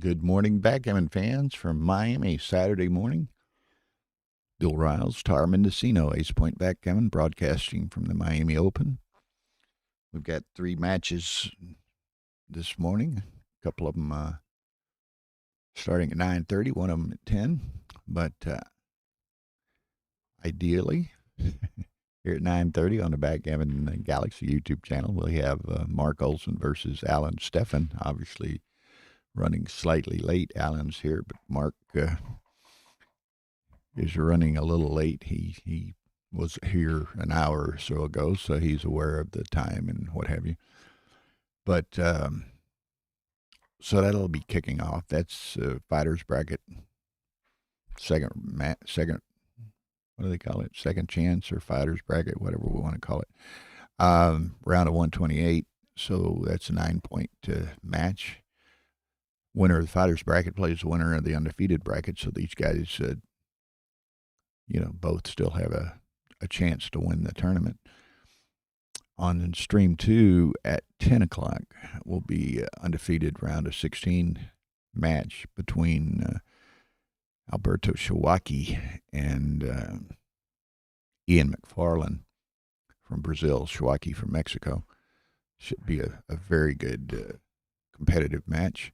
Good morning, backgammon fans from Miami, Saturday morning. Bill Riles, Tar Mendocino, Ace Point Backgammon, broadcasting from the Miami Open. We've got 3 matches this morning. A couple of them starting at 9:30, one of them at 10. But ideally, here at 9:30 on the Backgammon Galaxy YouTube channel, we have Mark Olsen versus Alan Steffen. Obviously, running slightly late. Alan's here, but Mark is running a little late. He was here an hour or so ago, so he's aware of the time and what have you. But so that'll be kicking off. That's fighters bracket, second. What do they call it? Second chance or fighters bracket, whatever we want to call it. Round of 128. So that's a 9-point match. Winner of the fighters bracket plays the winner of the undefeated bracket. So these guys, both still have a chance to win the tournament. On stream 2 at 10 o'clock will be undefeated round of 16 match between Alberto Shawaki and Ian McFarlane from Brazil, Shawaki from Mexico. Should be a very good competitive match.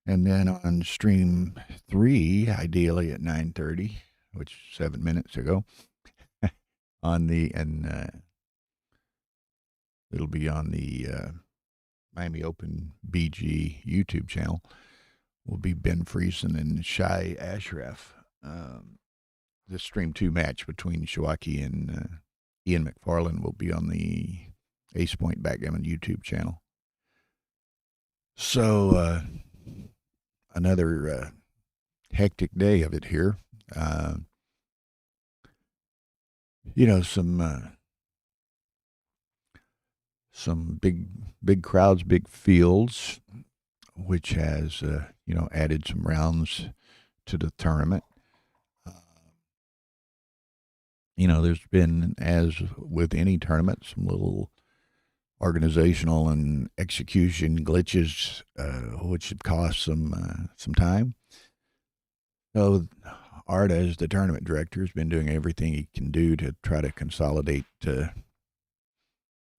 And then on stream 3, ideally at 9:30, which is 7 minutes ago, it'll be on the Miami Open BG YouTube channel, will be Ben Friesen and Shai Ashraf. The stream 2 match between Shawaki and Ian McFarlane will be on the Ace Point Backgammon YouTube channel. So another hectic day of it here. Some big crowds, big fields, which has added some rounds to the tournament. There's been, as with any tournament, some little organizational and execution glitches, which have cost some time. So Arda, as the tournament director, has been doing everything he can do to try to consolidate,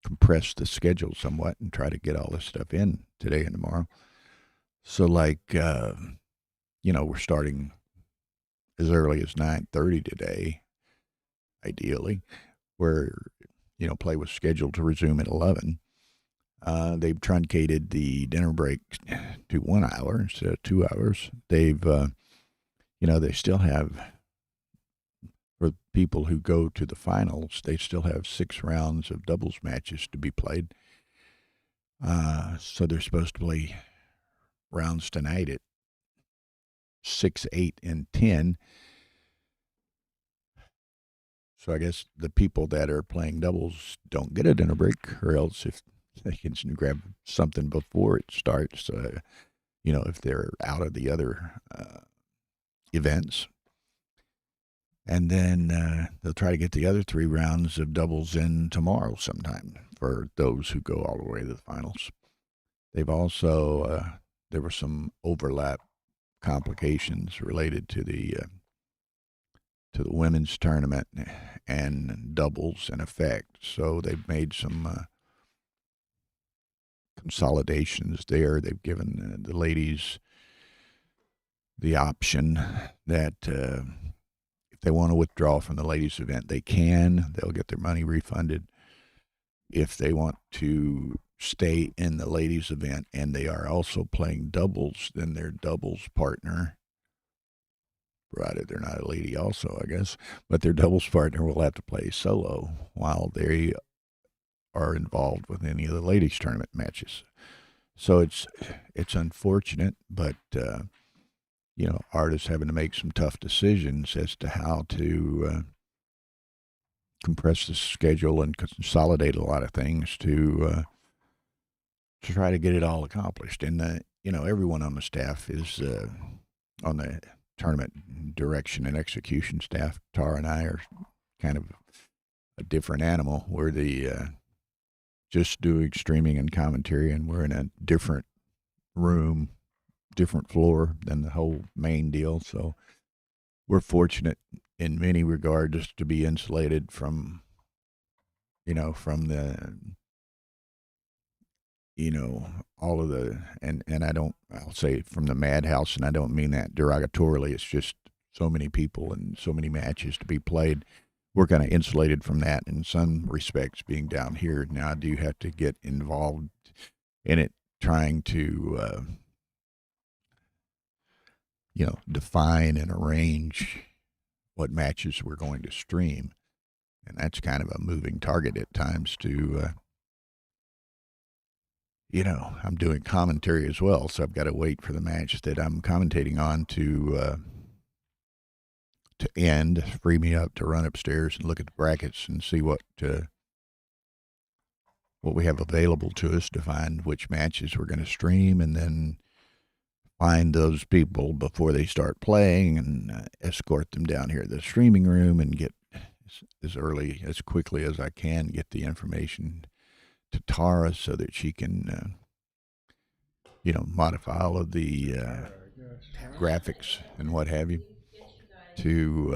compress the schedule somewhat, and try to get all this stuff in today and tomorrow. So, we're starting as early as 9:30 today, ideally, where play was scheduled to resume at 11. They've truncated the dinner break to 1 hour instead of 2 hours. They've, they still have, for people who go to the finals, they still have 6 rounds of doubles matches to be played. So they're supposed to play rounds tonight at 6, 8, and 10. So I guess the people that are playing doubles don't get a dinner break, or else if they can grab something before it starts, if they're out of the other events. And then they'll try to get the other 3 rounds of doubles in tomorrow sometime for those who go all the way to the finals. They've also, there were some overlap complications related to the women's tournament and doubles in effect. So they've made some consolidations there. They've given the ladies the option that if they want to withdraw from the ladies' event, they can. They'll get their money refunded. If they want to stay in the ladies' event and they are also playing doubles, then their doubles partner, provided they're not a lady also, I guess, but their doubles partner will have to play solo while they are involved with any of the ladies' tournament matches. So it's unfortunate, but artists having to make some tough decisions as to how to compress the schedule and consolidate a lot of things to try to get it all accomplished. And everyone on the staff is on the tournament direction and execution staff. Tara and I are kind of a different animal. We're the just doing streaming and commentary, and we're in a different room different floor than the whole main deal. So we're fortunate in many regards to be insulated from, from the, all of the, and I'll say from the madhouse, and I don't mean that derogatorily. It's just so many people and so many matches to be played. We're kind of insulated from that in some respects being down here. Now I do have to get involved in it, trying to, define and arrange what matches we're going to stream. And that's kind of a moving target at times to, I'm doing commentary as well. So I've got to wait for the match that I'm commentating on to end, free me up to run upstairs and look at the brackets and see what we have available to us to find which matches we're going to stream, and then find those people before they start playing and escort them down here to the streaming room and get as quickly as I can get the information to Tara so that she can, modify all of the graphics and what have you to,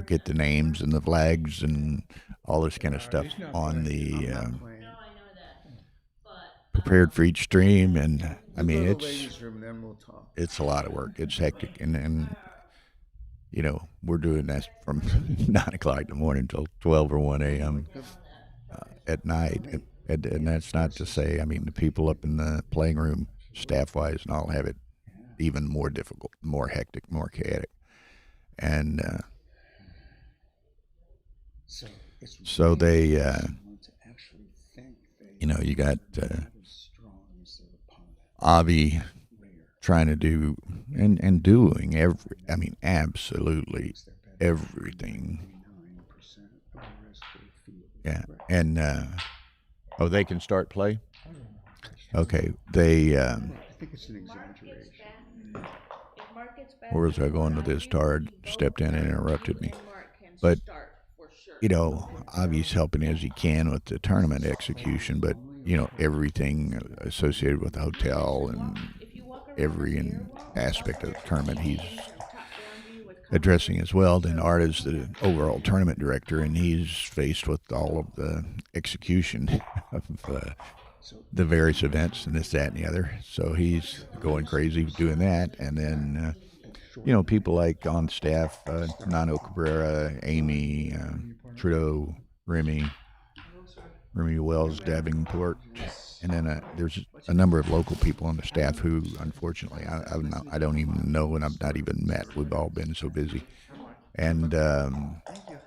get the names and the flags and all this kind of stuff on the prepared for each stream. And I mean, it's a lot of work. It's hectic, and we're doing that from 9 o'clock in the morning until 12 or 1 a.m. At night. And that's not to say, I mean, the people up in the playing room, staff-wise, and all have it even more difficult, more hectic, more chaotic. And so they, you got Avi trying to do and doing absolutely everything. Yeah, and they can start play. Okay, they. I think it's an exaggeration. Where was I going with this? Tard stepped in and interrupted me. But Avi's helping as he can with the tournament execution, but everything associated with the hotel and every aspect of the tournament he's addressing as well. Then Arda's the overall tournament director, and he's faced with all of the execution of the various events and this, that, and the other. So he's going crazy doing that. And then, people like on staff, Nano Cabrera, Amy, Trudeau, Remy Wells, Davenport. And then there's a number of local people on the staff who, unfortunately, I don't even know, and I've not even met. We've all been so busy. And Thank you.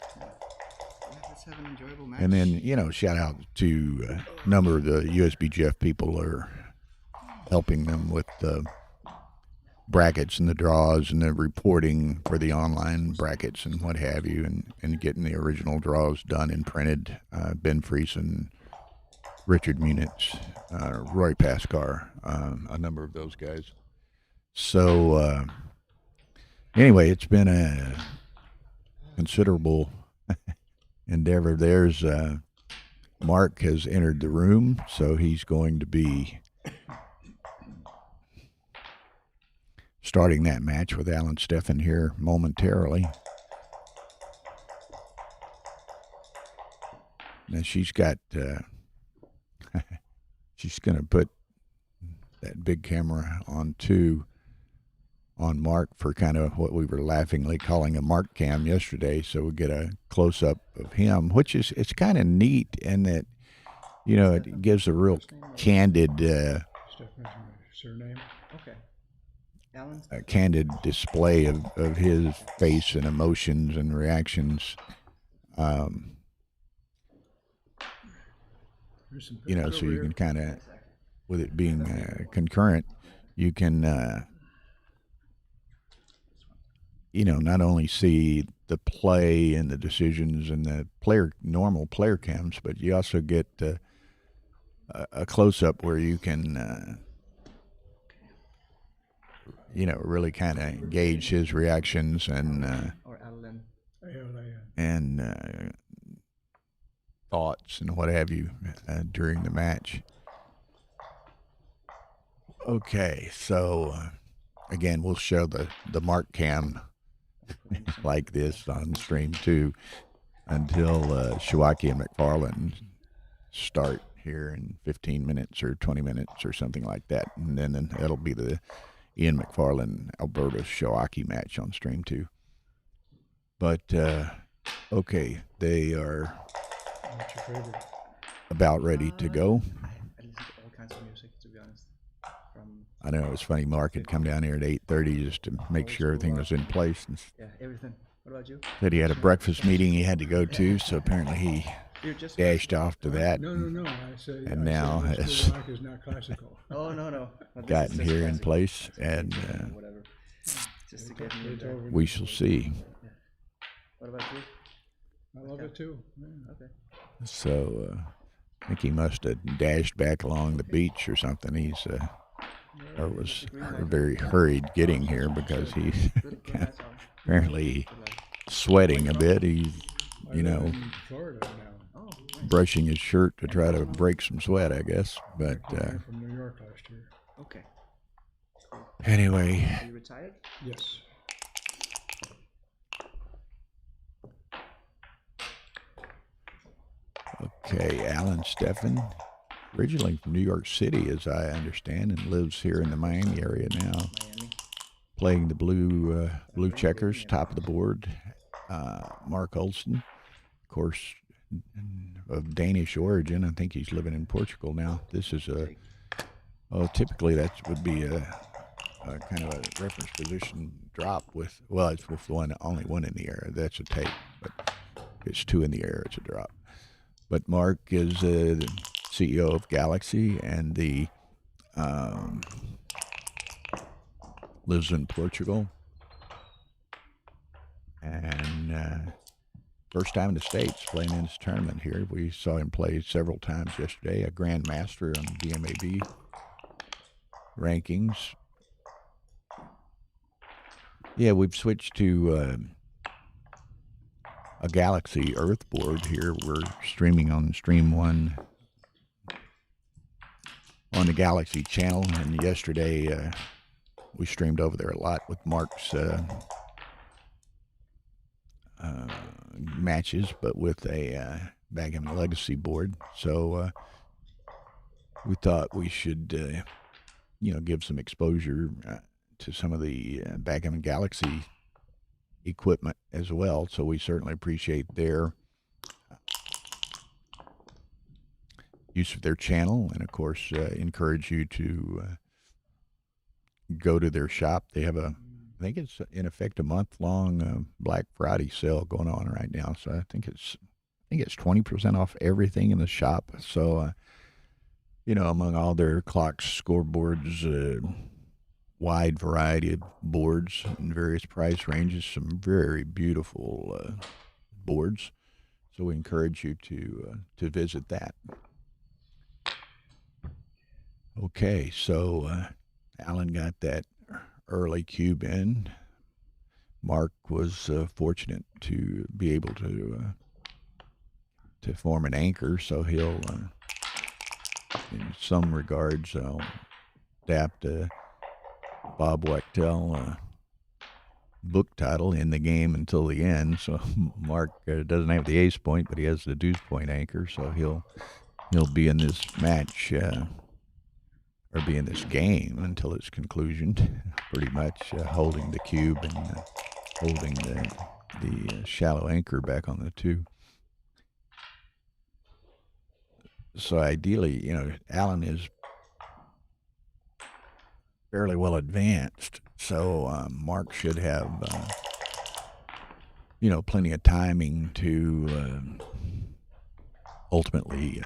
Let's have an enjoyable match. and then shout out to a number of the USBGF people are helping them with the brackets and the draws and the reporting for the online brackets and what have you, and getting the original draws done and printed. Ben Friesen, Richard Munitz, Roy Pascar, a number of those guys. So anyway, it's been a considerable endeavor. There's Mark has entered the room, so he's going to be starting that match with Alan Steffen here momentarily. Now she's got, she's going to put that big camera on Mark for kind of what we were laughingly calling a Mark cam yesterday. So we get a close up of him, which is, it's kind of neat in that, it gives a real candid, Surname. Okay. Alan? a candid display of his face and emotions and reactions. So you can kind of, with it being concurrent, you can, not only see the play and the decisions and the normal player cams, but you also get a close up where you can, really kind of gauge his reactions and thoughts and what have you during the match. Okay, so again, we'll show the Mark cam like this on stream too until Shawaki and McFarland start here in 15 minutes or 20 minutes or something like that. And then that'll be the Ian McFarland Alberta Shawaki match on stream too. But okay, they are What's your favorite? about ready to go. I listen to all kinds of music, to be honest. From I know it was funny. Mark had come down here at 8:30 just to make sure everything was in place, and yeah, everything. What about you? said he had a breakfast meeting he had to go to. So apparently he You're just dashed off to that. No. I say. And I now say has- Mr. Rock is not classical. Oh no. But this Gotten is just here in classic. place, and Whatever. Just to get me in there. Beethoven. we shall see. What about you? I love it too. Yeah. Okay. So I think he must have dashed back along the beach or something. He's or was very hurried getting here because he's Good nice song. apparently sweating a bit. He's, I you live know, in Florida now. Oh, nice. brushing his shirt to try to break some sweat, I guess. But I came here from New York last year. Okay. anyway, Are you retired? Yes. okay, Alan Steffen, originally from New York City, as I understand, and lives here in the Miami area now, Miami. playing the blue checkers, top of the board. Mark Olsen, of course, of Danish origin. I think he's living in Portugal now. This is typically that would be a kind of a reference position drop with, well, it's with only one in the air. That's a take, but if it's two in the air, it's a drop. But Mark is the CEO of Galaxy and lives in Portugal. And first time in the States playing in this tournament here. We saw him play several times yesterday, a Grand Master on DMAB rankings. Yeah, we've switched to a Galaxy Earth board here. We're streaming on Stream 1 on the Galaxy channel, and yesterday we streamed over there a lot with Mark's matches, but with a Backgammon Legacy board. So we thought we should, give some exposure to some of the Backgammon Galaxy equipment as well. So we certainly appreciate their use of their channel, and of course encourage you to go to their shop. They have I think it's in effect a month-long Black Friday sale going on right now. So I think it's 20% off everything in the shop. So among all their clocks, scoreboards, wide variety of boards in various price ranges, some very beautiful boards. So we encourage you to visit that. Okay, so Alan got that early cube in. Mark was fortunate to be able to form an anchor, so he'll, in some regards, adapt Bob Wachtel book title, In the Game Until the End. So Mark doesn't have the ace point, but he has the deuce point anchor, so he'll be in this match or be in this game until its conclusion, pretty much holding the cube and holding the shallow anchor back on the two. So ideally, Alan is fairly well advanced, so Mark should have, plenty of timing to ultimately,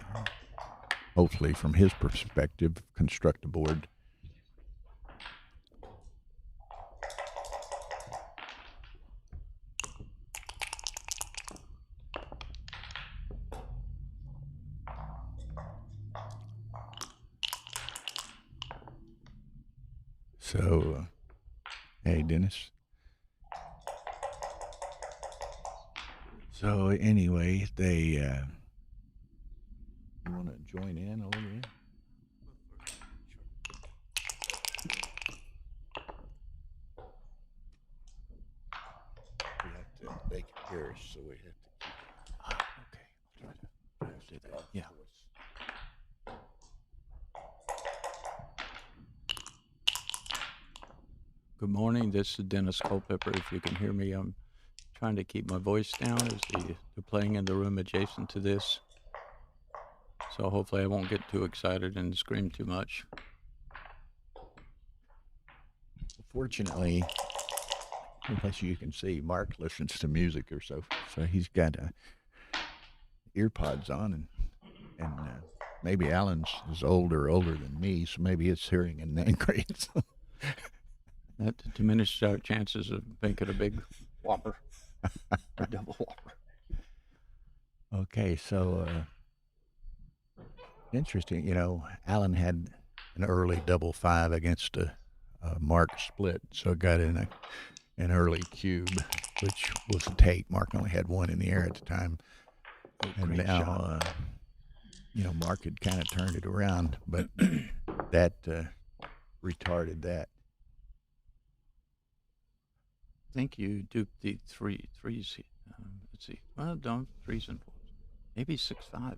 hopefully from his perspective, construct a board. So, hey, Dennis. So anyway, they you want to join in a little bit? course, so we have to keep it. Okay. I'll try to do that. Yeah. Good morning. This is Dennis Culpepper. If you can hear me, I'm trying to keep my voice down as they're playing in the room adjacent to this. So hopefully I won't get too excited and scream too much. Fortunately, as you can see, Mark listens to music or so he's got earpods on, and maybe Alan's is older than me, so maybe his hearing isn't that great. So. That diminished our chances of making a big whopper, a double whopper. Okay, so interesting. You know, Alan had an early double five against a Mark split, so got in an early cube, which was a take. Mark only had one in the air at the time, and now you know, Mark had kind of turned it around, but that retarded that. I think you duped the threes. Let's see. Well, don't threes and fours. Maybe 6-5.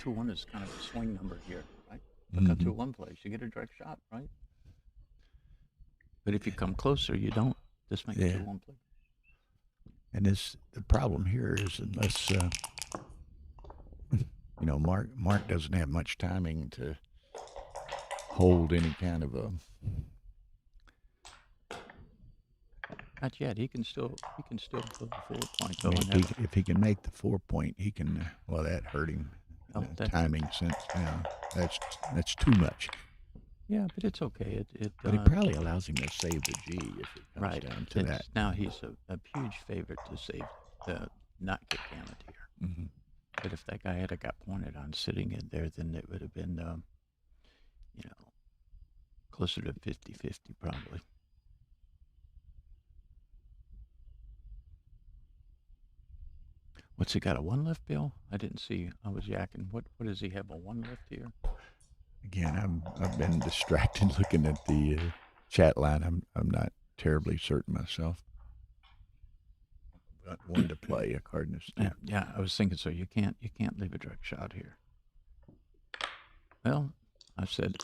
2-1 is kind of a swing number here, right? Look at 2-1 plays. You get a direct shot, right? But if you come closer, you don't. Just make a 2-1 play. And the problem here is unless you know, Mark doesn't have much timing to hold any kind of a. Not yet. He can still put the 4 point I though. mean, if he can make the 4 point, he can. Well, that hurt him. Timing sense. Now that's too much. Yeah, but it's okay. But it probably allows him to save the G if it comes down to that. Now he's a huge favorite to save the not get gammoned here. Mm-hmm. But if that guy had got pointed on sitting in there, then it would have been, you know, closer to 50-50 probably. What's he got, a 1 lift, Bill? I didn't see. I was yakking. What does he have, a 1 lift here? Again, I've been distracted looking at the chat line. I'm not terribly certain myself. Got one to play, a Cardinals. Yeah, I was thinking so. You can't leave a direct shot here. Well, I said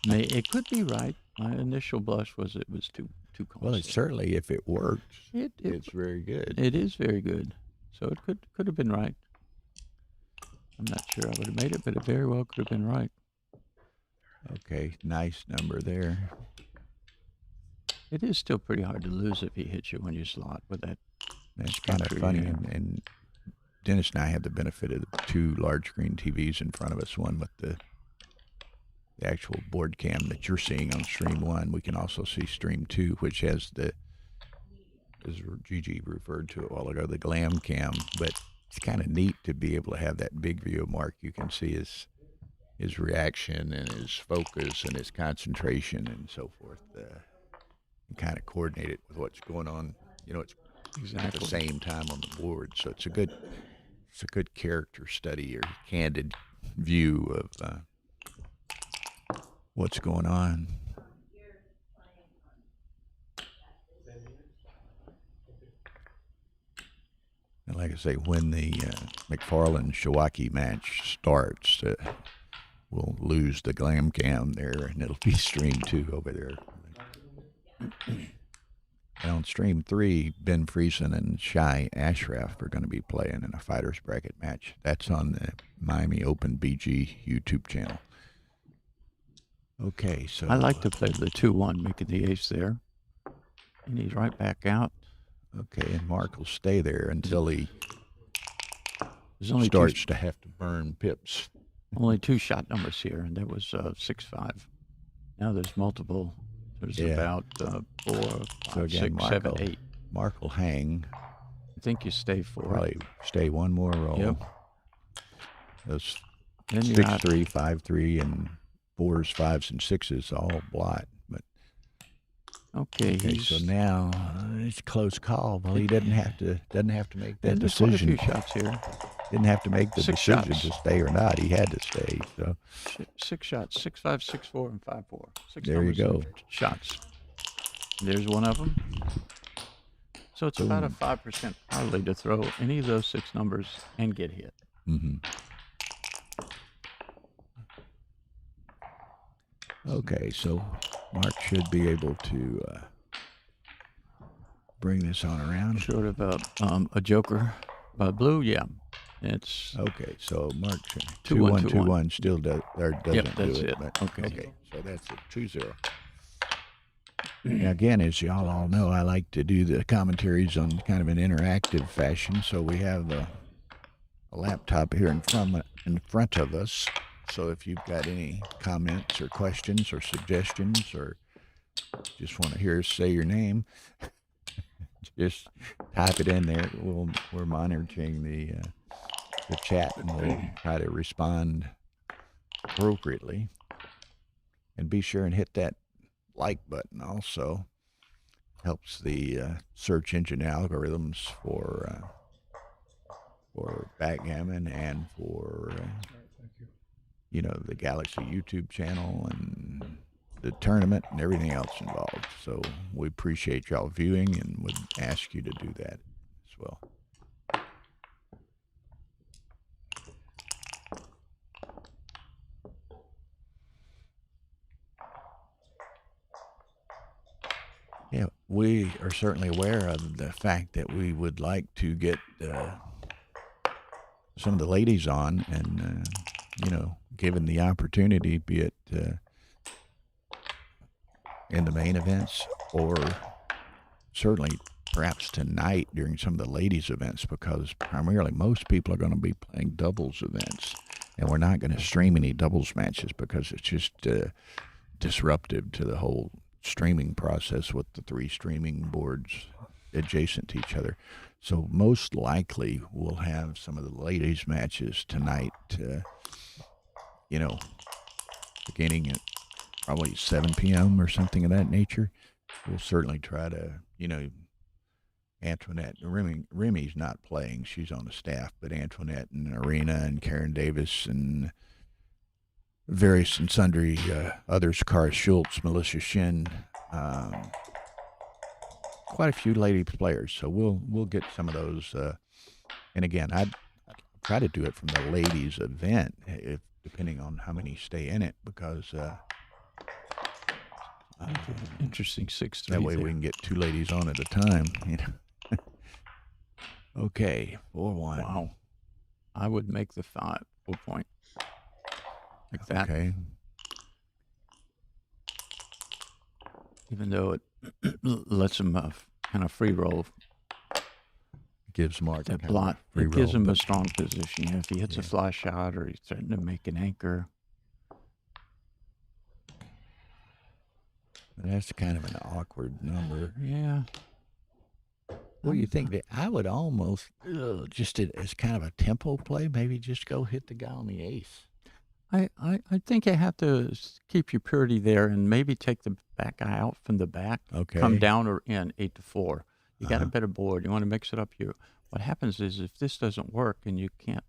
it could be right. My initial blush was it was too costly. Well, it's certainly, if it works, it's very good. It is very good. So it could have been right. I'm not sure I would have made it, but it very well could have been right. Okay, nice number there. It is still pretty hard to lose if he hits you when you slot with that. That's kind of funny. And Dennis and I have the benefit of the 2 large screen TVs in front of us, one with the actual board cam that you're seeing on stream 1. We can also see stream 2, which has the, as Gigi referred to it a while ago, the glam cam. But it's kind of neat to be able to have that big view of Mark. You can see his reaction and his focus and his concentration and so forth, and kind of coordinate it with what's going on. You know, it's at the same time on the board, so it's a good character study or candid view of what's going on. And like I say, when the McFarland-Shawaki match starts, we'll lose the glam cam there, and it'll be stream 2 over there. And on stream 3, Ben Friesen and Shai Ashraf are going to be playing in a fighter's bracket match. That's on the Miami Open BG YouTube channel. Okay, so I like to play the 2-1, making the ace there. And he's right back out. Okay, and Mark will stay there until he only starts to have to burn pips. Only 2 shot numbers here, and that was 6-5. Now there's multiple. There's about 4, 5, 6, 7, 8. Mark will hang. I think you stay 4. Probably stay one more roll. Yep. Those Then 6-3, 5-3, and 4s, 5s, and 6s all blot. But okay, so now it's a close call. Well, he doesn't have to make that decision. There's quite a few shots here. Didn't have to make the 6 decision shots. to stay or not. He had to stay. So 6 shots, 6-5, 6-4, and 5-4. 6 there you numbers go. of shots. There's one of them. So it's about a Boom. 5% probably to throw any of those 6 numbers and get hit. Mm-hmm. Okay, so Mark should be able to bring this on around. Short of a joker by blue, yeah. It's Okay, so Mark 2-1, 2-1 still doesn't that's do it. it. But, Okay. so that's it, 2-0. Now, again, as y'all all know, I like to do the commentaries on kind of an interactive fashion. So we have a laptop here in front of us. So if you've got any comments or questions or suggestions or just want to hear us say your name, just type it in there. We're monitoring the chat, and we'll try to respond appropriately. And be sure and hit that like button also. Helps the search engine algorithms for backgammon and for All right, thank you. the Galaxy YouTube channel and the tournament and everything else involved. So we appreciate y'all viewing and would ask you to do that as well. Yeah, we are certainly aware of the fact that we would like to get some of the ladies on, and given the opportunity, be it in the main events or certainly perhaps tonight during some of the ladies events, because primarily most people are going to be playing doubles events, and we're not going to stream any doubles matches because it's just disruptive to the whole streaming process with the 3 streaming boards adjacent to each other. So most likely we'll have some of the ladies matches tonight, beginning at probably 7 p.m. or something of that nature. We'll certainly try to, Antoinette, Remy's not playing, she's on the staff, but Antoinette and Arena and Karen Davis and various and sundry others, Cara Schultz, Melissa Shin, quite a few lady players. So we'll get some of those. And again, I'd try to do it from the ladies event, if depending on how many stay in it, because Interesting 6-3. that way there. we can get 2 ladies on at a time. Okay, 4-1. Wow. I would make the 4 point. Like that. Okay. Even though it lets him kind of free roll Gives Mark that kind of blot. free It gives roll, him a but strong position. If he hits a Yeah. fly shot or he's threatening to make an anchor. that's kind of an awkward number. Yeah. What do you think? I would almost just as kind of a tempo play, maybe just go hit the guy on the ace. I think you have to keep your purity there and maybe take the back guy out from the back. Okay. Come down or in 8-4. You got a Uh-huh. better board. You want to mix it up. What happens is if this doesn't work and you can't,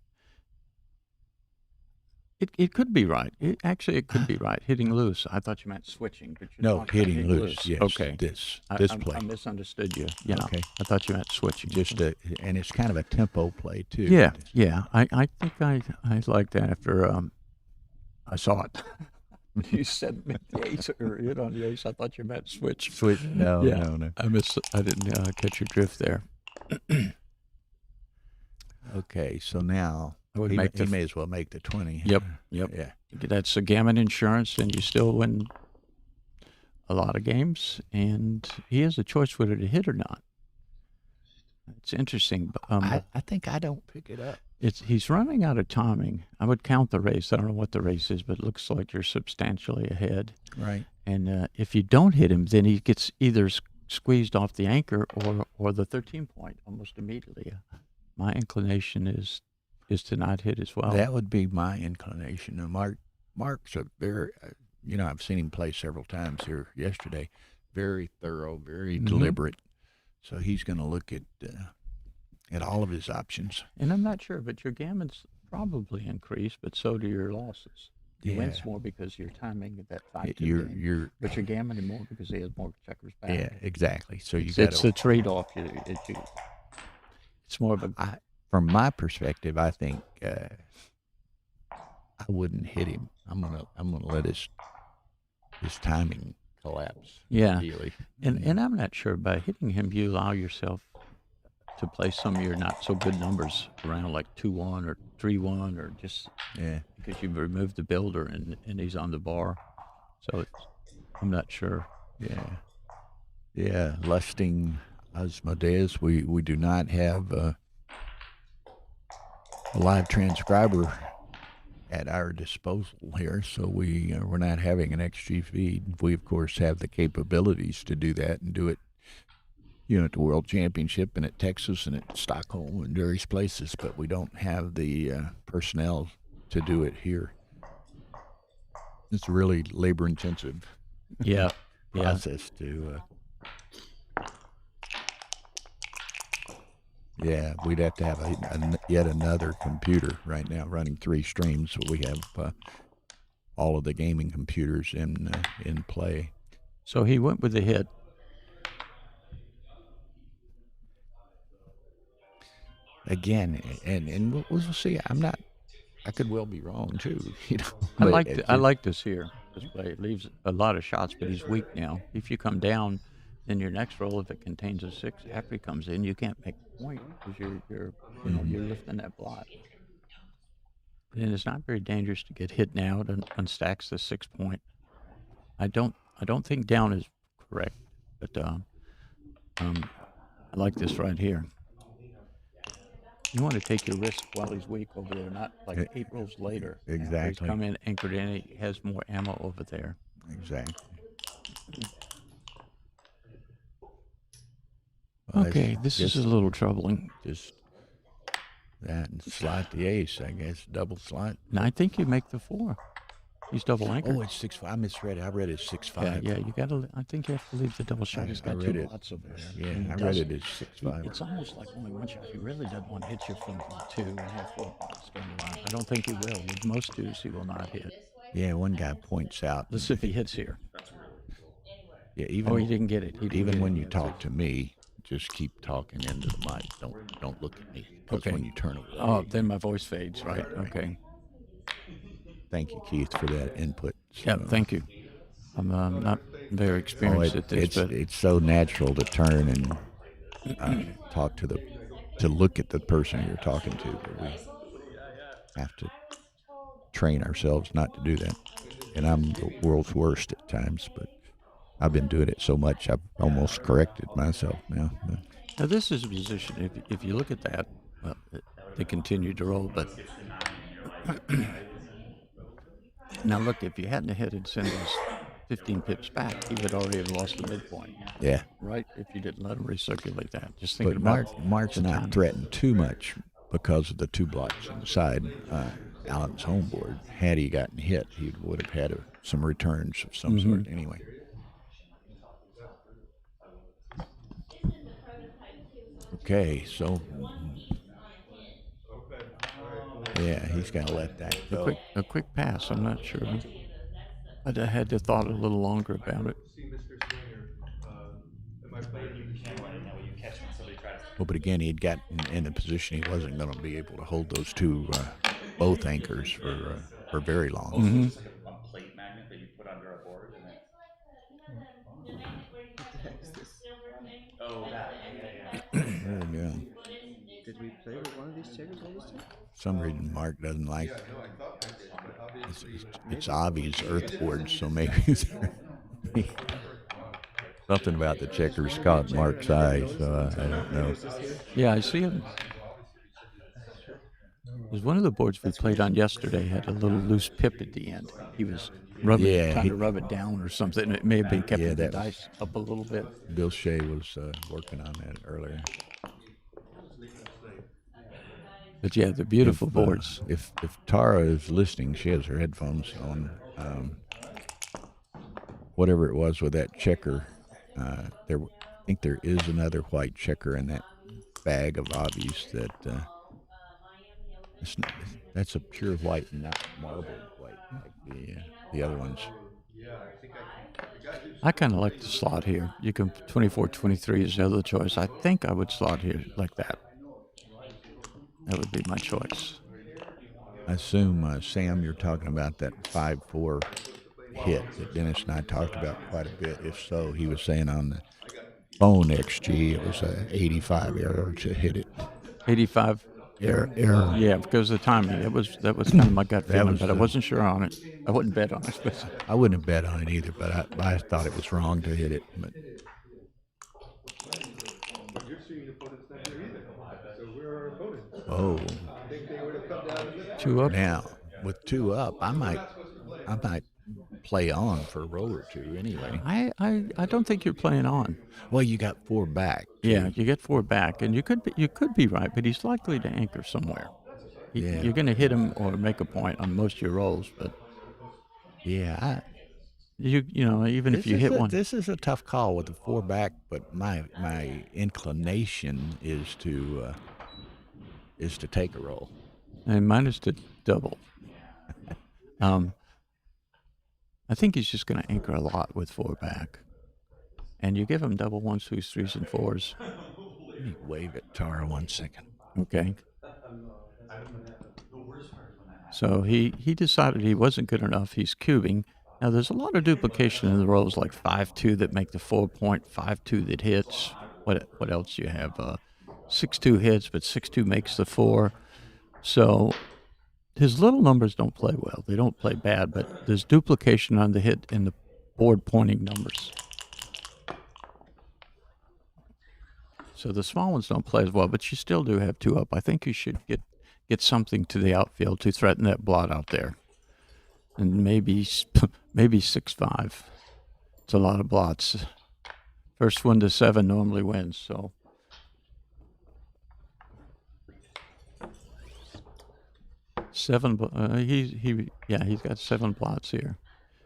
it could be right. It could be right. Hitting loose. I thought you meant switching, but you're No, talking about hitting loose. Yes. Okay. This I play. misunderstood you. Yeah. Okay. I thought you meant switching. And it's kind of a tempo play too. Yeah. Yeah. I think I like that after I saw it. You said make the ace or hit on the ace. I thought you meant switch. Switch. No, Yeah. no. I didn't catch your drift there. Okay, so now I would he make the may as well make the 20. Yep. Yeah. That's a gammon insurance, and you still win a lot of games. And he has a choice whether to hit or not. It's interesting. I think I don't pick it up. He's running out of timing. I would count the race. I don't know what the race is, but it looks like you're substantially ahead. Right. And if you don't hit him, then he gets either squeezed off the anchor or the 13 point almost immediately. My inclination is to not hit as well. That would be my inclination. And Mark's a very, I've seen him play several times here yesterday. Very thorough, very deliberate. So he's going to look at all of his options. And I'm not sure, but your gammon's probably increased, but so do your losses. He Yeah. wins more because you're timing that 5-2 You're game. you're But you're gammoning more because he has more checkers back. yeah, exactly. So you It's, got it's the trade-off. It's more of a from my perspective, I think I wouldn't hit him. I'm gonna let his timing collapse. yeah. Really. And I'm not sure by hitting him, you allow yourself to play some of your not so good numbers around like 2-1 or 3-1 or just Yeah. because you've removed the builder and he's on the bar. So I'm not sure. Yeah. Yeah. Lusting Asmodeus. We do not have a live transcriber at our disposal here, so we're not having an XG feed. We of course have the capabilities to do that and do it, at the World Championship and at Texas and at Stockholm and various places, but we don't have the personnel to do it here. It's a really labor-intensive Yeah. process to. Yeah, we'd have to have yet another computer right now running 3 streams. So we have all of the gaming computers in play. So he went with the hit. Again, and we'll see. I could well be wrong too. I like this here. This play it leaves a lot of shots, but he's weak now. If you come down, then your next roll, if it contains a 6, after he comes in, you can't make a point because you're lifting that blot. And it's not very dangerous to get hit now. It unstacks the 6 point. I don't think down is correct, but I like this right here. You want to take your risk while he's weak over there, not like 8 rolls later. Exactly. He's come in anchored in. He has more ammo over there. Exactly. Well, Okay, this is a little troubling. Just that and slot the ace, I guess. Double slot. Now I think you make the 4. He's double anchored. Oh, it's 6-5. I misread it. I read it 6-5. Yeah, you gotta. I think you have to leave the double shot. He's got I 2 read it. lots over there. Yeah, And he I read doesn't- it as 6-5. It's almost like only one shot. He really doesn't want to hit you from 2.5 stand line. I don't think he will. With most 2s, he will not hit. Yeah, one guy points out. Let's see if he hits here. Yeah, even Oh, he didn't get it. He didn't even get when it. you talk to me, just keep talking into the mic. Don't look at me. Because Okay. when you turn away. Oh, then my voice fades. Right. Okay. Thank you, Keith, for that input. Yeah. Thank you. I'm not very experienced at this, but it's so natural to turn and talk to look at the person you're talking to, but we have to train ourselves not to do that. And I'm the world's worst at times, but I've been doing it so much I've almost corrected myself now. But now this is a position. If you look at that, well, they continue to roll, but now look, if you hadn't hit and sent us 15 pips back, he would already have lost the midpoint. yeah, Right? If you didn't let him recirculate that. Just thinking but about Mark's the not timing. threatened too much because of the 2 blocks on the side. Allen's home board. Had he gotten hit, he would have had some returns of some sort anyway. Okay, so yeah, he's gonna let that go. A quick pass. I'm not sure. I had to thought a little longer about it. Well, but again, he'd gotten in a position he wasn't going to be able to hold those 2 both anchors for very long. It's like a plate magnet that you put under a board and then. What the heck is this? Oh, that. Yeah. There you go. Did we play with one of these checkers all this time? Some reason Mark doesn't like it's Avi's earth board, so maybe something about the checkers caught Mark's eye, so I don't know. Yeah, I see him. It was one of the boards we played on yesterday had a little loose pip at the end. He was trying to rub it down or something. It may have been kept the dice up a little bit. Bill Shea was working on that earlier. But yeah, the beautiful boards. If Tara is listening, she has her headphones on. Whatever it was with that checker, I think there is another white checker in that bag of Avi's that that's a pure white, not marbled white like the The other ones. I kind of like the slot here. You can 24-23 is the other choice. I think I would slot here like that. That would be my choice. I assume, Sam, you're talking about that 5-4 hit that Dennis and I talked about quite a bit. If so, he was saying on the phone XG it was a 85 error to hit it. 85 Error. Yeah, because of the timing. That was kind of my gut That feeling, was but I wasn't sure on it. I wouldn't bet on it. But I wouldn't have bet on it either, but I thought it was wrong to hit it. But oh, 2 up. now with 2 up, I might play on for a roll or two anyway. I don't think you're playing on. Well, you got 4 back. Yeah, you get 4 back, and you could be right, but he's likely to anchor somewhere. Yeah. You're going to hit him or make a point on most of your rolls, but Yeah, you know even if you hit one, this is a tough call with the 4 back, but my inclination is to take a roll. and mine is to double. I think he's just going to anchor a lot with 4 back, and you give him double 1s, 2s, 3s, and 4s. Let me wave at Tara 1 second. Okay. So he decided he wasn't good enough. He's cubing. Now there's a lot of duplication in the rolls, like 5-2 that make the 4 point, 5-2 that hits. What else you have? 6-2 hits, but 6-2 makes the 4. So his little numbers don't play well. They don't play bad, but there's duplication on the hit in the board pointing numbers. So the small ones don't play as well, but you still do have 2 up. I think you should get something to the outfield to threaten that blot out there, and maybe 6-5. It's a lot of blots. First one to 7 normally wins. So 7. He's got 7 blots here.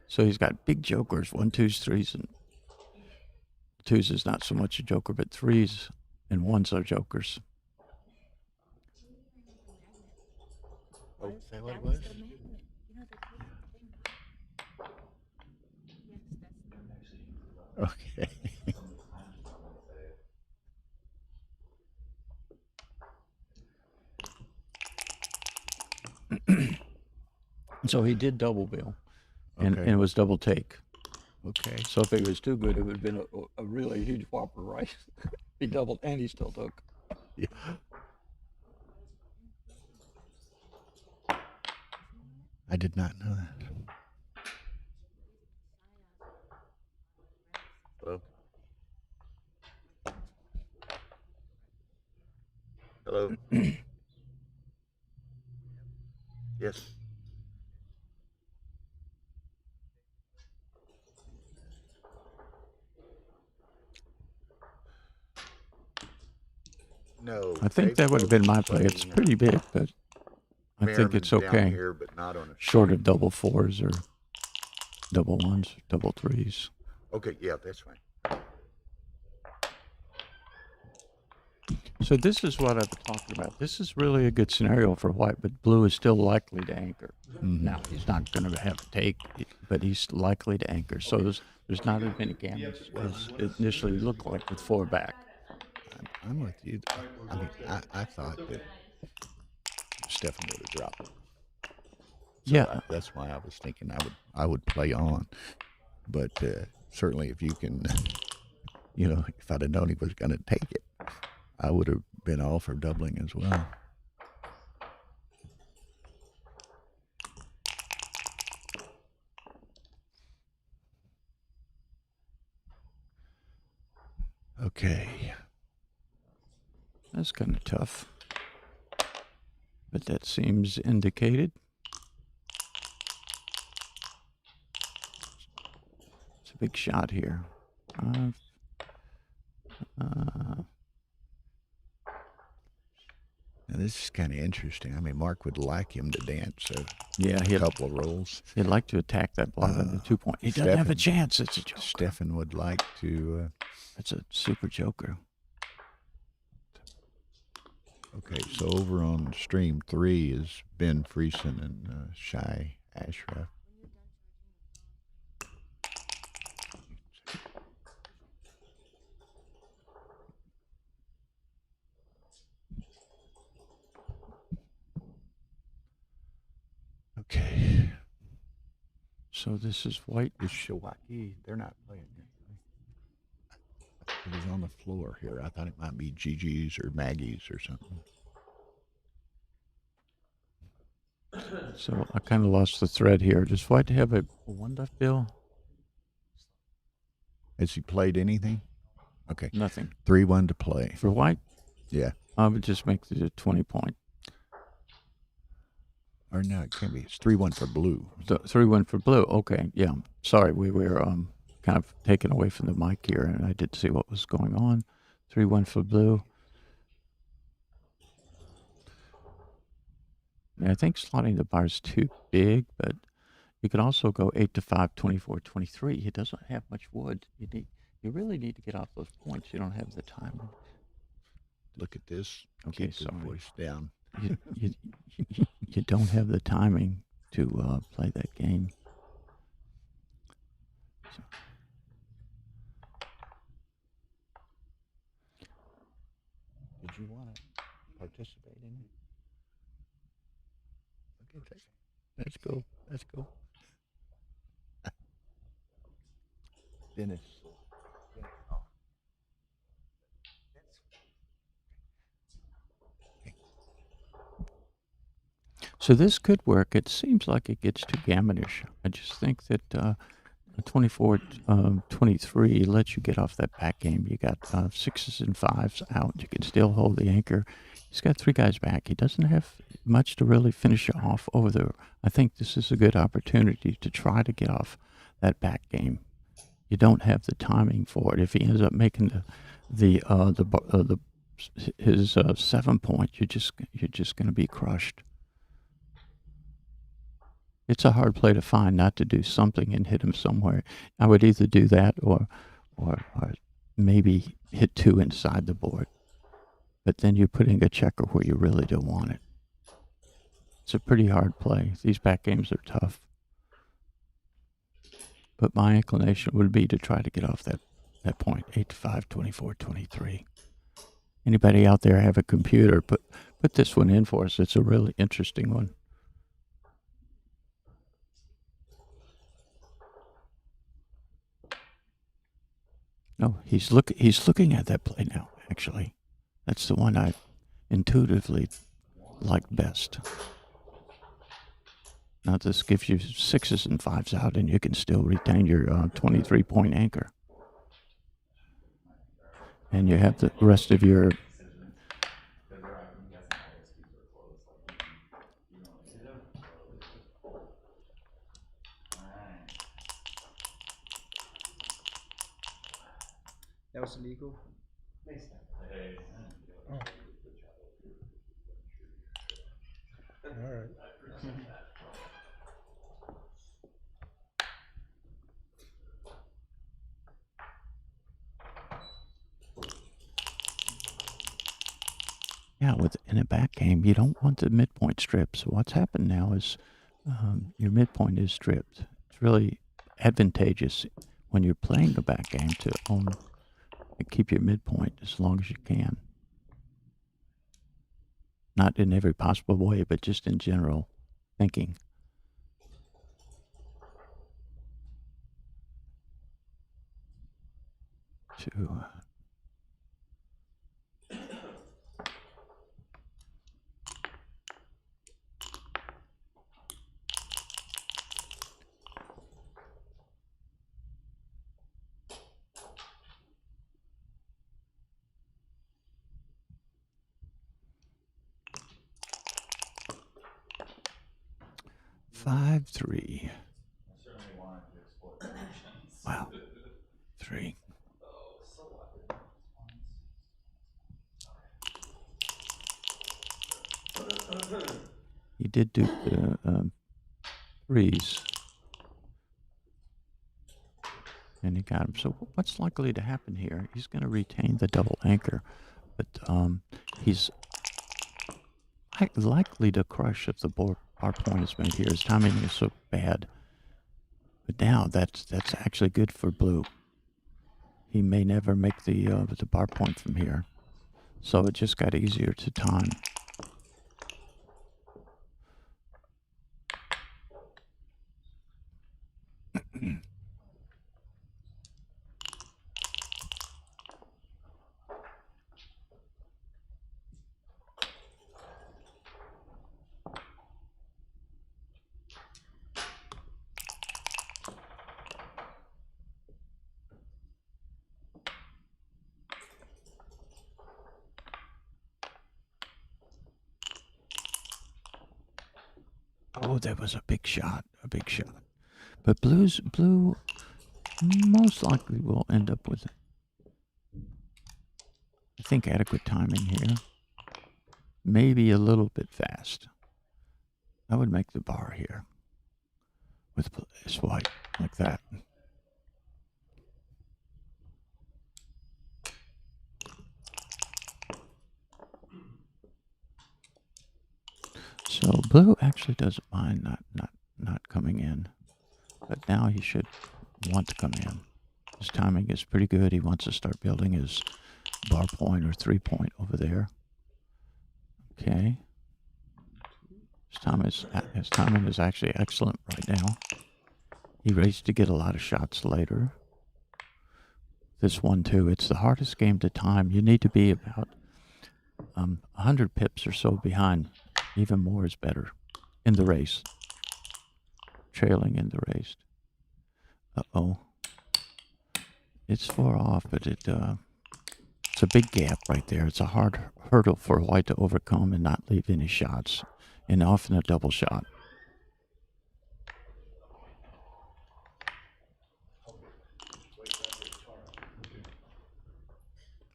So he's got big jokers, 1, 2s, 3s, and 2s is not so much a joker, but 3s and 1s are jokers. Oh, is that what it was? Okay. So he did double bill, and Okay. it was double take. Okay. So if it was too good, it would have been a really huge whopper, right? He doubled, and he still took. Yeah. I did not know that. Hello. Hello. Yes. No. I think that would have been my play. It's pretty big, but I think it's Merriman's down okay. here, but not on a Short of double 4s or double 1s, double 3s. Okay, yeah, that's fine. So this is what I've been talking about. This is really a good scenario for white, but blue is still likely to anchor. Now, he's not going to have a take, but he's likely to anchor. So there's not as many gammons as it initially looked like with 4 back. I'm with you. I mean, I thought that Stefan would have dropped. So Yeah. that's why I was thinking I would play on. But certainly if you can, if I'd have known he was going to take it, I would have been all for doubling as well. Okay. That's kind of tough. But that seems indicated. It's a big shot here. Now this is kind of interesting. I mean, Mark would like him to dance Yeah, a couple of rolls. he'd like to attack that block on the 2 point. He doesn't have a Stefan- chance. It's a joker. Stefan would like to. It's a super joker. Okay, so over on stream 3 is Ben Friesen and Shai Ashraf. So this is white. Is Shawaki? They're not playing yet. It was on the floor here. I thought it might be Gigi's or Maggie's or something. So I kind of lost the thread here. Does white have a one left, Bill? Has he played anything? Okay. Nothing. 3-1 to play. For white, Yeah. I would just make the 20 point. Or no, it can't be. It's 3-1 for blue. So 3-1 for blue. Okay, yeah. Sorry, we were kind of taken away from the mic here, and I didn't see what was going on. 3-1 for blue. Yeah, I think slotting the bar is too big, but you could also go 8-5, 24, 23. He doesn't have much wood. You really need to get off those points. You don't have the time. Look at this. Okay, Keep the sorry. voice down. You don't have the timing to play that game. So. Did you want to participate in it? Okay, let's go. Let's go. Dennis. So this could work. It seems like it gets too gammonish. I just think that 24, 23 lets you get off that back game. You got 6s and 5s out. You can still hold the anchor. He's got 3 guys back. He doesn't have much to really finish you off over there. I think this is a good opportunity to try to get off that back game. You don't have the timing for it. If he ends up making his 7 point, you're just going to be crushed. It's a hard play to find, not to do something and hit him somewhere. I would either do that or maybe hit 2 inside the board. But then you're putting a checker where you really don't want it. It's a pretty hard play. These back games are tough. But my inclination would be to try to get off that point, 8-5, 24, 23. Anybody out there have a computer, put this one in for us. It's a really interesting one. No, he's looking at that play now, actually. That's the one I intuitively like best. Now this gives you 6s and 5s out, and you can still retain your 23-point anchor. And you have the rest of your... That was illegal. Oh. All right. Yeah, in a back game, you don't want the midpoint stripped. So what's happened now is your midpoint is stripped. It's really advantageous when you're playing the back game to own and keep your midpoint as long as you can. Not in every possible way, but just in general thinking. To 5-3. Wow. 3. He did do the 3s. And he got him. So what's likely to happen here? He's going to retain the double anchor, but he's likely to crush if the bar point is made here. His timing is so bad. But now that's actually good for blue. He may never make the bar point from here. So it just got easier to time. that was a big shot. But blue most likely will end up with, I think, adequate timing here. Maybe a little bit fast. I would make the bar here with this white like that. So blue actually doesn't mind not coming in, but now he should want to come in. His timing is pretty good. He wants to start building his bar point or 3-point over there. Okay. His timing is actually excellent right now. He raced to get a lot of shots later. This one too. It's the hardest game to time. You need to be about 100 pips or so behind. Even more is better in the race. Trailing in the race. Uh-oh. It's 4 off, but it's a big gap right there. It's a hard hurdle for white to overcome and not leave any shots, and often a double shot.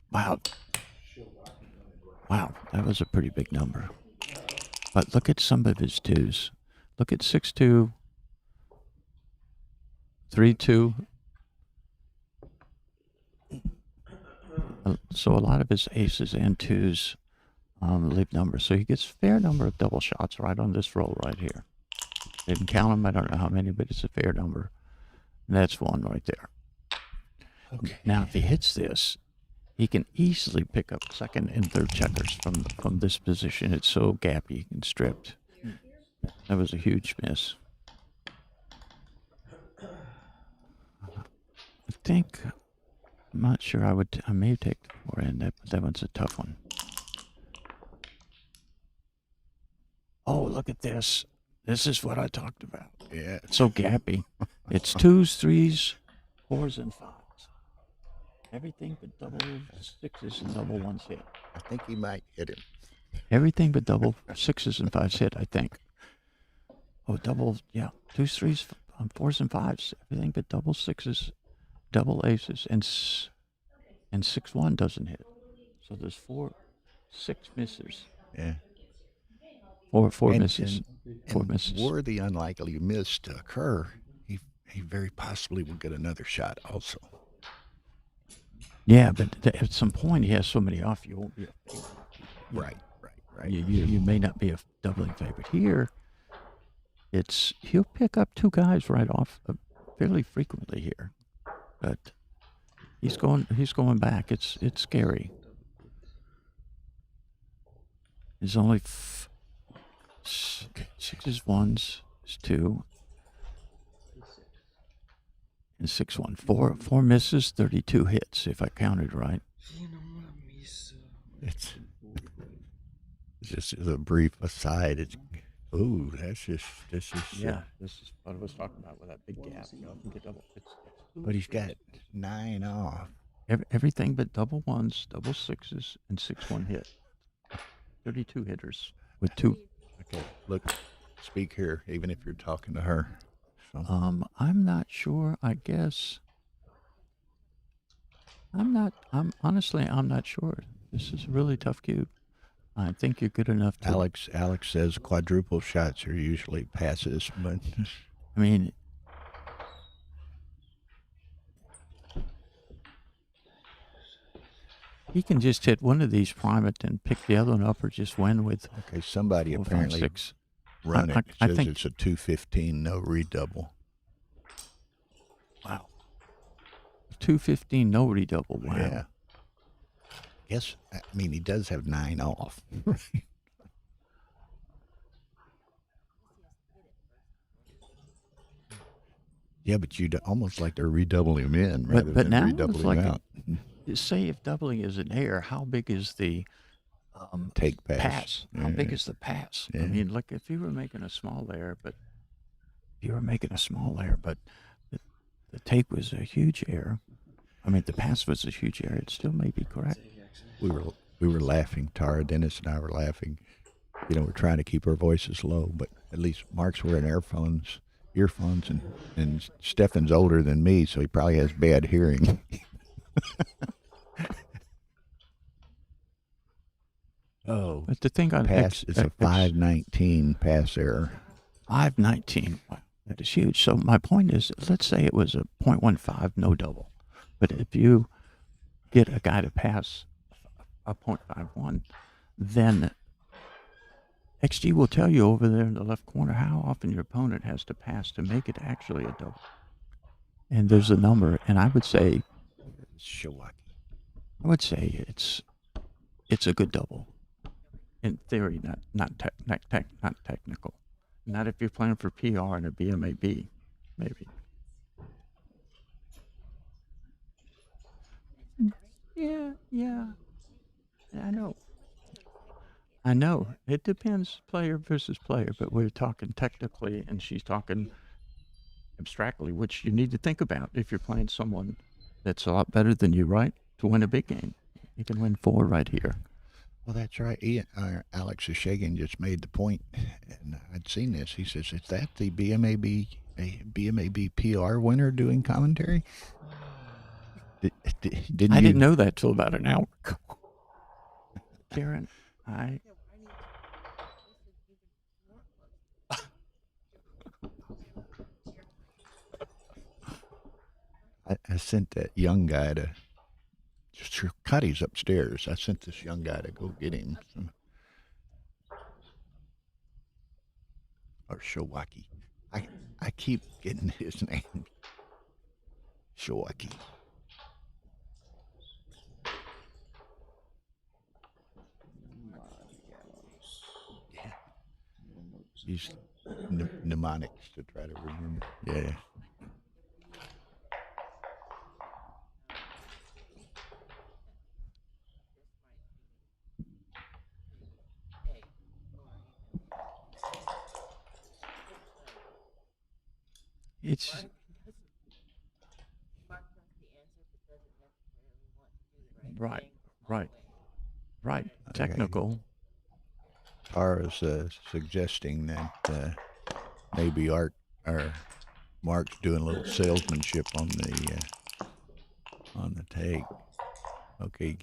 Wow. Wow, that was a pretty big number. But look at some of his twos. Look at 6-2, 3-2. So a lot of his aces and twos leave numbers. So he gets a fair number of double shots right on this roll right here. Didn't count them. I don't know how many, but it's a fair number. And that's one right there. Okay. Now, if he hits this, he can easily pick up second and third checkers from this position. It's so gappy and stripped. That was a huge miss. I think, I'm not sure I may take the 4 in. That one's a tough one. Oh, look at this. This is what I talked about. Yeah. It's so gappy. It's 2s, 3s, 4s, and 5s. Everything but double 6s and double 1s hit. I think he might hit him. Everything but double 6s and 5s hit, I think. Oh, double, yeah. 2s, 3s, 4s, and 5s. Everything but double 6s, double aces, and 6-1 doesn't hit. So there's 6 misses. Yeah. Four misses. Four misses. Were the unlikely miss to occur, he very possibly will get another shot also. Yeah, but at some point he has so many off, you won't be a favorite. Right. You may not be a doubling favorite. Here, he'll pick up 2 guys right off fairly frequently here, but he's going back. It's scary. There's only 6s, 1s, 2, and 6-1. Four misses, 32 hits, if I counted right. It's just as a brief aside. This is Yeah, this is what I was talking about with that big gap. But he's got 9 off. Everything but double 1s, double 6s, and 6-1 hit. 32 hitters with 2. Okay, look, speak here, even if you're talking to her. So. I'm not sure. I guess I'm not sure. This is a really tough cube. I think you're good enough to. Alex says quadruple shots are usually passes, but I mean, he can just hit one of these, prime it, and pick the other one up, or just win with. Okay, somebody 4, 5, apparently 6. run it. I Says think it's a 215, no redouble. Wow. 215, no redouble. Wow. Yeah. Yes, I mean he does have 9 off. Yeah, but you'd almost like to redouble him in rather But than now redouble it's him like out. Say if doubling is an error, how big is the Take pass. How big is the pass? Yeah. I mean, like if you were making a small error, but the take was a huge error. I mean, the pass was a huge error. It still may be correct. We were laughing. Tara, Dennis, and I were laughing. You know, we're trying to keep our voices low, but at least Mark's wearing earphones, and Stefan's older than me, so he probably has bad hearing. Oh, But the thing on pass, it's a 519 pass error. 519. Wow, that is huge. So my point is, let's say it was a .15 no double, but if you get a guy to pass a .51, then XG will tell you over there in the left corner how often your opponent has to pass to make it actually a double. And there's a number, and I would say it's a good double. In theory, not technical. Not if you're playing for PR and a BMAB, maybe. Yeah. I know. It depends player versus player, but we're talking technically and she's talking abstractly, which you need to think about if you're playing someone that's a lot better than you, right? To win a big game. You can win 4 right here. Well, that's right. Alex Shagan just made the point, and I'd seen this. He says, "Is that the BMAB PR winner doing commentary?" Didn't I you? didn't know that till about an hour ago. Karen, I sent that young guy to. Cuddy's upstairs. I sent this young guy to go get him some. Or Showaki. I keep getting his name. Showaki. Yeah. Use mnemonics to try to remember. Yeah. it's right. Technical. Tara's suggesting that maybe Art or Mark's doing a little salesmanship on the take. Okay,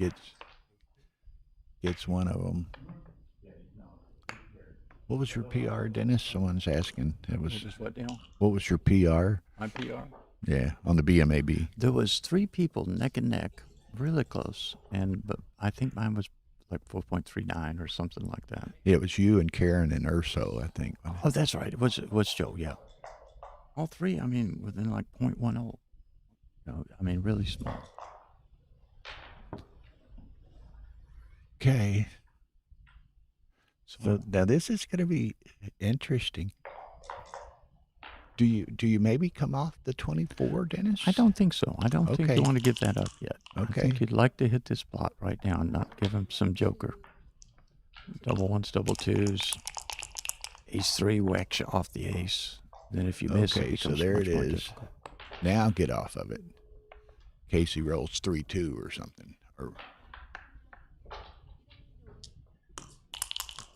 gets one of them. What was your PR, Dennis? Someone's asking. It was. What now? What was your PR? My PR. Yeah, on the BMAB. There was 3 people neck and neck, really close, but I think mine was like 4.39 or something like that. Yeah, it was you and Karen and Urso, I think. Oh, that's right. It was Joe. Yeah, all 3. I mean, within like 0.10. I mean, really small. Okay. So now this is going to be interesting. Do you maybe come off the 24, Dennis? I don't think so. I don't think Okay. you want to give that up yet. Okay. I think you'd like to hit this spot right now and not give him some joker. Double ones, double twos. Ace 3 whacks you off the ace. Then if you miss, Okay, it so becomes there much it more is. difficult. Now get off of it. Casey rolls 3-2 or something. Or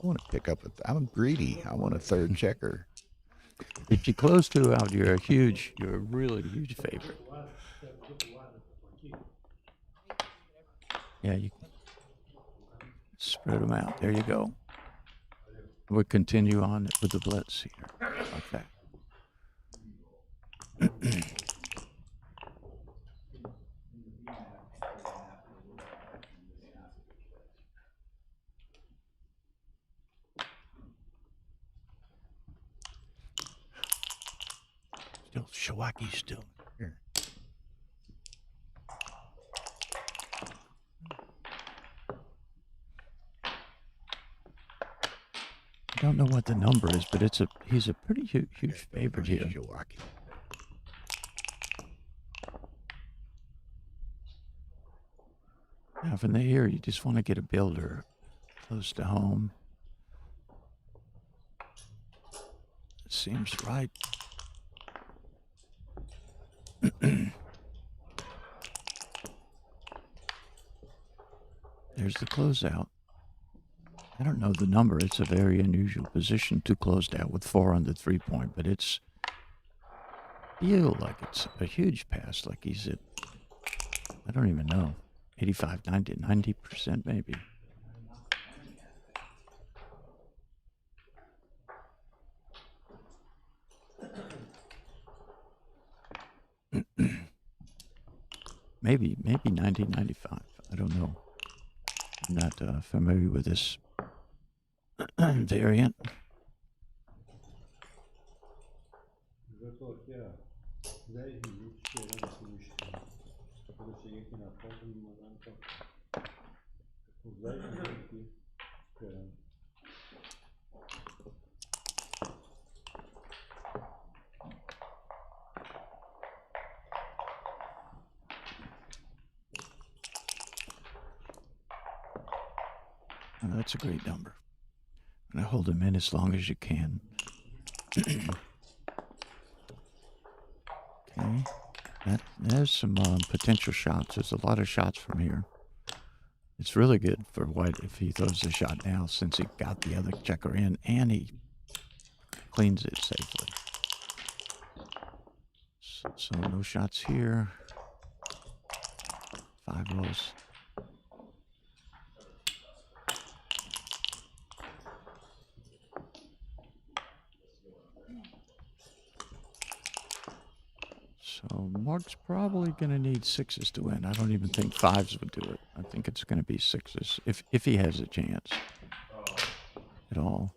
I want to pick up. I'm greedy. I want a third checker. If you close 2 out, you're a really huge favorite. Yeah, you spread them out. There you go. We'll continue on with the blitz here. Like that. Still, Shawaki's still here. I don't know what the number is, but he's a pretty huge favorite here. Shawaki. Now, from here, you just want to get a builder close to home. It seems right. There's the closeout. I don't know the number. It's a very unusual position to close out with 4 on the 3-point, but it's feel like it's a huge pass. Like he's at, I don't even know, 85, 90% maybe. maybe 90, 95. I don't know. I'm not familiar with this variant. Eu tô aqui há 10 minutos esperando aqui no stream. Quando eu cheguei aqui na porta, me mandaram pra cá. Tô 10 minutos aqui esperando. Oh, that's a great number. And I hold them in as long as you can. Okay. There's some potential shots. There's a lot of shots from here. It's really good for White if he throws the shot now, since he got the other checker in and he cleans it safely. So no shots here. 5 rolls. So Mark's probably going to need 6s to win. I don't even think 5s would do it. I think it's going to be 6s if he has a chance at all.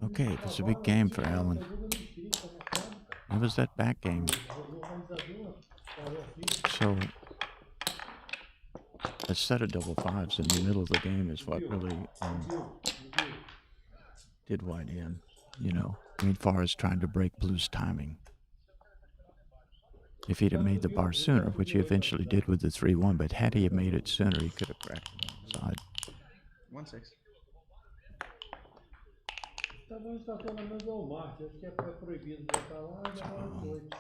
Okay, it was a big game for Allen. It was that back game. So a set of double 5s in the middle of the game is what really did White in, you know, I mean, as far as trying to break Blue's timing. If he'd have made the bar sooner, which he eventually did with the 3-1, but had he have made it sooner, he could have cracked the side. 1-6. Tá bom, estacionamento do Walmart. Acho que é proibido botar lá, já vai às 8.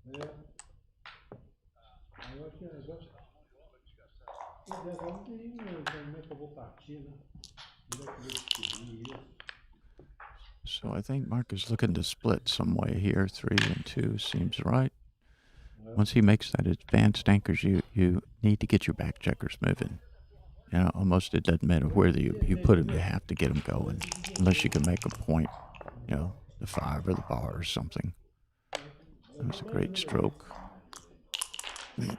É. Agora que negócio. E agora não tem como é que eu vou partir, né? Como é que eu vou descobrir isso? So I think Mark is looking to split some way here. 3 and 2 seems right. Once he makes that advanced anchors, you need to get your back checkers moving. You know, almost it doesn't matter where you put them, you have to get them going. Unless you can make a point, you know, the 5 or the bar or something. That was a great stroke. I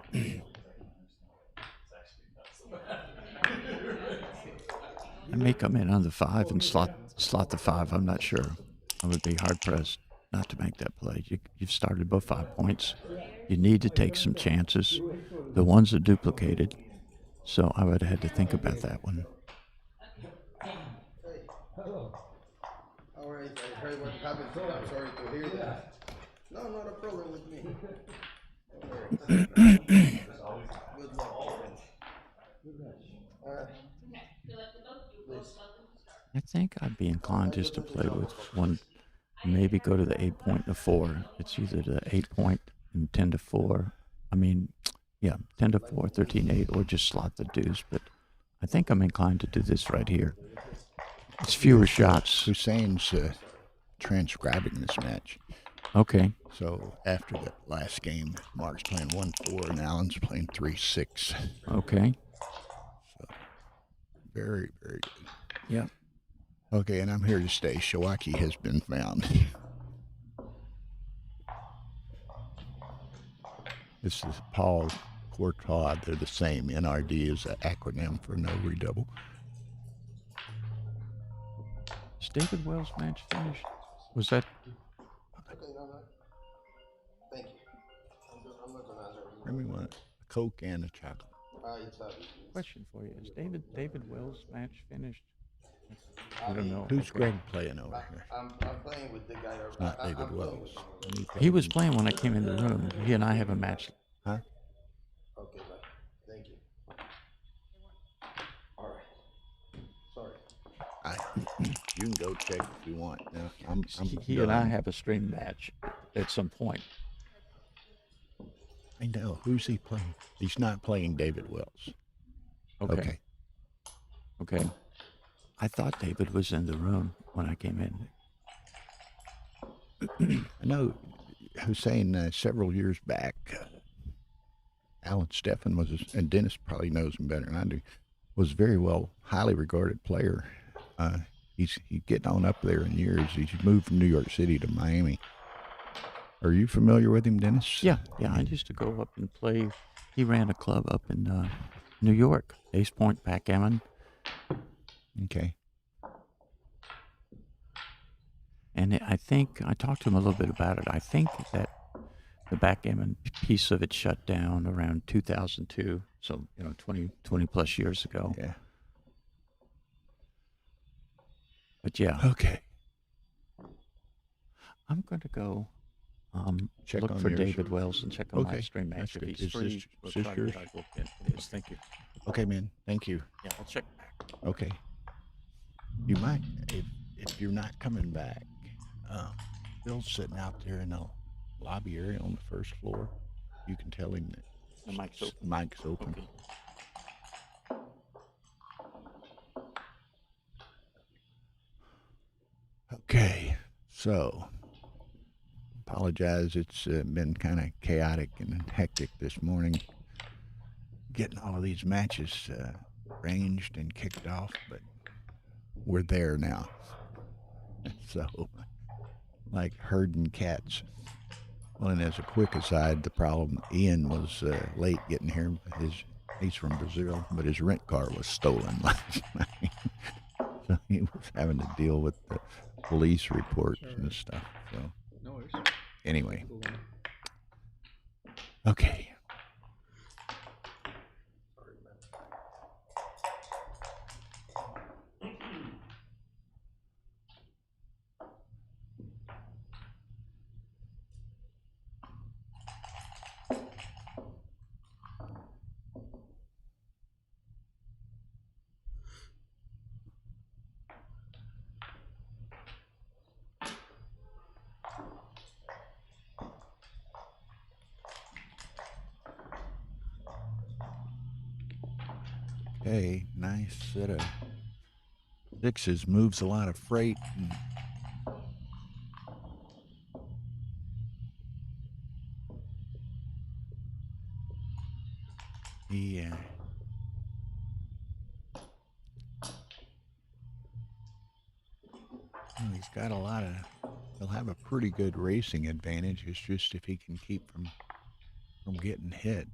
may come in on the 5 and slot the 5. I'm not sure. I would be hard pressed not to make that play. You've started above 5 points. You need to take some chances. The ones are duplicated. So I would have had to think about that one. Hello. All right, I heard what happened. I'm sorry to hear that. No, not a problem with me. Good luck. Please. I think I'd be inclined just to play with one, maybe go to the 8-point and the 4. It's either the 8-point and 10 to 4. I mean, yeah, 10 to 4, 13-8, or just slot the deuce. But I think I'm inclined to do this right here. It's fewer shots. Hussein's transcribing this match. Okay. So after the last game, Mark's playing 1-4 and Allen's playing 3-6. Okay. So very, very good. Yeah. Okay, and I'm here to stay. Shawaki has been found. This is Paul Courtois. They're the same. NRD is an acronym for no redouble. Is David Wells' match finished? Was that? Okay, no, no. Thank you. I'm not gonna answer. Bring me one, a Coke and a chocolate. It's Avi. Question for you: is David Wells' match finished? I don't know. Who's Okay. Greg playing over here? I'm playing with the guy. It's not David I'm playing Wells. with him. He was playing when I came in the room. He and I have a match. Huh? Okay, bye. Thank you. All right. Sorry. You can go check if you want. No, I'm He and I done. have a stream match at some point. I know. Who's he playing? He's not playing David Wells. Okay. Okay. I thought David was in the room when I came in. I know Hussein several years back, Alan Steffen was, and Dennis probably knows him better than I do, was very well, highly regarded player. He's getting on up there in years. He's moved from New York City to Miami. Are you familiar with him, Dennis? Yeah. I used to go up and play. He ran a club up in New York, Ace Point Backgammon. Okay. And I think I talked to him a little bit about it. I think that the backgammon piece of it shut down around 2002. So, 20 plus years ago. Yeah. But yeah, Okay. I'm going to go Check look on for yours. David Wells and check on my Okay, stream match. that's If good. he's Is free, this- we'll is this try to yours? get our book in. It is. Thank you. Okay, man. Thank you. Yeah, I'll check back. Okay. You might, if you're not coming back, Bill's sitting out there in the lobby area on the first floor. You can tell him that The mic's open. Mike's open. Okay. Okay, so apologize. It's been kind of chaotic and hectic this morning, getting all of these matches arranged and kicked off, but we're there now. So, like herding cats. Well, and as a quick aside, the problem, Ian was late getting here. He's from Brazil, but his rent car was stolen last night. So he was having to deal with the police reports and stuff. So No worries. anyway, Go on. okay. Okay, nice set of sixes, moves a lot of freight. And he, well, he's got a lot of, he'll have a pretty good racing advantage. It's just if he can keep from getting hit.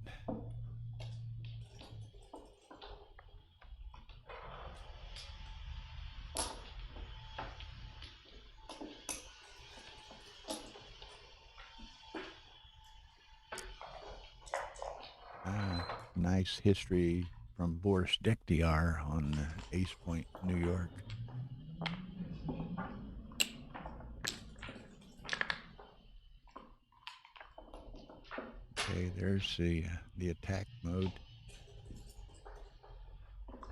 Nice history from Boris Dektiar on Ace Point, New York. Okay, there's the attack mode.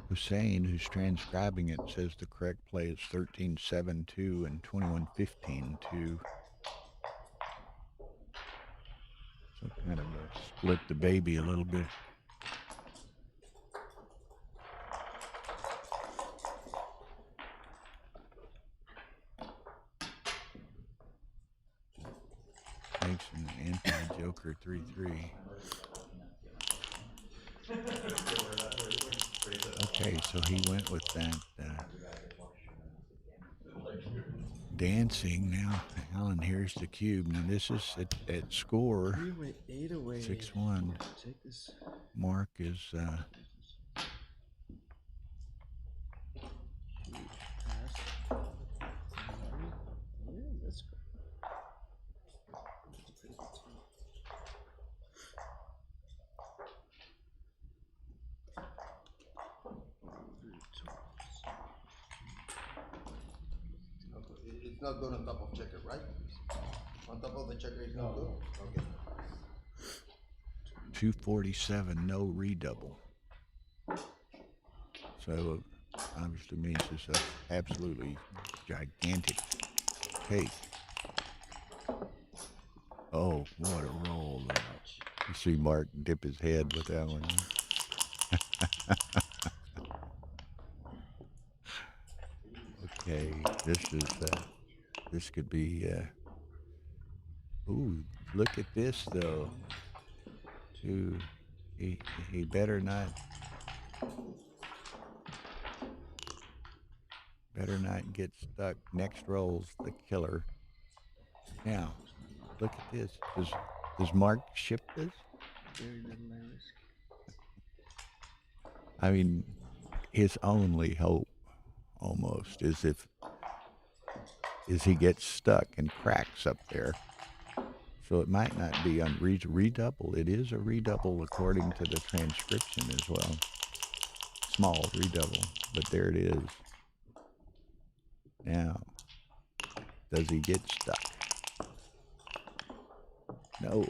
Hussein, who's transcribing it, says the correct play is 13-7-2 and 21-15-2. So kind of split the baby a little bit. Makes an anti-joker 3-3. Okay, so he went with that dancing. Now, Alan, here's the cube. Now, this is at score 8 away. 6-1. Take this. Mark is Pass. Yeah, let's go. It's not good on top of checker, right? On top of the checker is not good? Okay. 247, no redouble. So obviously means it's a absolutely gigantic take. Oh, what a roll! You see Mark dip his head with that one. Okay, this could be. Ooh, look at this though. Ooh, he better not get stuck. Next roll's the killer. Now, look at this. Does Mark ship this? Very little risk. I mean, his only hope almost is he gets stuck and cracks up there. So it might not be on redouble. It is a redouble according to the transcription as well. Small redouble, but there it is. Now, does he get stuck? No.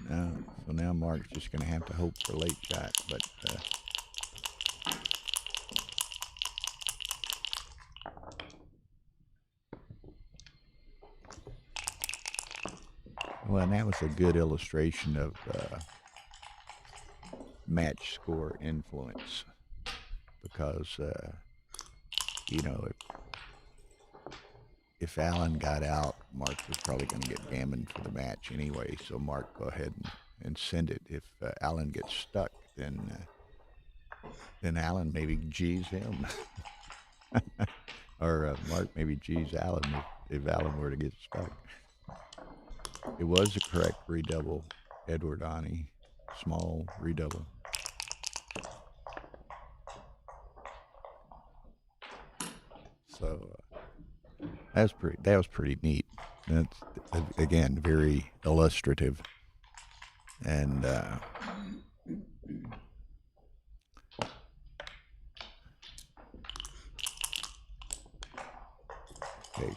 No. So now Mark's just going to have to hope for a late shot, but well, and that was a good illustration of match score influence because, you know, if Allen got out, Mark was probably going to get gammoned for the match anyway. So Mark, go ahead and send it. If Allen gets stuck, then Allen maybe G's him, or Mark maybe G's Allen if Allen were to get stuck. It was a correct redouble, Edward Ani, small redouble. So that was pretty neat. That's again very illustrative, and okay.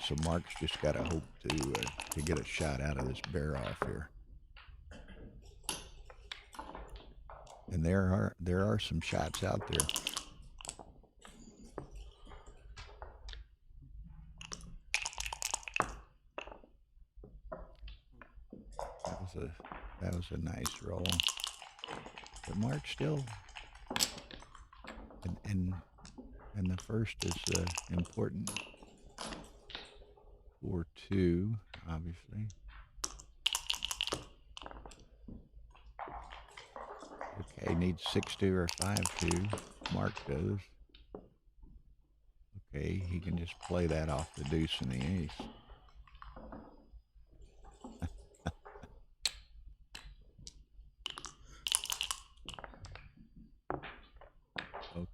So Mark's just got to hope to get a shot out of this bear off here, and there are some shots out there. That was a nice roll, but Mark still, and the first is important. 4-2, obviously. Okay, needs 6-2 or 5-2. Mark does. Okay, he can just play that off the deuce and the ace.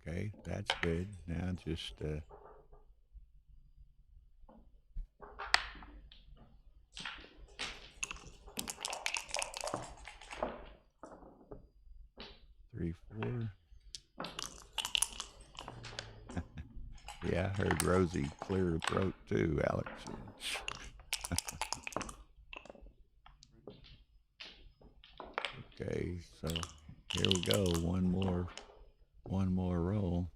Okay, that's good. Now just 3-4. Yeah, I heard Rosie clear her throat too, Alex. Okay, so here we go. One more roll.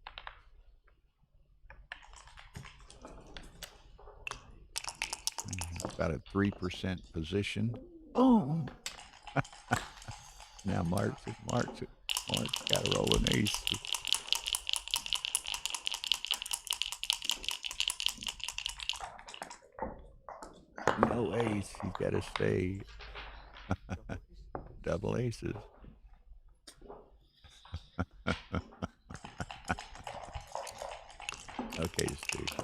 About a 3% position. Boom. Now Mark's got to roll an ace. No ace. He's got to stay. Double aces. Okay, Steve.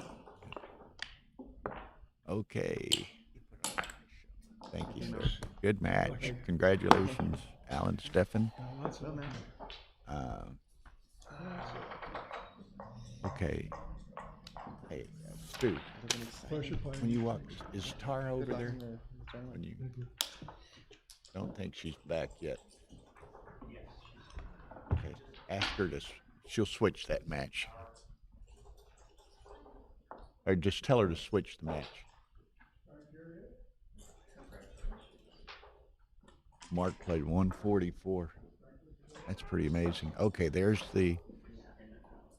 Okay. Thank you, sir. Good match. Congratulations, Alan Steffen. Okay. Hey, Stu. When you walk, is Tara over there? When you don't think she's back yet. Okay. Ask her to. She'll switch that match. Or just tell her to switch the match. Mark played 144. That's pretty amazing. Okay, there's the.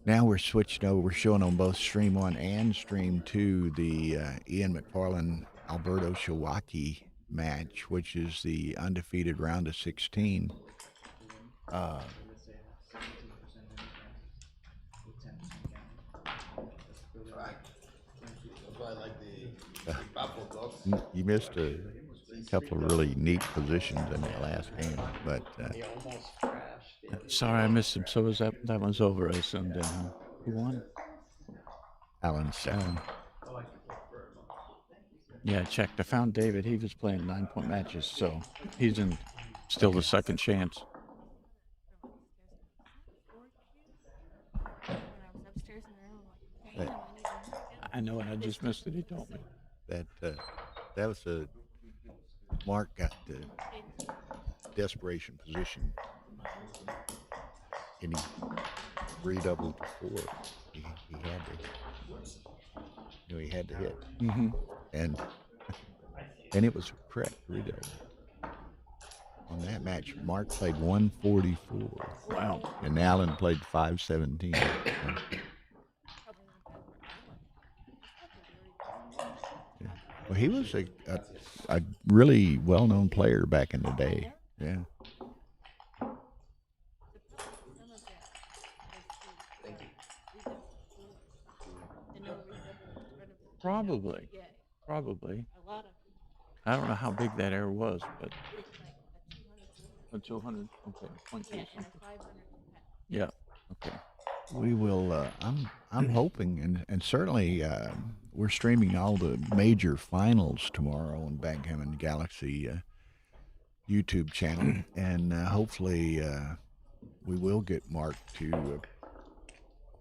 Now we're switching over. We're showing on both Stream 1 and Stream 2 the Ian McFarland Alberto Shawaki match, which is the undefeated round of 16. Right. That's why I like the baffle dogs. You missed a couple of really neat positions in that last game, but Sorry, I missed him. So was that one's over, I assumed. Who won? Alan second. Yeah, I checked. I found David. He was playing 9-point matches, so he's in still the second chance. I know it. I just missed it. He told me. That was a Mark got the desperation position, and he redoubled before he had to. He had to hit, and it was correct redouble. On that match, Mark played 144. Wow. And Alan played 517. Well, he was a really well-known player back in the day. Yeah. Probably. I don't know how big that error was, but a 200. Okay, 0.2 something. Yeah. Okay. We will. I'm hoping, and certainly we're streaming all the major finals tomorrow on Backgammon Galaxy YouTube channel, and hopefully we will get Mark to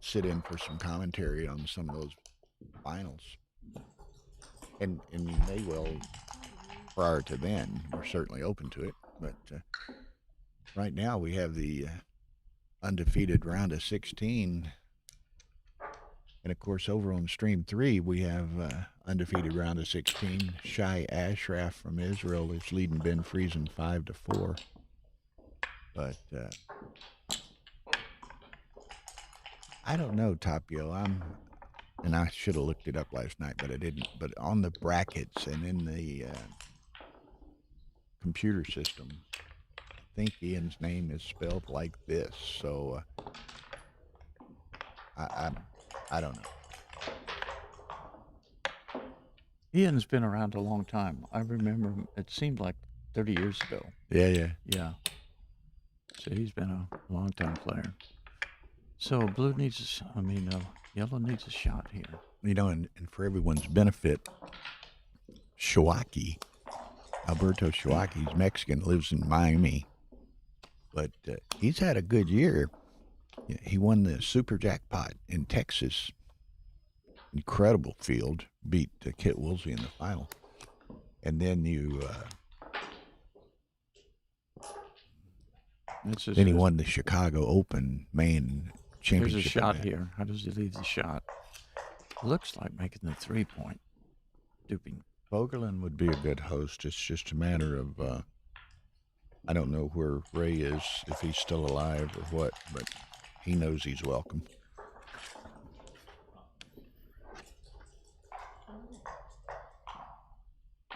sit in for some commentary on some of those finals, and he may well prior to then. We're certainly open to it, but right now we have the undefeated round of 16, and of course over on Stream 3 we have undefeated round of 16. Shai Ashraf from Israel is leading Ben Friesen 5-4, but I don't know, Tapio. And I should have looked it up last night, but I didn't. But on the brackets and in the computer system, I think Ian's name is spelled like this. So I don't know. Ian's been around a long time. I remember him, it seemed like 30 years ago. Yeah. Yeah. So he's been a long time player. So blue needs, yellow needs a shot here. And for everyone's benefit, Shawaki, Alberto Shawaki, he's Mexican, lives in Miami, but he's had a good year. He won the super jackpot in Texas. Incredible field, beat Kit Woolsey in the final. And then he won the Chicago Open main championship. There's a shot here. How does he leave the shot? Looks like making the 3-point. Duping. Vogelin would be a good host. It's just a matter of, I don't know where Ray is, if he's still alive or what, but he knows he's welcome.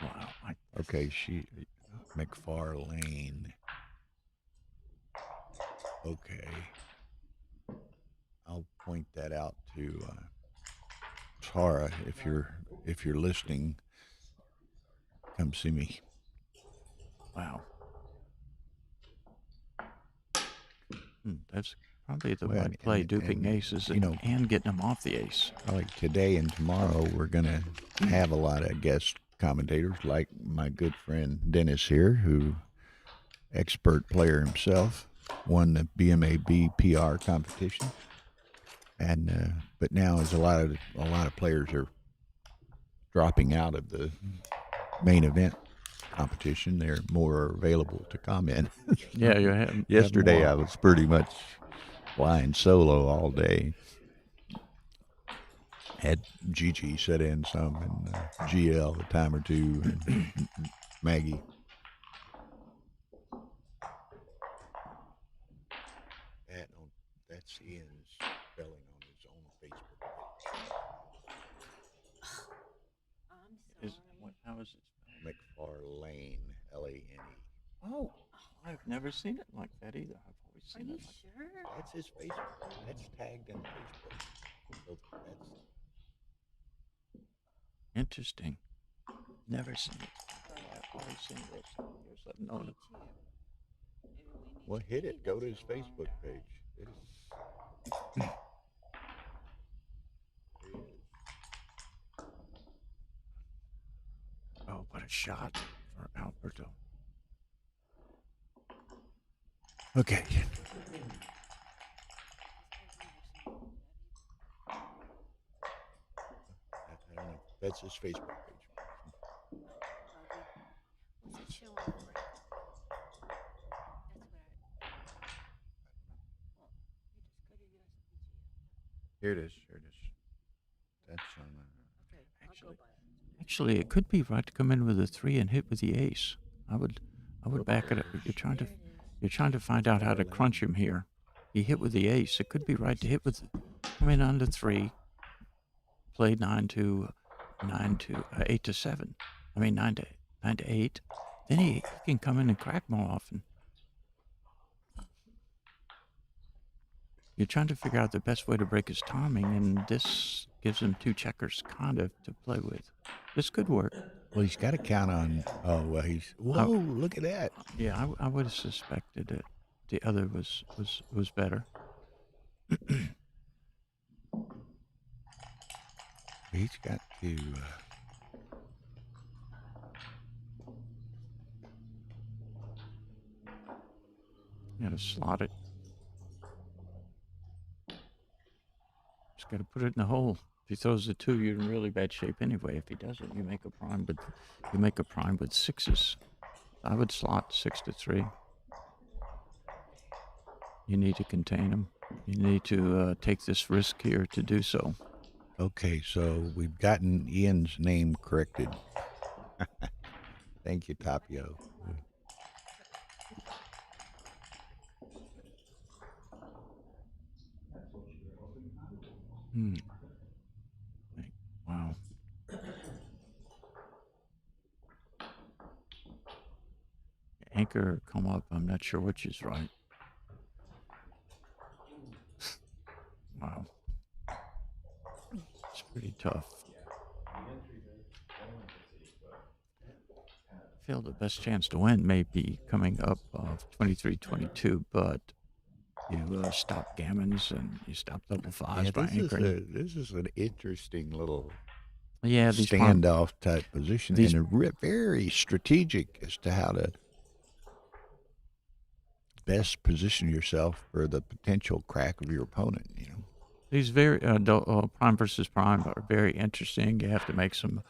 Wow. Okay, McFarlane. Okay. I'll point that out to Tara. If you're listening, come see me. Wow. That's probably the right play, duping aces and getting them off the ace. Like today and tomorrow, we're going to have a lot of guest commentators like my good friend Dennis here, who expert player himself, won the BMAB PR competition. And but now as a lot of players are dropping out of the main event competition, they're more available to comment. Yeah, yesterday I was pretty much flying solo all day. Had Gigi set in some and GL a time or two, and Maggie. That's Ian's spelling on his own Facebook page. How is it spelled? McFarlane, Lane. Oh, I've never seen it like that either. I've always Are seen you it like sure? That's his Facebook. That's tagged in Facebook. So that's interesting. Never seen it. I've always seen this. Here's I've known it. well, hit it. Go to his Facebook page. It is. Oh, what a shot for Alberto. Okay. I don't know. That's his Facebook page. What's it showing for? That's what Here it is. Here it is. That's on. okay, I'll go by it. Actually, it could be right to come in with a 3 and hit with the ace. I would back it up. You're trying to find out how to crunch him here. He hit with the ace. It could be right to hit with, come in on the 3, play 8 to 7. I mean 9 to 8. Then he can come in and crack more often. You're trying to figure out the best way to break his timing, and this gives him 2 checkers kind of to play with. This could work. Well, he's got to count on. Oh, well, he's. Whoa! Look at that. Yeah, I would have suspected that the other was better. He's got to. You got to slot it. Just got to put it in the hole. If he throws the 2, you're in really bad shape anyway. If he doesn't, you make a prime with 6s. I would slot 6 to 3. You need to contain him. You need to take this risk here to do so. Okay, so we've gotten Ian's name corrected. Thank you, Tapio. Wow. Anchor or come up, I'm not sure which is right. Wow. It's pretty tough. I feel the best chance to win may be coming up 23-22, but you stop gammons and you stop double fives by anchoring. This is an interesting little Yeah, these standoff type position, and very strategic as to how to best position yourself for the potential crack of your opponent. You know, these very prime versus prime are very interesting. You have to make some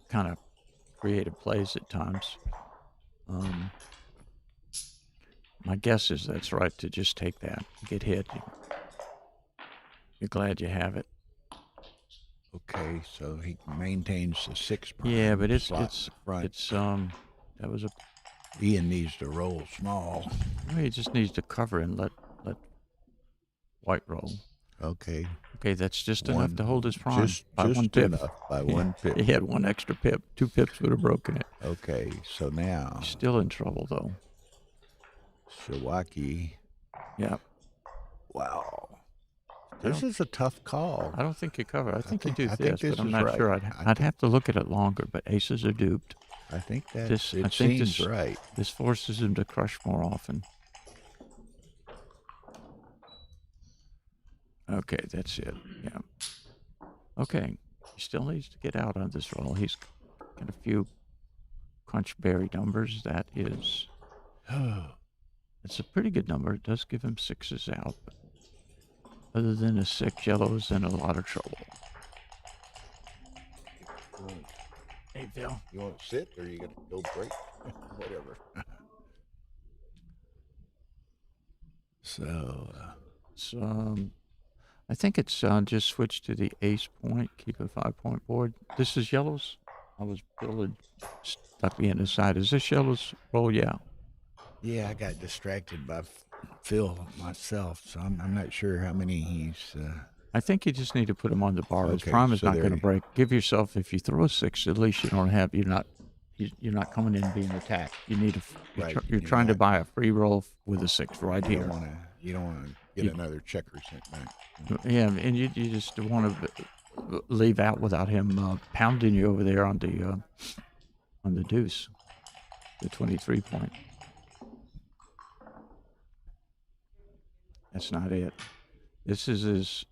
kind of creative plays at times. My guess is that's right to just take that, get hit. You're glad you have it. Okay, so he maintains the 6 prime. Yeah, but front. That was a. Ian needs to roll small. He just needs to cover and let white roll. Okay. Okay, that's just enough to hold his prime by just 1 pip. Enough by 1 pip. He had 1 extra pip. 2 pips would have broken it. Okay, so now He's still in trouble though. Shiwaki. Yeah. Wow. This is a tough call. I don't think you cover. I think you do I this, think this but I'm is not right. sure. I'd have to look at it longer, but aces are duped. I think that I think seems right. This forces him to crush more often. Okay, that's it. Yeah. Okay. He still needs to get out on this roll. He's got a few crunchberry numbers. That is... it's a pretty good number. It does give him 6s out. But other than a 6, yellow's in a lot of trouble. Hey, Phil. You want to sit or you got to go break? Whatever. So, I think it's just switch to the ace point, keep a 5-point board. This is yellows. I was Bill stuck me in the side. Is this yellows roll? Yeah. Yeah, I got distracted by Phil myself, so I'm not sure how many he's. I think you just need to put him on the bar. His Okay, prime is so not there going to you- break. Give yourself, if you throw a 6, at least you're not coming in being attacked. You need you're, Right, you're you're trying to not- buy a free roll with a 6 right You here. don't want to get You- another checker sent back. Yeah, and you just want to leave out without him pounding you over there on the deuce, the 23 point. That's not it. This is his.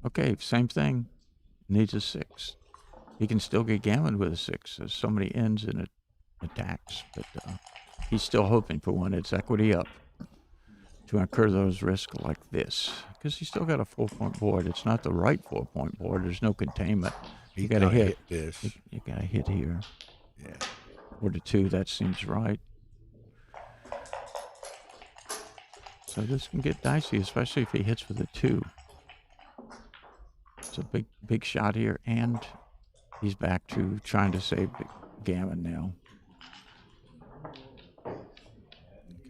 Okay, same thing. Needs a 6. He can still get gammoned with a 6. There's so many ends in it attacks, but he's still hoping for one. It's equity up to incur those risks like this, because he's still got a 4-point board. It's not the right 4-point board. There's no containment. He You got to thought hit. this. You got to hit here. Yeah. 4-2. That seems right. So this can get dicey, especially if he hits with a 2. It's a big shot here, and he's back to trying to save gammon now.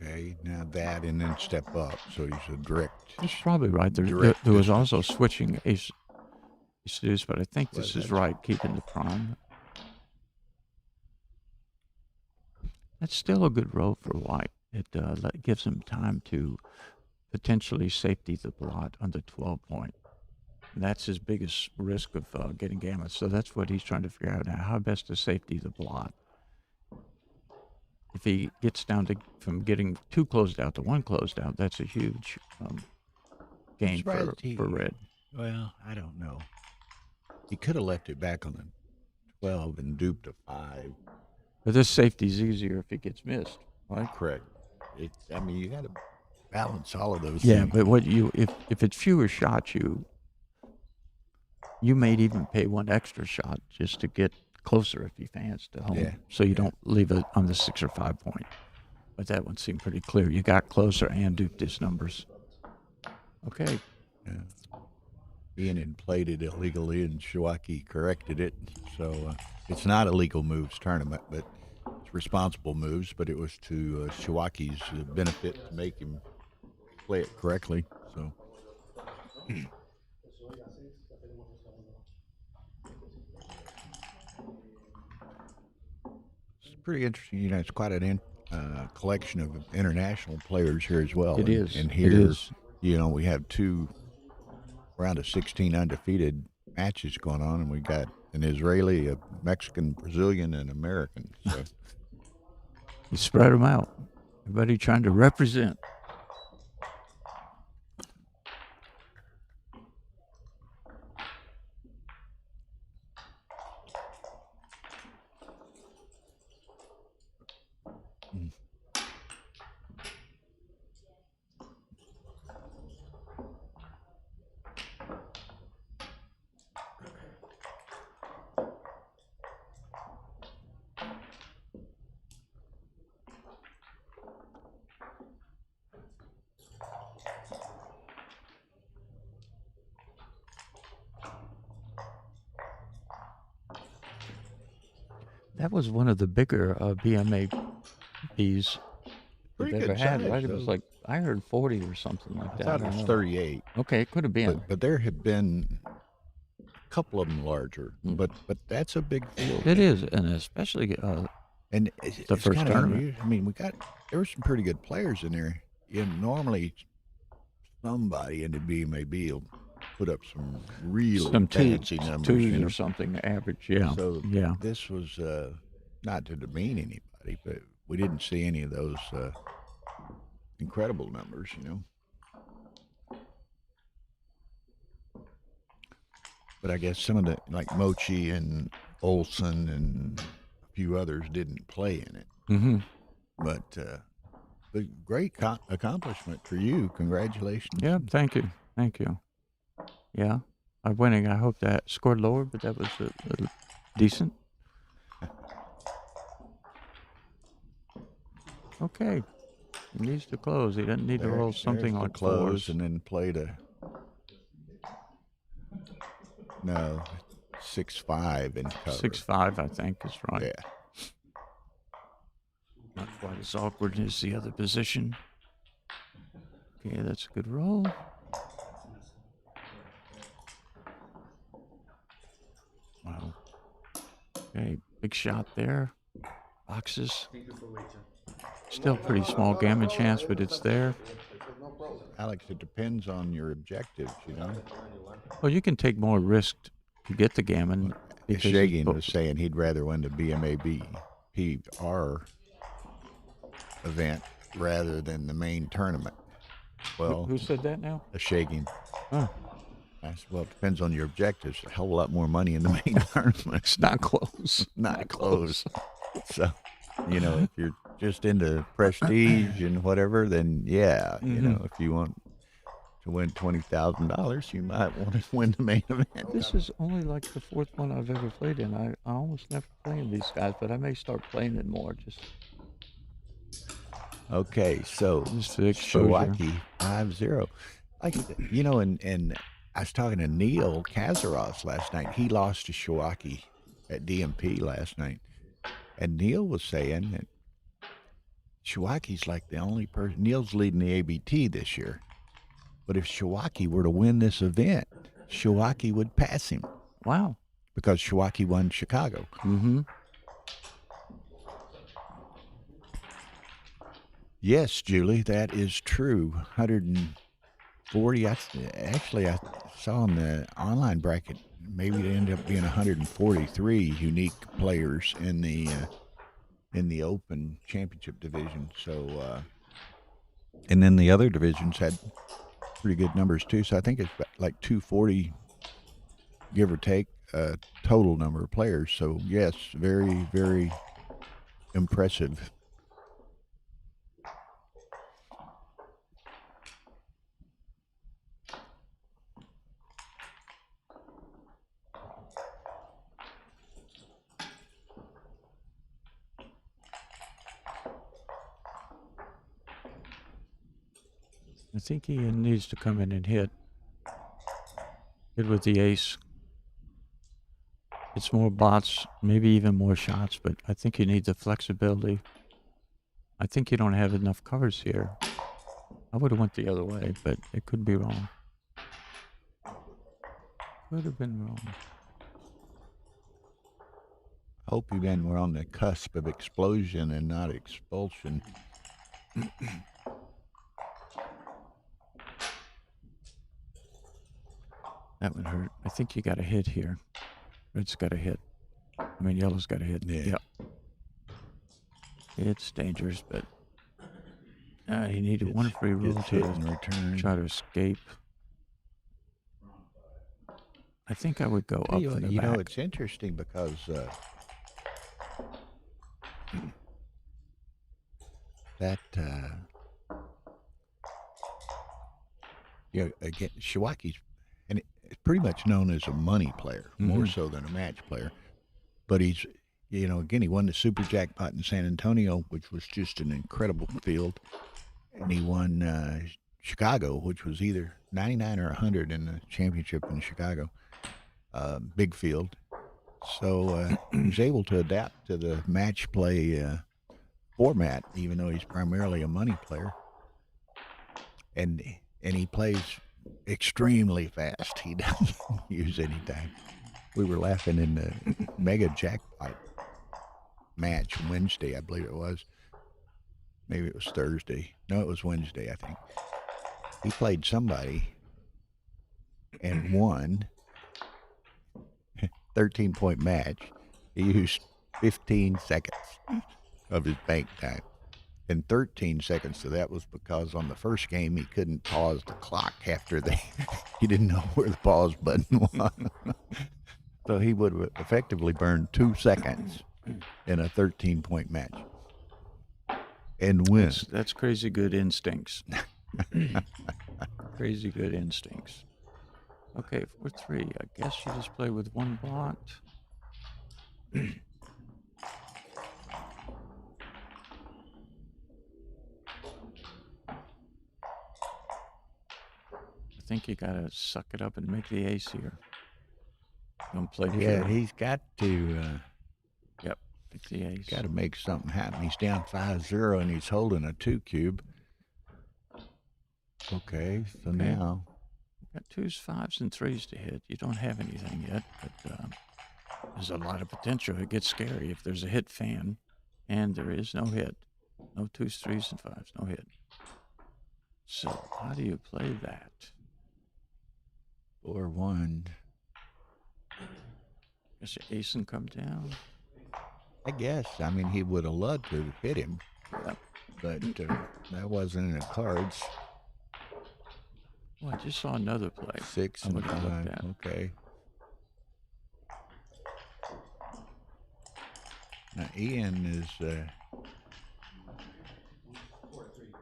Okay, now that and then step up. So he's a direct. That's probably right. There Direct was also switching ace deuce, but I think this Well, is right, keeping the prime. That's still a good roll for white. It gives him time to potentially safety the blot on the 12-point. That's his biggest risk of getting gammon. So that's what he's trying to figure out now, how best to safety the blot. If he gets down to from getting 2 closed out to 1 closed out, that's a huge gain for red. Well, I don't know. He could have left it back on the 12 and duped a 5. But this safety's easier if it gets missed, right? Correct. I mean, you got to balance all of those Yeah, things. but what if it's fewer shots, you may even pay 1 extra shot just to get closer if you fans to home, Yeah, so you yeah. don't leave it on the 6 or 5 point. But that one seemed pretty clear. You got closer and duped his numbers. Okay. Yeah. Ian had played it illegally, and Shawaki corrected it. So it's not a legal moves tournament, but it's responsible moves. But it was to Shawaki's benefit to make him play it correctly. So it's pretty interesting. You know, it's quite an collection of international players here as well. It is. And It here, is. you know, we have 2 round of 16 undefeated matches going on, and we got an Israeli, a Mexican, Brazilian, and American. So You spread them out. Everybody trying to represent. That was one of the bigger BMAPs we've Pretty ever good had, size, right? It was though. like, I heard 40 or something like I that. thought it don't was know. 38, Okay, it could have been. but there have been a couple of them larger. But that's a big field. It is, and especially And the it's first kinda tournament. unusual. I mean, there were some pretty good players in there. You know, normally somebody in the BMAB will put up some really some fancy numbers. twos you know? or something average. Yeah, So yeah. this was not to demean anybody, but we didn't see any of those incredible numbers, you know. But I guess some of the, like Mochi and Olsen and a few others didn't play in it. Mm-hmm. But great accomplishment for you. Congratulations. Yeah, thank you. Yeah, I'm winning. I hope that scored lower, but that was decent. Okay. He needs to close. He doesn't need to roll something there's the like close fours. and then play to 6-5 and cover. 6-5, I think, is right. Yeah. Not quite as awkward as the other position. Okay, that's a good roll. Wow. Okay, big shot there. Boxes. Still pretty small gammon chance, but it's there. No problem. Alex, it depends on your objectives, you know. Well, you can take more risk to get the gammon. because it's Shagan bo- was saying he'd rather win the BMAB PR event rather than the main tournament. Well, Who said that now? Shagan. Oh, Well, it depends on your objectives. A hell of a lot more money in the main tournament. it's not close. Not close. So, you know, if you're just into prestige and whatever, then yeah, you know, if you want to win $20,000, you might want to win the main event. This is only like the fourth one I've ever played in. I almost never play in these guys, but I may start playing it more. Just Okay, so Just for exposure. Milwaukee 5-0. Like, you know, and I was talking to Neil Kazaros last night. He lost to Shawaki at DMP last night. And Neil was saying that Shawaki's like the only person. Neil's leading the ABT this year. But if Shawaki were to win this event, Shawaki would pass him wow. because Shawaki won Chicago. Mm-hmm. Yes, Julie, that is true. 140. Actually, I saw in the online bracket, maybe it ended up being 143 unique players in the Open Championship division. So, and then the other divisions had pretty good numbers too. So I think it's like 240, give or take, total number of players. So yes, very, very impressive. I think he needs to come in and hit with the ace. It's more bots, maybe even more shots, but I think you need the flexibility. I think you don't have enough covers here. I would have went the other way, but it could be wrong. Could have been wrong. Hope you then we're on the cusp of explosion and not expulsion. That would hurt. I think you got a hit here. Red's got a hit. I mean, yellow's got a hit. Yeah. Yep. It's dangerous, but he needed one free roll Gets hit to in return. try to escape. I think I would go up You from the know, back. it's interesting because that again, Shawaki's and it's pretty much known as a money player, more so than a match player. But he's, you know, again, he won the Super Jackpot in San Antonio, which was just an incredible field, and he won Chicago, which was either 99 or 100 in the championship in Chicago, big field. So he was able to adapt to the match play format, even though he's primarily a money player, and he plays extremely fast. He doesn't use any time. We were laughing in the mega jackpot match Wednesday, I believe it was. Maybe it was Thursday. No, it was Wednesday, I think. He played somebody and won. 13-point match. He used 15 seconds of his bank time. And 13 seconds of that was because on the first game he couldn't pause the clock after he didn't know where the pause button was. So he would have effectively burned 2 seconds in a 13-point match and win. That's crazy good instincts. Crazy good instincts. Okay, 4-3. I guess you just play with one blocked. think you gotta suck it up and make the ace here. Don't play pure. Yeah, he's got to Yep, make the ace. got to make something happen. He's down 5-0 and he's holding a 2 cube. Okay, so Okay. now Got 2s, 5s, and 3s to hit. You don't have anything yet, but there's a lot of potential. It gets scary if there's a hit fan, and there is no hit. No 2s, 3s, and 5s. No hit. So how do you play that? 4-1. Guess your ace and come down. I guess. I mean, he would have loved to hit him, Yep. but that wasn't in the cards. Well, I just saw another play. 6 I'm and gonna look 5. at. Okay. Now Ian is a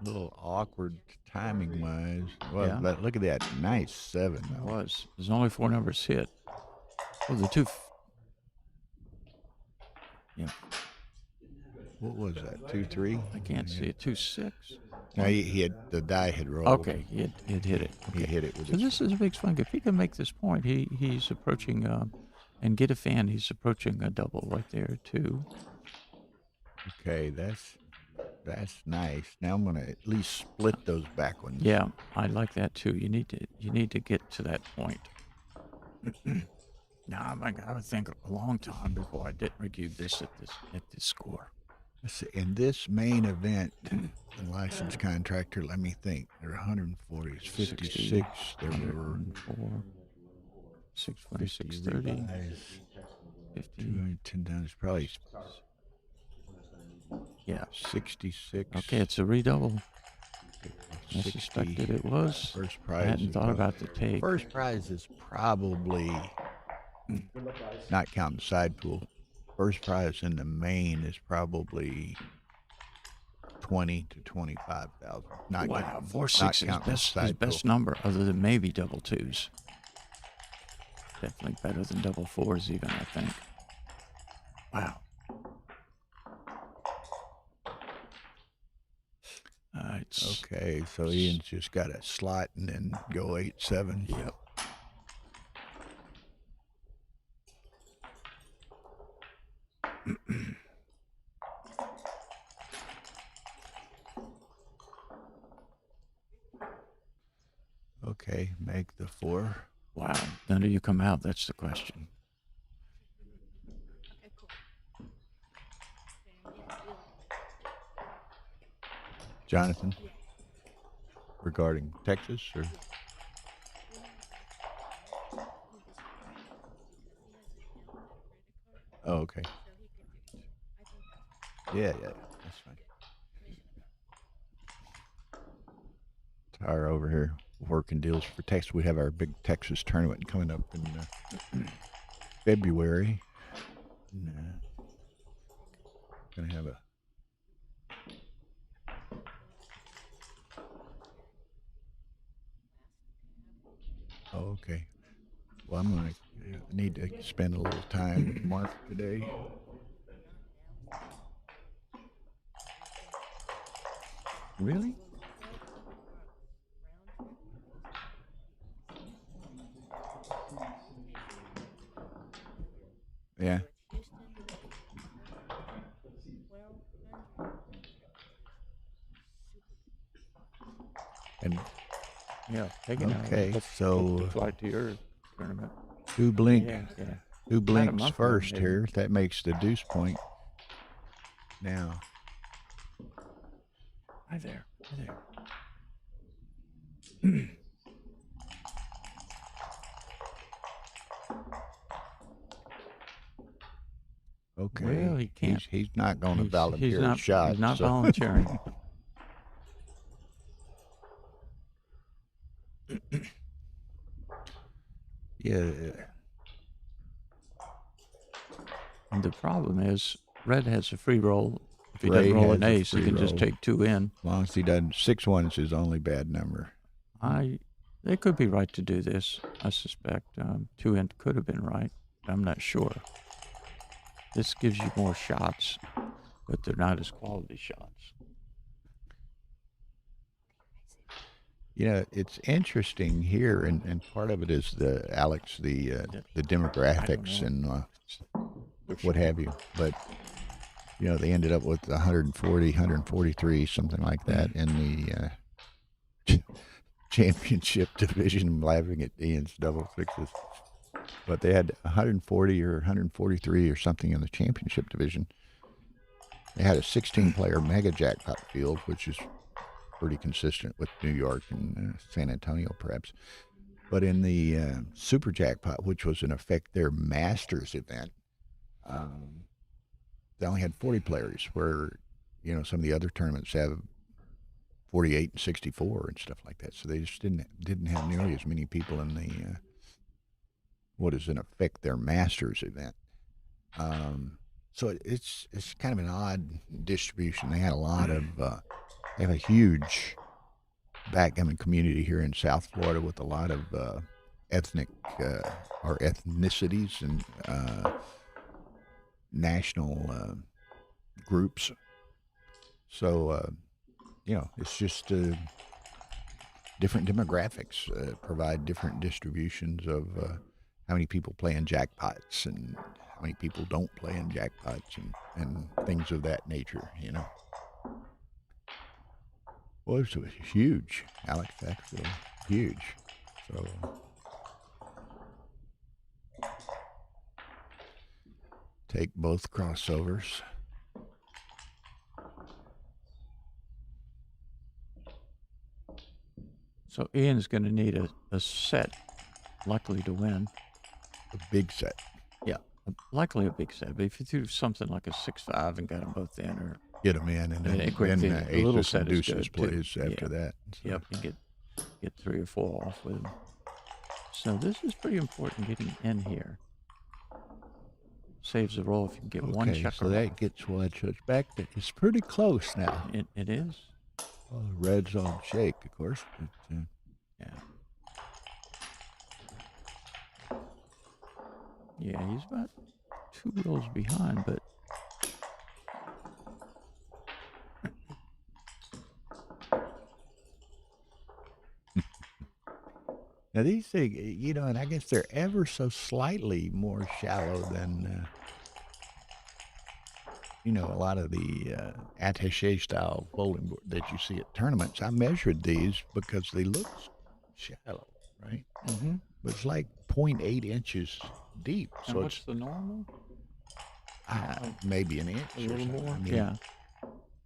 little awkward timing wise. Well, Yeah. look at that nice 7. It Though. was. There's only 4 numbers hit. Well, the two. Yeah, What was that? 2-3. I can't see it. 2-6. No, he had the die had rolled. Okay, he had hit it. He hit it with So his. this is a big swing. If he can make this point, he's approaching and get a fan. He's approaching a double right there too. Okay, that's nice. Now I'm gonna at least split those back ones. Yeah, I like that too. You need to get to that point. Now I would think a long time before I did review this at this score. Let's see, in this main event, the license contractor, let me think. There were 140, it's 56. There were 4, 620, 630, 50. 210 down. It's probably Yeah. 66. Okay, it's a redouble. I 60. suspected it was. First I prize. hadn't is thought about the take. First prize is probably, not counting side pool, first prize in the main is probably 20 to 25,000. Not Wow, counting- 4-6 not is counting his side best pool. number, other than maybe double 2s. Definitely better than double 4s, even, I think. Wow. It's Okay, so Ian's just got to slot and then go 8-7. Yep. Okay, make the 4. Wow. When do you come out? That's the question. Okay, cool. Jonathan, regarding Texas or? Oh, okay. Yeah, that's fine. Tyra over here working deals for Texas. We have our big Texas tournament coming up in February. And, gonna have a okay. Well, I'm gonna need to spend a little time with Mark today. Really? Yeah. And Yeah. Taking Okay, out. so- The flight to your tournament. who blink? Yeah. Who blinks month first ago, here? That makes the deuce point. Now, Hi there. Hi there. okay. Well, he can't. He's not going to volunteer He's not, a shot. he's not so- volunteering. Yeah. And the problem is, Red has a free roll. If he Ray doesn't roll has an a ace, he free can just roll. take 2 in. As long as he doesn't, 6-1 is his only bad number. They could be right to do this. I suspect 2 in could have been right. I'm not sure. This gives you more shots, but they're not as quality shots. It's interesting here, and part of it is the demographics know. and what have you. But they ended up with 140, 143, something like that in the championship division. I'm laughing at Ian's double sixes, but they had 140 or 143 or something in the championship division. They had a 16-player mega jackpot field, which is pretty consistent with New York and San Antonio, perhaps. But in the super jackpot, which was in effect their Masters event, they only had 40 players, where some of the other tournaments have 48 and 64 and stuff like that. So they just didn't have nearly as many people in the what is in effect their Masters event. So it's kind of an odd distribution. They had a lot of they have a huge backgammon community here in South Florida with a lot of ethnic or ethnicities and national groups. So it's just different demographics provide different distributions of how many people play in jackpots and how many people don't play in jackpots and things of that nature. Well, it was huge, Alex. Actually, huge. So. Take both crossovers. So Ian's going to need a set, likely to win. A big set. Yeah, likely a big set. But if you do something like a 6-5 and got them both in, or get them in, and then a little aces set and is deuces good plays too. after that. So. Yep, you get 3 or 4 off with them. So this is pretty important, getting in here. Saves the roll if you can get one checker. So that gets one. So it's back to, it's pretty close now. It is. Well, the red's on shake, of course. But, yeah. Yeah, he's about 2 rolls behind, but now these things, and I guess they're ever so slightly more shallow than, a lot of the attaché style bowling board that you see at tournaments. I measured these because they look shallow, right? Mm-hmm. But it's like 0.8 inches deep. And So what's the normal? maybe an inch A or little something. more? I mean, Yeah.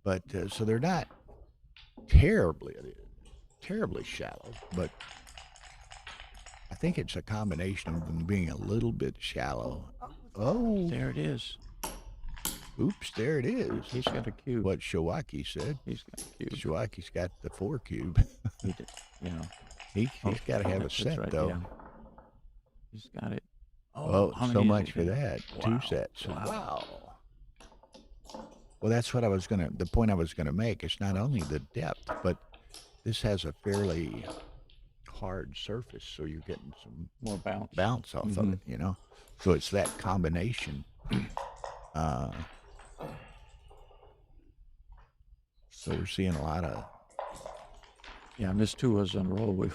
But so they're not terribly shallow, but I think it's a combination of them being a little bit shallow. Oh, There it is. oops, there it is. He's got a cube. What Shawaki said. He's got a cube. Shawaki's got the 4 cube. He did, He's got to have a that's set, right, though. yeah. He's got it. Oh, how so many much is for it? that. Wow. 2 sets. Wow. Well, that's what the point I was going to make. It's not only the depth, but this has a fairly hard surface, so you're getting some More bounce off of it, So it's that combination. So we're seeing a lot of. Yeah, I missed 2 was on roll. We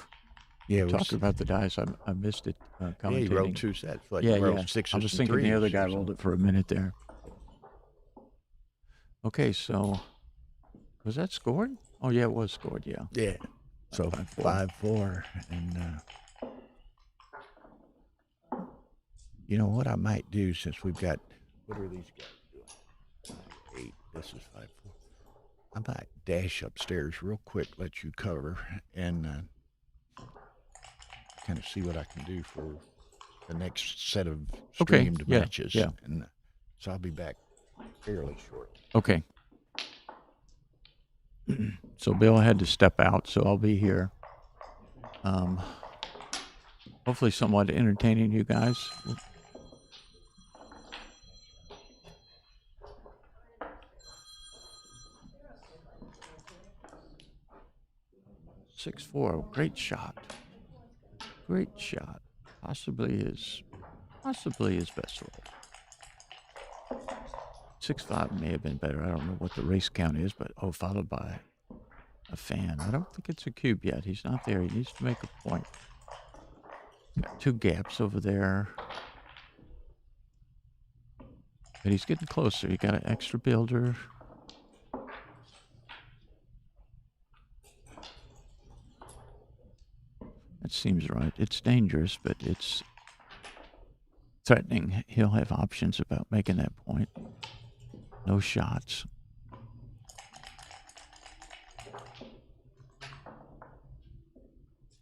talked about the dice. I missed it commentating. Yeah, you rolled 2 sets. Like yeah, you rolled yeah. 6s I was and thinking the 3s other guy or rolled it for a minute there. Okay, so was that scored? Oh yeah, it was scored. Yeah. Yeah. So 5-4, and what I might do, since we've got, what are these guys doing? 8. This is 5-4. I might dash upstairs real quick, let you cover, and kind of see what I can do for the next set of streamed matches. Yeah. And so I'll be back fairly short. Okay. So Bill had to step out, so I'll be here. Hopefully somewhat entertaining you guys. 6-4. Great shot. Great shot. Possibly his best roll. 6-5 may have been better. I don't know what the race count is, but followed by a fan. I don't think it's a cube yet. He's not there. He needs to make a point. Got 2 gaps over there. But he's getting closer. He got an extra builder. That seems right. It's dangerous, but it's threatening. He'll have options about making that point. No shots.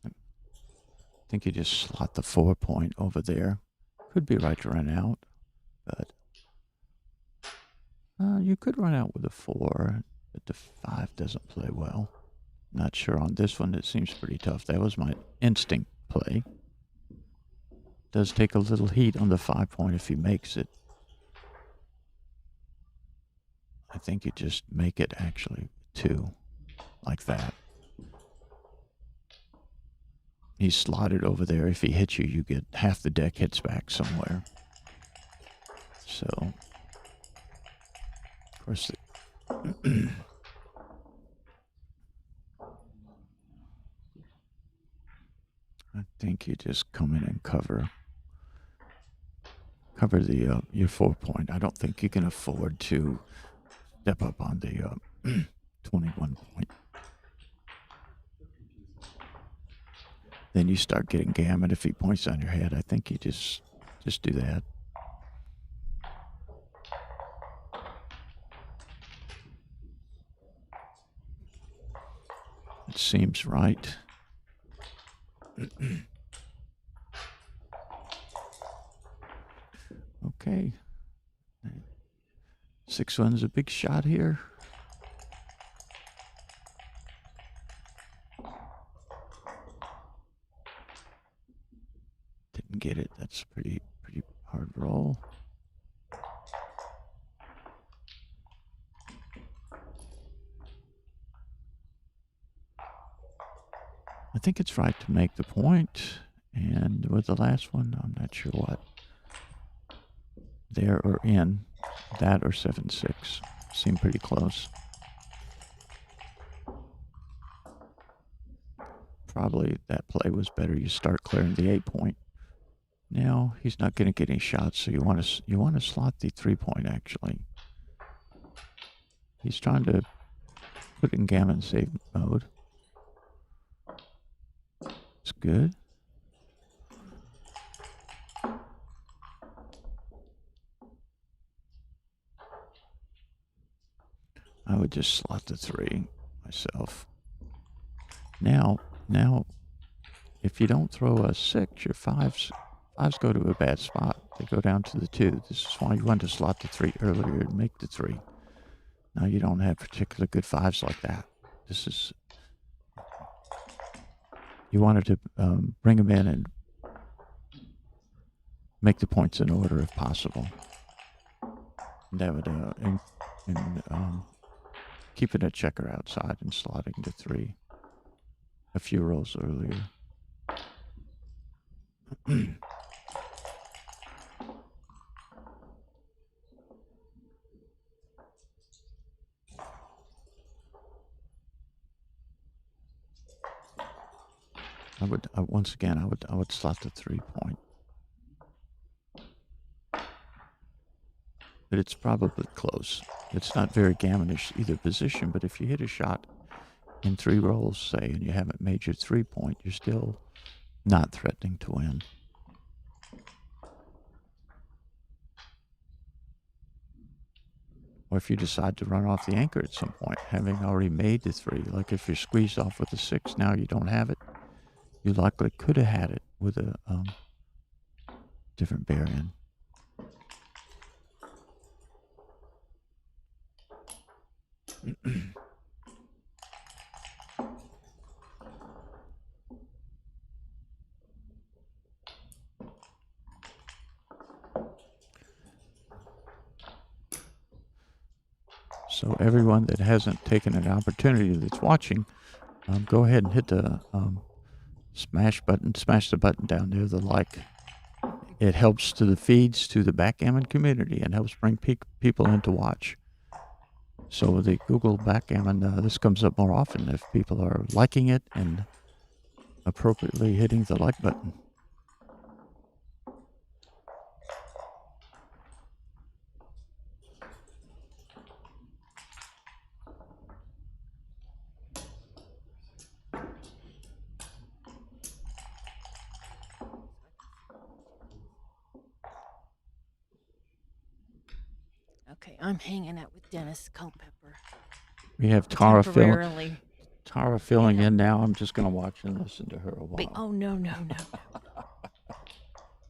I think you just slot the 4 point over there. Could be right to run out, but you could run out with a 4, but the 5 doesn't play well. Not sure on this one. It seems pretty tough. That was my instinct play. Does take a little heat on the 5 point if he makes it. I think you just make it actually 2, like that. He's slotted over there. If he hits you, you get half the deck hits back somewhere. So, of course, I think you just come in and cover the your 4 point. I don't think you can afford to step up on the 21 point. Then you start getting gammon if he points on your head. I think you just do that. It seems right. Okay. 6-1's a big shot here. Didn't get it. That's a pretty hard roll. I think it's right to make the point. And with the last one, I'm not sure what. There or in. That or 7-6. Seem pretty close. Probably that play was better. You start clearing the 8 point. Now he's not going to get any shots, so you want to slot the 3 point actually. He's trying to put in gammon save mode. It's good. I would just slot the 3 myself. Now, if you don't throw a 6, your 5s go to a bad spot. They go down to the 2. This is why you wanted to slot the 3 earlier and make the 3. Now you don't have particularly good 5s like that. This is, you wanted to bring them in and make the points in order if possible. And that would keeping a checker outside and slotting the 3 a few rolls earlier. I would slot the 3 point. But it's probably close. It's not very gammonish either position, but if you hit a shot in 3 rolls, say, and you haven't made your 3 point, you're still not threatening to win. Or if you decide to run off the anchor at some point, having already made the 3, like if you're squeezed off with a 6, now you don't have it, you likely could have had it with a different bear-in. So everyone that hasn't taken an opportunity that's watching, go ahead and hit the smash the button down there, the like. It helps to the feeds to the backgammon community and helps bring people in to watch. So the Google Backgammon, this comes up more often if people are liking it and appropriately hitting the like button. Okay, I'm hanging out with Dennis Culpepper We have Tara temporarily. filling Yeah. in now. I'm just going to watch and listen to her a while. Oh no.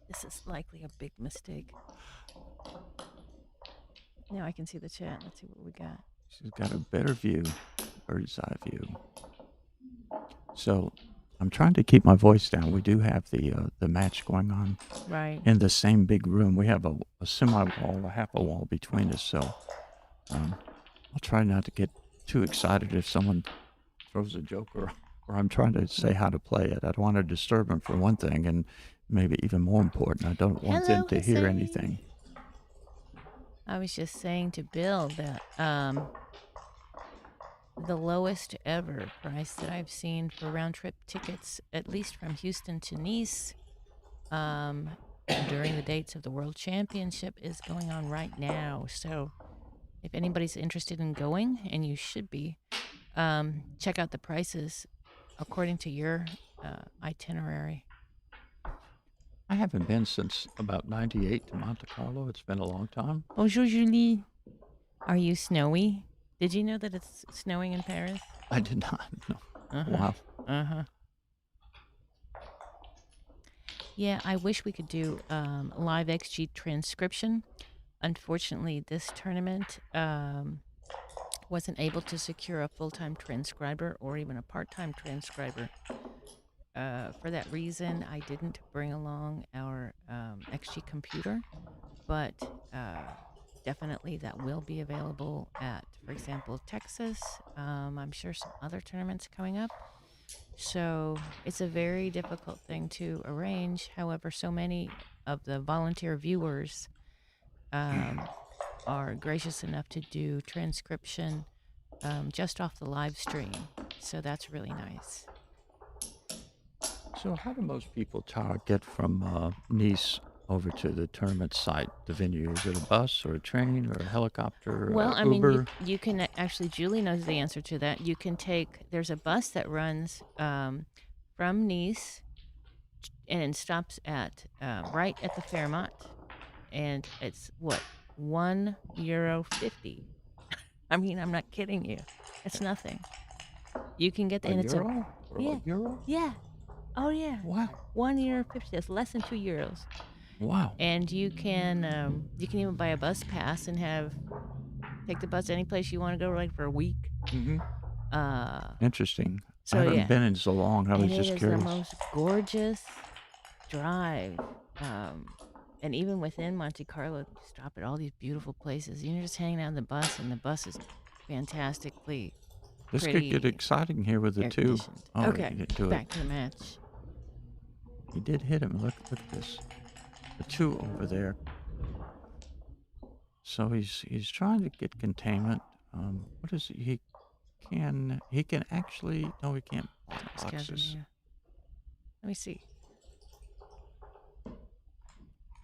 This is likely a big mistake. Now I can see the chat. Let's see what we got. She's got a better view, bird's eye view. So I'm trying to keep my voice down. We do have the match going on Right. in the same big room. We have a semi-wall, a half a wall between us. So I'll try not to get too excited if someone throws a joke or I'm trying to say how to play it. I don't want to disturb them for one thing, and maybe even more important, I don't want them to hear Hussein. anything. I was just saying to Bill that the lowest ever price that I've seen for round trip tickets, at least from Houston to Nice, during the dates of the World Championship, is going on right now. So if anybody's interested in going, and you should be, check out the prices according to your itinerary. I haven't been since about 98 to Monte Carlo. It's been a long time. Bonjour, Julie. Are you snowy? Did you know that it's snowing in Paris? I did not know. Uh-huh. Wow. Yeah, I wish we could do live XG transcription. Unfortunately, this tournament wasn't able to secure a full-time transcriber or even a part-time transcriber. For that reason, I didn't bring along our XG computer, but definitely that will be available at, for example, Texas. I'm sure some other tournaments coming up. So it's a very difficult thing to arrange. However, so many of the volunteer viewers are gracious enough to do transcription just off the live stream. So that's really nice. So how do most people, Tara, get from Nice over to the tournament site, the venue? Is it a bus or a train or a helicopter or Well, I Uber? mean, you can actually, Julie knows the answer to that. You can there's a bus that runs from Nice and stops at right at the Fairmont. And it's what, €1.50. I mean, I'm not kidding you. It's nothing. You can get A euro? Or yeah. a euro? Yeah. Oh yeah. Wow. €1.50. That's less than €2. Wow. And you can even buy a bus pass and take the bus any place you want to go, like for a week. Mm-hmm. Interesting. So I haven't yeah. been in so long. I was And just it is curious. the most gorgeous drive. And even within Monte Carlo, you stop at all these beautiful places. You're just hanging out in the bus, and the bus is fantastically This pretty. could get exciting here with the two. air-conditioned. Oh, Okay, he didn't do back it. to the match. He did hit him. Look at this. The two over there. So he's trying to get containment. What is he? He can actually no, he can't block It's boxes. Casimir. Let me see.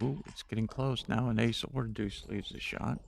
Ooh, it's getting close now. An ace or deuce leaves the shot.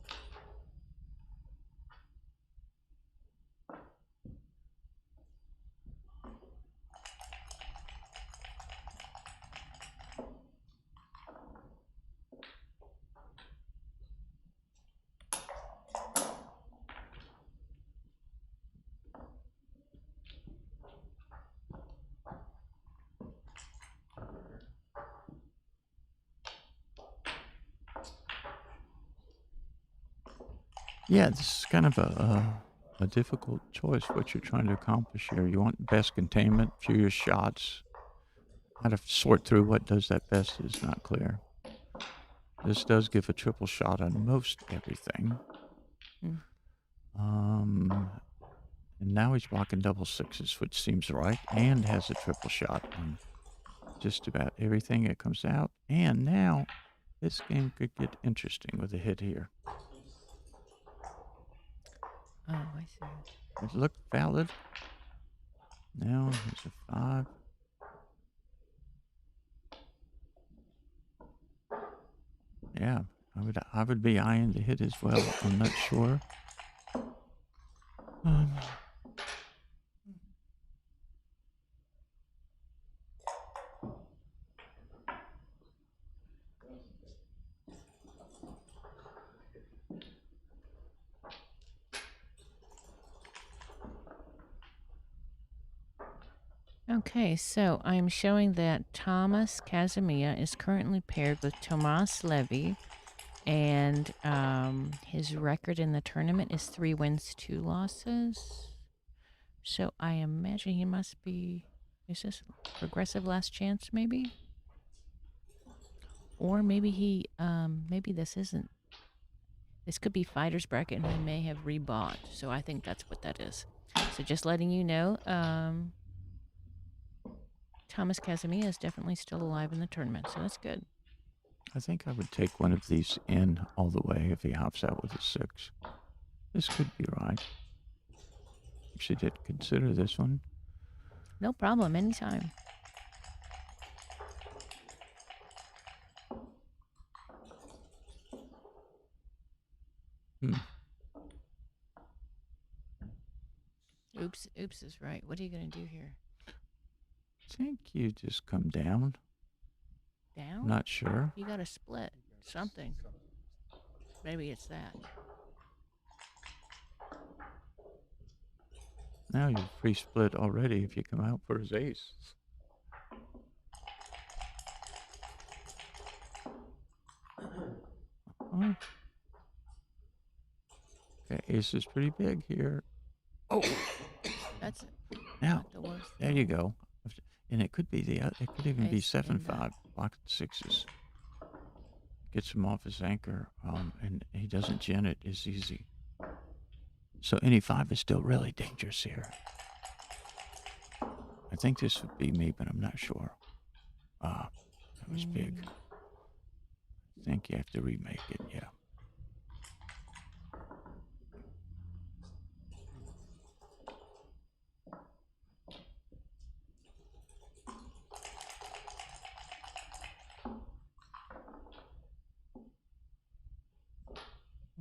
Yeah, this is kind of a difficult choice. What you're trying to accomplish here. You want best containment, fewest shots. How to sort through what does that best is not clear. This does give a triple shot on most everything. And now he's blocking double sixes, which seems right, and has a triple shot on just about everything that comes out. And now this game could get interesting with a hit here. Oh, I see. It looked valid. Now it's a 5. Yeah, I would be eyeing the hit as well. I'm not sure. Okay, so I'm showing that Thomas Casamia is currently paired with Tomas Levy, and his record in the tournament is 3 wins, 2 losses. So I imagine he must be. Is this progressive last chance, maybe? Or maybe he. Maybe this isn't. This could be fighter's bracket, and he may have rebought. So I think that's what that is. So just letting you know. Thomas Casamia is definitely still alive in the tournament, so that's good. I think I would take one of these in all the way if he hops out with a 6. This could be right. Actually, did consider this one. No problem, anytime. Oops is right. What are you going to do here? I think you just come down. Down? Not sure. You got to split something. Maybe it's that. Now you're pre-split already if you come out for his ace. Okay, ace is pretty big here. Oh, That's now not the worst. there you go. And it could be it could even be Ace 7-5. Pocket 6s. Gets him off his anchor, and he doesn't gin it as easy. So any 5 is still really dangerous here. I think this would be me, but I'm not sure. That was big. I think you have to remake it, yeah.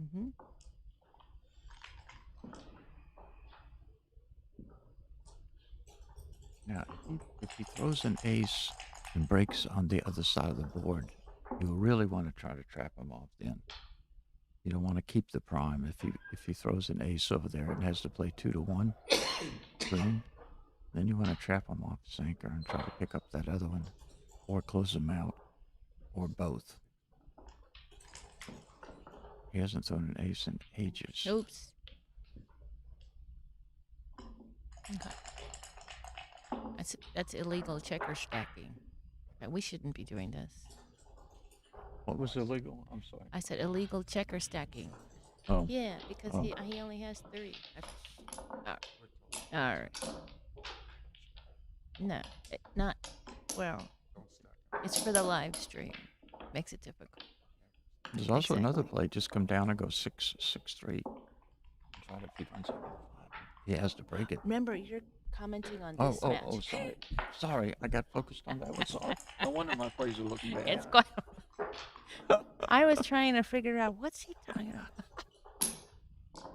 Mm-hmm. Now, if he throws an ace and breaks on the other side of the board, you really want to try to trap him off then. You don't want to keep the prime. If he throws an ace over there and has to play 2-1 green, then you want to trap him off his anchor and try to pick up that other one, or close him out, or both. He hasn't thrown an ace in ages. Oops. Okay. That's illegal checker stacking. We shouldn't be doing this. What was illegal? I'm sorry. I said illegal checker stacking. Oh. Yeah, because he only has 3. All right. No, not. Well, it's for the live stream. Makes it difficult. There's also another play. Just come down and go 6-3. Try to keep on 7-5. He has to break it. Remember, you're commenting on this match. Oh, sorry. Sorry, I got focused on that one. Sorry. No wonder my plays are looking bad. It's quite. I was trying to figure out what's he talking about.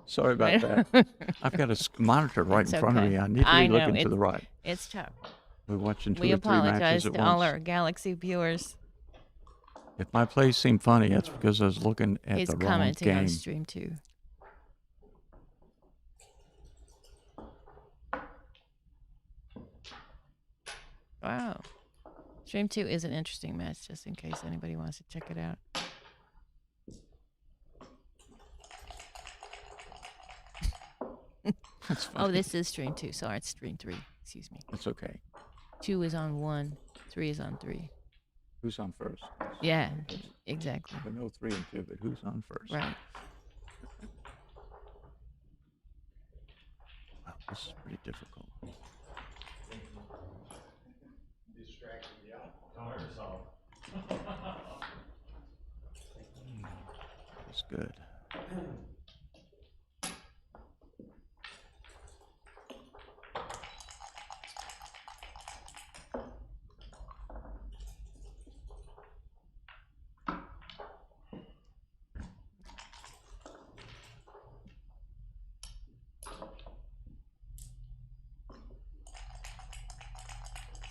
Sorry about that. I've got a monitor right in front of me. I need to be looking to the right. It's tough. We're watching 2 We or 3 matches apologize at to once. all our Galaxy viewers. If my plays seem funny, that's because I was looking at He's the wrong commenting on game. stream too. Wow. Stream 2 is an interesting match, just in case anybody wants to check it out. That's funny. Oh, this is stream 2. Sorry, it's stream 3. Excuse me. That's okay. 2 is on 1. 3 is on 3. Who's on first? Yeah, exactly. I know 3 and 2, but who's on first? Right. Wow, this is pretty difficult. That's good.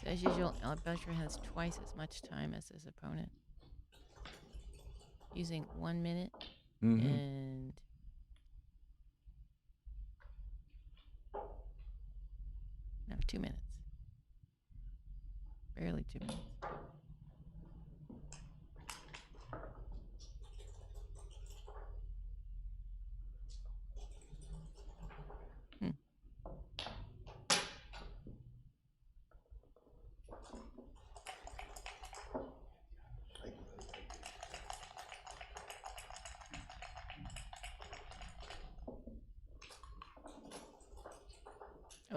So as usual, Belcher has twice as much time as his opponent. Using 1 minute and no, 2 minutes. Barely 2 minutes.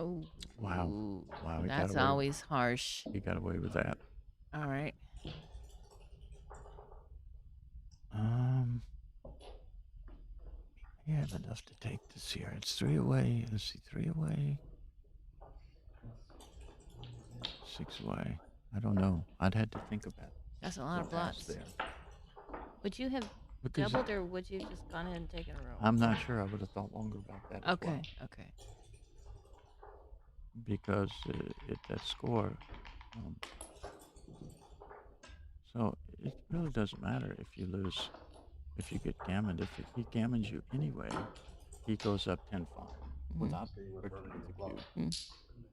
Oh. Wow. Ooh, Wow, he got that's away. always harsh. He got away with that. All right. You have enough to take this here. It's 3 away. Let's see, 3 away. 6 away. I don't know. I'd had to think about That's a lot of the pass blots. there. Would you have Because doubled or would you have just gone ahead and taken a row? I'm not sure. I would have thought longer about that. Okay. As well. Okay. Because that score. So it really doesn't matter if you lose, if you get gammoned. If he gammons you anyway, he goes up 10-5 without working with the cube.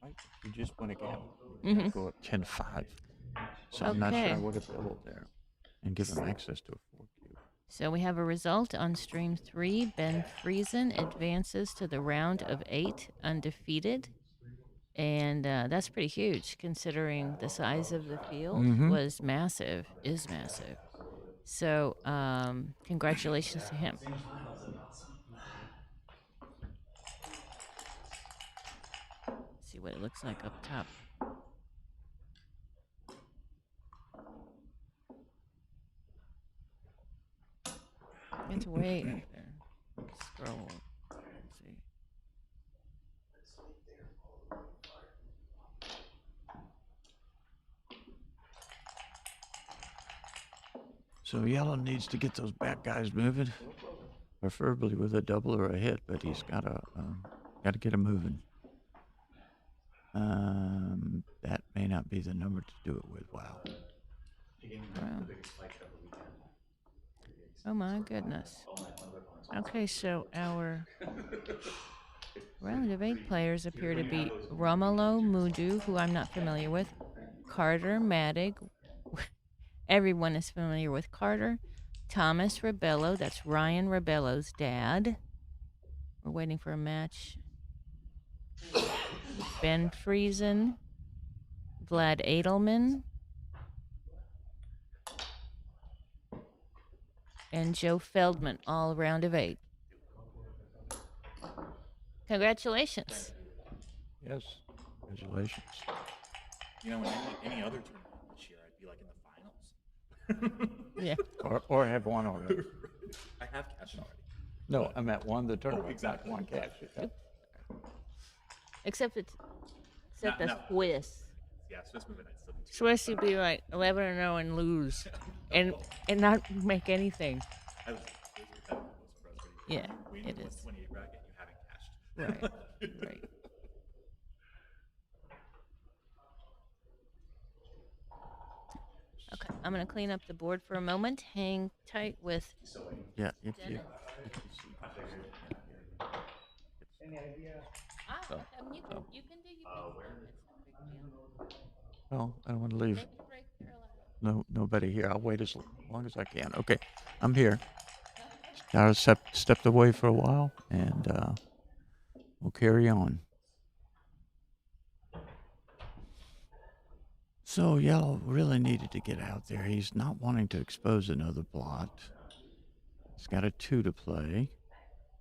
Right? You just win a gammon. Go up 10-5. So I'm not sure I Okay. would have doubled there and given him access to a 4 cube. So we have a result on stream 3. Ben Friesen advances to the round of 8 undefeated. And that's pretty huge considering the size of the field is massive. So congratulations to him. See what it looks like up top. It's way up there. Scroll. Let's see. So yellow needs to get those back guys moving, preferably with a double or a hit, but he's got to get him moving. That may not be the number to do it with. Wow. Oh my goodness. Okay, so our round of 8 players appear to be Romulo Mudu, who I'm not familiar with, Carter Madig. Everyone is familiar with Carter. Thomas Rebello, that's Ryan Rebello's dad. We're waiting for a match. Ben Friesen, Vlad Edelman, and Joe Feldman, all round of 8. Congratulations. Yes. Congratulations. You know, in any other tournament this year, I'd be like in the finals. Yeah. Or have won already. I have cashed already. No, I'm at one the tournament. exactly. One cash. Except the No. Swiss. Yeah, Swiss moving night still be 2. Swiss would be like 11-0 and lose, and not make anything. I was competitive most frustrating. Yeah, Win it the is. 128 bracket, you haven't cashed. Right. Okay, I'm gonna clean up the board for a moment. Hang tight with. Yeah, if you. Any idea? You can do. It's no big deal. Well, I don't want to leave. Take a break. You're allowed. Nobody here. I'll wait as long as I can. Okay, I'm here. I stepped away for a while, and we'll carry on. So yellow really needed to get out there. He's not wanting to expose another blot. He's got a 2 to play.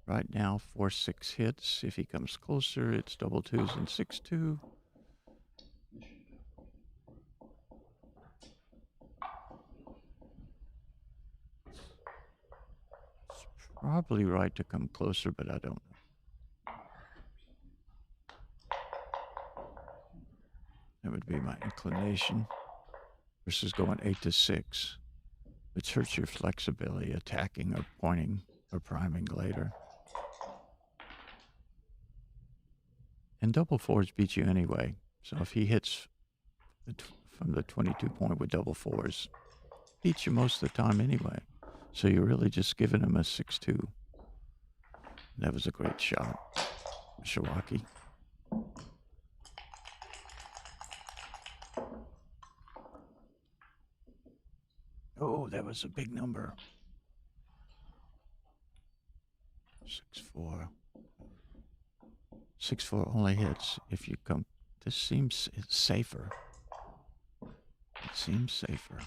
Right now, 4-6 hits. If he comes closer, it's double 2s and 6-2. It's probably right to come closer, but I don't know. That would be my inclination. Versus going 8-6, which hurts your flexibility, attacking or pointing or priming later. And double 4s beat you anyway. So if he hits from the 22 point with double fours. Beats you most of the time anyway. So you're really just giving him a 6-2. That was a great shot. Shiwaki. Oh, that was a big number. 6-4. 6-4 only hits if you come. This seems safer. It seems safer.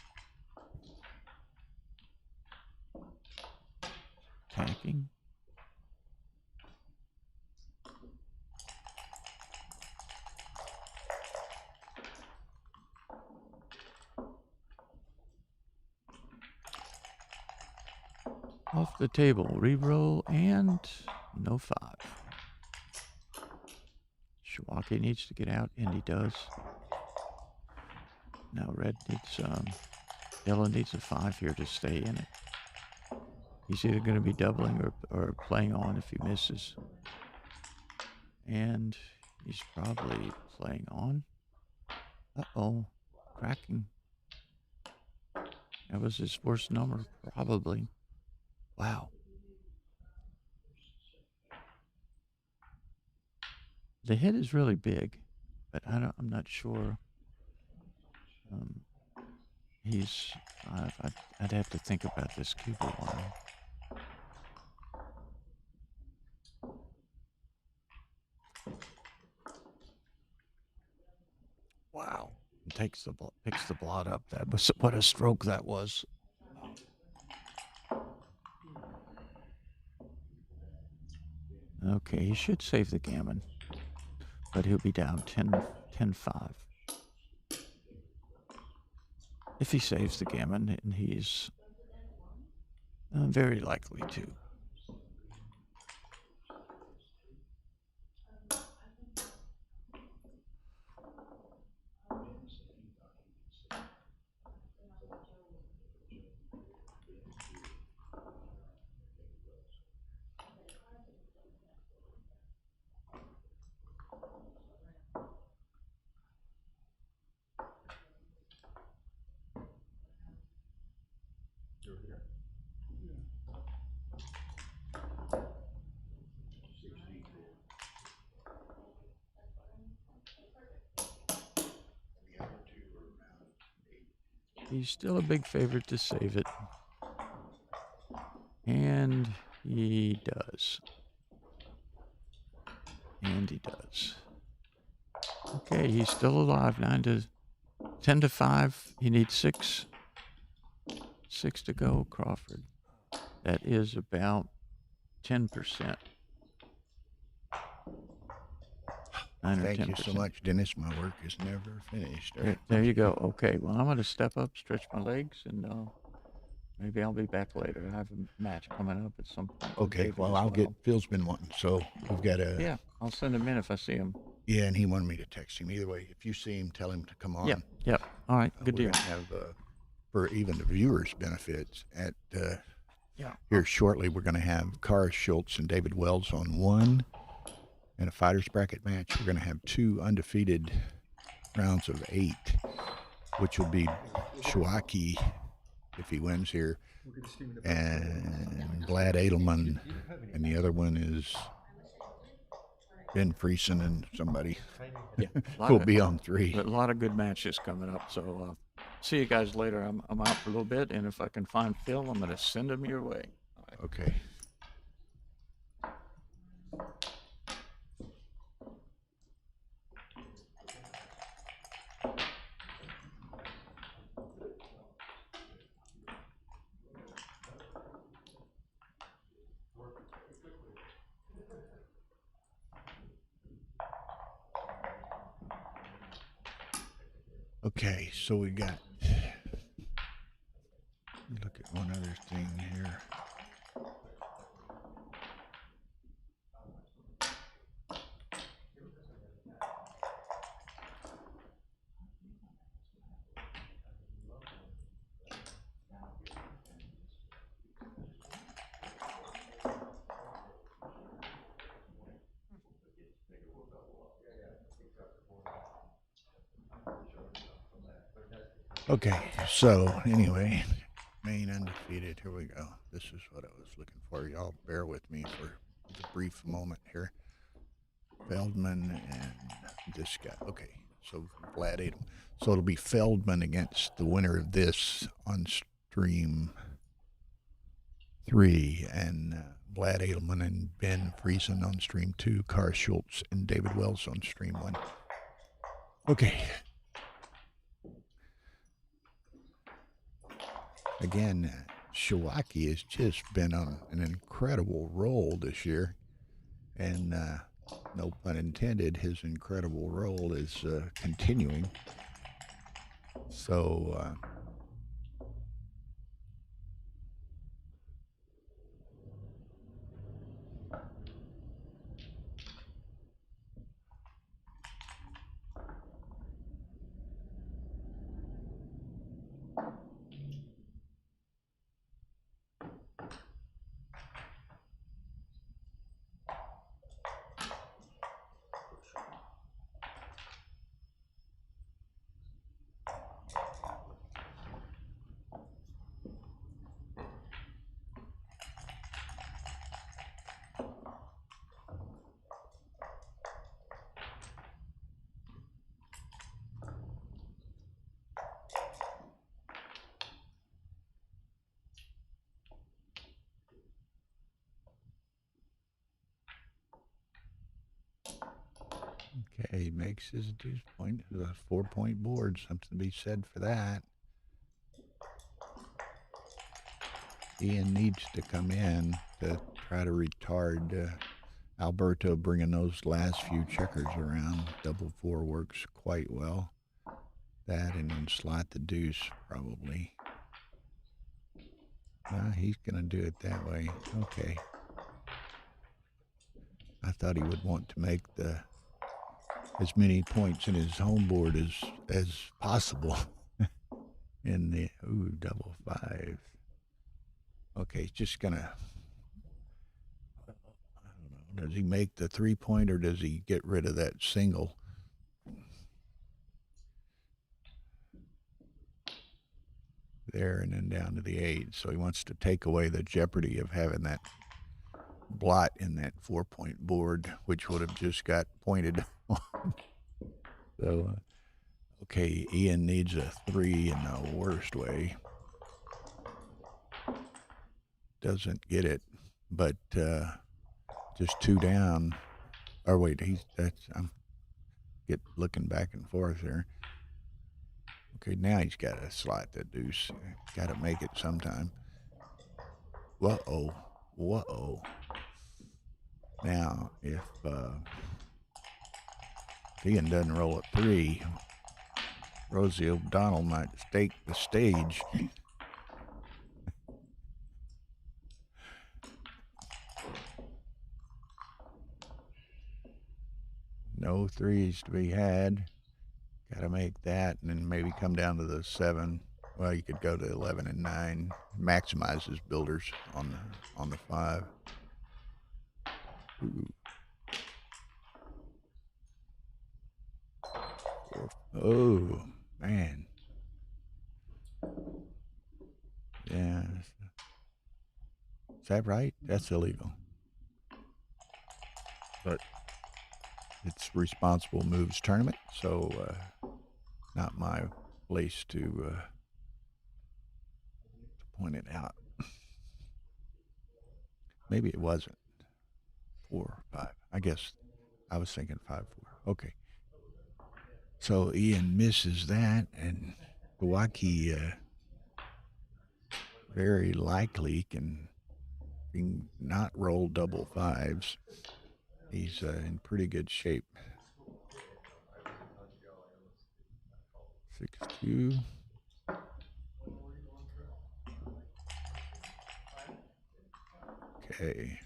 Attacking. Off the table, reroll, and no 5. Shiwaki needs to get out, and he does. Now red needs, yellow needs a 5 here to stay in it. He's either going to be doubling or playing on if he misses. And he's probably playing on. Uh-oh, cracking. That was his worst number, probably. Wow. The hit is really big, but I'm not sure. He's 5. I'd have to think about this cube a while. Wow. Picks the blot up. That was what a stroke that was. Okay, he should save the gammon, but he'll be down 10-5. If he saves the gammon, and he's very likely to. He's still a big favorite to save it. And he does. And he does. Okay, he's still alive. 10-5. He needs 6. 6 to go, Crawford. That is about 10%. 9 or 10%. Thank you so much, Dennis. My work is never finished. There you go. Okay, well, I'm going to step up, stretch my legs, and maybe I'll be back later. I have a match coming up at some point. Okay, well, I'll get, Phil's been wanting, so we've got a... Yeah, I'll send him in if I see him. Yeah, and he wanted me to text him. Either way, if you see him, tell him to come on. Yep. All right, good We're deal. gonna have, for even the viewers' benefits, Yeah. here shortly, we're going to have Cara Schultz and David Wells on 1. In a fighter's bracket match, we're going to have 2 undefeated rounds of 8, which will be Shiwaki, if he wins here, and Vlad Edelman, and the other one is Ben Friesen and somebody. Yeah, We'll be on 3. A lot of good matches coming up. So see you guys later. I'm out for a little bit, and if I can find Phil, I'm going to send him your way. All right. Okay. Okay, so we got, look at one other thing here. Okay, so anyway, Maine undefeated. Here we go. This is what I was looking for. Y'all bear with me for a brief moment here. Feldman and this guy. Okay, so Vlad Edelman. So it'll be Feldman against the winner of this on stream 3, and Vlad Edelman and Ben Friesen on stream 2, Carr Schultz and David Wells on stream 1. Okay. Again, Shawaki has just been on an incredible roll this year, and no pun intended, his incredible role is continuing. So, okay, he makes his deuce point, a 4-point board, something to be said for that. Ian needs to come in to try to retard Alberto bringing those last few checkers around. Double 4 works quite well. That and then slot the deuce probably. He's going to do it that way. Okay. I thought he would want to make as many points in his home board as possible. In the double 5. Okay, he's just gonna. I don't know. Does he make the 3-point or does he get rid of that single? There and then down to the 8. So he wants to take away the jeopardy of having that blot in that 4-point board, which would have just got pointed on. So, okay, Ian needs a 3 in the worst way. Doesn't get it, but just 2 down. Or wait, I'm looking back and forth there. Okay, now he's got to slot the deuce. Got to make it sometime. Whoa. Now, if Ian doesn't roll a 3, Rosie O'Donnell might stake the stage. No 3s to be had. Got to make that and then maybe come down to the 7. Well, you could go to 11 and 9. Maximize his builders on the 5. Ooh. Oh, man. Yeah. Is that right? That's illegal. But it's Responsible Moves tournament, so not my place to point it out. Maybe it wasn't 4 or 5. I guess I was thinking 5-4. Okay. So Ian misses that, and Kawaki very likely can not roll double 5s. He's in pretty good shape. 6-2. Okay.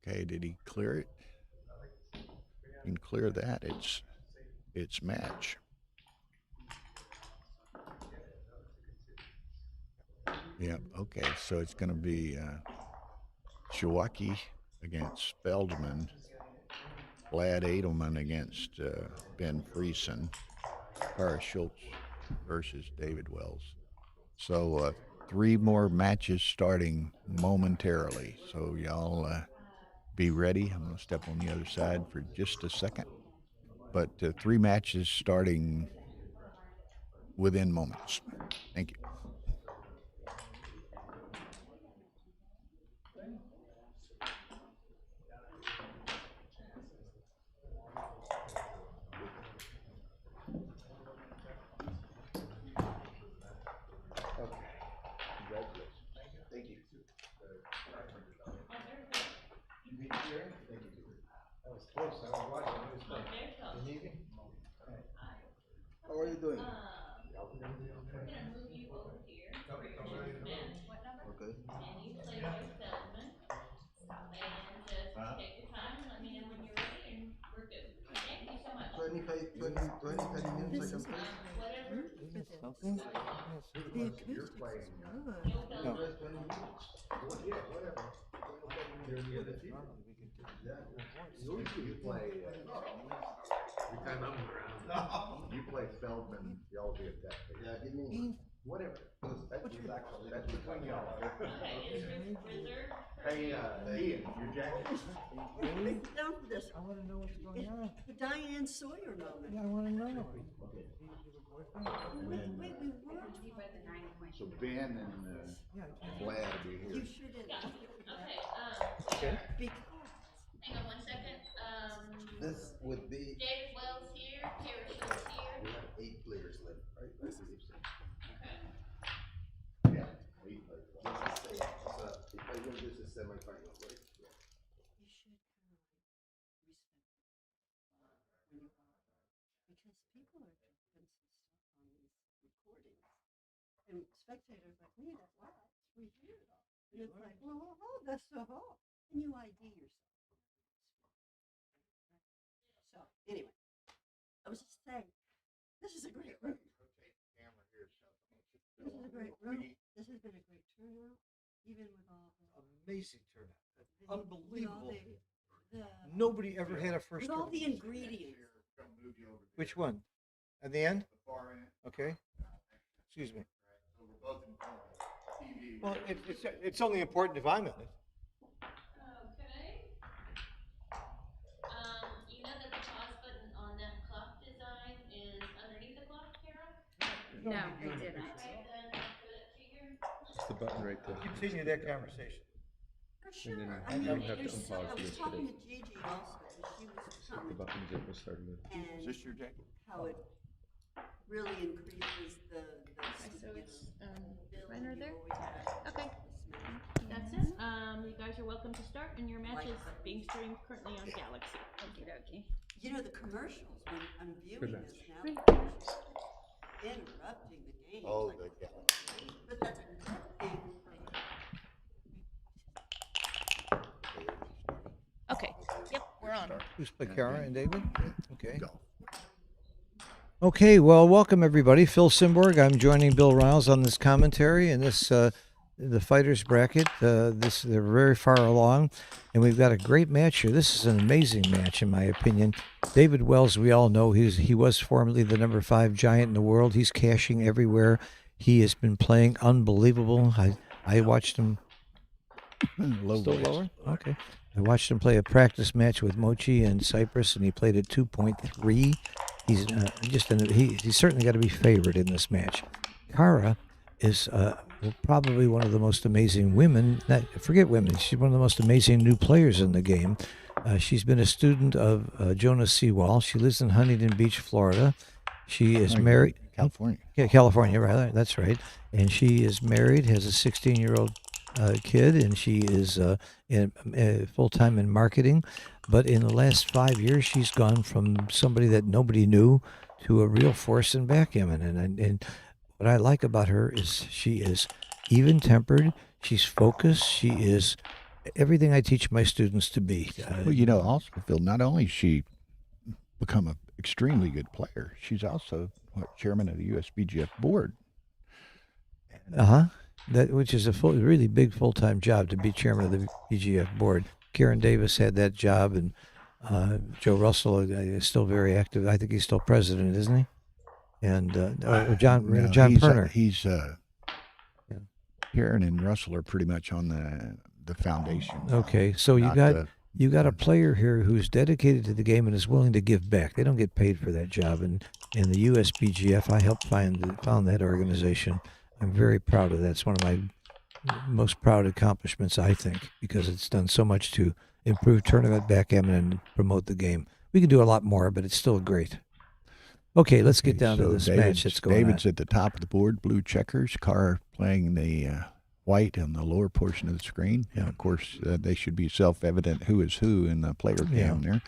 Okay, did he clear it? You can clear that. It's match. Yeah. Okay. So it's going to be Shawaki against Feldman, Vlad Edelman against Ben Friesen, Kara Schultz versus David Wells. So 3 more matches starting momentarily. So y'all be ready. I'm going to step on the other side for just a second. But 3 matches starting within moments. Thank you. Okay. Congratulations. Thank you. That was close. I was watching. It was fun. You need me? How are you doing? We're gonna move you over here for your next match. What number? Okay. And you play Joe Feldman. And just take your time, let me know when you're ready, and we're good. Thank you so much. 25, 20, 20, 30 minutes I can play. Whatever. Okay. The acoustics is good. Joe Feldman. Press 20 minutes. Yeah, whatever. 20, 30 minutes. You play, every time I'm around, you play Feldman, y'all be at that. Yeah, give me Whatever. That's between y'all. Okay, is reserved for Hey, Ian, your jacket. Big down for this. I wanna know what's going on. The Diane Sawyer moment. Yeah, I wanna know. Wait, we were. So Ben and Vlad will be You here. shouldn't. Okay, Because. hang on one second. this would be, David Wells here, Kara Schultz here. we have 8 players left, right? I believe so. Okay. Yeah. This is if I win this is semi-final, right? Yeah. You should kind of respect when you are, because people are dropping some stuff on these recordings, and spectators like me that watch, we hear it all, and it's like, oh, that's so hot, and you ID yourself. So anyway, I was just saying, this is a great room. This is a great room. This has been a great turnout, even with all the. Amazing turnout. with all Unbelievable. the Nobody ever had a first with all the tournament. ingredients. Which one? At the end? Okay. Excuse me. Well, it's only important if I'm in it. Okay. You know that the pause button on that clock design is underneath the clock, Kara? No, I didn't. Okay, then put it to your. The button right there. Continue that conversation. For sure. then I you mean, don't have to there's so, unpause I to was just hit talking it. to Gigi also, because she was The commenting buttons that was started with. and Is this your jacket? how it really increases the So it's, ability right there? you always have. Okay. That's it. You guys are welcome to start, and your match is being streamed currently on Galaxy. Okey-dokey. You know, the commercials, when I'm viewing Good this match. now, the commercials are interrupting the game. Oh, like, the but that's a good thing for. Okay. Yep, we're on. Who's play Kara and David? Okay. Go. Okay, well, welcome everybody. Phil Simborg. I'm joining Bill Riles on this commentary and this the fighters bracket. They're very far along, and we've got a great match here. This is an amazing match, in my opinion. David Wells, we all know he was formerly the number 5 giant in the world. He's cashing everywhere. He has been playing unbelievable. I watched him. Low Still voice. lower? Okay. I watched him play a practice match with Mochi in Cyprus, and he played at 2.3. He's he's certainly got to be favored in this match. Kara is probably one of the most amazing women. Forget women. She's one of the most amazing new players in the game. She's been a student of Jonas Seawall. She lives in Huntington Beach, Florida. She is married. California. Yeah, California, right? That's right. And she is married, has a 16-year-old kid, and she is full-time in marketing. But in the last 5 years, she's gone from somebody that nobody knew to a real force in backgammon. And what I like about her is she is even-tempered. She's focused. She is everything I teach my students to be. Well, also, Phil, not only has she become an extremely good player, she's also chairman of the USBGF board. Uh-huh. which is a really big full-time job to be chairman of the BGF board. Karen Davis had that job, and Joe Russell is still very active. I think he's still president, isn't he? And John Perner. Karen and Russell are pretty much on the foundation. Okay, so you got a player here who's dedicated to the game and is willing to give back. They don't get paid for that job, and in the USBGF, I helped found that organization. I'm very proud of that. It's one of my most proud accomplishments, I think, because it's done so much to improve tournament backgammon and promote the game. We can do a lot more, but it's still great. Okay, let's get down to this match that's going on. David's at the top of the board, blue checkers. Carr playing the white on the lower portion of the screen. Yeah. And of course, they should be self-evident who is who in the player cam there.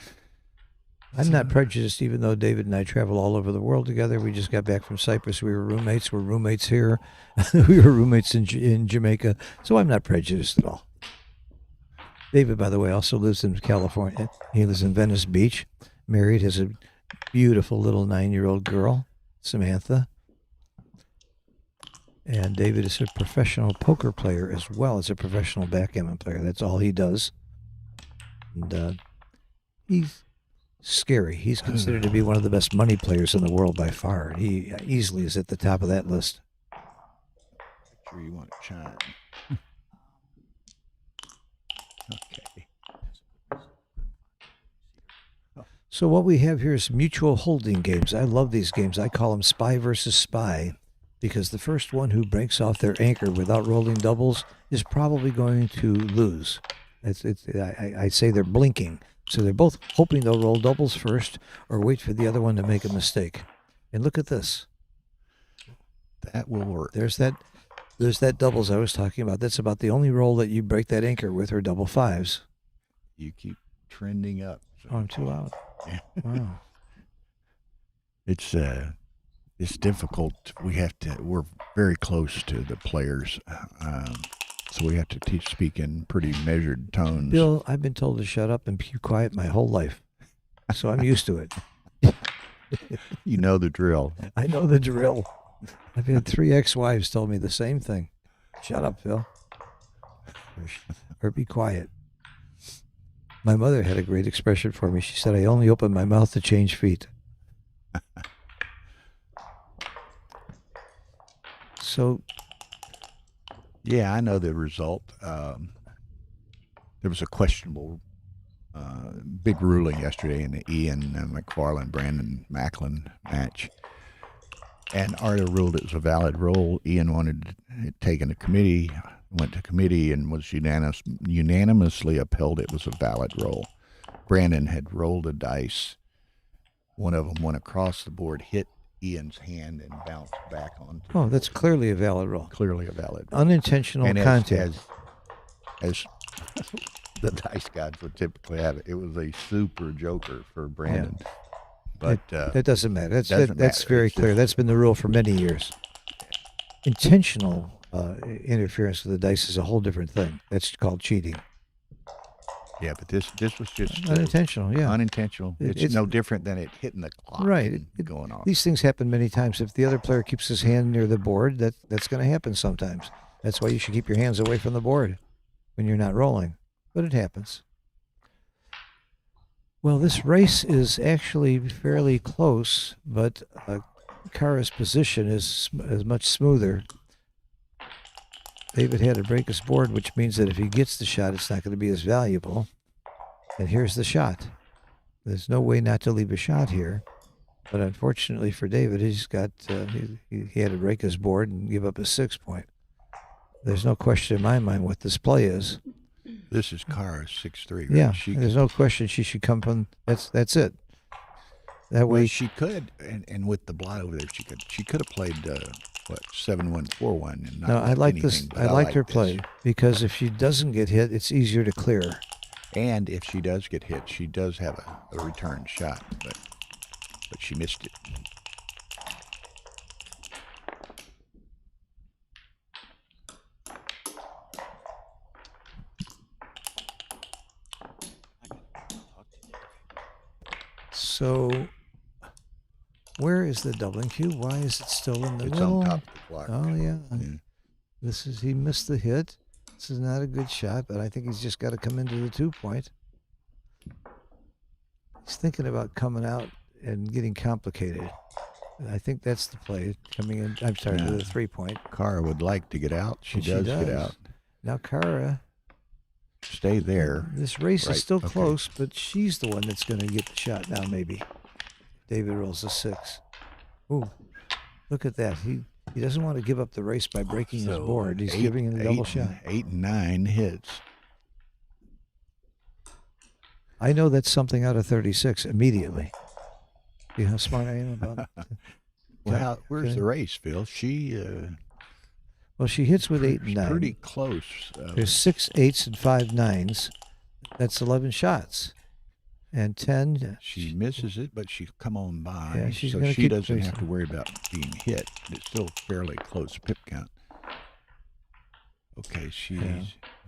I'm not prejudiced, even though David and I travel all over the world together. We just got back from Cyprus. We were roommates. We're roommates here. We were roommates in Jamaica. So I'm not prejudiced at all. David, by the way, also lives in California. He lives in Venice Beach. Married, has a beautiful little 9-year-old girl, Samantha. And David is a professional poker player as well as a professional backgammon player. That's all he does. And he's scary. He's considered to be one of the best money players in the world by far. He easily is at the top of that list. Sure you want to chime. Okay. So what we have here is mutual holding games. I love these games. I call them spy versus spy, because the first one who breaks off their anchor without rolling doubles is probably going to lose. I say they're blinking. So they're both hoping they'll roll doubles first or wait for the other one to make a mistake. And look at this. That will work. There's that doubles I was talking about. That's about the only roll that you break that anchor with, or double fives. You keep trending up. So. Oh, I'm too loud. Yeah. Wow. It's difficult. We're very close to the players. So we have to speak in pretty measured tones. Bill, I've been told to shut up and be quiet my whole life, so I'm used to it. You know the drill. I know the drill. I've had 3 ex-wives tell me the same thing. Shut up, Phil. Or be quiet. My mother had a great expression for me. She said, I only open my mouth to change feet. So... yeah, I know the result. There was a questionable big ruling yesterday in the Ian McFarland, Brandon Macklin match. And Arda ruled it was a valid roll. Ian wanted it taken to committee, went to committee, and was unanimously upheld it was a valid roll. Brandon had rolled a dice. One of them went across the board, hit Ian's hand, and bounced back on. Oh, that's clearly a valid roll. Clearly a valid roll. Unintentional and contact. As the dice gods would typically have it, it was a super joker for Brandon. Yeah. But that doesn't matter. That's very clear. That's been the rule for many years. Intentional interference with the dice is a whole different thing. That's called cheating. Yeah, but this was just unintentional. Yeah, unintentional. It's no different than it hitting the clock. Right, going off. These things happen many times. If the other player keeps his hand near the board, that's going to happen sometimes. That's why you should keep your hands away from the board when you're not rolling. But it happens. Well, this race is actually fairly close, but Kara's position is much smoother. David had to break his board, which means that if he gets the shot, it's not going to be as valuable. And here's the shot. There's no way not to leave a shot here. But unfortunately for David, he's got he had to break his board and give up a 6 point. There's no question in my mind what this play is. This is Kara's 6-3. Right? Yeah, there's no question she should come from. That's it. That way she could, and with the blot over there, she could have played 7-1-4-1 and not. No, I like anything, this. I like her play because if she doesn't get hit, it's easier to clear. And if she does get hit, she does have a return shot, but she missed it. So, where is the doubling cue? Why is it still in the It's middle? on top of the block. Oh, yeah. He missed the hit. This is not a good shot, but I think he's just got to come into the 2-point. He's thinking about coming out and getting complicated. And I think that's the play coming in. I'm sorry, to the 3-point. Kara would like to get out. She And does get out. Now Kara, Stay there. this race Right, is still okay. close, but she's the one that's going to get the shot now. Maybe David rolls a 6. Ooh, look at that. He doesn't want to give up the race by breaking his board. He's giving him the double shot. 8 and 9 hits. I know that's something out of 36 immediately. You know how smart I am about it? Well, where's the race, Phil? She Well, she hits with 8 and 9. pretty close. There's 6 8s and 5 9s. That's 11 shots. And 10. She misses it, but she'll come on by. Yeah, she's so gonna she keep doesn't racing. have to worry about being hit. It's still fairly close pip count. Okay,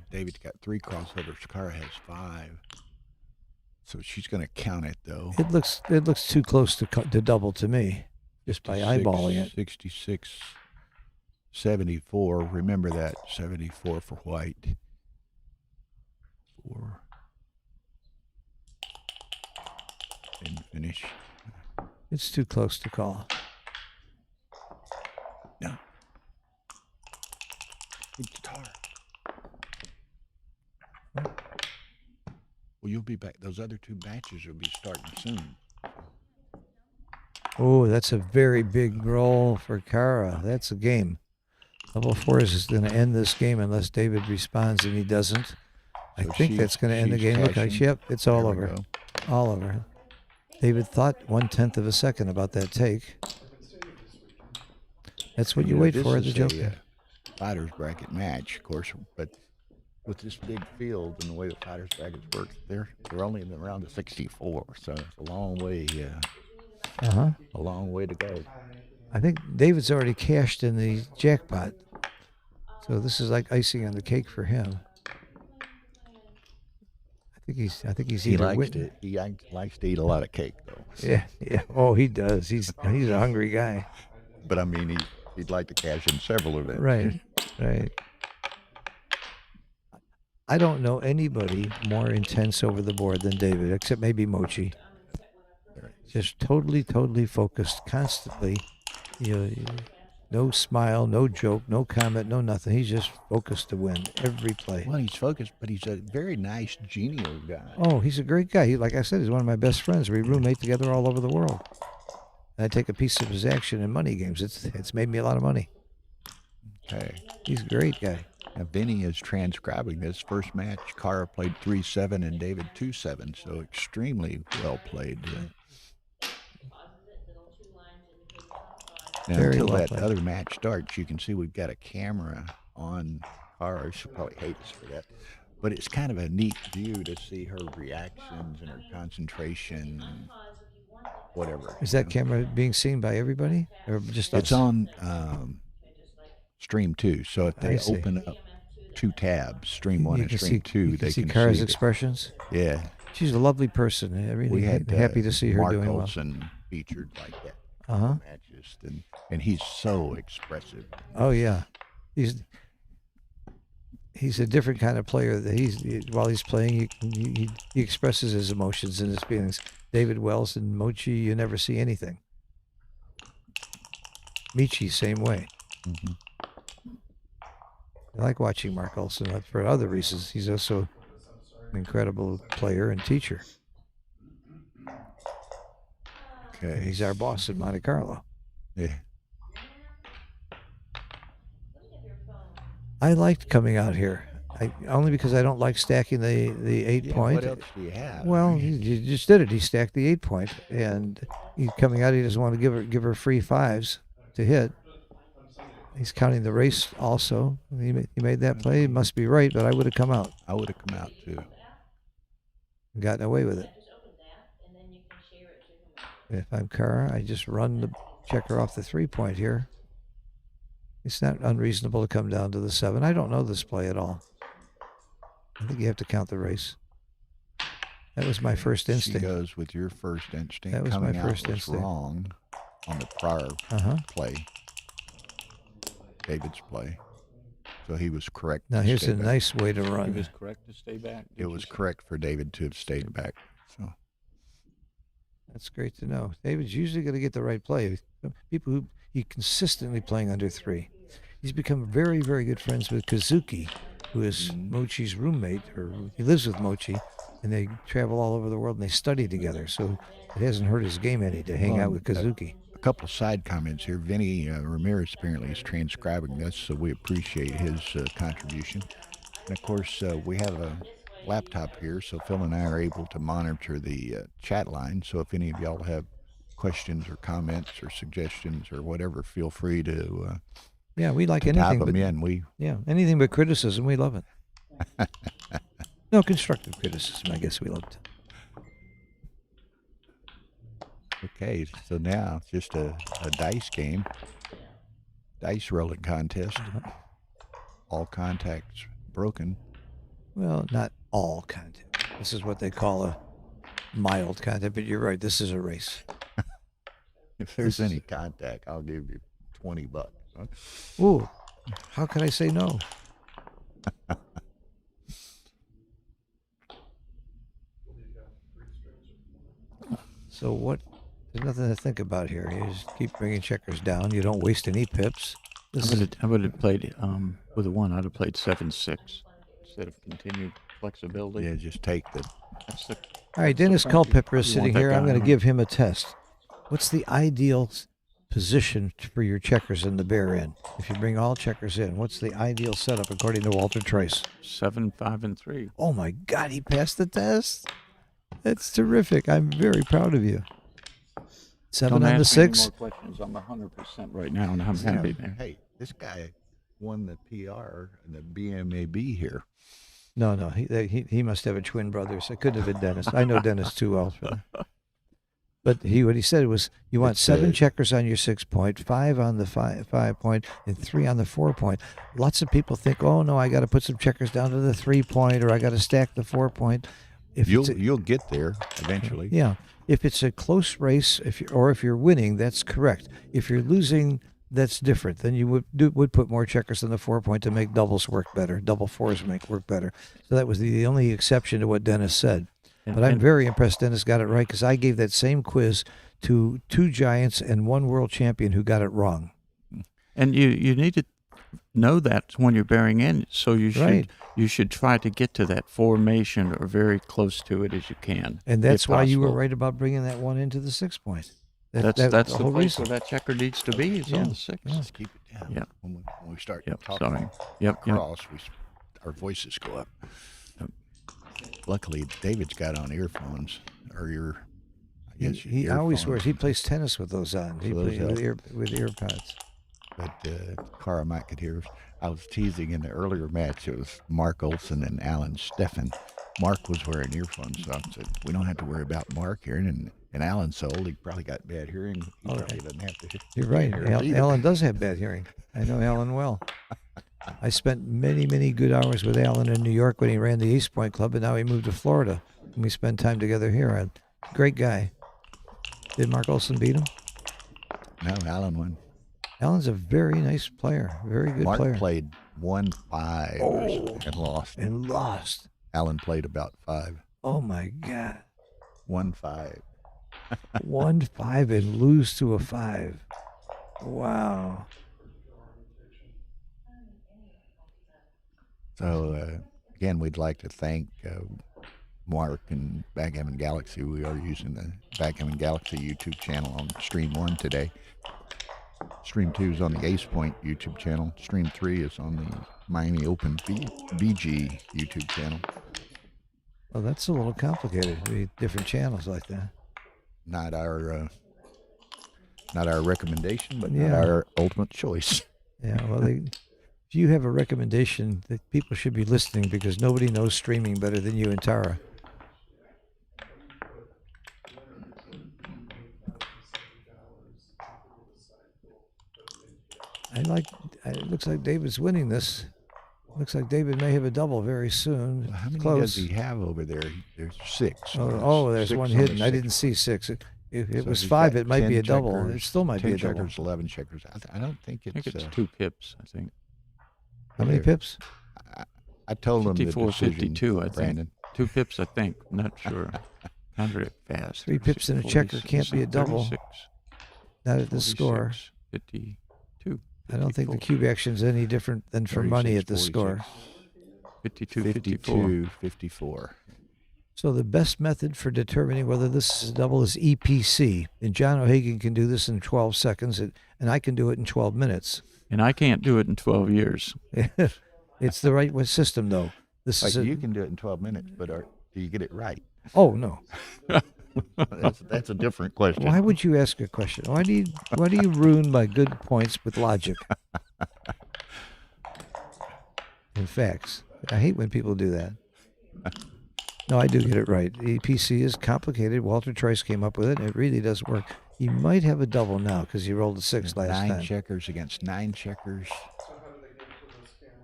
David's got 3 crossovers. Kara has 5. So she's going to count it, though. It looks too close to double to me, just by eyeballing it. 66, 74. Remember that, 74 for white. 4. And finish. It's too close to call. No. Good guitar. Well, you'll be back. Those other 2 matches will be starting soon. Oh, that's a very big roll for Kara. That's a game. Double 4s is going to end this game unless David responds, and he doesn't. I So think that's going to end the she's game. Look, cashing. yep, it's all There we over. go. All over. David thought 1/10 of a second about that take. That's what you wait this for at the is Joker. a fighters bracket match, of course, but with this big field and the way the fighters brackets work, they're only in the round of 64, so it's a long way. A long way to go. I think David's already cashed in the jackpot, so this is like icing on the cake for him. I think he's He either likes to eat a lot of cake, though. Yeah. Oh, he does. He's a hungry guy. But I mean, he'd like to cash in several of them. Right. I don't know anybody more intense over the board than David, except maybe Mochi. Just totally focused, constantly. No smile, no joke, no comment, no nothing. He's just focused to win every play. Well, he's focused, but he's a very nice, genial guy. Oh, he's a great guy. Like I said, he's one of my best friends. We roommate together all over the world. And I take a piece of his action in money games. It's made me a lot of money. Okay. He's a great guy. Now, Vinny is transcribing this first match. Kara played 3-7 and David 2-7, so extremely well played. Now, Very until well that played. other match starts, you can see we've got a camera on Kara. She'll probably hate us for that. But it's kind of a neat view to see her reactions and her concentration and whatever. Is that camera being seen by everybody, or just us? It's on Stream 2, so if I they see. open up 2 tabs, Stream 1 You and can Stream 2, you can they see can Kara's see expressions. Yeah. She's a lovely person. I really We had happy to see her Mark doing well. Olsen featured like that. Uh-huh. Matches, and he's so expressive. Oh yeah, he's a different kind of player. That while he's playing, he expresses his emotions and his feelings. David Wells and Mochi, you never see anything. Michi, same way. Mm-hmm. I like watching Mark Olsen, but for other reasons. He's also an incredible player and teacher. Okay. And he's our boss in Monte Carlo. Yeah. I liked coming out here. Only because I don't like stacking the 8-point. What else do you have? Well, he just did it. He stacked the 8-point, and he's coming out. He doesn't want to give her free 5s to hit. He's counting the race also. He made that play. He must be right, but I would have come out. I would have come out too. And gotten away with it. If I'm Kara, I just run the checker off the 3-point here. It's not unreasonable to come down to the 7. I don't know this play at all. I think you have to count the race. That was my first instinct. She goes with your first instinct. That was Coming my out first was instinct. wrong on the prior play. David's play. So he was correct. Now to here's stay a back. nice way to He run. was correct to stay back. It was correct for David to have stayed back. So That's great to know. David's usually going to get the right play. People who he consistently playing under 3. He's become very, very good friends with Kazuki, who is Mochi's roommate, or he lives with Mochi, and they travel all over the world and they study together. So it hasn't hurt his game any to hang out with Kazuki. a couple of side comments here. Vinny Ramirez apparently is transcribing this, so we appreciate his contribution. And of course, we have a laptop here, so Phil and I are able to monitor the chat line. So if any of y'all have questions or comments or suggestions or whatever, feel free to yeah, we like to anything type but them in. anything but criticism. We love it. No, constructive criticism, I guess we love it. Okay, so now it's just a dice game, dice rolling contest. All contacts broken. Well, not all contact. This is what they call a mild contact, but you're right. This is a race. If there's any contact, I'll give you $20. Huh? Ooh, how can I say no? So what? There's nothing to think about here. You just keep bringing checkers down. You don't waste any pips. I would have played with a 1. I'd have played 7-6 instead of continued flexibility. Yeah, just take the. All right, Dennis Culpepper is You sitting want that here. I'm guy, going to huh? give him a test. What's the ideal position for your checkers in the bare end? If you bring all checkers in, what's the ideal setup according to Walter Trice? 7, 5, and 3. Oh my God, he passed the test. That's terrific. I'm very proud of you. 7 Don't on the ask me any 6. more questions. I'm 100% right now, and I'm happy there. Hey, this guy won the PR and the BMAB here. No, he must have a twin brother. So it couldn't have been Dennis. I know Dennis too well for that. But what he said was, you want It's, 7 checkers on your 6 point, 5 on the 5 point, and 3 on the 4 point. Lots of people think, oh no, I got to put some checkers down to the 3 point, or I got to stack the 4 point. If You'll get there eventually. Yeah, if it's a close race, if you're winning, that's correct. If you're losing, that's different. Then you would put more checkers on the 4 point to make doubles work better. Double 4s work better. So that was the only exception to what Dennis said. But I'm very impressed Dennis got it right, because I gave that same quiz to 2 giants and 1 world champion who got it wrong. And you need to know that when you're bearing in, so you should try to get to that formation or very close to it as you can. And that's if why you were possible. right about bringing that 1 into the 6 point. That's the the whole place reason. where that checker needs to be. It's on the 6. Just keep it down. Yep. When we start Yep, talking sorry. Yep, across, our voices go up. Luckily, David's got on earphones, or I guess He always wears. He plays tennis with those on. He So those plays with earpods. But Cara might could hear us. I was teasing in the earlier match. It was Mark Olsen and Alan Steffen. Mark was wearing earphones, so I said, we don't have to worry about Mark hearing. And Alan's so old, he probably got bad hearing. He probably doesn't have to. You're right. hear us either. Alan does have bad hearing. I know Alan well. I spent many, many good hours with Alan in New York when he ran the East Point Club, and now he moved to Florida. And we spend time together here. Great guy. Did Mark Olsen beat him? No, Alan won. Alan's a very nice player. Very good Mark player. played 1-5 and lost. And lost. Alan played about 5. Oh, my God. 1-5. 1-5 and lose to a 5. Wow. So, again, we'd like to thank Mark and Backgammon Galaxy. We are using the Backgammon Galaxy YouTube channel on Stream 1 today. Stream 2 is on the Ace Point YouTube channel. Stream 3 is on the Miami Open BG YouTube channel. Well, that's a little complicated. We different channels like that. Not our recommendation, but Yeah. not our ultimate choice. Yeah, well, if you have a recommendation, that people should be listening, because nobody knows streaming better than you and Tara. It looks like David's winning this. Looks like David may have a double very soon. How many Close. does he have over there? There's 6. There's 6 one on the hidden. I 6. didn't see 6. If it So was he's 5, got it might 10 be a double. checkers, It still might 10 be a double. checkers, 11 checkers. I don't think I think it's it's 2 pips, I think. How many pips? I told him the 54, decision, 52, I think. Brandon. 2 pips, I think. I'm not sure. Counted it fast. 3 pips in a checker can't be a double. 36, Not at this score. 46, 52. I don't think the 54, cube action's any different than for money at this 46, score. 52, 54. 52, 54. So the best method for determining whether this is a double is EPC. And John O'Hagan can do this in 12 seconds, and I can do it in 12 minutes. And I can't do it in 12 years. It's the right system, though. This is You can do it in 12 minutes, but do you get it right? Oh, no. That's a different question. Why would you ask a question? Why do you ruin my good points with logic and facts? I hate when people do that. No, I do get it right. EPC is complicated. Walter Trice came up with it, and it really does work. He might have a double now because he rolled a 6 last time. 9 checkers against 9 checkers.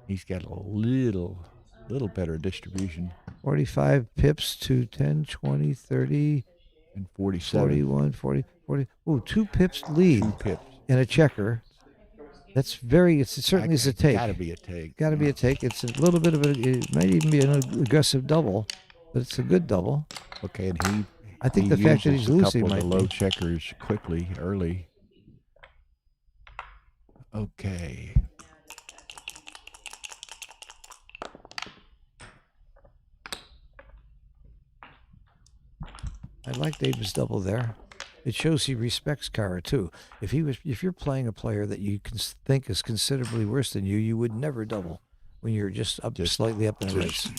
He's got a little better distribution. 45 pips to 10, 20, 30, and 47. 41, 40. Oh, 2 pips lead 2 pips. in a checker. That's it certainly is a take. Got to be a take. Got to be a take. It's a little bit of it might even be an aggressive double, but it's a good double. Okay, and I think the fact that he's losing might might low be. checkers quickly, early. Okay. I like David's double there. It shows he respects Kara too. If you're playing a player that you think is considerably worse than you, you would never double when you're just slightly up in the race.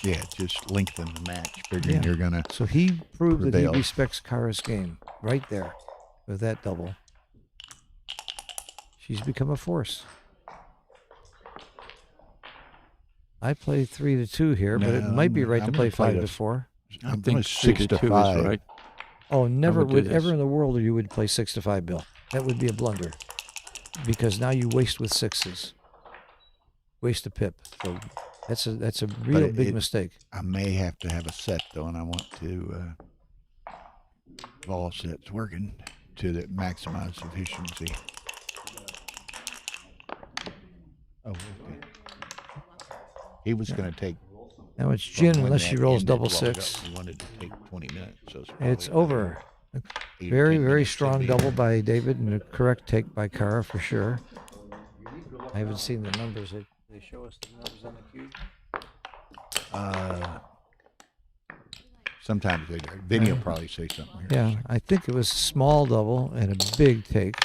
Yeah, just lengthen the match, figuring you're gonna. So he proved that prevail. he respects Kara's game right there with that double. She's become a force. I play 3-2 here, but it might be right to play 5-4. I I'm think 6 to 2 5. is right. Oh, never do would this. ever in the world you would play 6-5, Bill. That would be a blunder, because now you waste with 6s. Waste a pip. So that's a real big mistake. I may have to have a set though, and I want to all sets working to maximize efficiency. Oh, okay. He was going to take. Now it's gin when unless that she rolls ended double long ago, 6. He wanted to take 20 minutes. So It's probably over. 8 or Very, 10 very minutes should strong be- double by David and a correct take by Kara for sure. I haven't seen the numbers. They show us the numbers on the cube. Sometimes they do. Vinny will probably say something here. Yeah, I think it was a small double and a big take.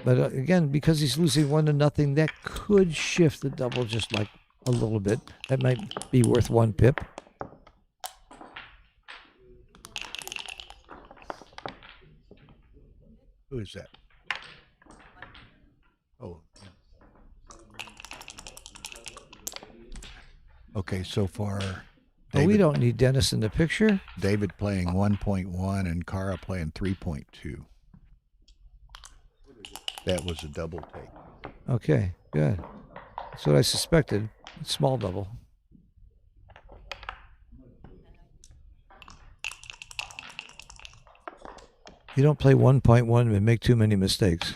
But again, because he's losing 1-0, that could shift the double just like a little bit. That might be worth 1 pip. Who is that? Oh. Yeah. Okay, so far. But we don't need Dennis in the picture. David playing 1.1 and Kara playing 3.2. That was a double take. Okay, good. That's what I suspected. Small double. You don't play 1.1 and make too many mistakes.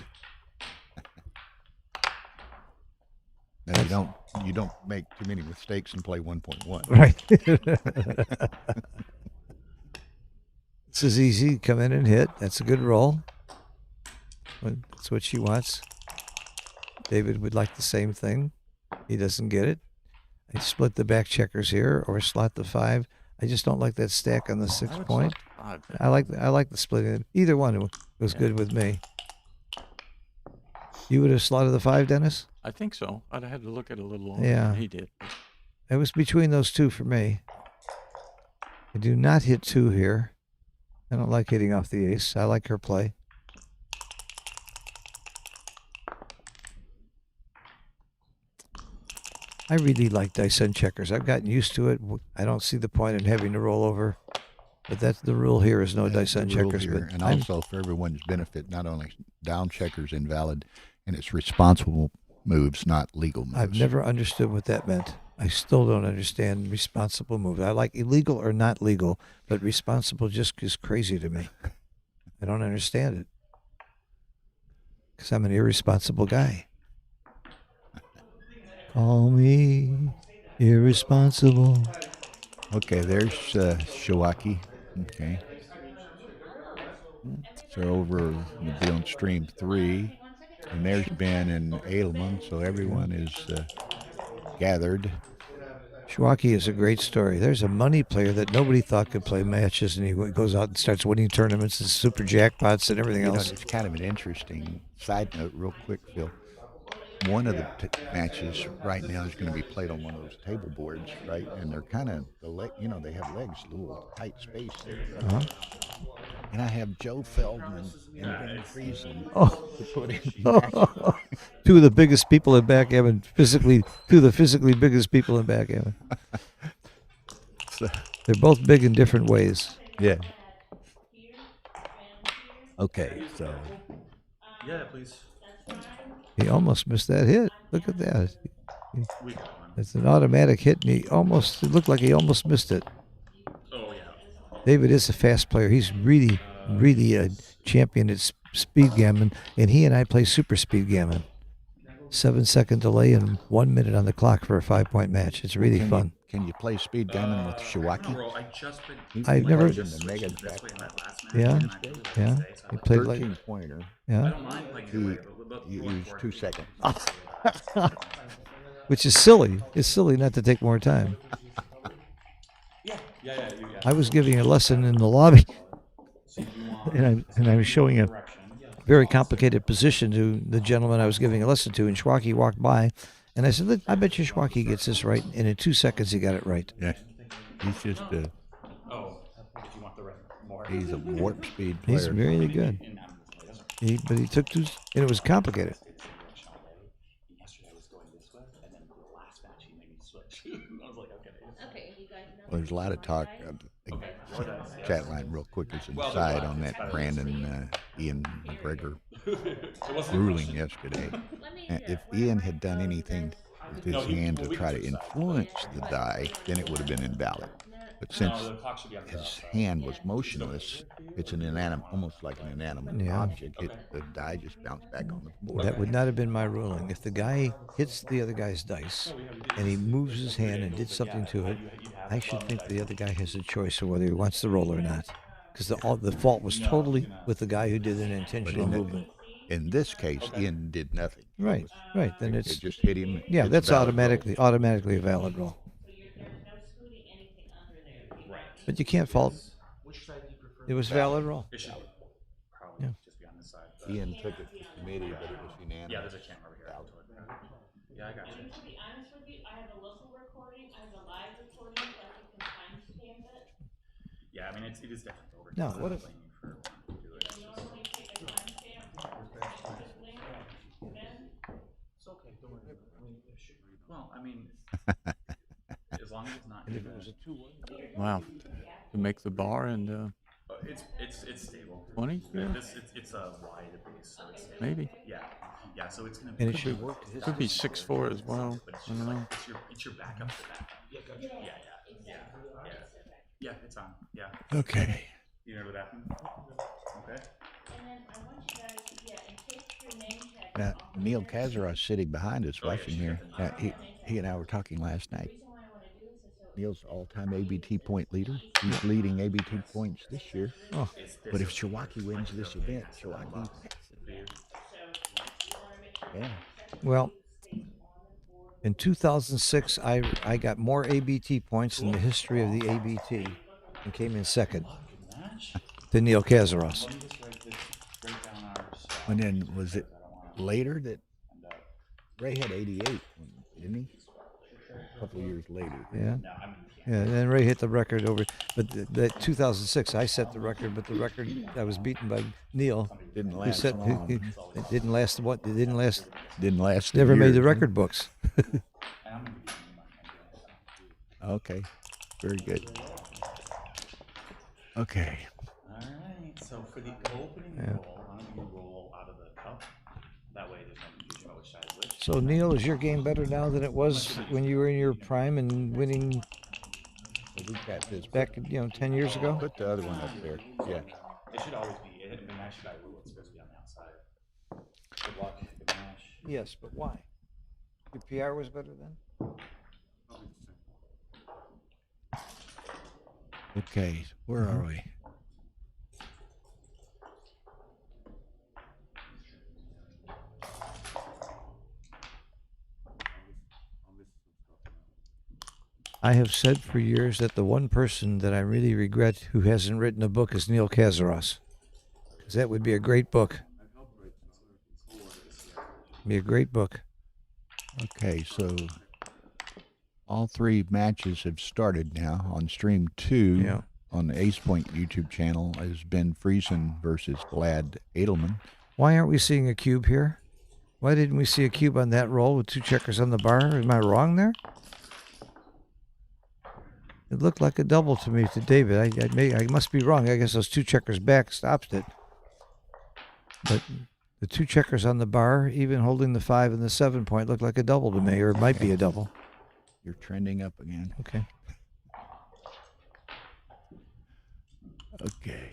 No, you don't make too many mistakes and play 1.1. Right. This is easy. Come in and hit. That's a good roll. That's what she wants. David would like the same thing. He doesn't get it. I split the back checkers here or slot the 5. I just don't like that stack on the 6 point. I like the splitting. Either one was good with me. You would have slotted the 5, Dennis? I think so. I'd have had to look at it a little longer Yeah. than he did. It was between those 2 for me. I do not hit 2 here. I don't like hitting off the ace. I like her play. I really like dice and checkers. I've gotten used to it. I don't see the point in having to roll over. But that's the rule here is no dice and The rule checkers. here, But and I'm- also for everyone's benefit, not only down checkers invalid, and it's responsible moves, not legal moves. I've never understood what that meant. I still don't understand responsible moves. I like illegal or not legal, but responsible just is crazy to me. I don't understand it. Because I'm an irresponsible guy. Call me irresponsible. Okay, there's Shawaki. Okay. So over the be on stream 3. And there's Ben and Ailman, so everyone is gathered. Shwaki is a great story. There's a money player that nobody thought could play matches, and he goes out and starts winning tournaments and super jackpots and everything You know, else. it's kind of an interesting side note, real quick, Phil. One of the matches right now is going to be played on one of those table boards, right? And they're kind of they have legs, a little tight space there. Uh-huh. And I have Joe Feldman and Ben Friesen Oh. to put in matches. Two of the biggest people in backgammon, two of the physically biggest people in backgammon. So, They're both big in different ways. yeah. Okay, so Yeah, please. He almost missed that hit. Look at that. We got one. It's an automatic hit, and it looked like he almost missed it. Oh yeah. David is a fast player. He's really, really a champion at speed gammon, and he and I play super speed gammon. 7-second delay and 1 minute on the clock for a 5-point match. It's really fun. Can you play speed gammon with Shawaki? I just been. I've never. In the mega This way in that last match. Yeah, and I played it yeah. this day, so I He don't- played like 13-pointer. I yeah, don't mind playing either way, but You going use forward, 2 seconds. which is silly. It's silly not to take more time. Yeah. I was giving a lesson in the lobby, and I was showing a very complicated position to the gentleman I was giving a lesson to, and Schwaki walked by, and I said, I bet you Schwaki gets this right, and in 2 seconds he got it right. Yeah. He's just a Oh, if you want the more. he's a warp speed player. He's really good. But he took 2, and it was complicated. Yesterday I was going this way, and then the last match he made me switch. I was like, okay. Okay, you guys know. Well, there's a lot of talk. Chat line, real quick, is inside on that Brandon Ian McGregor ruling yesterday. If Ian had done anything with his hand to try to influence the die, then it would have been invalid. But since his hand was motionless, it's an inanimate, almost like an inanimate object. The die just bounced back on the board. That would not have been my ruling. If the guy hits the other guy's dice and he moves his hand and did something to it, I should think the other guy has a choice of whether he wants to roll or not. Because the fault was totally with the guy who did an intentional movement. In this case, Ian did nothing. Right. Then It it's just hit him. yeah. It's That's a valid automatically a valid roll. But you can't fault. It was a valid roll. It should probably Yeah. just be on this side. roll. Ian took it to committee, but it was unanimous. Yeah, there's a camera over here. Yeah, I got you. To be honest with you, I have a local recording, I have a live recording, so I can timestamp it. Yeah, I mean, it is definitely over. Now, what if- Blame you for wanting to do it. Normally take a timestamp, link, then It's okay, don't worry. I mean, it should. Well, I mean, as long as it's not. Wow. To make the bar and It's stable. 20? Yeah. It's a wide base, so it's Maybe. yeah. So it's gonna. And it should work to his. Could be 6'4" as well. But it's I just don't know. like it's your backup to backup. Yeah, it's on. Yeah. Okay. You know what happened? Okay. and then I want you guys, and take your name tag. Now, Neil Kazaros sitting behind us watching here. He and I were talking last night. Neil's all-time ABT point leader. He's leading ABT points this year. Oh, But if Shawaki wins this event, Shawaki yeah. well, in 2006, I got more ABT points in the history of the ABT and came in second to Neil Kazaros. And then was it later that Ray had 88, didn't he? A couple of years later. Yeah. Yeah, and then Ray hit the record over, but that 2006, I set the record, but the record I was beaten by Neil. Didn't Who last set, long. it didn't last. What? It didn't last. Didn't last. a Never made the year. record books. Okay. Very good. Okay. All right. So for the opening roll, why don't you roll out of the cup? That way, there's no confusion about which side is which. So Neil, is your game better now than it was when you were in your prime and winning So we've got this. back, 10 years ago? Put the other one up there. Yeah. It should always be. I mean, actually, by rule, it's supposed to be on the outside. Good luck. Good match. Yes, but why? Your PR was better then? Okay, where are we? I have said for years that the one person that I really regret who hasn't written a book is Neil Kazaros. Because that would be a great book. Be a great book. Okay, so all three matches have started now. On stream 2 on the Ace Point YouTube channel has been Friesen versus Vlad Edelman. Why aren't we seeing a cube here? Why didn't we see a cube on that roll with 2 checkers on the bar? Am I wrong there? It looked like a double to me to David. I must be wrong. I guess those 2 checkers back stopped it. But the 2 checkers on the bar, even holding the 5 and the 7 point, looked like a double to me, or it might be a double. You're trending up again. Okay. Okay.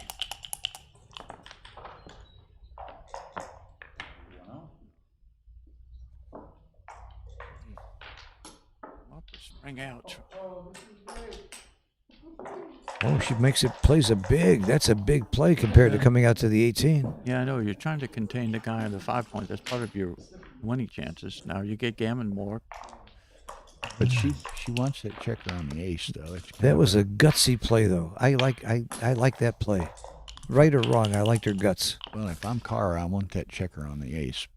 Spring out. Oh, she plays a big. That's a big play compared to coming out to the 18. Yeah, I know. You're trying to contain the guy on the 5 point. That's part of your winning chances. Now you get gammon more. But she wants that checker on the ace, though. That was a gutsy play, though. I like that play. Right or wrong, I liked her guts. Well, if I'm Cara, I want that checker on the ace.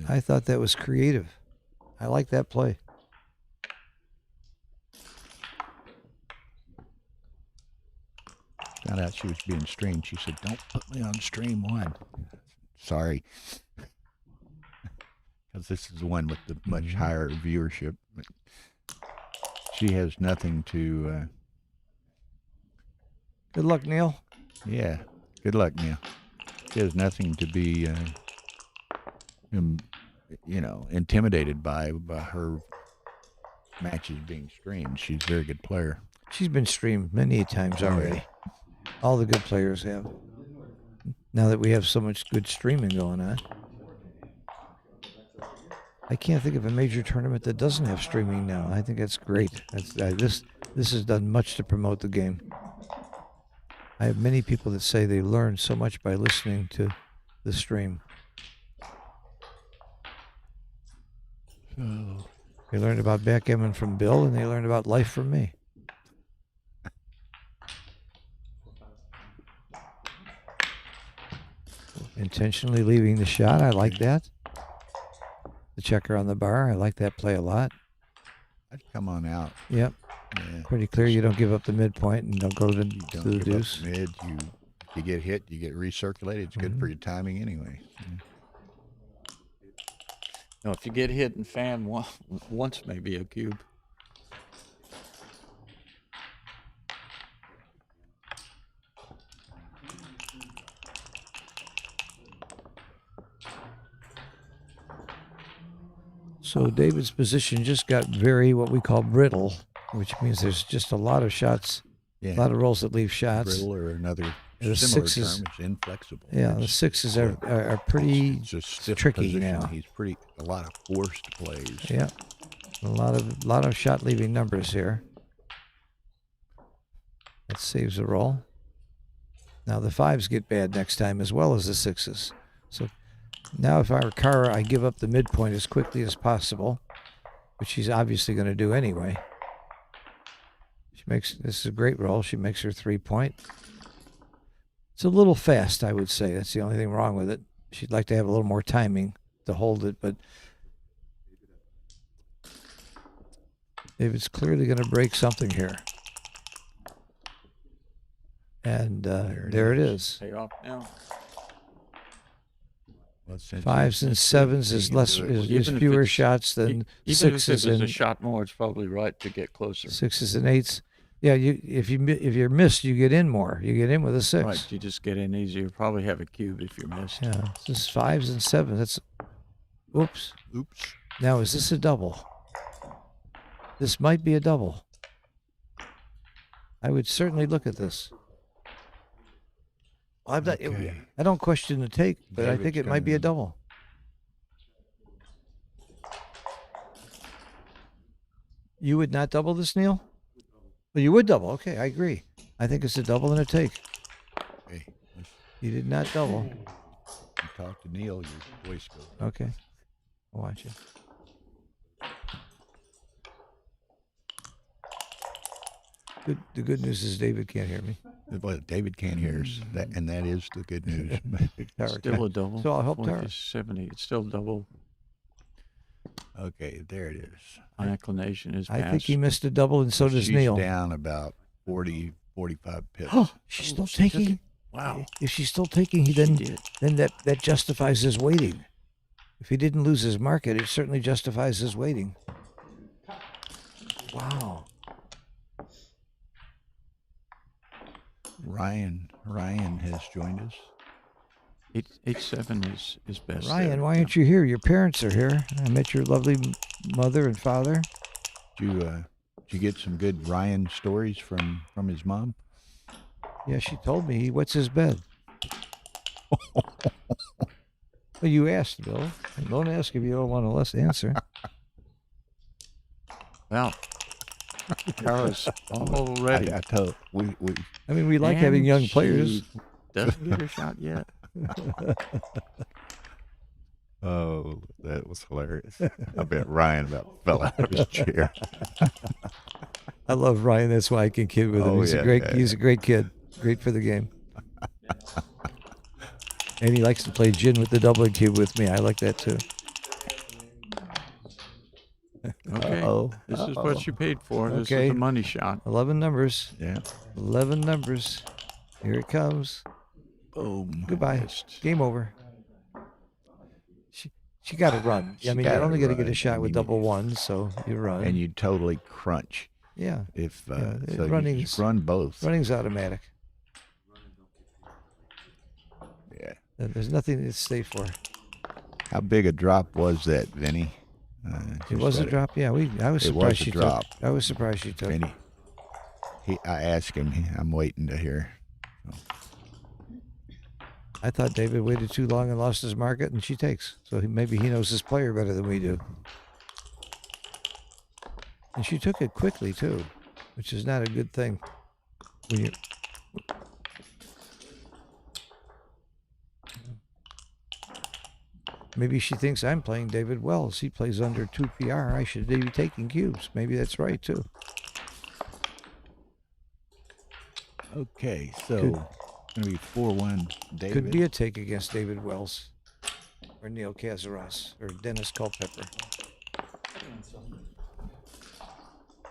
I thought that was creative. I like that play. Found out she was being streamed. She said, "Don't put me on stream 1." Sorry. Because this is the one with the much higher viewership. But she has nothing to... Good luck, Neil. Yeah. Good luck, Neil. She has nothing to be, intimidated by her matches being streamed. She's a very good player. She's been streamed many times already. All the good players have. Now that we have so much good streaming going on. I can't think of a major tournament that doesn't have streaming now. I think that's great. This has done much to promote the game. I have many people that say they learn so much by listening to the stream. Oh. They learned about backgammon from Bill, and they learned about life from me. Intentionally leaving the shot. I like that. The checker on the bar. I like that play a lot. I'd come on out. Yep. Yeah. Pretty clear. You don't give up the midpoint and don't go to the deuce. Up mid. If you get hit, you get recirculated. It's good for your timing anyway. No, if you get hit and fan once, maybe a cube. So David's position just got very what we call brittle, which means there's just a lot of shots, a lot of rolls that leave shots. Brittle or another the similar sixes, term is inflexible. Yeah, the sixes are pretty tricky position. now. He's a lot of forced plays. Yeah, a lot of shot leaving numbers here. That saves a roll. Now the 5s get bad next time as well as the 6s. So now if I were Cara, I give up the midpoint as quickly as possible, which she's obviously going to do anyway. This is a great roll. She makes her 3-point. It's a little fast, I would say. That's the only thing wrong with it. She'd like to have a little more timing to hold it, but David's clearly going to break something here. And there it is. Pay off now. Well, 5s and 7s is fewer shots than 6s and and a shot more. It's probably right to get closer. 6s and 8s. Yeah, if you're missed, you get in more. You get in with a 6. Right, you just get in easier. You probably have a cube if you're missed. Yeah, this is 5s and 7s. That's oops. Now is this a double? This might be a double. I would certainly look at this. I don't question the take, but I think it might be a double. You would not double this, Neil? Well, you would double. Okay, I agree. I think it's a double and a take. Hey, You did not double. you talk to Neil, your voice goes. Okay. I'll watch it. The good news is David can't hear me. Well, David can't hear us, and that is the good news. Still a double. So I'll help 40 Tara. to 70. It's still double. Okay, there it is. My inclination is I pass. think he missed a double, and so does She's Neil. down about 40, 45 pips. Oh, she's still she took taking. it? Wow. If she's still taking, She did. then that justifies his waiting. If he didn't lose his market, it certainly justifies his waiting. Wow. Ryan has joined us. 8-7 is best. Ryan, there. why aren't you here? Your parents are here. I met your lovely mother and father. Did you get some good Ryan stories from his mom? Yeah, she told me he wets his bed. Well, you asked, Bill. Don't ask if you don't want to answer. Well, Tara's all ready. I told we I mean, we like having And young players. she doesn't get her shot yet. Oh, that was hilarious. I bet Ryan about fell out of his chair. I love Ryan. That's why I can kid with him. Oh, He's yeah, a great. yeah, He's a great kid. Great for the game. And he likes to play gin with the doubling cube with me. I like that too. Okay. This is what you paid for. This Okay. is the money shot. 11 numbers. Yeah. 11 numbers. Here it comes. Boom. Goodbye. Missed. Game over. She got to run. I mean, you're gotta only going to get a run. shot with double ones, so you run. And you totally crunch. Yeah. If Yeah, so, you running's- just run both. Running's automatic. Yeah. There's nothing to stay for. How big a drop was that, Vinny? It was a drop. Yeah, I was It was surprised a she drop. took. I was surprised she took. Vinny. I asked him. I'm waiting to hear. I thought David waited too long and lost his market, and she takes. So maybe he knows his player better than we do. And she took it quickly too, which is not a good thing. When you maybe she thinks I'm playing David Wells. He plays under 2 PR. I should be taking cubes. Maybe that's right too. Okay, so Could- going to be 4-1 David. Could be a take against David Wells, or Neil Cazares, or Dennis Culpepper.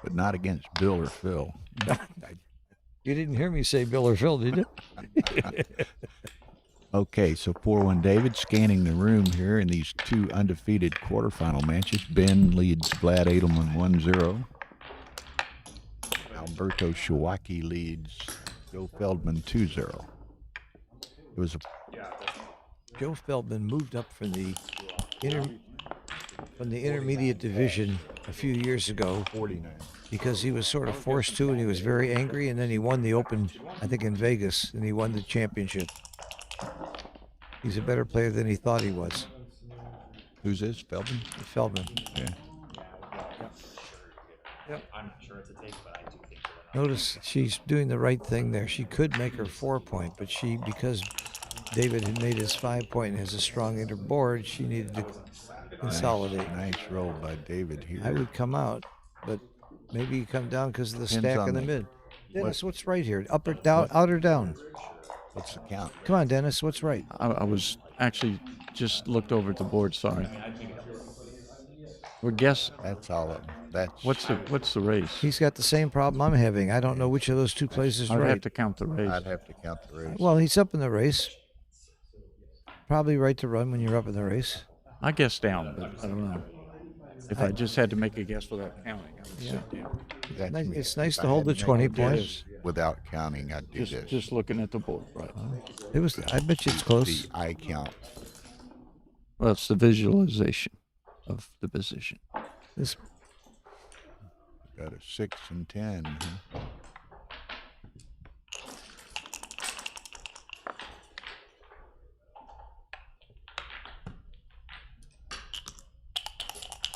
but not against Bill or Phil. You didn't hear me say Bill or Phil, did you? Okay, so 4-1 David scanning the room here in these two undefeated quarterfinal matches. Ben leads Vlad Edelman 1-0. Alberto Shawaki leads Joe Feldman 2-0. It was a Joe Feldman moved up from the intermediate division a few years ago 49. because he was sort of forced to, and he was very angry, and then he won the Open, I think in Vegas, and he won the championship. He's a better player than he thought he was. Who's this? Feldman? Feldman. Yeah. I'm not sure it's a take, but I do think Notice she's doing the right thing there. She could make her 4-point, but because David had made his 5-point and has a strong inner board, she needed to consolidate. Nice roll by David here. I would come out, but maybe you come down because of the Depends stack on in the the- mid. Dennis, what's right here? Up or down? Out or down? What's the count? Come on, Dennis, what's right? I was actually just looked over at the board. Sorry. We're guessing. That's all of them. That's What's the race? He's got the same problem I'm having. I don't know which of those two plays is I'd right. have to count the race. I'd have to count the race. Well, he's up in the race. Probably right to run when you're up in the race. I guess down, but I don't know. If I just had to make a guess without counting, I would say down. That's Nice- me. it's nice If to I hold had the make 20 a guess points. Without counting, I'd do this. Just looking at the board, right? It was. I bet you it's close. The eye count. Well, it's the visualization of the position. This Got a 6 and 10. huh?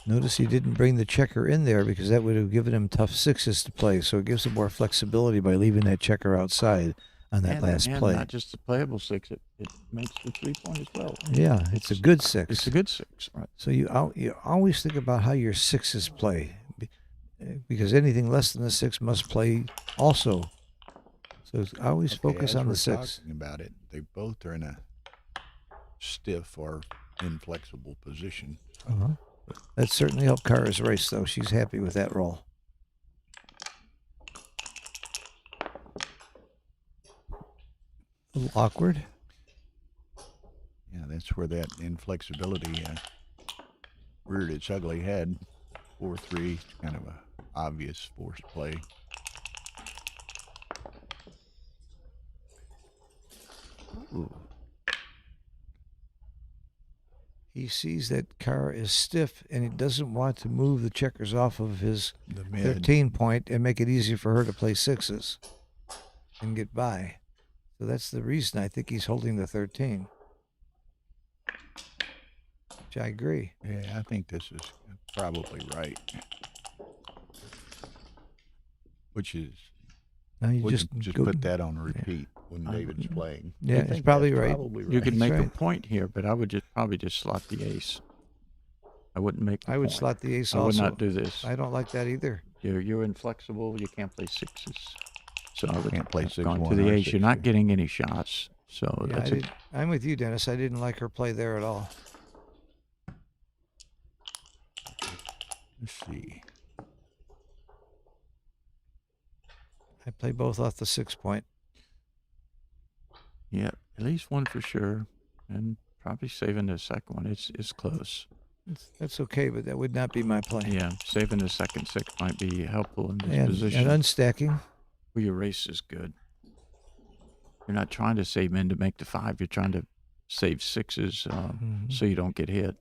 Notice he didn't bring the checker in there because that would have given him tough sixes to play. So it gives him more flexibility by leaving that checker outside on that last and play. not just a playable six, it makes the 3-point as well. Yeah, it's a good six. It's a good six, right? So you always think about how your sixes play, because anything less than a six must play also. So always focus on the six. Talking about it, they both are in a stiff or inflexible position. That certainly helped Kara's race, though. She's happy with that roll. A little awkward. Yeah, that's where that inflexibility reared its ugly head. 4-3, kind of a obvious forced play. Ooh. He sees that Kara is stiff, and he doesn't want to move the checkers off of his 13 point and make it easier for her to play sixes and get by. So that's the reason I think he's holding the 13. Which I agree. Yeah, I think this is probably right. Which is, now you just go, put that on repeat when David's playing. Yeah, it's probably right. You could make That's a right. point here, but I would probably just slot the ace. I wouldn't make. I would slot the ace I also. would not do this. I don't like that either. You're inflexible. You can't play sixes. So I would Can't play going 6-1 to the or ace. You're not 6-2. getting any shots. So Yeah, that's I'm with you, Dennis. I didn't like her play there at all. Let's see. I play both off the 6 point. Yeah, at least one for sure, and probably saving the second one. It's close. That's okay, but that would not be my play. Yeah, saving the second six might be helpful in this And position. unstacking. Well, your race is good. You're not trying to save men to make the 5. You're trying to save sixes so you don't get hit.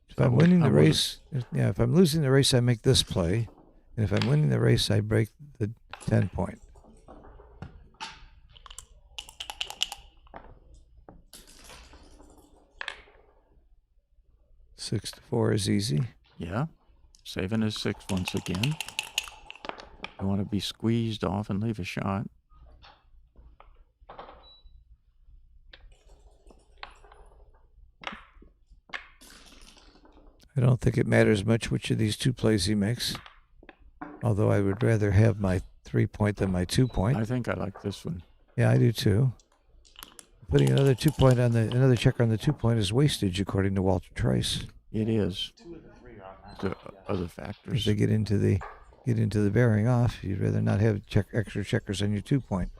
If I'm winning the race, if I'm losing the race, I make this play. And if I'm winning the race, I break the 10 point. Six to 4 is easy. Yeah, saving a 6 once again. You want to be squeezed off and leave a shot. I don't think it matters much which of these two plays he makes. Although I would rather have my 3 point than my 2 point. I think I like this one. Yeah, I do too. Putting another 2 point on another checker on the 2 point is wastage, according to Walter Trice. It is. The other factors. As they get into the bearing off, you'd rather not have extra checkers on your 2 point.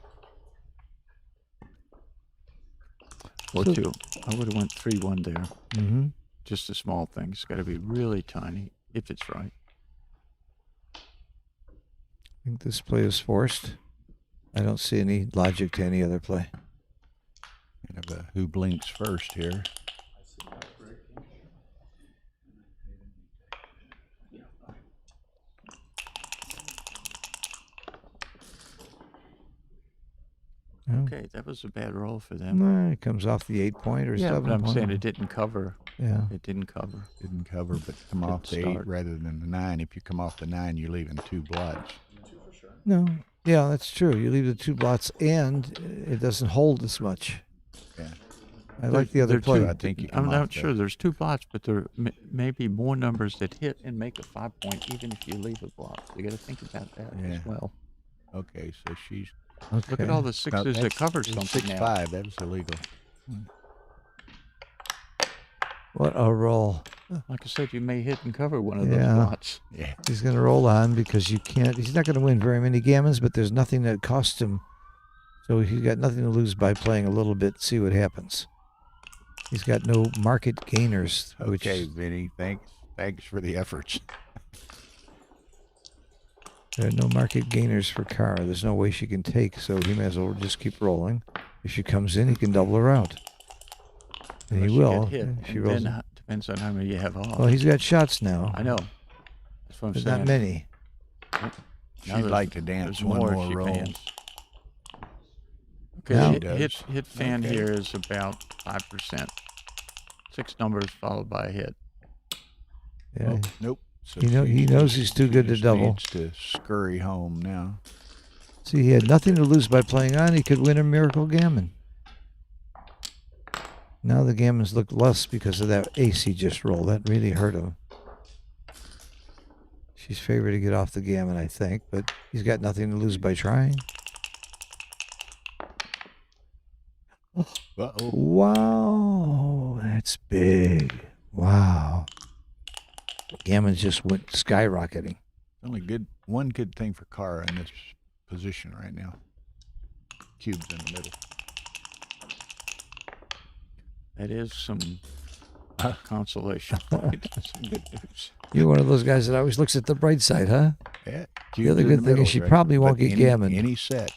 Or 2. I would have went 3-1 there. Mm-hmm. Just a small thing. It's got to be really tiny if it's right. I think this play is forced. I don't see any logic to any other play. Kind of a who blinks first here. Okay, that was a bad roll for them. No, it comes off the 8 point or 7 but I'm point. saying it didn't cover. Yeah. It didn't cover. Didn't cover, but come off the 8 start. rather than the 9. If you come off the 9, you're leaving 2 blots. No. Yeah, that's true. You leave the 2 blots and it doesn't hold as much. Yeah. I like the other play. I think you come I'm off not the- sure. There's 2 blots, but there may be more numbers that hit and make a 5 point, even if you leave a blot. You got to think about that as well. Okay, so she's. Look at all the sixes that covered something now. 6-5. That was illegal. What a roll. Like I said, you may hit and cover one of those Yeah. blots. Yeah. He's going to roll on because you can't. He's not going to win very many gammons, but there's nothing that costs him. So he's got nothing to lose by playing a little bit, see what happens. He's got no market gainers. Okay, Vinny, thanks for the efforts. There are no market gainers for Kara. There's no way she can take, so he may as well just keep rolling. If she comes in, he can double her out. And Unless he you will. get hit, if she and rolls then depends on how many you have off. well, he's got shots now. I know. That's what I'm But saying. not many. Now She'd there's- like to dance there's one more more she roll. fans. Okay, Now- hit fan Okay. here is about 5%. 6 numbers followed by a hit. Yeah. Oh, nope. So He knows he's too good to just double. Needs to scurry home now. See, he had nothing to lose by playing on. He could win a Miracle Gammon. Now the gammons look less because of that ace he just rolled. That really hurt him. She's favored to get off the gammon, I think, but he's got nothing to lose by trying. Uh-oh. Wow, that's big. Wow. Gammons just went skyrocketing. Only one good thing for Cara in this position right now. Cube's in the middle. That is some consolation. Some good news. You're one of those guys that always looks at the bright side, huh? Yeah. The other good thing is she probably won't get gammoned. Any set.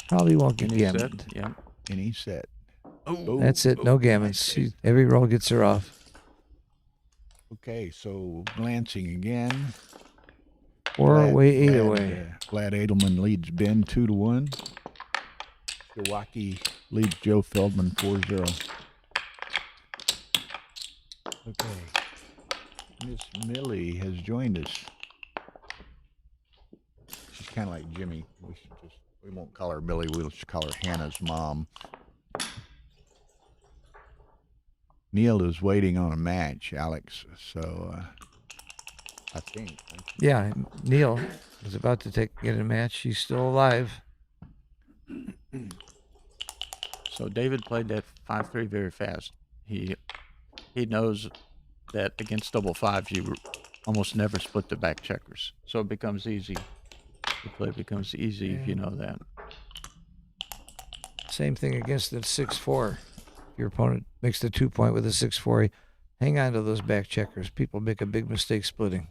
Probably won't get Any gammoned. set? Yeah. Any set. Oh, That's it. No gammons. Every roll gets her off. Okay, so glancing again. 4 away, 8 away. Vlad Edelman leads Ben 2-1. Milwaukee leads Joe Feldman 4-0. Okay. Miss Millie has joined us. She's kind of like Jimmy. We won't call her Millie. We'll just call her Hannah's mom. Neil is waiting on a match, Alex. So I think. Yeah, Neil is about to get a match. He's still alive. So David played that 5-3 very fast. He knows that against double fives you almost never split the back checkers. So it becomes easy. The play becomes easy if you know that. Same thing against the 6-4. Your opponent makes the 2-point with a 6-4. Hang on to those back checkers. People make a big mistake splitting.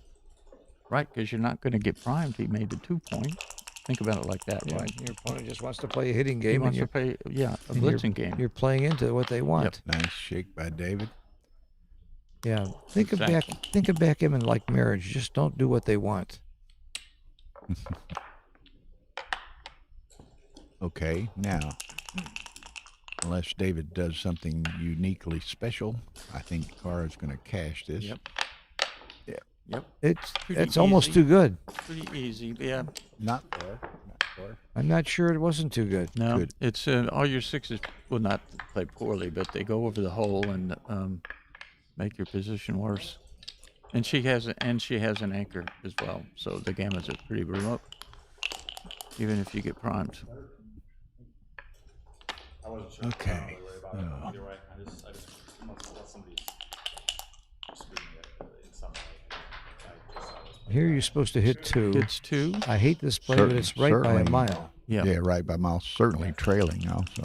Right, because you're not going to get primed. He made the 2-point. Think about it like that, Yeah, right? your opponent just wants to play a hitting He game. wants And to play, a and blitzing game. You're playing into what they want. Nice shake by David. Yeah, think of backgammon like marriage. Just don't do what they want. Okay, now, unless David does something uniquely special, I think Cara's going to cash this. Yep. Yep. It's almost too good. Pretty easy, yeah. Not far. Not far. I'm not sure it wasn't too good. No, Good. it's all your sixes will not play poorly, but they go over the hole and make your position worse. And she has an anchor as well, so the gammons are pretty remote, even if you get primed. I wasn't sure. Okay. Either way, I just let somebody screen it in some way. I just thought it was Here you're supposed to hit 2. It's 2. I hate this play, but it's right by a Certainly. mile. Yeah. Yeah, right by mile. Certainly trailing also.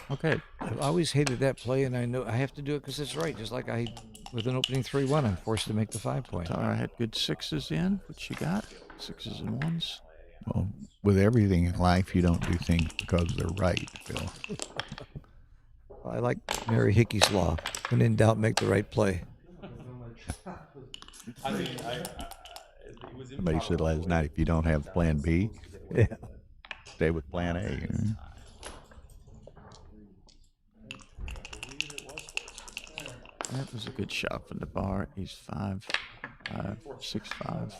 Okay. I've always hated that play, and I know I have to do it because it's right. Just like with an opening 3-1, I'm forced to make the 5-point. Tara had good sixes in. What she got? Sixes and ones. Well, with everything in life, you don't do things because they're right, Phil. I like Mary Hickey's law. When in doubt, make the right play. I mean, it was Somebody said last night, if you don't have plan B, Yeah. stay with plan A. you know? That was a good shot from the bar. Ace 5, 6, 5.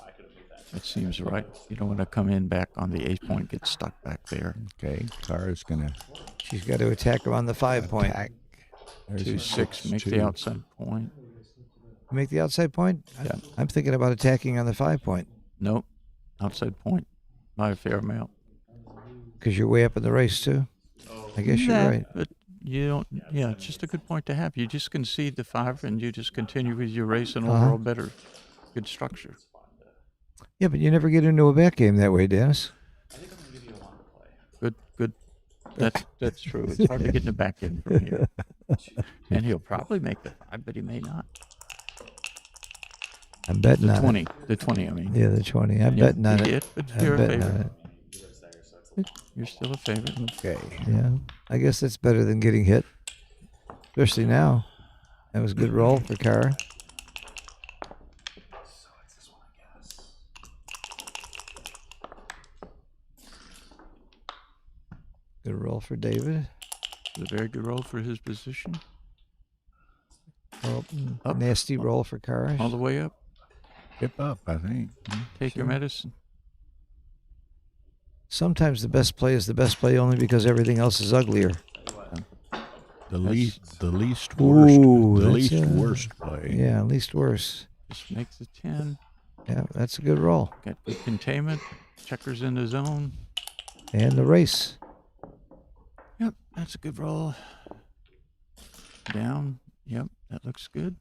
That seems right. You don't want to come in back on the 8-point, get stuck back there. Okay, Cara's going to She's got to attack him on the 5-point. attack. There's 2, a 6, make 6-2. the outside point. Make the outside point? Yeah. I'm thinking about attacking on the 5-point Nope, outside point by a fair amount. because you're way up in the race, too. I guess you're right. But you don't. Yeah, it's just a good point to have. You just concede the 5 and you just continue with your race and overall better, good structure. Yeah, but you never get into a back game that way, Dennis. I think I'm gonna give you a longer play. Good. That's true. It's hard to get in the back end from here. And he'll probably make the 5, but he may not. I'm betting The on 20. it. The 20, I mean. Yeah, the 20. I'm Yeah, betting on you it. did, but I'm you're a betting on favorite. it. You're still a favorite. Okay. Yeah, I guess that's better than getting hit, especially now. That was a good roll for Cara. Good roll for David. It's a very good roll for his position. Oh, Up. nasty roll for Karish. All the way up. Hip up, I think. Take your medicine. Sometimes the best play is the best play only because everything else is uglier. The least worst. Ooh, The that's least a- worst play. Yeah, least worse. Just makes the 10. Yeah, that's a good roll. Got good containment. Checkers in the zone. And the race. Yep, that's a good roll. Down. Yep, that looks good.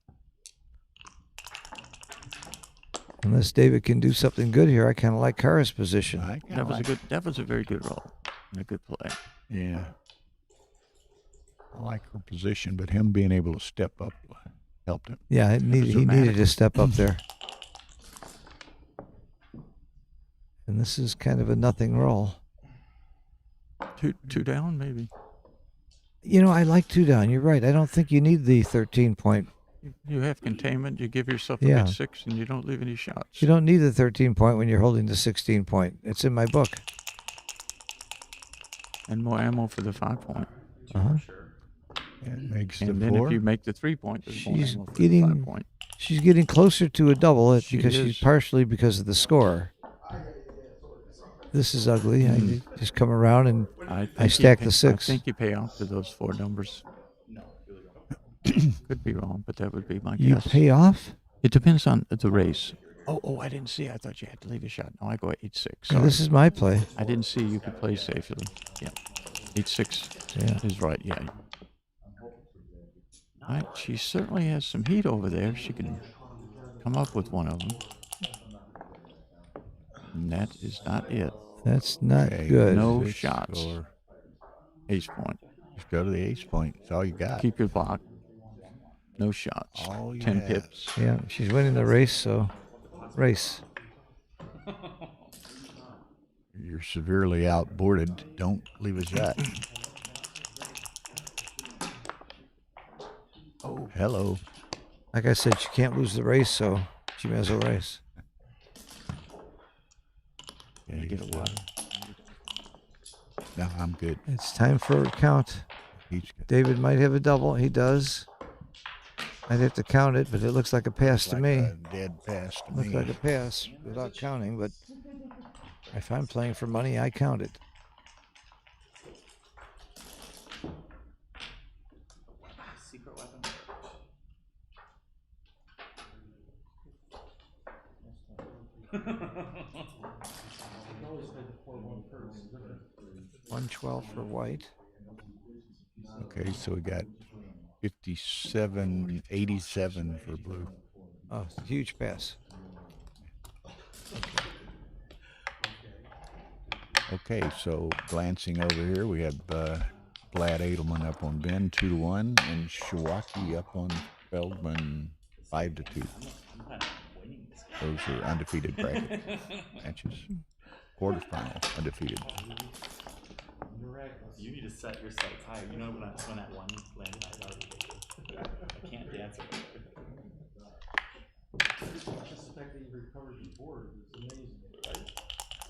Unless David can do something good here, I kind of like Kara's position. That was a good. That was a very good roll and a good play. Yeah. I like her position, but him being able to step up helped him. Yeah, he needed to step up there. And this is kind of a nothing roll. Two down, maybe. You know, I like 2 down. You're right. I don't think you need the 13 point. You have containment. You give yourself a Yeah. good 6, and you don't leave any shots. You don't need the 13 point when you're holding the 16 point. It's in my book. And more ammo for the 5 point. Uh-huh. It makes And the then 4. if you make the 3 point, there's more She's ammo for the 5 point. she's getting closer to a double She because is. she's partially because of the score. This is ugly. I just come around and I think you stack pay- the 6. I think you pay off to those 4 numbers. Could be wrong, but that would be my You guess. pay off? It depends on the race. Oh, I didn't see. I thought you had to leave a shot. No, I go 8-6. No, this is my play. I didn't see you could play safely. Yeah. 8-6 Yeah. is right. Yeah. All right. She certainly has some heat over there. She can come up with one of them. And that is not it. That's not Okay, good. No six shots. score. Ace point. Just go to the ace point. That's all you got. Keep your block. No shots. All you 10 have. pips. Yeah, she's winning the race, so race. You're severely outboarded. Don't leave a shot. Oh, hello. Like I said, she can't lose the race, so she may as well race. Yeah, Get a lot. No, I'm good. It's time for a count. He's good. David might have a double. He does. I'd have to count it, but it looks like a pass to Like me. a dead pass to Looks me. like a pass without counting, but if I'm playing for money, I count it. Secret weapon. Always had the 4-1 first. 112 for white. Okay, so we got 57, 87 for blue. Oh, it's a huge pass. Okay, so glancing over here, we have Vlad Edelman up on Ben 2-1, and Shawaki up on Feldman 5-2. Those are undefeated bracket matches. Quarterfinal undefeated. You need to set your sights higher. You know when that one landed, I already did. I can't dance it. Just the fact that you recovered the board is amazing. Right?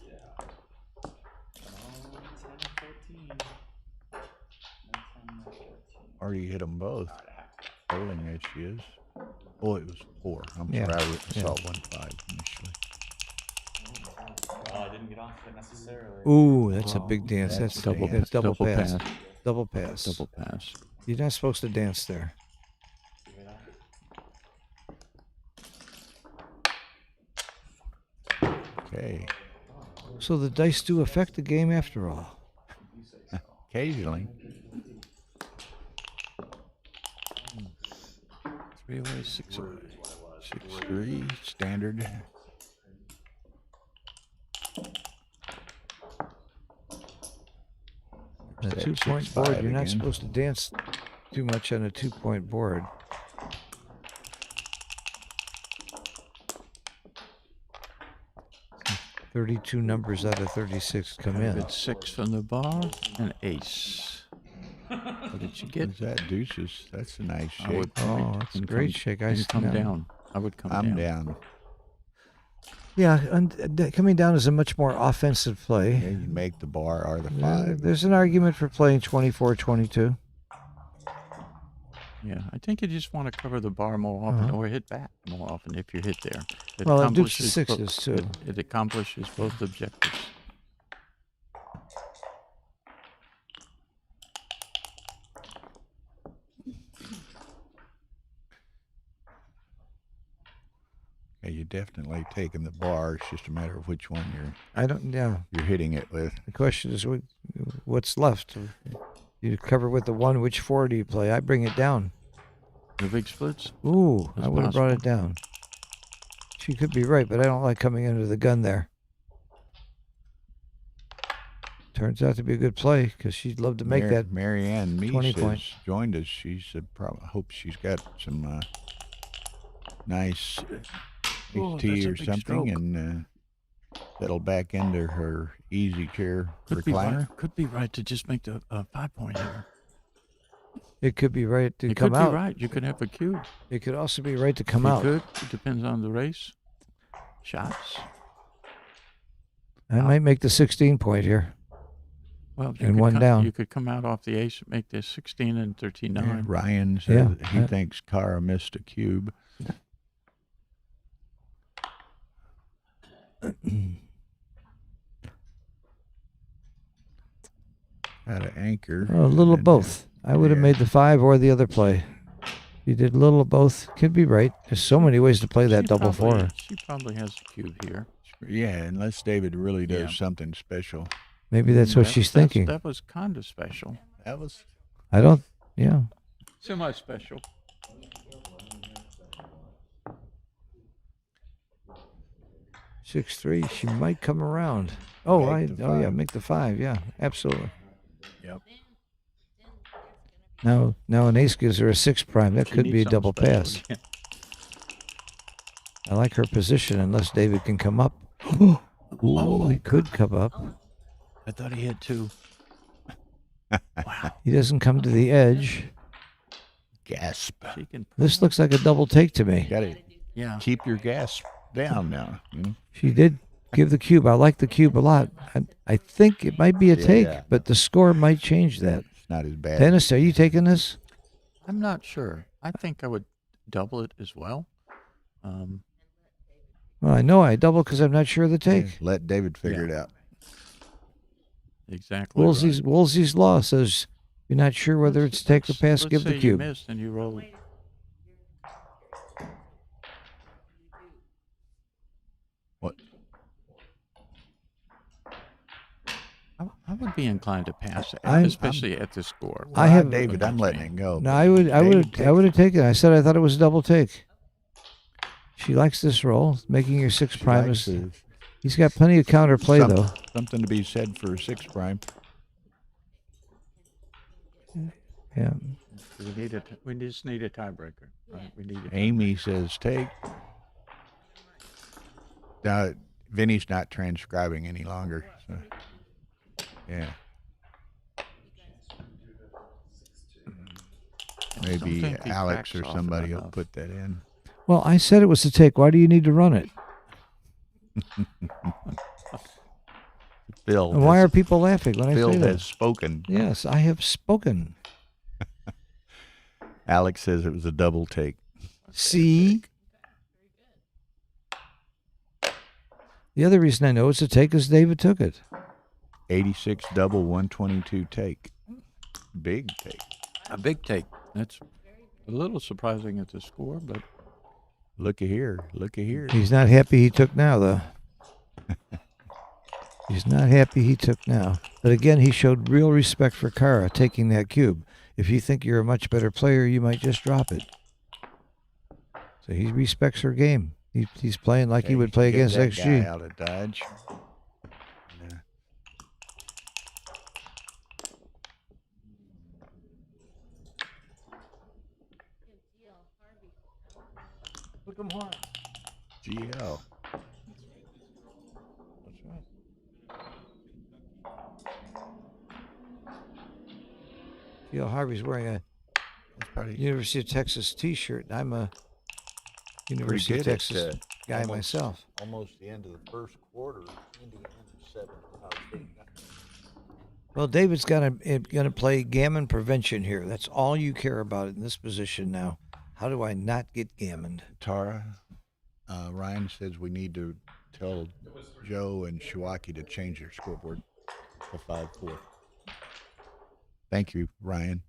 Yeah. 10-14. 10-14. Already hit them both. Bowling as she is. Oh, it was 4. I'm Yeah, sorry, I yeah. saw 1-5 initially. Oh, I didn't get off it necessarily. Ooh, that's a Oh, big dance. that's That's double- that's double double pass. pass. Double pass. Double pass. You're not supposed to dance there. You hear that? Okay, So the dice do affect the game after all. occasionally. 3 away, 6 away. 6-3, standard. A That 2-point 6-5 board, you're not again. supposed to dance too much on a 2-point board. "32 numbers out of 36 come in." Good 6 from the bar and ace. What did you get? What's that? Deuces. That's a nice I shape. would- Oh, that's a and great come- shake. and come down. I would come I'm down. down. Yeah, and coming down is a much more offensive Yeah, play. you make the bar or the Yeah, 5. there's an argument for playing 24-22. Yeah, I think you just want to cover the bar more often, or hit back more often if you hit there. It Well, it dupes the accomplishes sixes, too. It accomplishes both objectives. Yeah, you're definitely taking the bar. It's just a matter of which one Yeah. you're hitting it with. The question is what's left. You cover with the one. Which four do you play? I bring it down. The big splits? Ooh, That's I would have brought it down. She could be right, but I don't like coming under the gun there. Turns out to be a good play because she'd love to make that. Marianne Meese 20 has points. joined us. She's probably hope she's got some nice Oh, tea that's a or big something, stroke. and settle back into her easy chair Could be recliner. right. Could be right to just make the 5-point here. It could be right to It come could out. be right. You could have a cube. It could also be right to come You out. could. It depends on the race. Shots. I might make the 16-point here. Well, you And could one down. You could come out off the ace, make this 16 and 13-9. Ryan says Yeah, he thinks Cara missed a cube. Got an anchor. Oh, a little of and, both. I would have yeah. made the 5 or the other play. You did a little of both. Could be right. There's so many ways to play that double four. She probably has a cube here. Yeah, unless David really does Yeah. something special. Maybe that's what she's thinking. That was kind of special. That was I don't. Yeah. Semi-special. Six three. She might come around. Oh, Make the oh yeah, five. make the 5. Yeah, absolutely. Yep. Now an ace gives her a 6 prime. That She could needs be a something double special pass. again. I like her position unless David can come up. Oh, he could come up. I thought he had 2. He doesn't come to the edge. Gasp. She can. This looks like a double take to me. Got to Yeah. keep your gas down now. She did give the cube. I like the cube a lot. I think it might be a take, Yeah. but the score might change that. It's not as bad. Dennis, are you taking this? I'm not sure. I think I would double it as well. Well, I know I double because I'm not sure of the take. Let David figure it out. Exactly. Woolsey's law says you're not sure whether it's take or pass, Let's give the say cube. You missed and you roll. What? I would be inclined to pass it, I'm- especially at the score. I have- David. I'm letting it go. No, I would have taken it. I said I thought it was a double take. She likes this roll, making your 6 prime. Likes the- He's got plenty of counter play though. Something to be said for 6 prime. Yeah. We just need a tiebreaker. Right? We need a Amy says take. Now, Vinny's not transcribing any longer. So. Yeah. Maybe think he Alex or backs often somebody will enough. put that in. Well, I said it was a take. Why do you need to run it? Phil. And why has- are people laughing when Phil I say that? has spoken. Yes, I have spoken. Alex says it was a double take. See? The other reason I know it's a take is David took it. 86 double, 122 take. Big take. A big take. That's a little surprising at the score, but Looky here. Looky here. He's not happy he took now, though. He's not happy he took now. But again, he showed real respect for Cara taking that cube. If you think you're a much better player, you might just drop it. So he respects her game. He's playing like he would play Get against that XG. guy out of Dodge. Yeah. Look him hard. GL. That's right. Gil Harvey's wearing a University of Texas T-shirt. I'm a University of Texas guy myself. Almost the end of the first quarter. Indiana 7. Well, David's gonna play gammon prevention here. That's all you care about in this position now. How do I not get gammoned? Tara, Ryan says we need to tell Joe and Shiwaki to change their scoreboard to 5-4. Thank you, Ryan.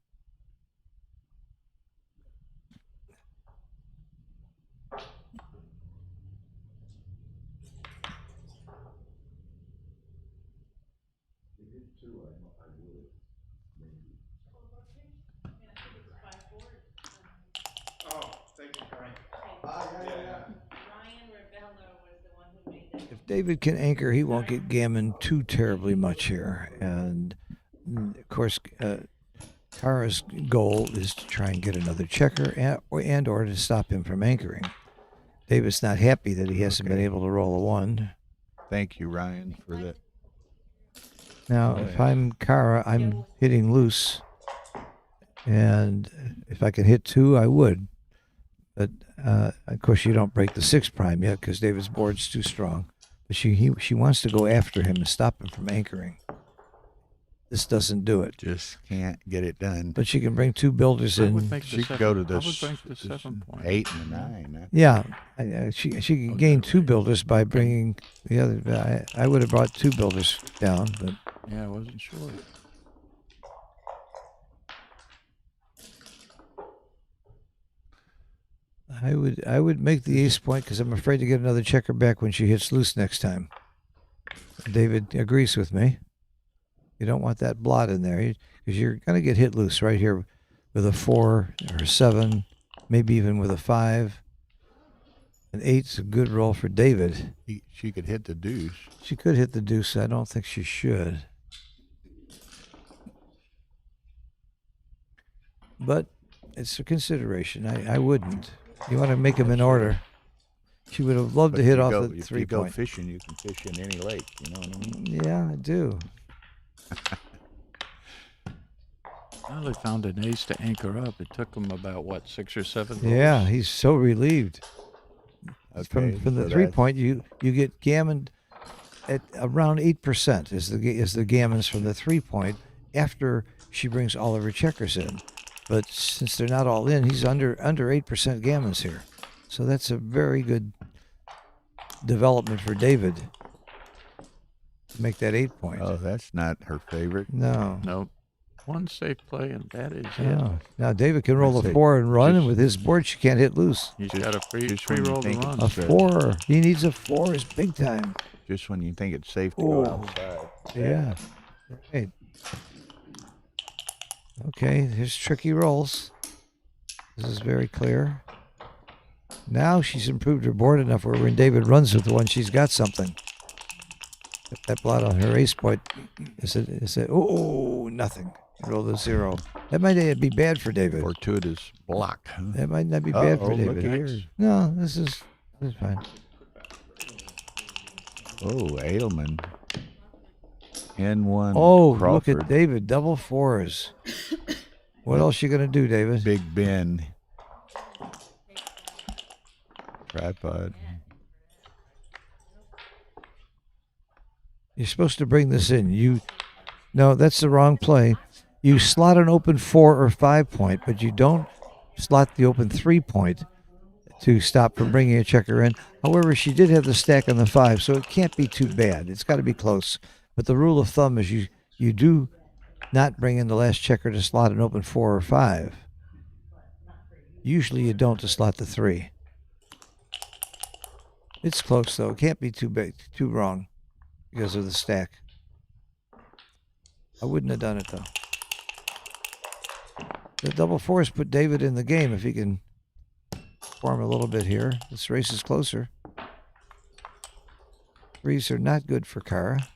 Oh, thank you, Brian. Ryan Rebello was the one who made that. If David can anchor, he won't get gammoned too terribly much here. And of course, Tara's goal is to try and get another checker and or to stop him from anchoring. David's not happy that he hasn't been able to roll a 1. Thank you, Ryan, for that. Now, if I'm Kara, I'm hitting loose. And if I could hit 2, I would. But, of course, you don't break the 6 prime yet because David's board's too strong. But she wants to go after him and stop him from anchoring. This doesn't do it. Just can't get it done. But she can bring 2 builders I in. would make She the could go to seven- I this, would break the 7 point. 8 and the 9. Yeah, she can gain 2 builders by bringing the other. I would have brought 2 builders down, but Yeah, I wasn't sure. I would make the ace point because I'm afraid to get another checker back when she hits loose next time. David agrees with me. You don't want that blot in there because you're going to get hit loose right here with a 4 or 7, maybe even with a 5. An 8's a good roll for David. She could hit the deuce. She could hit the deuce. I don't think she should. But it's a consideration. I wouldn't. You want to make them in order. She would have loved But to hit you off go, the if 3 you go point. fishing, you can fish in any lake. You know what I mean? Yeah, I do. Well, they found an ace to anchor up. It took them about, what, 6 or 7 rolls? Yeah, he's so relieved. Okay, From the so 3 that's- point, you get gammoned at around 8% is the gammons from the 3 point after she brings all of her checkers in. But since they're not all in, he's under 8% gammons here. So that's a very good development for David to make that 8 point. Oh, that's not her favorite. No. Nope. One safe play, and that is it. No. Now David can roll I'd a say 4 and run, and just- with his board, she can't hit loose. He's Just- got a free just when you roll to think run. A 4. He needs a 4 is big time. Just when you think it's safe to Oh. go outside. Yeah. Right. Okay, here's tricky rolls. This is very clear. Now she's improved her board enough where when David runs with the one, she's got something. Get that blot on her ace point. Is it? Oh, nothing. Roll the 0. That might be bad for David. Fortuitous block. Huh? That might not be bad for Uh-oh, look David. here. No, this is fine. Oh, Edelman. N1 Oh, Crawford. look at David. Double 4s. What else you gonna do, David? Big Ben. Tripod. You're supposed to bring this in. No, that's the wrong play. You slot an open 4 or 5 point, but you don't slot the open 3 point to stop from bringing a checker in. However, she did have the stack on the 5, so it can't be too bad. It's got to be close. But the rule of thumb is you do not bring in the last checker to slot an open 4 or 5. Usually you don't to slot the 3. It's close, though. It can't be too big, too wrong because of the stack. I wouldn't have done it, though. The double 4s put David in the game if he can form a little bit here. This race is closer. 3s are not good for Kara.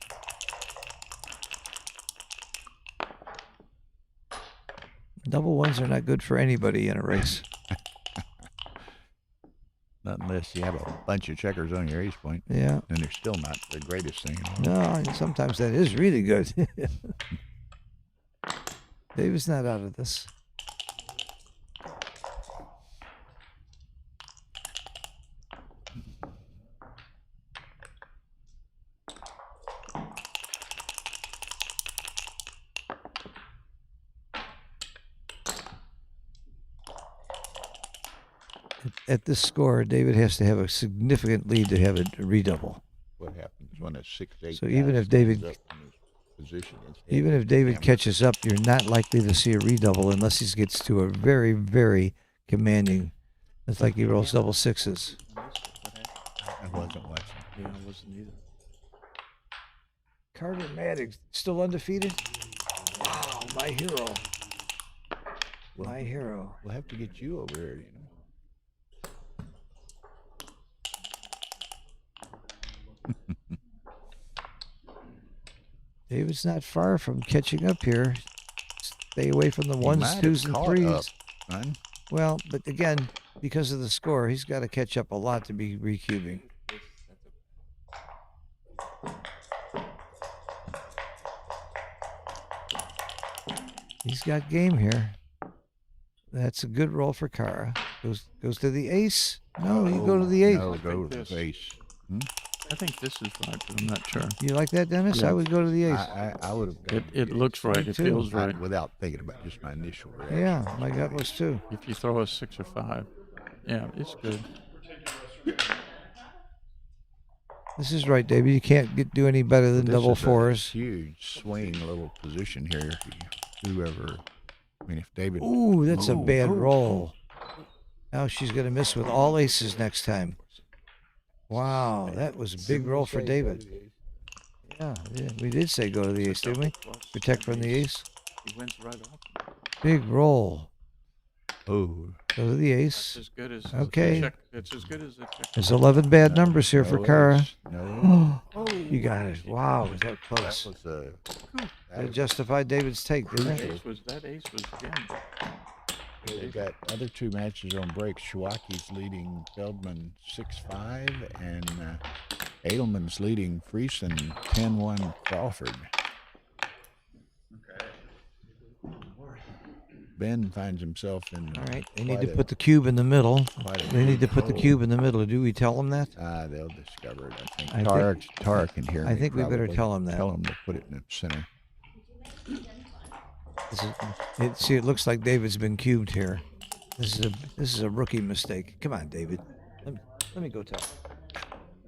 Double 1s are not good for anybody in a race. Not unless you have a bunch of checkers on your ace point. Yeah. And they're still not the greatest thing. No, and sometimes that is really good. David's not out of this. At this score, David has to have a significant lead to have a redouble. What happens when a 6-8 So even guy if David- stands up in his position, it's Even heavy if David hammer. catches up, you're not likely to see a redouble unless he gets to a very, very commanding. It's like he rolls double sixes. I wasn't watching. Yeah, I wasn't either. Carter Maddox still undefeated. Wow, my hero. My hero. We'll have to get you over here, you know. David's not far from catching up here. Stay away from the He ones, might have twos, and caught threes. up, son. Well, but again, because of the score, he's got to catch up a lot to be recubing. He's got game here. That's a good roll for Kara. Goes to the ace. No, you go to the eight. No, I go think to the this- face. I think this is right, but I'm not sure. You like that, Dennis? Yeah. I would go to the ace. I would have. It looks right. It too. feels right. Without thinking about just my initial reaction. Yeah, my gut was too. If you throw a 6 or 5, yeah, it's good. This is right, David. You can't do any better than This double is a fours. huge swing little position here. Whoever, I mean, if David. Ooh, that's a Ooh, bad ooh, roll. Now she's going to miss with all aces next time. Wow, that was a big roll for David. Yeah, we did say go to the ace, didn't we? Protect from the ace. He wins right off. Big roll. Oh, Go to the It's ace. as good as Okay. a check. It's as good as a check. There's 11 bad numbers here for no Kara. ace, No. You got it. Wow, was that That close? was a. That justified David's take, didn't That it? ace was jammed. We've got other two matches on break. Shawaki's leading Feldman 6-5, and Edelman's leading Friesen 10-1 Crawford. Ben finds himself in. All right, they need to put the cube in the middle. quite a They need to put the hole. cube in the middle. Do we tell them that? They'll discover it, I think. I think- Tara can hear I me think we better probably. tell him that. Tell him to put it in the center. See, it looks like David's been cubed here. This is a rookie mistake. Come on, David. Let me go tell him.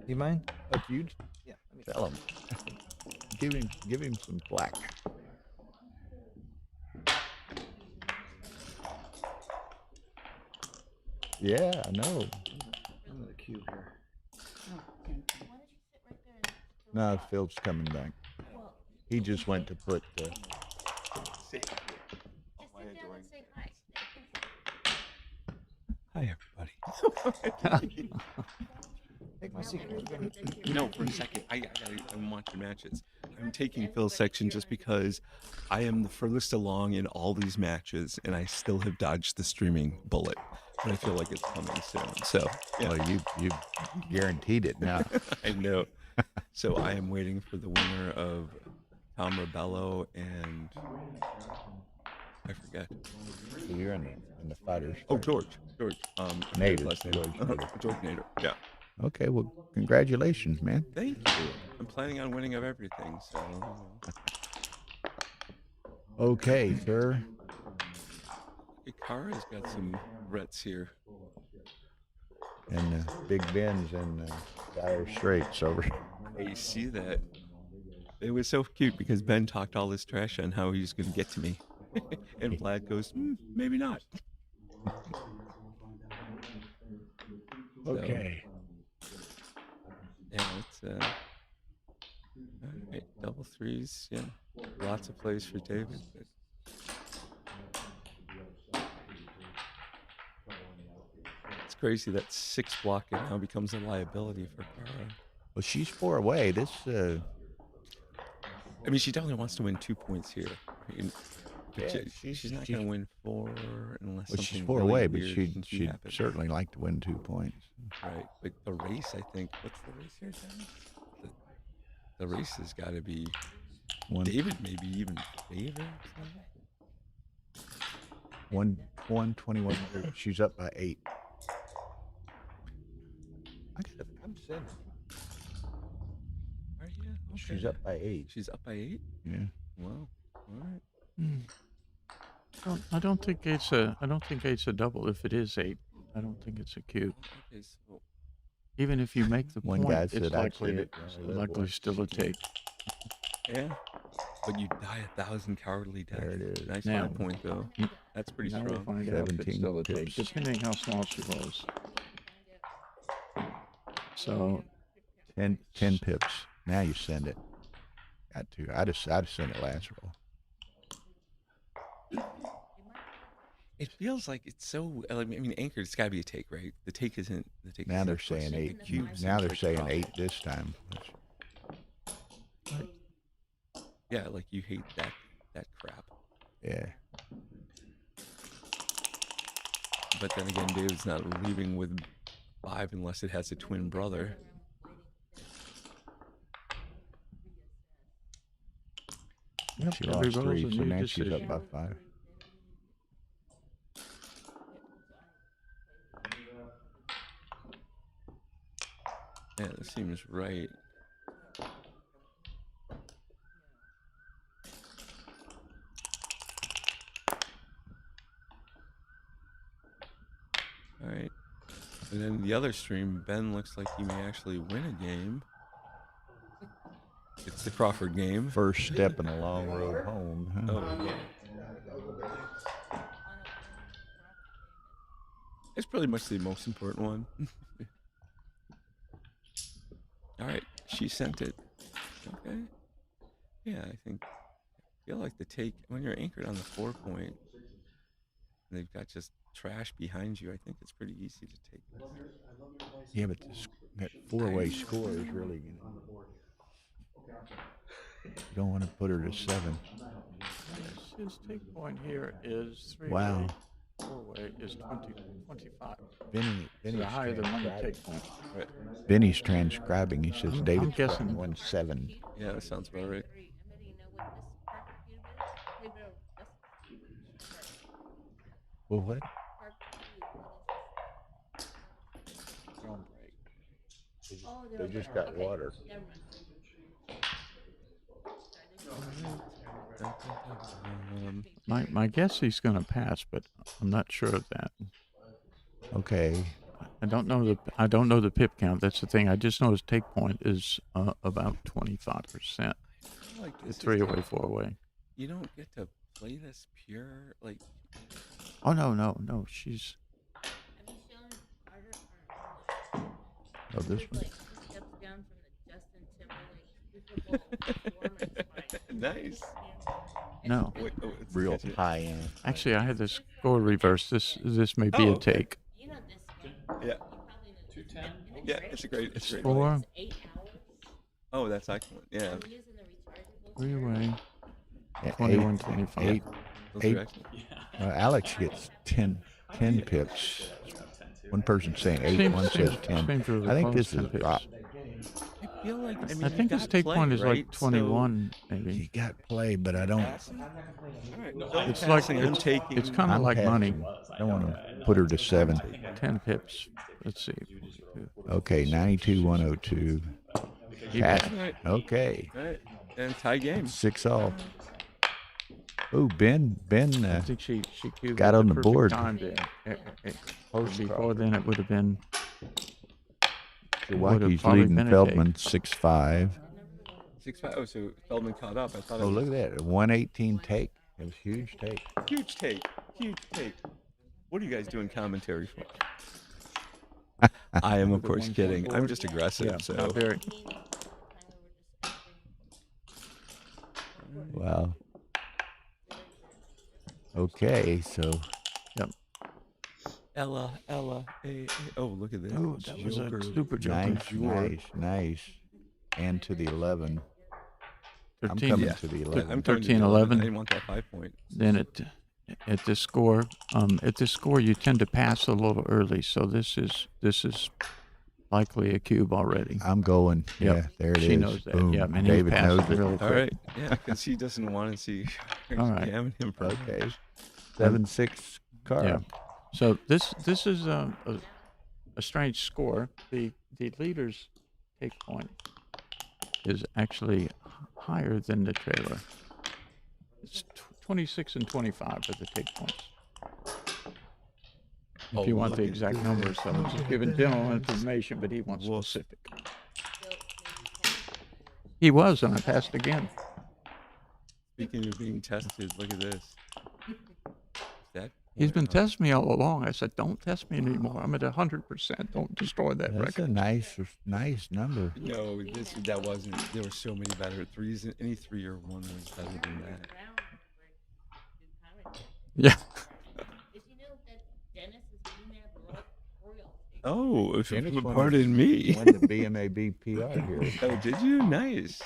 Do you mind? But you tell him. give him some black. Yeah, I know. I'm the cube here. No, Phil's coming back. He just went to put. Hi, everybody. Take my secret. No, for a second. I'm watching matches. I'm taking Phil's section just because I am the furthest along in all these matches, and I still have dodged the streaming bullet. But I feel like it's coming soon. So, yeah. Well, you guaranteed it now. I know. So I am waiting for the winner of Tom Rebello and I forget. You're in the fighters. Oh, George. Nader. Last name. George George Nader. Yeah. Okay, well, congratulations, man. Thank you. I'm planning on winning of everything, so. Okay, sir. Hey, Kara's got some Rets here. And Big Ben's in dire straits over. Hey, you see that? It was so cute because Ben talked all this trash on how he was going to get to me. And Vlad goes, maybe not. Okay. Yeah, it's all right, double threes, yeah. Lots of plays for David. But it's crazy that 6 blocking now becomes a liability for Kara. Well, she's 4 away. This. I mean, she definitely wants to win 2 points here. But Yeah, she's not going to win 4 unless Well, something she's 4 really away, but weird she'd happens. certainly like to win 2 points. Right, but the race, I think. What's the race here, Dennis? The race has got to be David, maybe even favored. 121. She's up by 8. I'm sending. Are you? Okay. She's up by 8. She's up by 8. Yeah. Wow. All right. I don't think it's a double. If it is 8, I don't think it's a cube. Okay, so Even if you make the One point, guy it's said, "I've likely seen to, it. Well, that likely was still a take. yeah, but you die 1,000 cowardly deaths. There it is. Nice Now- 5-point though. That's pretty Now we'll strong. find out if it's 17 still a take, pips. depending how small she rolls. So 10 pips. Now you send it. Got to. I'd have sent it last roll. It feels like it's so. I mean, anchored. It's got to be a take, right? The take isn't. The take. Now isn't they're a question. saying The 8. cube Now seems they're like saying a 8 problem. this time. Yeah, like you hate that crap. Yeah. But then again, David's not leaving with 5 unless it has a twin brother. yep, She every lost roll's 3, a so new now she's decision. up by 5. Yeah, that seems right. All right. And then the other stream, Ben looks like he may actually win a game. It's the Crawford game. First step in a long road home. Huh? Oh, yeah. It's pretty much the most important one. All right, she sent it. Okay. Yeah, I feel like the take when you're anchored on the 4-point, and they've got just trash behind you. I think it's pretty easy to take this. Yeah, but that 4-way score is really. You don't want to put her to 7. His take point here is 3-way. Wow. 4-way is 25. Benny's So higher than one transcribing. take point. Right. Benny's transcribing. He says I'm David's guessing- 1-7. Yeah, that sounds about right. Well, what? They just got water. My guess he's going to pass, but I'm not sure of that. Okay. I don't know the pip count. That's the thing. I just know his take point is about 25%. Like It's this is 3-way, like- 4-way. You don't get to play this pure, like. Oh no. She's Oh, this one. Nice. no. Wait, oh, it's Real catchy. high end. Actually, I had this score reversed. This may be Oh, a okay. take. Yeah. 210. Yeah, it's a great. It's great. 4 Oh, that's excellent. Yeah. 3-way. Yeah, 21, 25. 8. Those Eight. are excellent. Alex gets 10 pips. One person's saying 8, Seems- one says seems- 10. seems really I think close, this is 10 a pips. drop. I feel like. I mean, I think you his got take play, point is right? like 21, He maybe. got play, but I don't. It's like I'm taking. it's kind of I'm like money. passing. I don't want to put her to 7. 10 pips. Let's see. Okay, 92, 102. You Pass. bet. Right. Okay, All right. And tie game. 6 all. Oh, Ben. I think she cubed Got at on the perfect board. time to, before then, it would have been. Milwaukee's probably leading been a Feldman 6-5. 6-5. Oh, so Feldman caught up. I thought. Oh, it was look at that. 118 take. It was huge take. Huge take. Huge take. What are you guys doing commentary for? I am, of The course, ones kidding. on I'm board. just aggressive. Yeah, So. not very. Wow. Okay, so Ella. Oh, look at this. Oh, that was a Joker. super joker. nice. And to the 11. I'm 13. coming Yeah. to the I'm 11. coming to 13, the 11. I didn't want that 5-point. Then at this score, you tend to pass a little early. So this is likely a cube already. I'm going. Yep. Yeah, there it is. She knows that. Boom. Yeah, and he's David passing knows it. really quick. All right. Yeah, because he doesn't want to see All right. jamming him for Okay. 7-6 card. Yeah. So this is a strange score. The leader's take point is actually higher than the trailer. It's 26 and 25 are the take points. If you want look the at exact this. numbers, so I'm just giving general information, but he wants Woof. specific. He was, and I passed again. Speaking of being tested, look at this. That He's been point, testing me all along. I said, don't test me anymore. I'm at 100%. Don't destroy that That's record. a nice number. No, that wasn't. There were so many better threes. Any 3 or 1 was better than that. Yeah. Did you know that Dennis has been there royalty? Oh, Dennis won pardon me. Won the BMAB PR here. Oh, did you? Nice.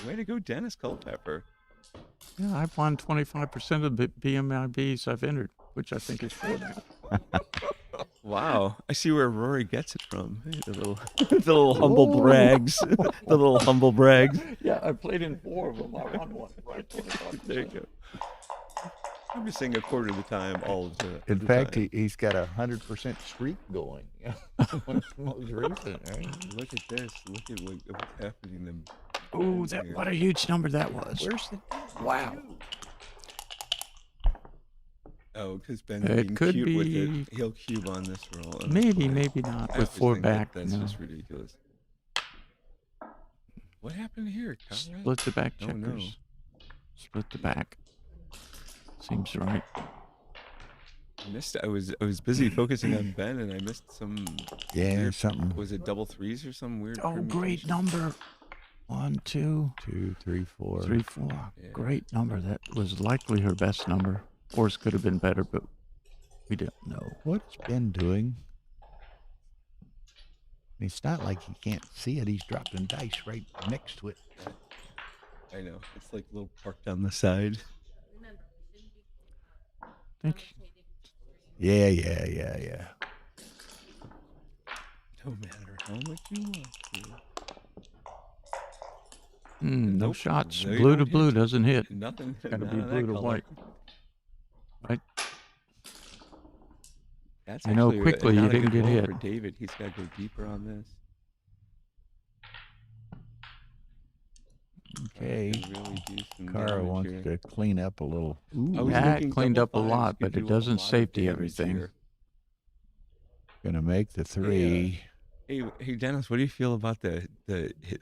Way to go, Dennis Culpepper. Yeah, I've won 25% of the BMIBs I've entered, which I think is good now. Wow, I see where Rory gets it from. Hey, the little humble brags. The little humble brags. Yeah, I played in 4 of them. I won one. Right. There you go. I'm just saying a quarter of the time, all of the. In the fact, time. he's got a 100% streak going. One of the most recent, right? Look at this. Look at what's happening. Them. Ooh, what a huge number that was. Where's the? Wow. Oh, because Ben's It being could cute with be- it. He'll cube on this roll. and Maybe, it's fine. maybe not. I With just 4 think that back, That's no. just ridiculous. What happened here, Conrad? Split the back Oh, checkers. no. Split the back. Seems right. I missed. I was busy focusing on Ben, and I missed some. Yeah, weird, something. Was it double threes or some weird? Oh, great permutation? number. 1, 2, 2, 3, 4. 3, 4. Yeah. Great number. That was likely her best number. 4s could have been better, but we didn't know. What's Ben doing? It's not like he can't see it. He's dropping dice right next to it. I know. It's like a little parked on the side. Think Yeah. No matter how much you want to. no Nope. shots. They Blue to don't blue hit. doesn't hit. Nothing. Gotta none be of blue that to color. white. Right? That's I know actually quickly you not a didn't good get roll hit. For David, he's got to go deeper on this. Okay. Can really do some Kara damage wants here. to clean up a little. I was That thinking cleaned double up a fives lot, could but it do a doesn't lot of safety damage everything. here. Gonna make the 3. Hey, Dennis, what do you feel about the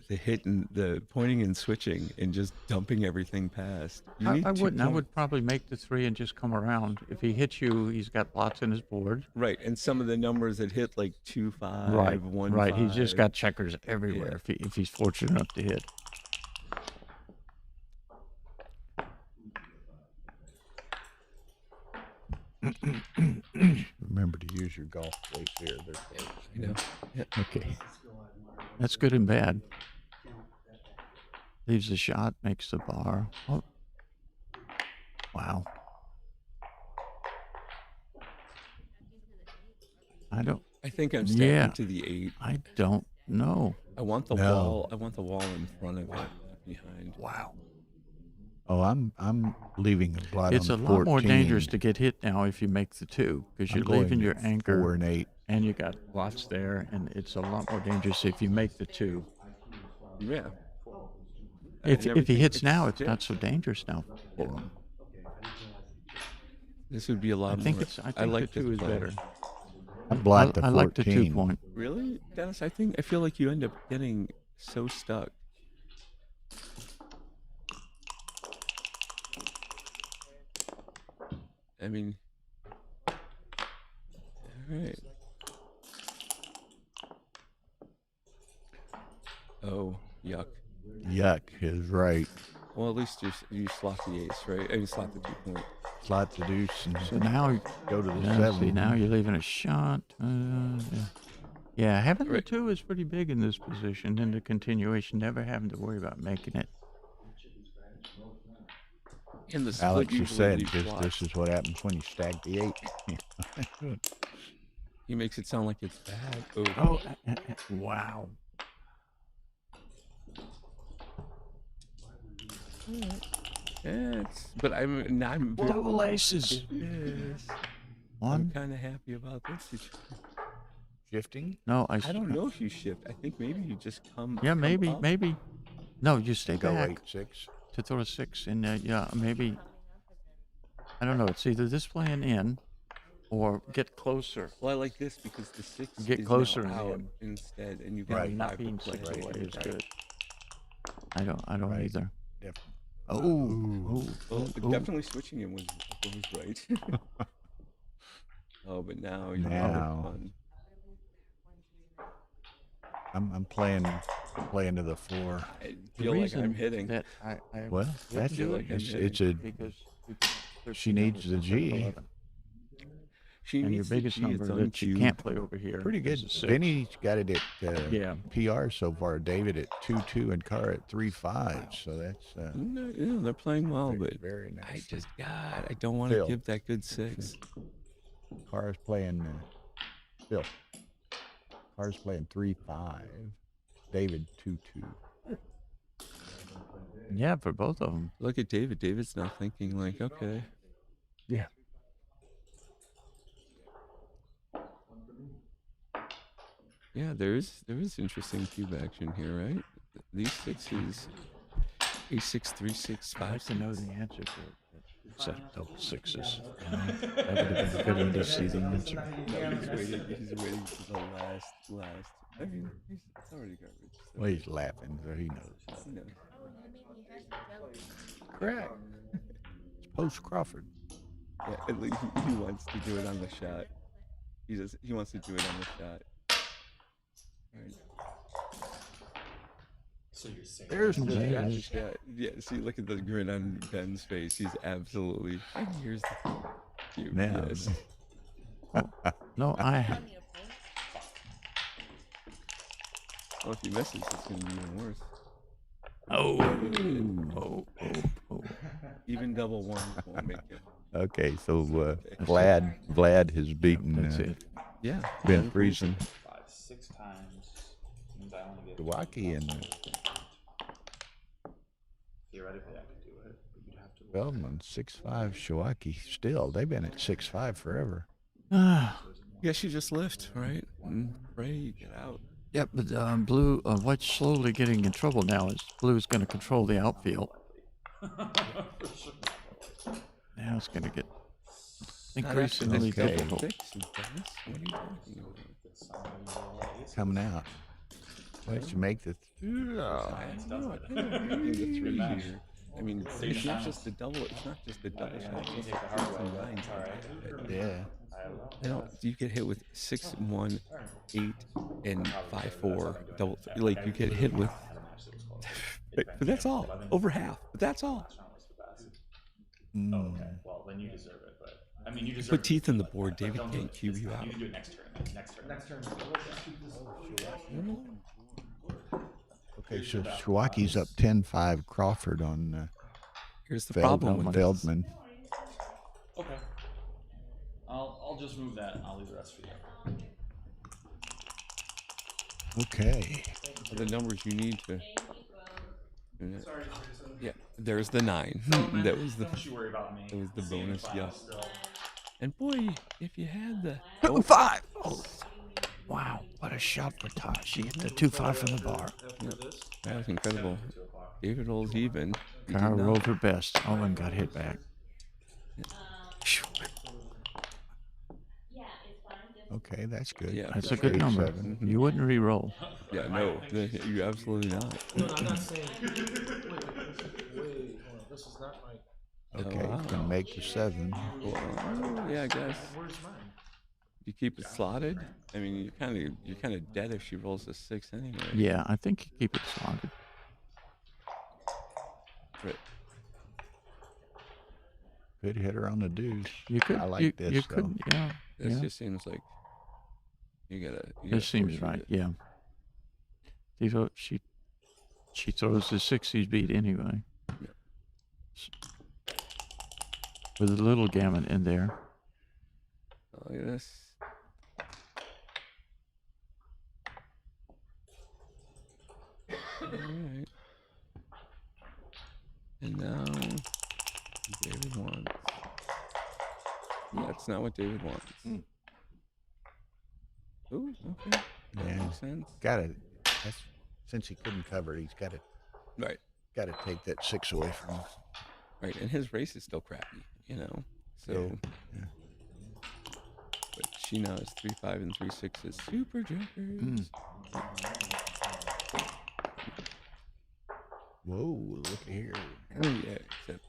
hit and the pointing and switching and just dumping everything past? You need I 2 wouldn't. I points. would probably make the 3 and just come around. If he hits you, he's got lots in his board. Right, and some of the numbers that hit like 2, 5, Right. 1, Right. 5. He's just got checkers everywhere if he's fortunate enough to hit. Remember to use your golf place here. They're close. You know. Yeah. Okay. That's good and bad. Leaves the shot, makes the bar. Oh. Wow. I think I'm stacking Yeah. to the 8. I don't know. I want the No. wall. I want the wall in front of it, not behind. Wow. Oh, I'm leaving a blot It's a on the lot more 14. dangerous to get hit now if you make the 2 because I'm you're going leaving your to anchor 4 and 8. and you got lots there, and it's a lot more dangerous if you make the 2. Yeah. If he everything- hits now, it's yeah. not so dangerous now for him. This would be a lot I think more. it's. I think like the 2 this is play. better. I blocked the I 14. like the 2 point. Really, Dennis? I feel like you end up getting so stuck. I mean, all right. Oh, yuck. Yuck is right. Well, at least you slot the ace, right? I mean, slot the 2 point. Slot the deuce and So now, go to the yeah, 7. see, now you're leaving a shot. Yeah, having the Right. 2 is pretty big in this position. In the continuation, never having to worry about making it. And the Alex split just said usually this flops. is what happens when you stack the 8. He makes it sound like it's bad. Oh, Oh, wow. yeah, but I'm very, Double aces. yes. I'm One. kind of happy about this situation. Shifting? No, I don't know if you shift. I think maybe you just come. Yeah, come maybe, up. maybe. No, you stay Go back 8-6. to throw a 6 in there. Yeah, maybe. I don't know. It's either this playing in, or get closer. Well, I like this because the 6 Get is closer now and out in. instead, and you Yeah, got Right. not 5 to being play. 6 away is Right. good. I don't Right. either. Definitely. Well, definitely switching him was right. Oh, but now you're Now. fun. I'm playing to the floor. I The feel like reason I'm hitting. that I Well, that's feel like I'm it's a because she needs the G. She and your needs the biggest G, number it's that you uncued. can't play over here. Pretty good. is a 6. Vinny's got it at Yeah. PR so far. David at 2-2 and Carr at 3-5. So that's No, yeah, they're playing well, very, but very nice. I don't want to Phil. give that good 6. Carr's playing Phil. Carr's playing 3-5. David 2-2. Yeah, for both of them. Look at David. David's now thinking like, okay. Yeah. Yeah, there is interesting cube action here, right? These 6s, A6, 3-6, I'd like 5. to know the answer to set of double 6s. That would have been a good one to see the answer. He's waiting for the last. I mean, it's already garbage. So Well, he's laughing, so he knows. he knows. Correct. It's post Crawford. Yeah, at least he wants to do it on the shot. He wants to do it on the shot. Right. So you're saying There's the Yeah. See, look at the grin on Ben's face. He's absolutely. And here's the cube. Now. Yes. No, I Well, if he misses, it's going to be even worse. oh. Even double ones won't make it. Okay, so Vlad has beaten That's it. Yeah. Ben Friesen. 5-6 times. Means I only get Milwaukee and theoretically I could do it, but you'd have to. Feldman 6-5. Shawaki still. They've been at 6-5 forever. Guess you just lift, right? And pray you get out. Yep, but Blue, what's slowly getting in trouble now is Blue's going to control the outfield. Now it's going to get increasingly Okay. difficult. What are you talking about? Coming out. Why don't you make the The 3 here. I mean, it's not just the double. It's not just the double shot. It's also the lines. yeah. I don't. You get hit with 6-1, 8, and 5-4 double. Like you get hit with. But that's all. Over half. But that's all. Okay, well then you deserve it, but I mean you deserve Put it. teeth in the board. David can't cube you out. You can do it next turn. Next turn. Okay, so Shawaki's up 10-5 Crawford on Here's the problem with this. Feldman. Okay. I'll just move that and I'll leave the rest for you. Okay. The numbers you need to. Yeah, there's the 9. That was the. Don't you worry about me. That was the Same bonus. file Yeah. still. And boy, if you had the. 2-5. Oh, wow, what a shot for Tosh. She hit the 2-5 from the bar. That was incredible. David rolls even. He did Carl not. rolled her best. Owen got hit back. Okay, that's good. Yeah. That's a good number. 8-7. You wouldn't re-roll. Yeah, no, you absolutely not. No, I'm not saying. Wait, hold on. This is not my. Okay, wow. it's gonna make the 7. Well, yeah, I guess. Where's mine? You keep it slotted. I mean, you're kind of dead if she rolls a 6 anyway. Yeah, I think you keep it slotted. Right. Could hit her on the deuce. You could. I like you, this, You though. could. Yeah. This yeah. just seems like you gotta. This seems right. Yeah. She throws the 6 he's beat anyway. With a little gammon in there. Oh, look at this. All right. And now David wants. That's not what David wants. Ooh, okay. That Yeah. makes sense. Gotta. That's since he couldn't cover it, he's gotta Right. take that 6 away from him. Right. And his race is still crappy, you know. So She now has 3-5 and 3-6 super jokers. Whoa, look here. Oh yeah, except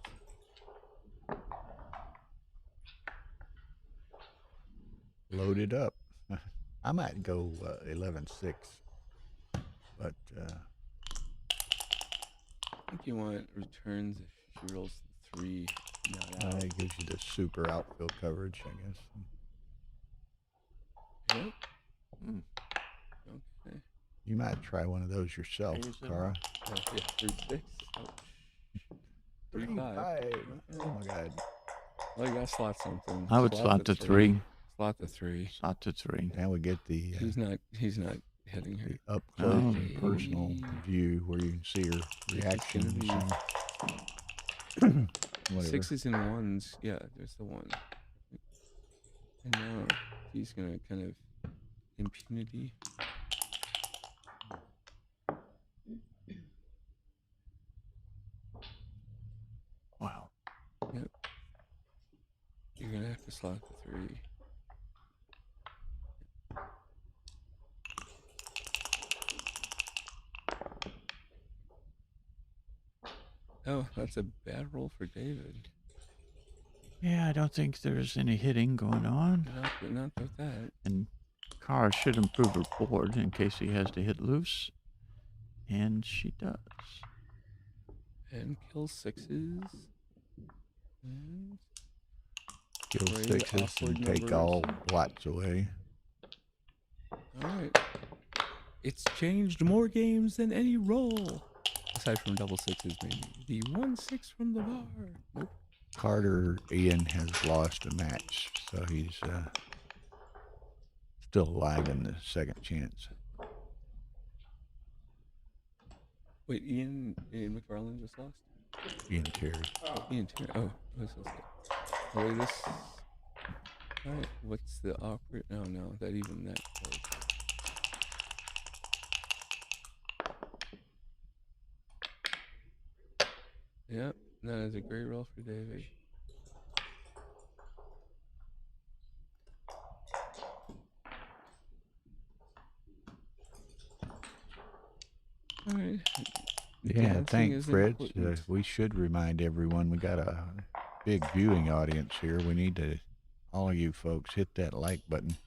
Loaded up. I might go 11-6, but I think you want returns if she rolls the 3 not out. it gives you the super outfield coverage, I guess. Yep. Okay. You might try one of those yourself, Cara. Oh, yeah, 3-6. Ouch. 3-5. Oh my God. Well, you gotta slot something. I would slot the 3. Slot the 3. Slot the 3. Now we get the He's not hitting her. up close and personal view where you can see her reactions. And whatever. 6s and 1s. Yeah, there's the 1. And now he's gonna kind of impunity. Wow. Yep. You're gonna have to slot the 3. Oh, that's a bad roll for David. Yeah, I don't think there's any hitting going on. Not with that. And Cara should improve her board in case he has to hit loose. And she does. And kill 6s. And Kill Very 6s awkward and take numbers. all blots away. Alright. It's changed more games than any roll. Aside from double 6s, maybe. The 1-6 from the bar. Nope. Carter Ian has lost a match, so he's still alive in the second chance. Wait, Ian McFarland just lost? Ian Terry. Ian Terry. Oh, what's this? Oh, wait, this. Alright, what's the awkward? Oh, no, that even that close. Yep, that is a great roll for David. Alright. Yeah, Dancing thanks, is Fred. important. We should remind everyone we got a big viewing audience here. We need to, all of you folks, hit that like button.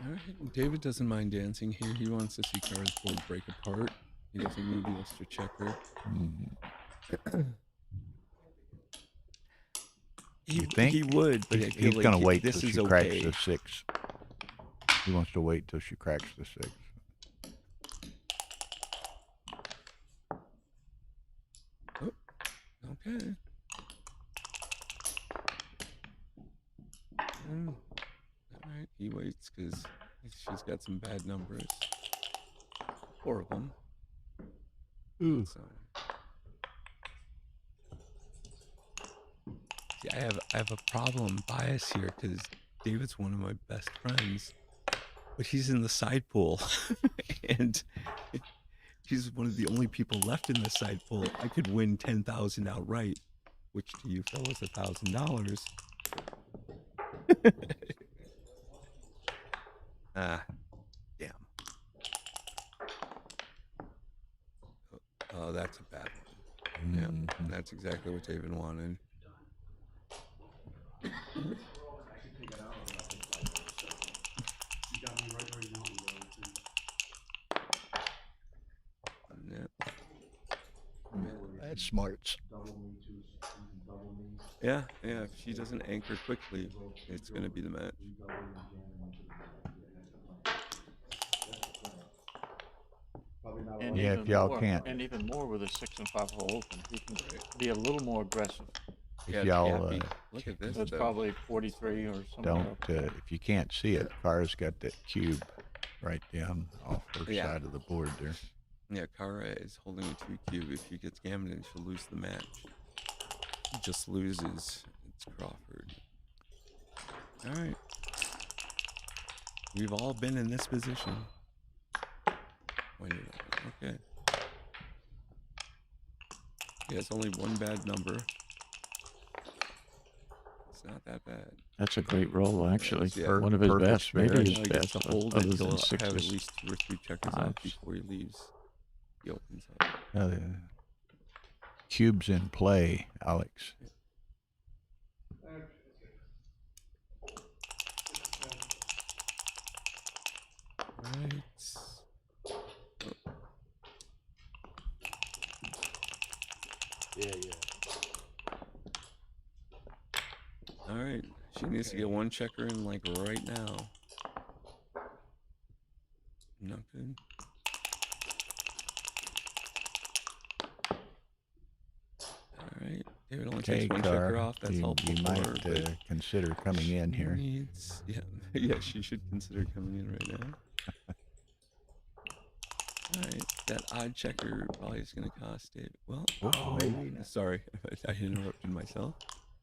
Alright, David doesn't mind dancing here. He wants to see Cara's board break apart. He doesn't need the extra checker. You think? He would, but I feel He's like going to wait this till is she cracks okay. the 6. He wants to wait till she cracks the 6. Oh, okay. Alright, he waits because she's got some bad numbers. 4 of them. Ooh. So. See, I have a problem bias here because David's one of my best friends, but he's in the side pool, and he's one of the only people left in the side pool. I could win 10,000 outright, which to you fellas $1,000. Damn. Oh, that's a bad one. Yeah, that's exactly what David wanted. That's smarts. Yeah, if she doesn't anchor quickly, it's going to be the match. And Yeah, even if y'all more- can't. And even more with a 6 and 5 hole open, he can be a little more aggressive. If y'all Look at this. That's though. probably 43 or something. don't, if you can't see it, Cara's got that cube right down off her Yeah. side of the board there. Yeah, Cara is holding a 2 cube. If she gets gammoned, she'll lose the match. She just loses. It's Crawford. All right. We've all been in this position. Why did I? Okay. Yeah, it's only one bad number. It's not that bad. That's a great roll, actually. Yeah. One of his Perfect best, maybe spare. his Now he gets best, to hold other it. than He'll have at sixes. least 2 or 3 checkers off Fives. before he leaves. He opens up. Cubes in play, Alex. Right. All right. She needs to get one checker in like right now. Not good. All right. David only Okay, takes one Carr, checker off. That's you helpful for might her. But consider coming in she here. needs, yeah, she should consider coming in right now. All right, that odd checker probably is going to cost David. Well, maybe. Sorry, I interrupted myself.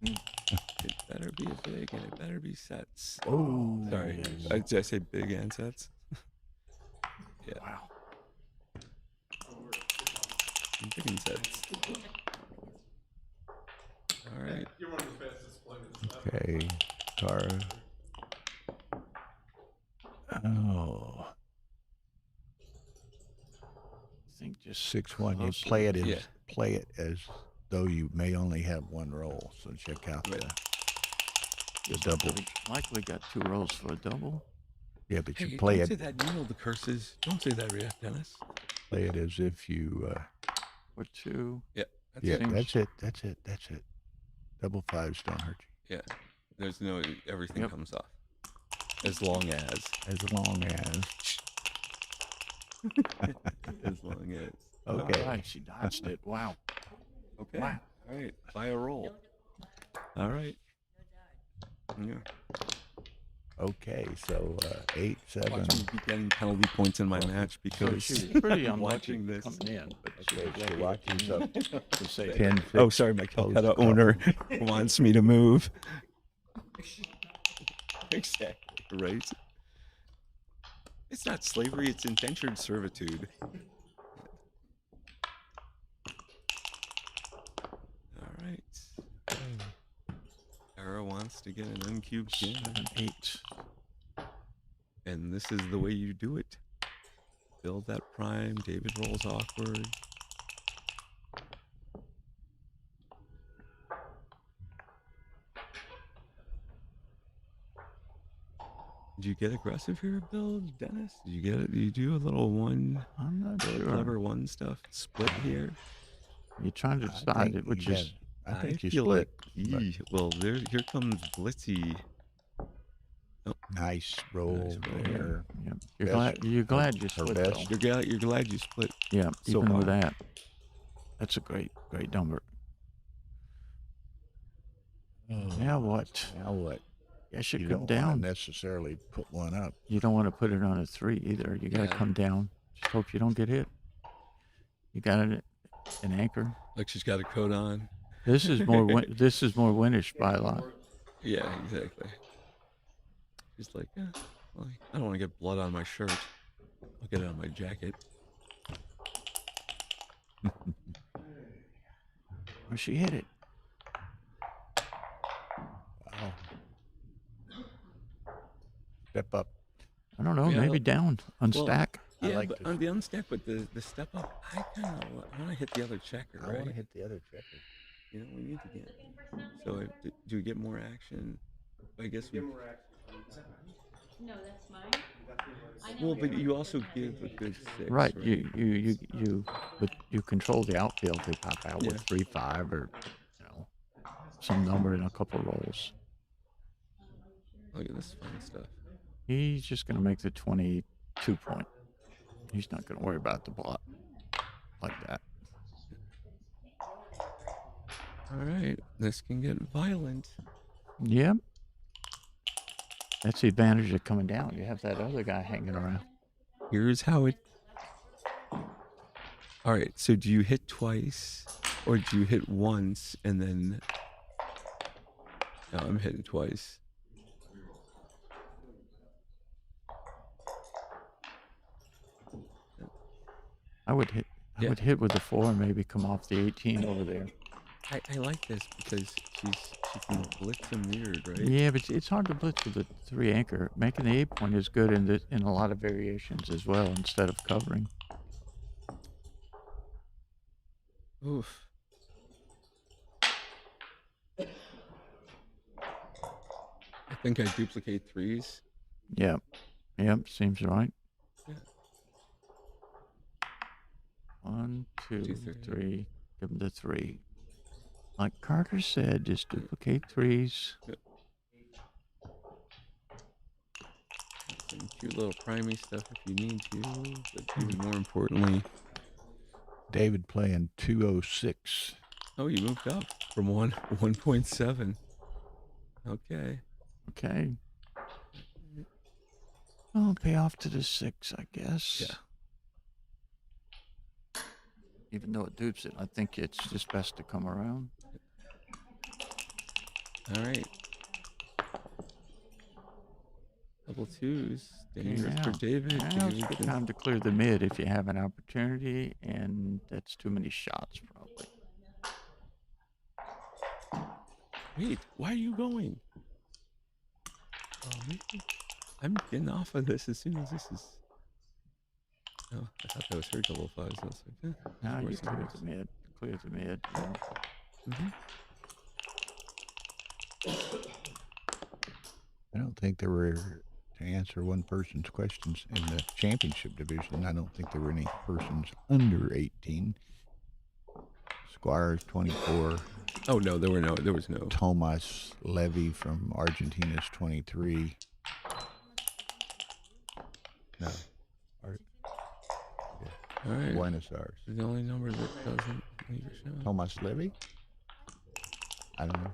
It better be a big and it better be sets. Oh, Sorry, did I say big and sets? Yeah. Wow. Big and sets. All right. You're one of the fastest players. Okay, Carr. Oh, I think just 6-1. You close play it Yeah. as though you may only have one roll. So check out the double. likely got 2 rolls for a double. Yeah, but Hey, you play don't it say that. You know the curses. Don't say that, Dennis. play it as if you. For 2. Yeah. That's Yeah, it. that's it. Double fives don't hurt you. Yeah. There's no everything Yep. comes off. As long as. As long as. As long as. Okay. All right, she dodged it. Wow. Okay. Wow. All right. Buy a roll. All right. Yeah. Okay, so 8, 7. Watch me be getting penalty points in my match So because she was pretty unlucky watching this. coming in, but she Okay, was so lucky watching's up. to say 10, 6. Oh, sorry, my close Calcutta the owner wants me to move. Exactly, right? It's not slavery, it's indentured servitude. All right. Ara wants to get an uncubed king. 7, 8. And this is the way you do it. Build that prime. David rolls awkward. Did you get aggressive here, Bill? Dennis? Did you get it? Did you do a little one? I'm not sure. Clever one stuff split here? You're trying to I decide think it, which you is got- I think you feel split. like, but well, here comes Blitzy. nice roll Nice roll. there. yeah. You're Best- glad. You're glad you her split. best. Though. You're glad you split. Yeah, so even with hard. that, that's a great number. Now what? Now what? Yes, you You come don't want down. to necessarily put one up. You don't want to put it on a 3 either. You got to Yeah. come down. Just hope you don't get hit. You got an anchor. Like she's got a coat on. This is more this is more winnish by a lot. Yeah, exactly. She's like, well, I don't want to get blood on my shirt. I'll get it on my jacket. Or she hit it. Wow. Step up. I don't know. Yeah, Maybe down. Unstack. I Yeah, like but this. on the unstack, but the step up, I kind of want to hit the other checker, I want right? to hit the other checker. You know, we need to get. So do we get more action? I guess we. No, that's mine. I never Well, but heard you of also it. give a good 6. Right. But you control the outfield. They pop out with Yeah. 3, 5, or some number in a couple rolls. Look at this fun stuff. He's just going to make the 22 point. He's not going to worry about the block like that. All right, this can get violent. Yep. That's the advantage of coming down. You have that other guy hanging around. Here's how it. All right, so do you hit twice, or do you hit once and then? No, I'm hitting twice. I would hit. I would hit with the 4 and maybe come off the 18 over there. I like this because she can blitz him weird, right? Yeah, but it's hard to blitz with the 3 anchor. Making the 8 point is good in a lot of variations as well instead of covering. Oof. I think I duplicate 3s. Yep. Yep, seems right. Yeah. 1, 2, 2, 3. Give him the 3. Like Carter said, just duplicate 3s. Yep. Some cute little primey stuff if you need to, but even more importantly, David playing 206. oh, you moved up from 1.7. Okay. Okay. I'll pay off to the 6, I guess. Yeah. Even though it dupes it, I think it's just best to come around. All right. Double 2s. Dangerous for David. Now it's a good time to clear the mid if you have an opportunity, and that's too many shots probably. Wait, why are you going? Oh, maybe I'm getting off of this as soon as this is. Oh, I thought that was her double 5s. I was like, Now you worse than clear this. the mid. Clear the mid. Yeah. I don't think there were, to answer one person's questions, in the championship division, I don't think there were any persons under 18. Squires 24. Oh no, there was no. Tomas Levy from Argentina is 23. No. All right. Buenos Aires. The only number that doesn't leave a shot. Tomas Levy? I don't know.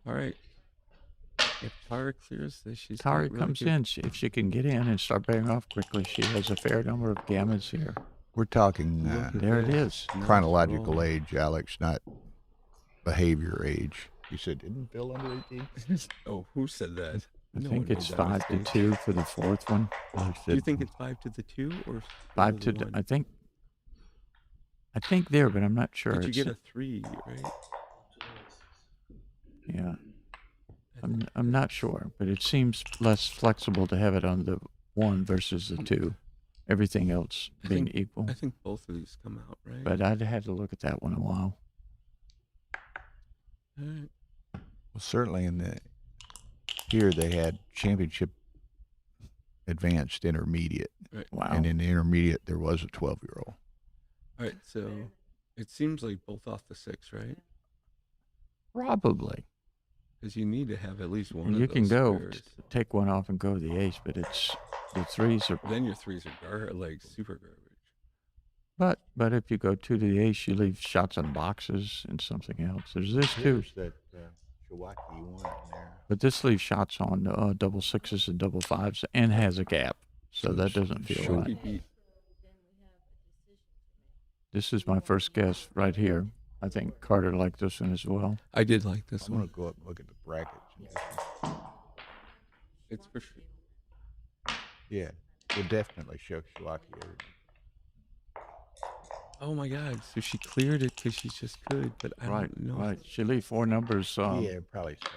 All right. If Tara clears this, she's Tara got really comes good- in. If she can get in and start paying off quickly, she has a fair number of gammons here. We're talking Look at There it this. is. Nice chronological roll. age, Alex, not behavior age. You said, didn't Bill under 18? Oh, who said that? I No think one it's made that 5 to mistake. 2 for the 4th one. Do you think it's 5 to the 2 or 5 to the 1? I think there, but I'm not sure. Did you It's- get a 3, right? Yeah. I'm not sure, but it seems less flexible to have it on the 1 versus the 2. Everything else being equal. I think both of these come out, right? But I'd had to look at that one a while. All right. Well, certainly in the here they had championship advanced intermediate. Right. Wow. And in the intermediate there was a 12-year-old. All right, so it seems like both off the 6, right? Probably. Because you need to have at least one You of can those go squares. take one off and go to the ace, but it's the 3s are. Then your 3s are like super garbage. But if you go 2 to the ace, you leave shots on boxes and something else. There's this too, That Shawaki one there. but this leaves shots on double 6s and double 5s and has a gap, so that doesn't feel Sure. right. This is my first guess right here. I think Carter liked this one as well. I did like this I'm one. going to go up and look at the brackets. It's for sure. Yeah, we'll definitely show Shawaki. Oh my God! So she cleared it because she just could, but I don't know. Right. She leave 4 numbers Yeah, probably so.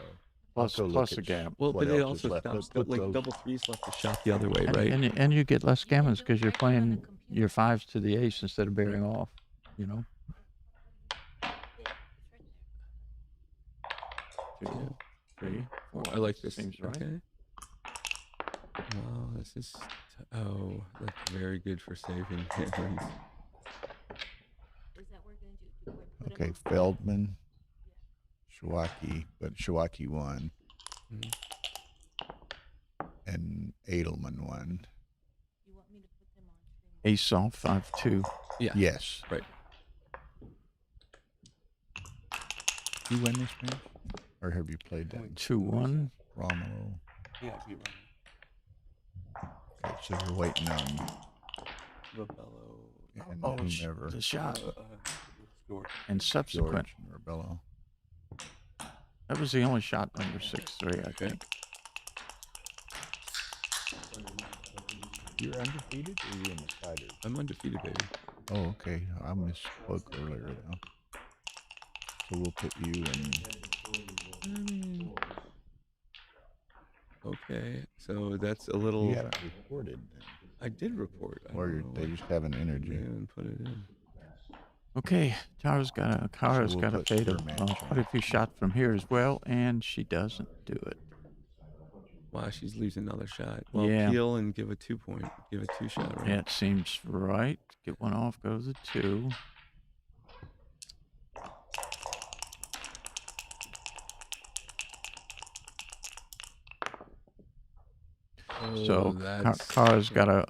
plus go look plus at a gap. Well, What but it else is also left? stops Look, like those- double 3s left a shot the other way, And, right? and you get less gammons because you're playing your 5s to the ace instead of bearing off, you know? 2, 3, 4. I like this. Seems right. Okay. Well, this is that's very good for saving hands. Okay, Feldman, Shawaki, but Shawaki won. Mhm. And Edelman won. Ace off, 5-2. Yeah. Yes. Right. You win this match? Or have you played that? 2-1. Romulo. Yeah, I beat Okay, so you're waiting on Rebello. and Oh, whomever. the shot. George. And subsequent. George and Rebello. That was the only shot number 6-3, I Okay. think. You're undefeated, or you in the ciders? I'm undefeated, baby. Oh, okay. I misspoke earlier, though. So we'll put you in. Okay, so that's a little. You haven't reported. Then. I did report. I Or don't know they why just haven't entered they you. haven't put it in. Okay, Tara's got we'll to put fade her a match on. quite a few shots from here as well, and she doesn't do it. Wow, she's losing another shot. Well, Yeah. peel and give a 2-point. Give a 2-shot, right? Yeah, it seems right. Get one off, goes a 2. So Kara's got to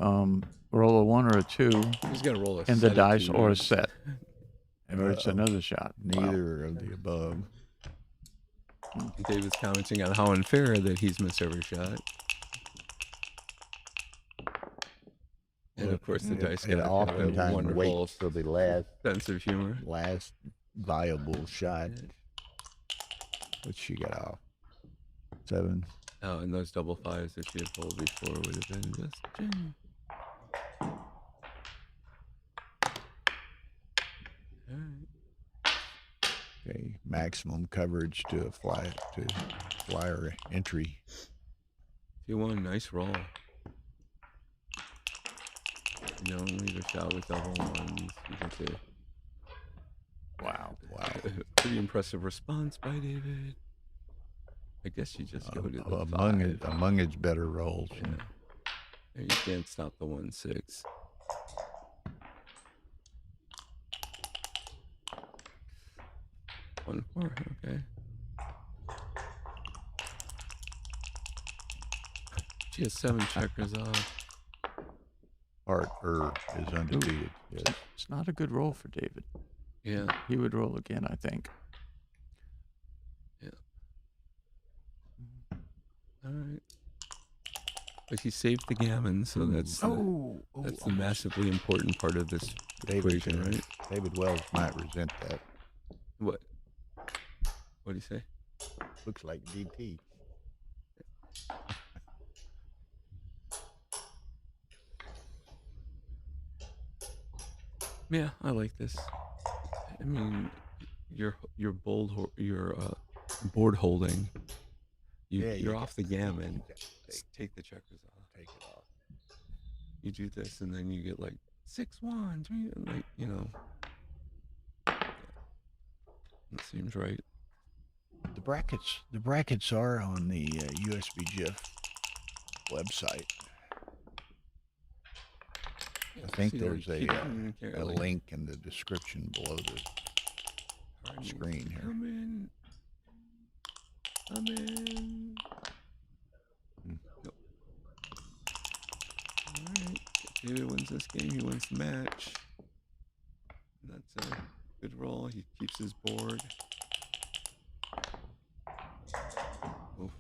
roll a 1 or a 2 She's got to roll a in the set of dice 2, or a right? set. Or it's another shot. Wow. Neither of the above. David's commenting on how unfair that he's missed every shot. And of course, the dice It guy have a oftentimes wonderful waits till the last sense of humor. last viable shot. What she got off? 7. Oh, and those double 5s that she had pulled before would have been just jing. All right. Okay, maximum coverage to a flyer entry. 2-1, nice roll. You don't leave a shot with double 1s. You can see. Wow. Pretty impressive response by David. I guess you just go to the among his better rolls. Yeah. And you can't stop the 1-6. One 4, okay. She has 7 checkers off. Arda is undefeated. Yes. It's not a good roll for David. Yeah. He would roll again, I think. Yeah. All right. But he saved the gammon, so that's the massively important part of this equation, right? David Wells might resent that. What? What do you say? Looks like DT. Yeah, I like this. I mean, your board holding. You're off the gammon. Take the checkers off. Take it off. You do this, and then you get like 6-1, 3, like That seems right. The brackets are on the USBGF website. I think there's a link in the description below the screen here. Come in. Nope. All right. If David wins this game, he wins the match. That's a good roll. He keeps his board. Oof.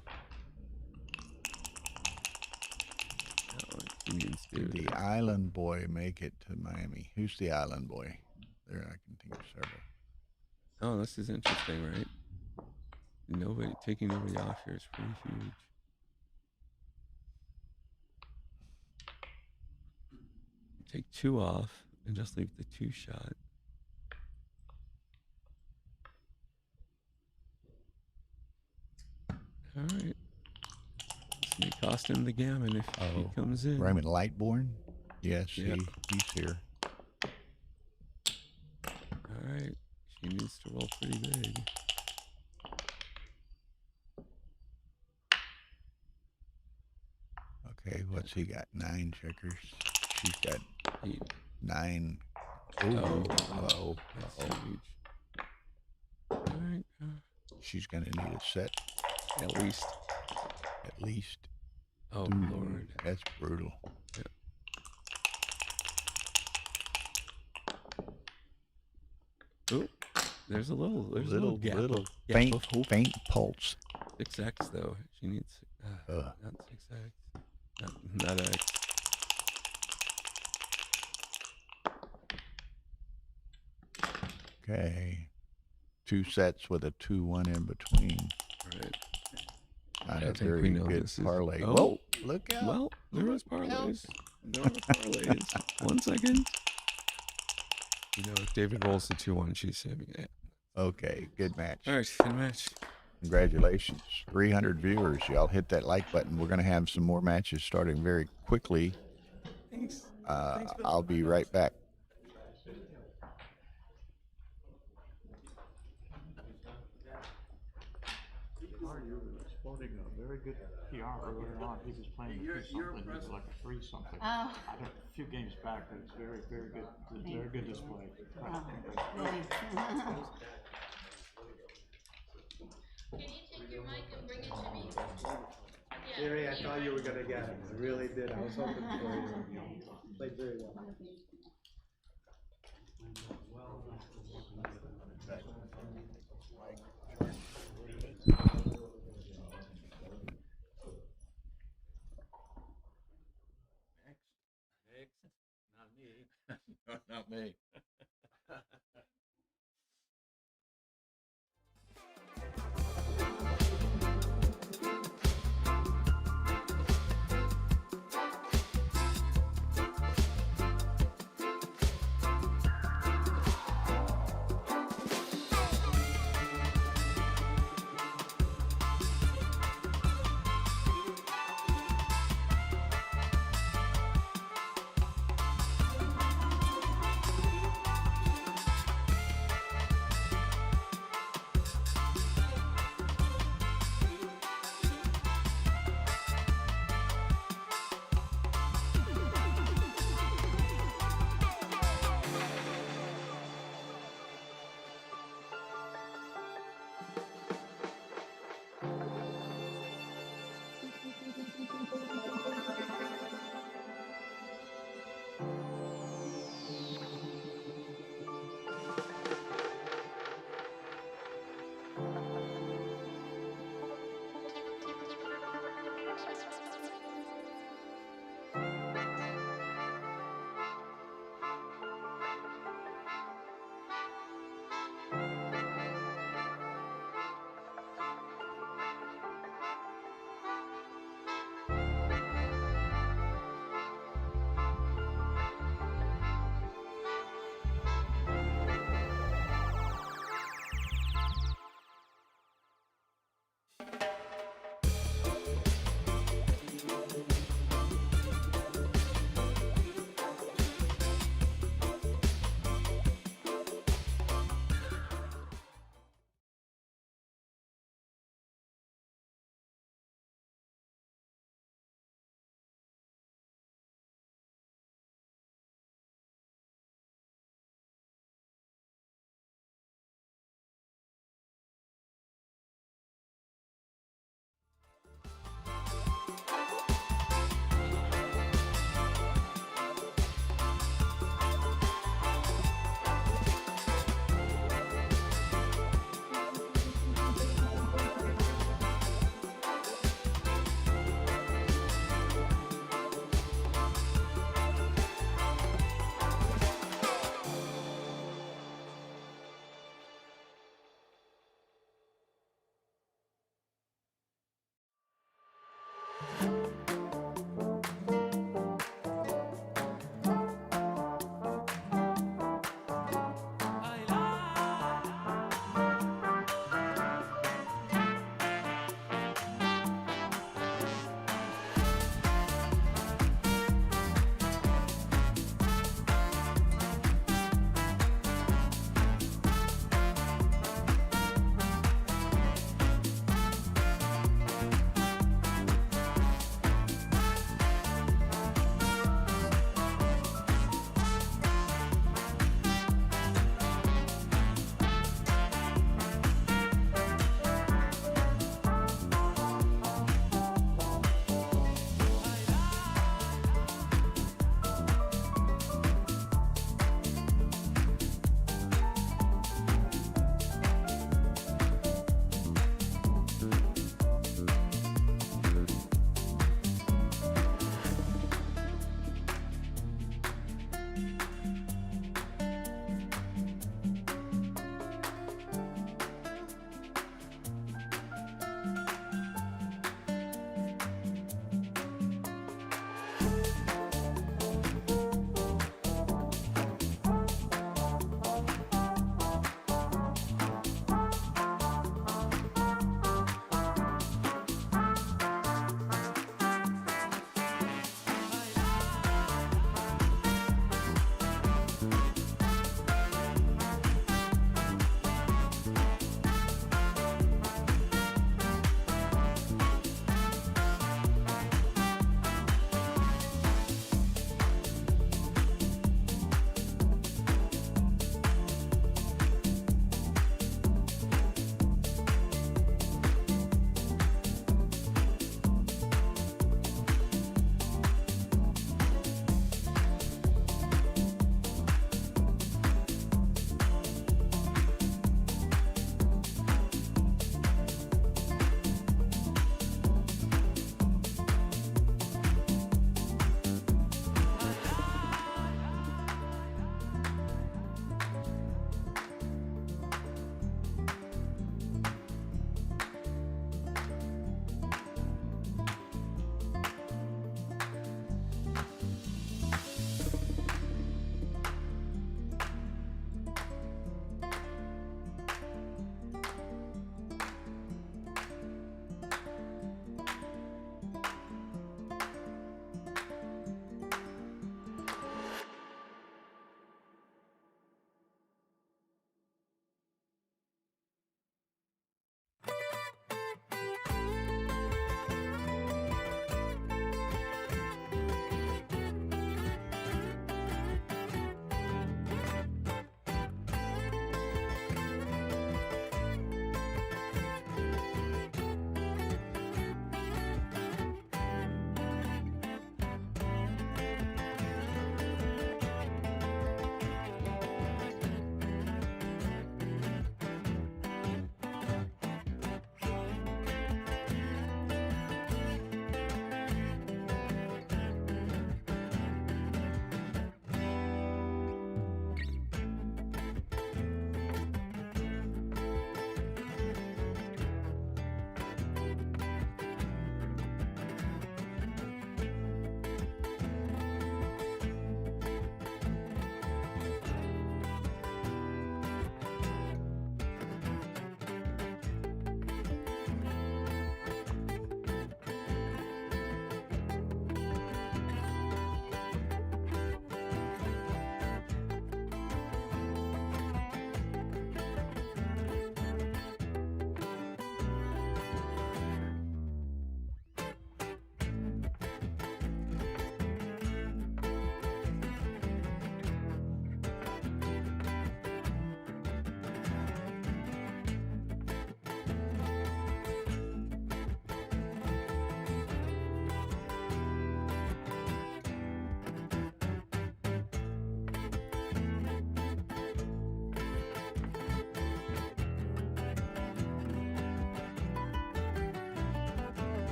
Did the Island Boy make it to Miami? Who's the Island Boy? There, I can think of several. Oh, this is interesting, right? Taking nobody off here is pretty huge. Take 2 off and just leave the 2 shot. All right. This may cost him the gammon if he comes in. Raymond Lightborn? Yes, Yeah. he's here. All right. She needs to roll pretty big. Okay, what's he got? 9 checkers. She's got 8. 9. Oh, that's huge. All right. She's going to need a set. At least. At least. Oh, Lord. That's brutal. Yeah. Oh, there's a little gap. Faint, of hope. faint pulse. 6x though. She needs not 6x. Not X. Okay. 2 sets with a 2-1 in between. Right. Not I a think very we know good this is- parlay. Oh. Whoa, look out. Well, there was parlays. No parlays. 1 second. You know, if David rolls the 2-1, she's having it. Okay, good match. All right, good match. Congratulations. 300 viewers. Y'all hit that like button. We're going to have some more matches starting very quickly. Thanks. I'll be right back. Sporting a very good PR earlier on. He was playing something. He was like a 3 something. Oh. I don't, a few games back, but it's very, very good. Very good display. Can you take your mic and bring it to me? Jerry, I thought you were gonna get it. I really did. I was hoping for you. Played very well. Not me. Not me.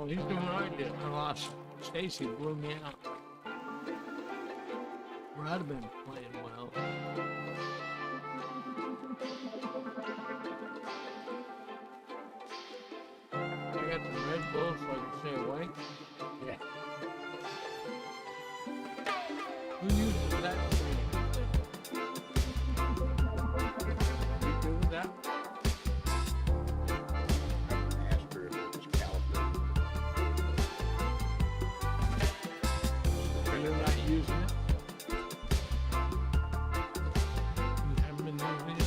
Oh, he's doing what I did. I lost. Stacy blew me out. Or I'd have been playing well. I got the Red Bull so I can stay awake. Yeah. Who uses that training thing? You do that? Ask her if it was calibrated. Or you're not using it? You haven't been using it?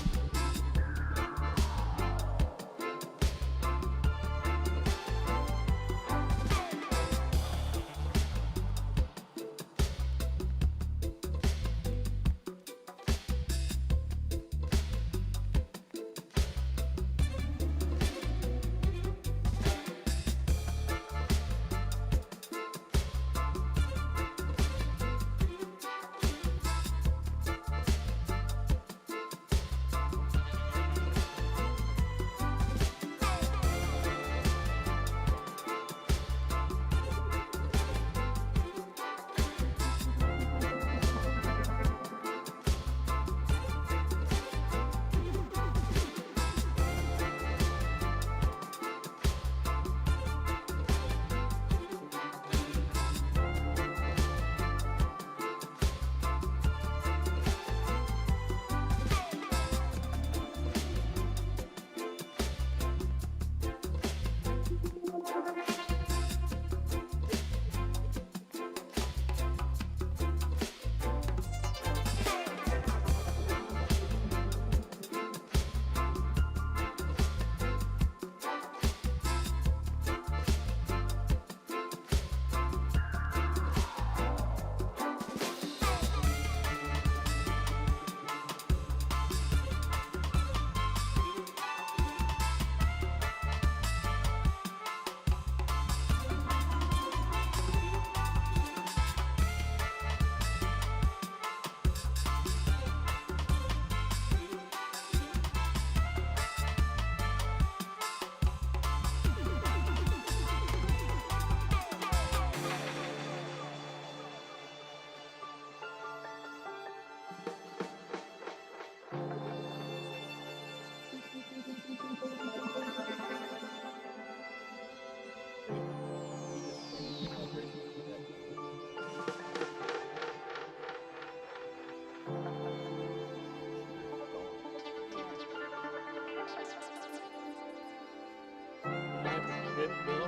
Good, Bill.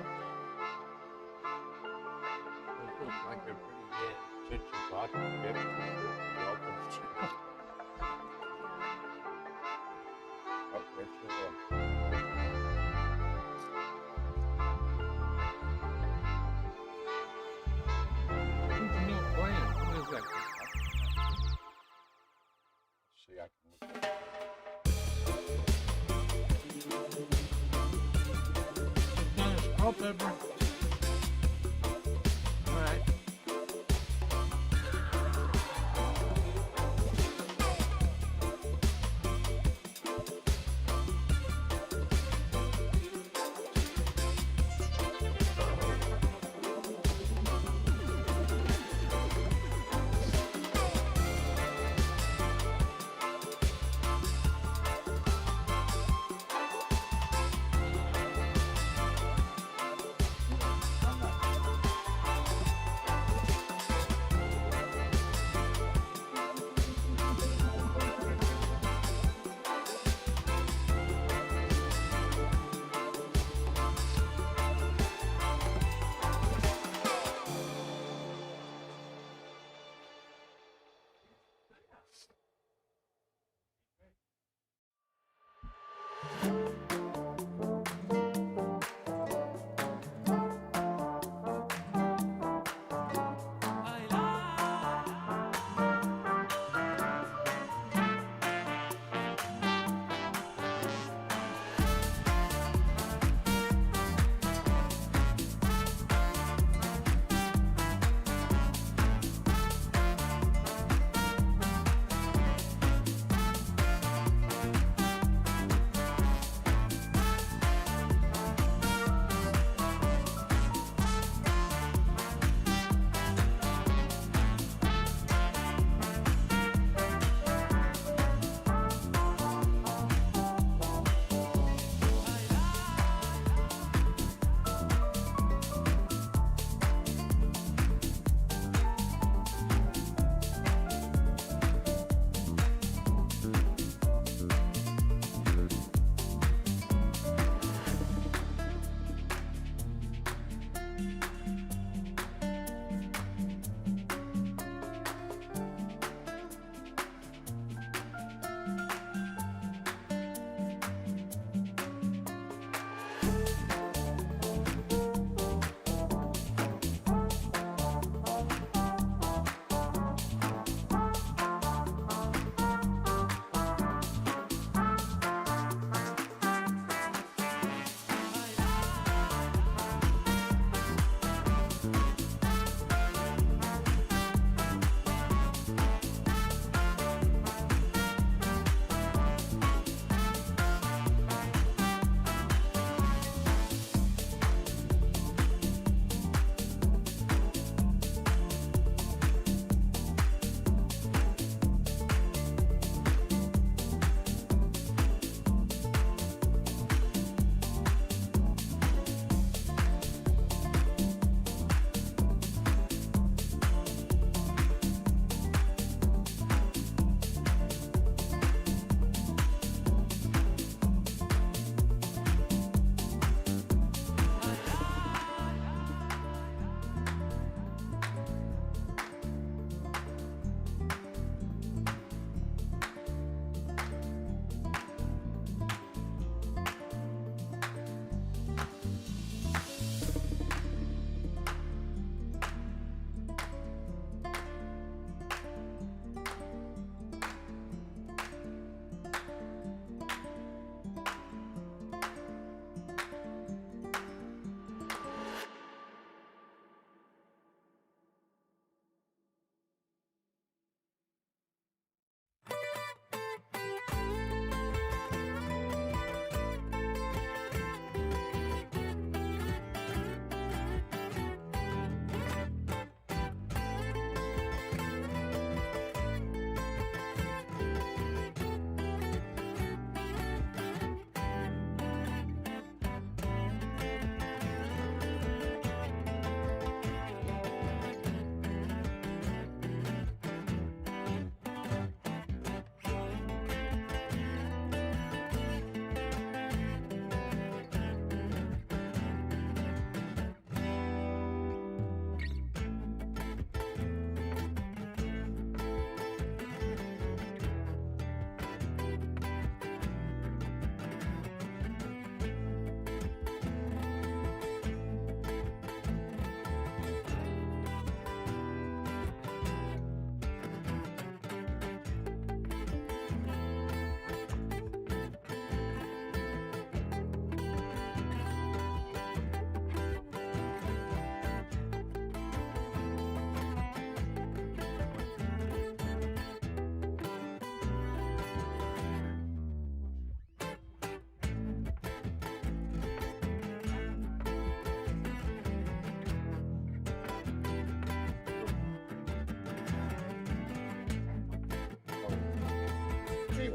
Those look like they're pretty good. Chicken vodka chips. Welcome. Oh, there's the one. Who's Neil playing? Who is that? Let's see, I can look. Salt, pepper. All right.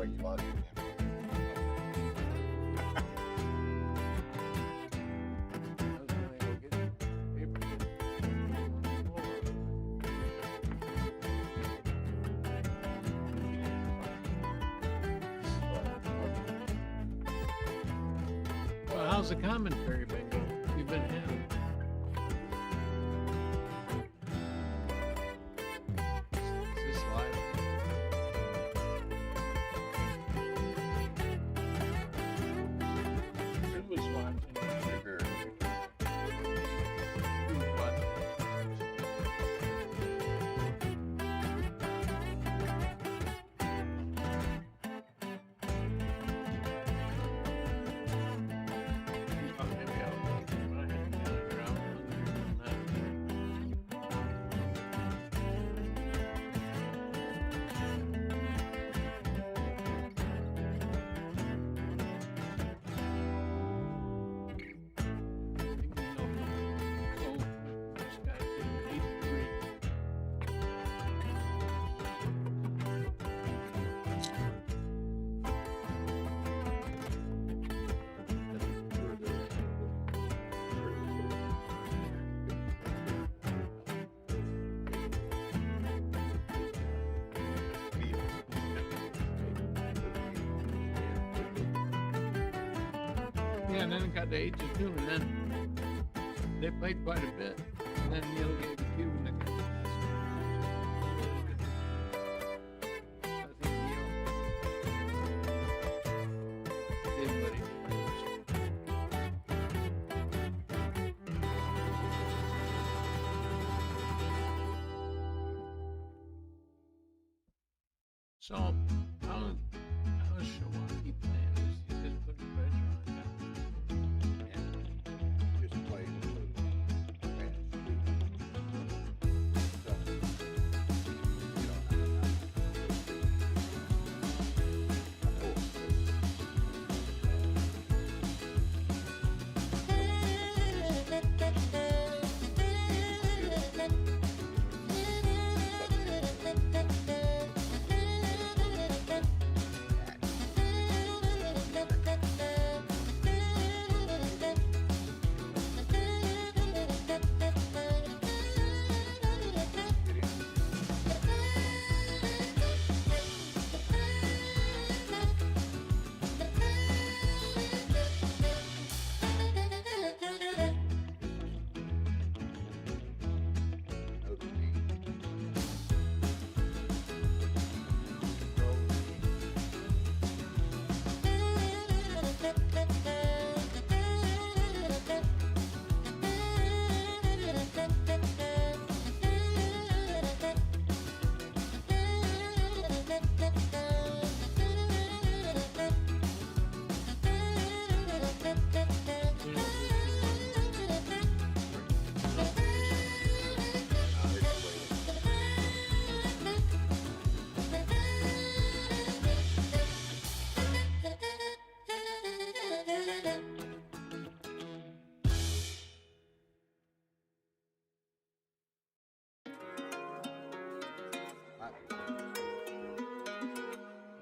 like a lot of Well, how's the commentary been going? You've been having. Is this live? Who was watching? Who was watching? Yeah, and then it got to 8-2, and then they played quite a bit. And then Neil gave a cue, and they got I think Neil did what he So, how's Shawaki playing? Is he just putting pressure on him? Just play.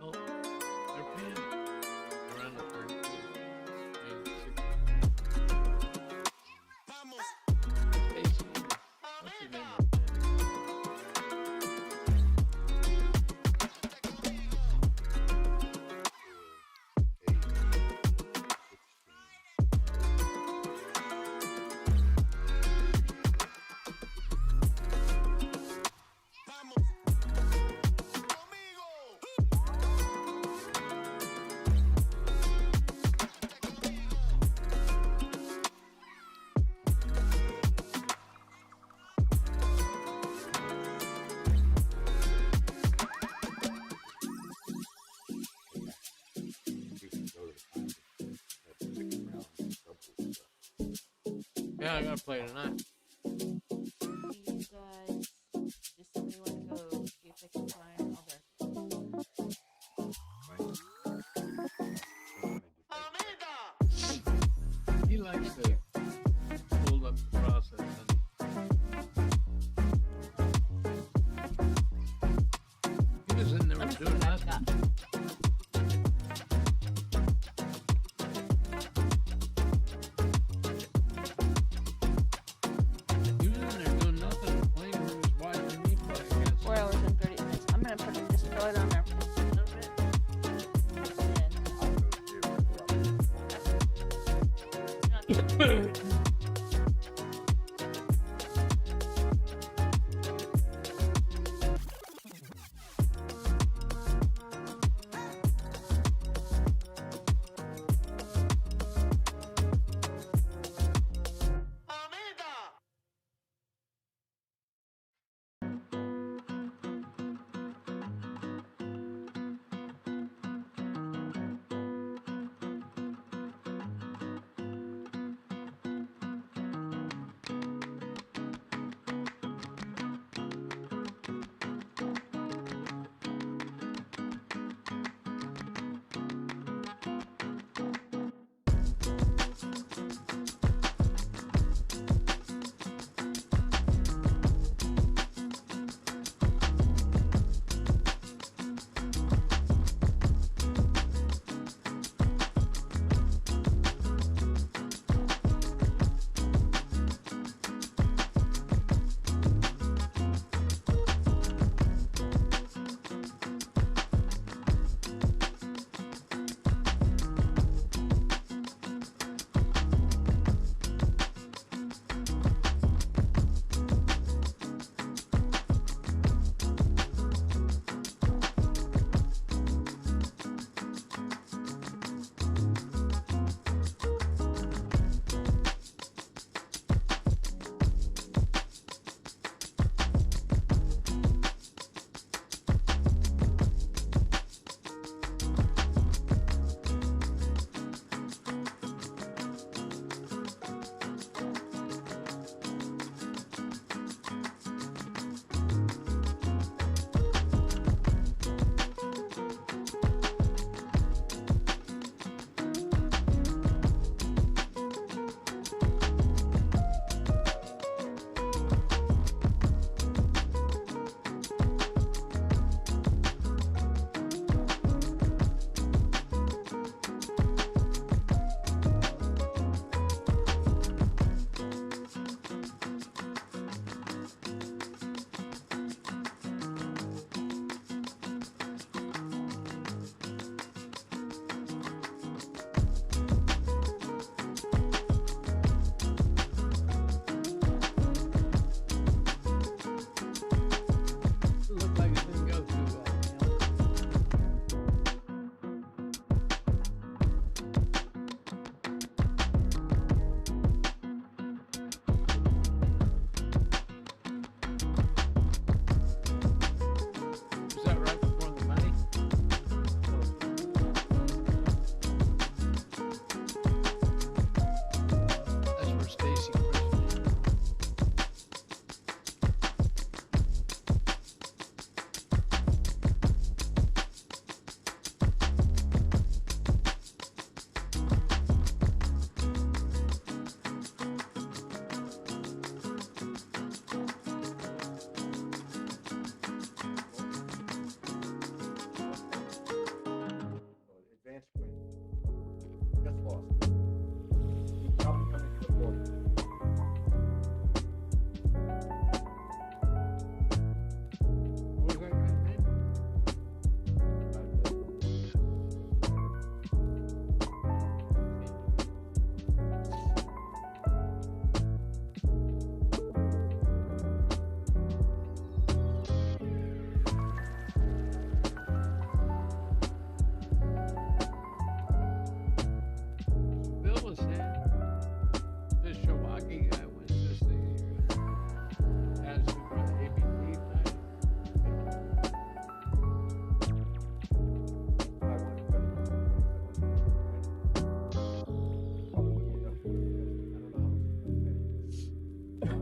Well, they're paying around the 32. Basically, what's his name? Yeah, I gotta play tonight. You guys, just somebody want to go see if they can find all their. He likes to hold up the process. He was in there doing that.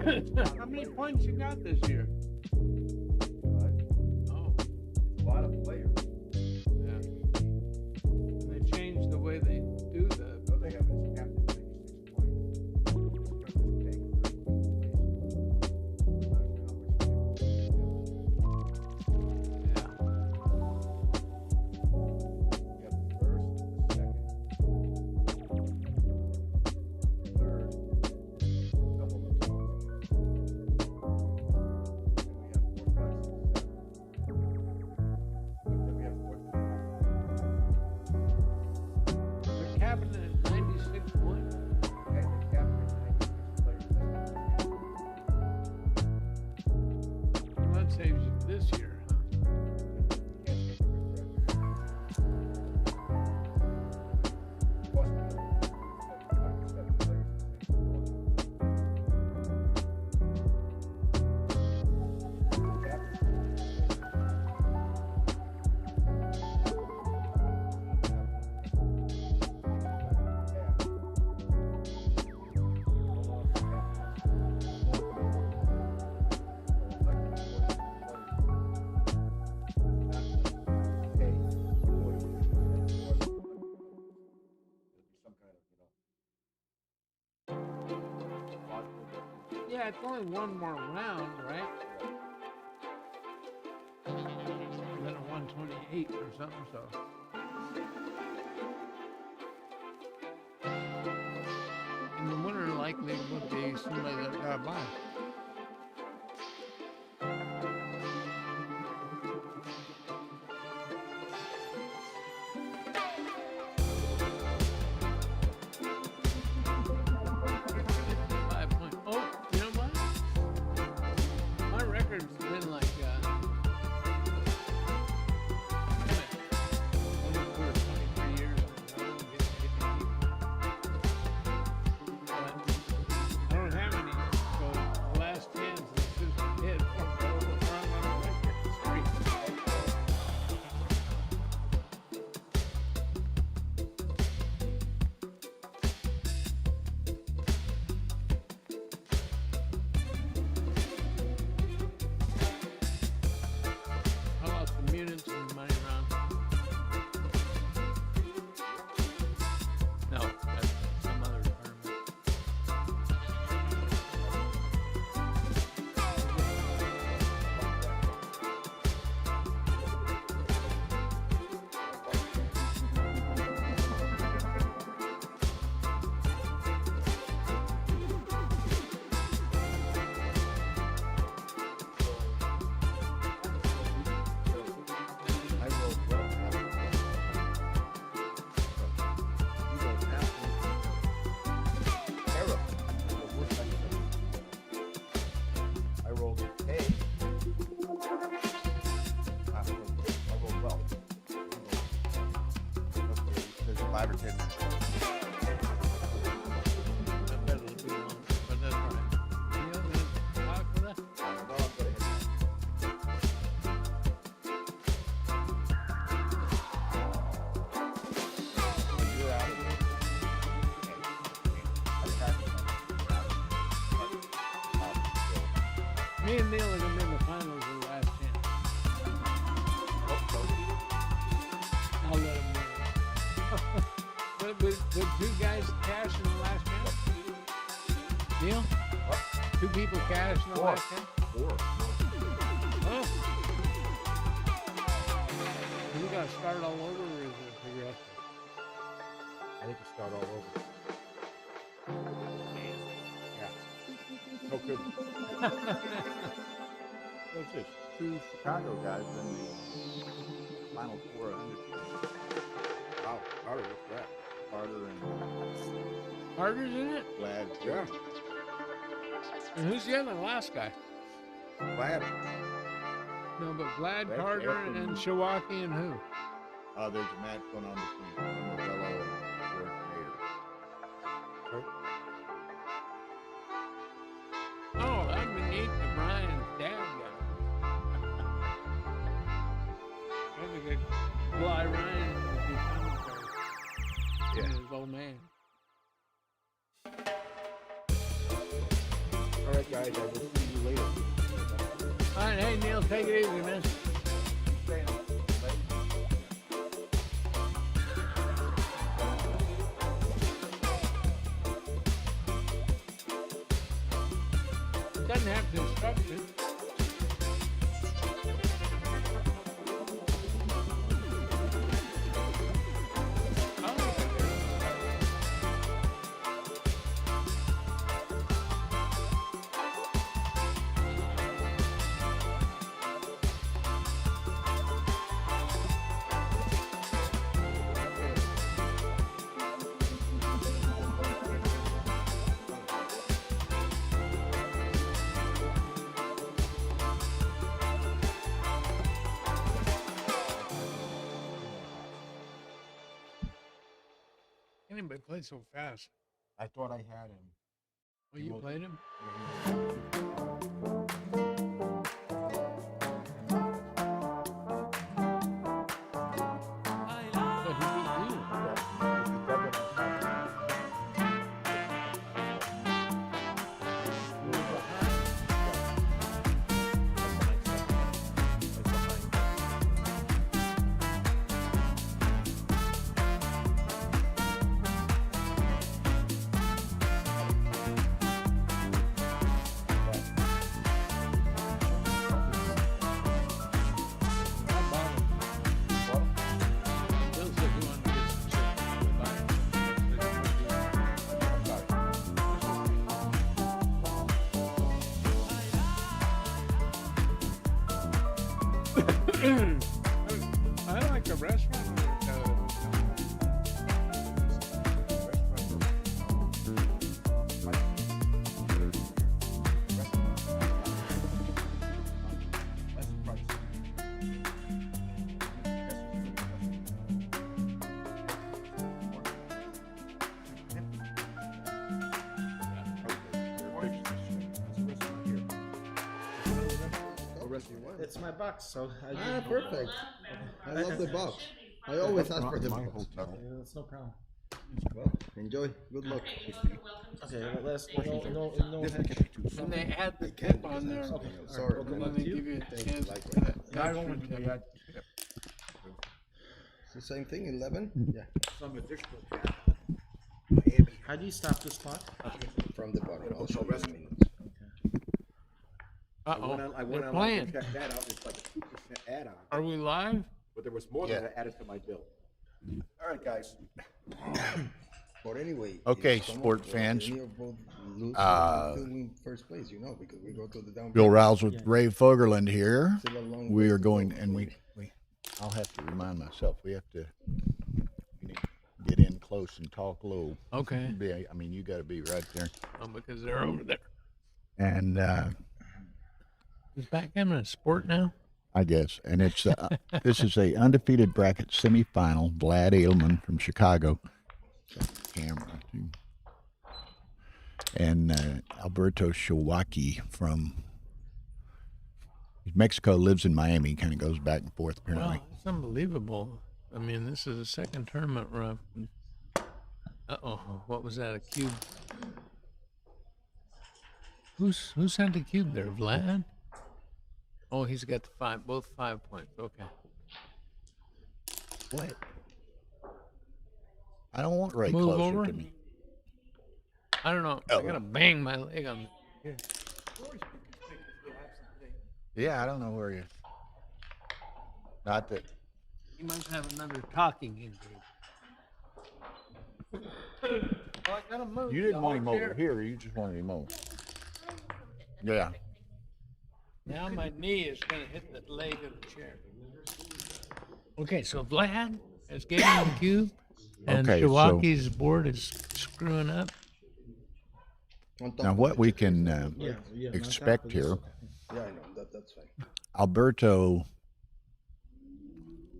How many points you got this year? Oh, A lot of players. yeah. And they changed the way they do the. So they have this captain 96 points. Yeah. You have the first, the second, third, double the points. Then we have 4, 5, 6, 7. Then we have 4, 5, 6, 7. They're capping it at 96 points. And the captain 96 players. Well, that saves you this year, huh? Can't take a good record. Plus, we have 7 players. Yeah, it's only one more round, right? And then a 128 or something, so. And the winner likely would be somebody that got by. Me and Neil are going to be in the finals of the last chance. I'll let him win. Would two guys cash in the last chance? Neil? What? Two people cash in the last chance? 4. Oh. Do we got to start all over, or is it progressive? I think we start all over. No kidding. What's this? 2 Chicago guys in the final 4 100. Wow, Carter, what's that? Carter and Carter's in it? Glad. Yeah. And who's the other last guy? Glad. No, but Glad, Glad, Carter, Efren. and Shawaki, and who? There's a match going on between Modello and George Mayer. Oh, that'd be neat if Brian's dad got it. That'd be good. Bly Ryan would be commentary. Yeah. His old man. All right, guys. I will see you later. All right, hey Neil, take it easy, man. Doesn't have construction. Anybody played so fast? I thought I had him. Oh, you played him? But he beat you. Bill said he wanted to get some chicken to buy. I like the restaurant. It's my box, so perfect. I love the box. I always ask for the box. That's no problem. Well, enjoy. Good luck. Okay, well, let's no. And they add the tip on there. Okay, sorry. And then they give you a Thank you. chance Like for that. I don't extra want to tip. add It's the same thing, 11? Yeah. some additional Miami. How do you stop the spot? From the bottom. I'll show you in a minute. Uh-oh, I went they're online playing. to check that out. It's like a 2% add-on. Are we live? But there was more than that added to my bill. All right, guys. But anyway. Okay, if someone sport or fans. any of both lose, Uh, we'll win first place, you know, because we go to the down. Bill Rouse with Ray Fogerland here. Still a long We way are to going, go. and I'll have to remind myself, we need to get in close and talk low. Okay. I mean, you got to be right there. Oh, because they're over there. And Is backgammon a sport now? I guess, and it's this is a undefeated bracket semifinal. Vlad Ailman from Chicago, camera too, and Alberto Shawaki from Mexico, lives in Miami. Kind of goes back and forth apparently. Wow, it's unbelievable. I mean, this is the second tournament run. Uh-oh, what was that, a cube? Who's had the cube there, Vlad? Oh, he's got the both 5 points, okay. What? I don't want Ray Move closer over? to me. I don't know, I gotta bang my leg on here. Yeah, I don't know where you. Not that. He must have another talking injury. Well, I gotta move. You didn't want him Chair. over here. You just wanted him over. Yeah. Now my knee is gonna hit the leg of the chair. Okay, so Vlad is getting the cube, and Okay, so- Shawaki's board is screwing up. On top Now, of what it. we can Yeah, expect here, Yeah, I know. That's fine. Alberto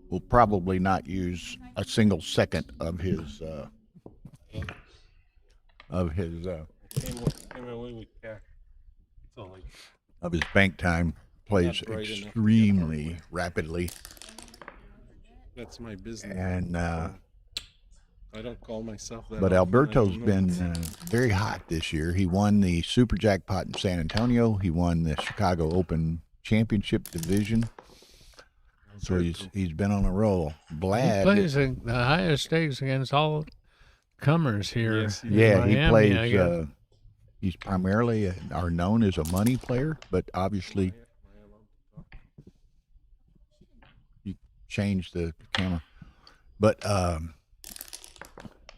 will probably not use a single second of his bank time. Plays Not bright enough. extremely rapidly, That's my business. and I don't call myself that. But often, I Alberto's don't know. been very hot this year. He won the Super Jackpot in San Antonio. He won the Chicago Open Championship division. So he's been on a roll. He Blad, plays the highest stakes against all comers here. Yes, he in yeah, he Miami, I plays. guess. He's primarily are known as a money player, but obviously you change the camera. But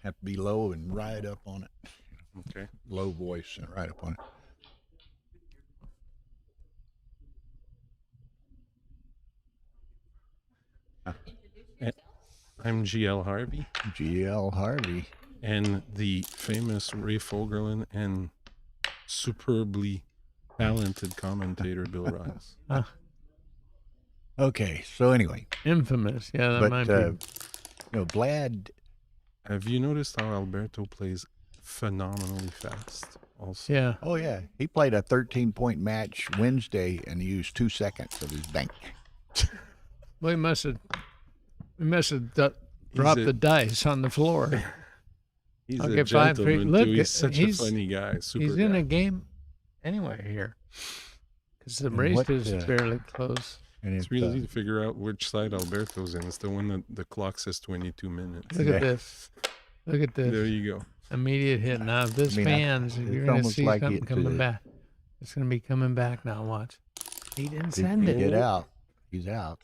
have to be low and right up on it. Okay. Low voice and right up on it. I'm GL Harvey. GL Harvey. And the famous Ray Fogerlin and superbly talented commentator Bill Rice. Okay, so anyway. Infamous, yeah, that but, might be. Vlad. Have you noticed how Alberto plays phenomenally fast also? Yeah. Oh, yeah. He played a 13-point match Wednesday and used 2 seconds of his bank. Well, he must have dropped the dice on the floor. He's I'll a get 5-3. gentleman, Look, too. He's such a funny guy. He's in a game anyway here. Because the race is fairly close. And it's really easy to figure out which side Alberto's in. It's the one that the clock says 22 minutes. Look at this. Look at this. There you go. Immediate hit. Now, if this fans, you're going to see something coming back. It's going to be coming back now. Watch. He didn't send it. Get out. He's out.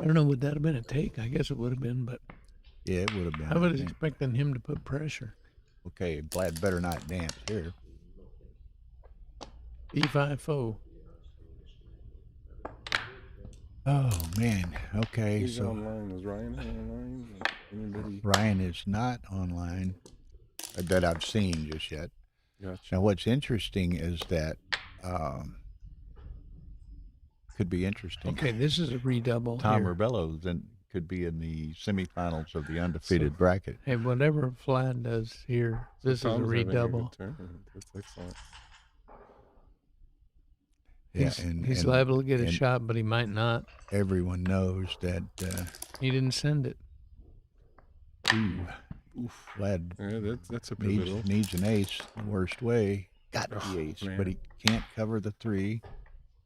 I don't know, would that have been a take? I guess it would have been, but yeah, it would have been. I was expecting him to put pressure. Okay, Vlad better not dance here. E5-0. Oh man. Okay, He's so online. Is Ryan online? Anybody? Ryan is not online that I've seen just yet. Gotcha. Now, what's interesting is that could be interesting. Okay, this is a redouble. Tom here. Ribello then could be in the semifinals of the undefeated bracket. Hey, whatever Vlad does here, this is a Tom's having good redouble. tournament. That's excellent. Yeah, He's liable to get a shot, but he might not. Everyone knows that he didn't send it. Vlad Yeah, that's a pivotal. needs an ace the worst way. Got the ace, man. but he can't cover the 3.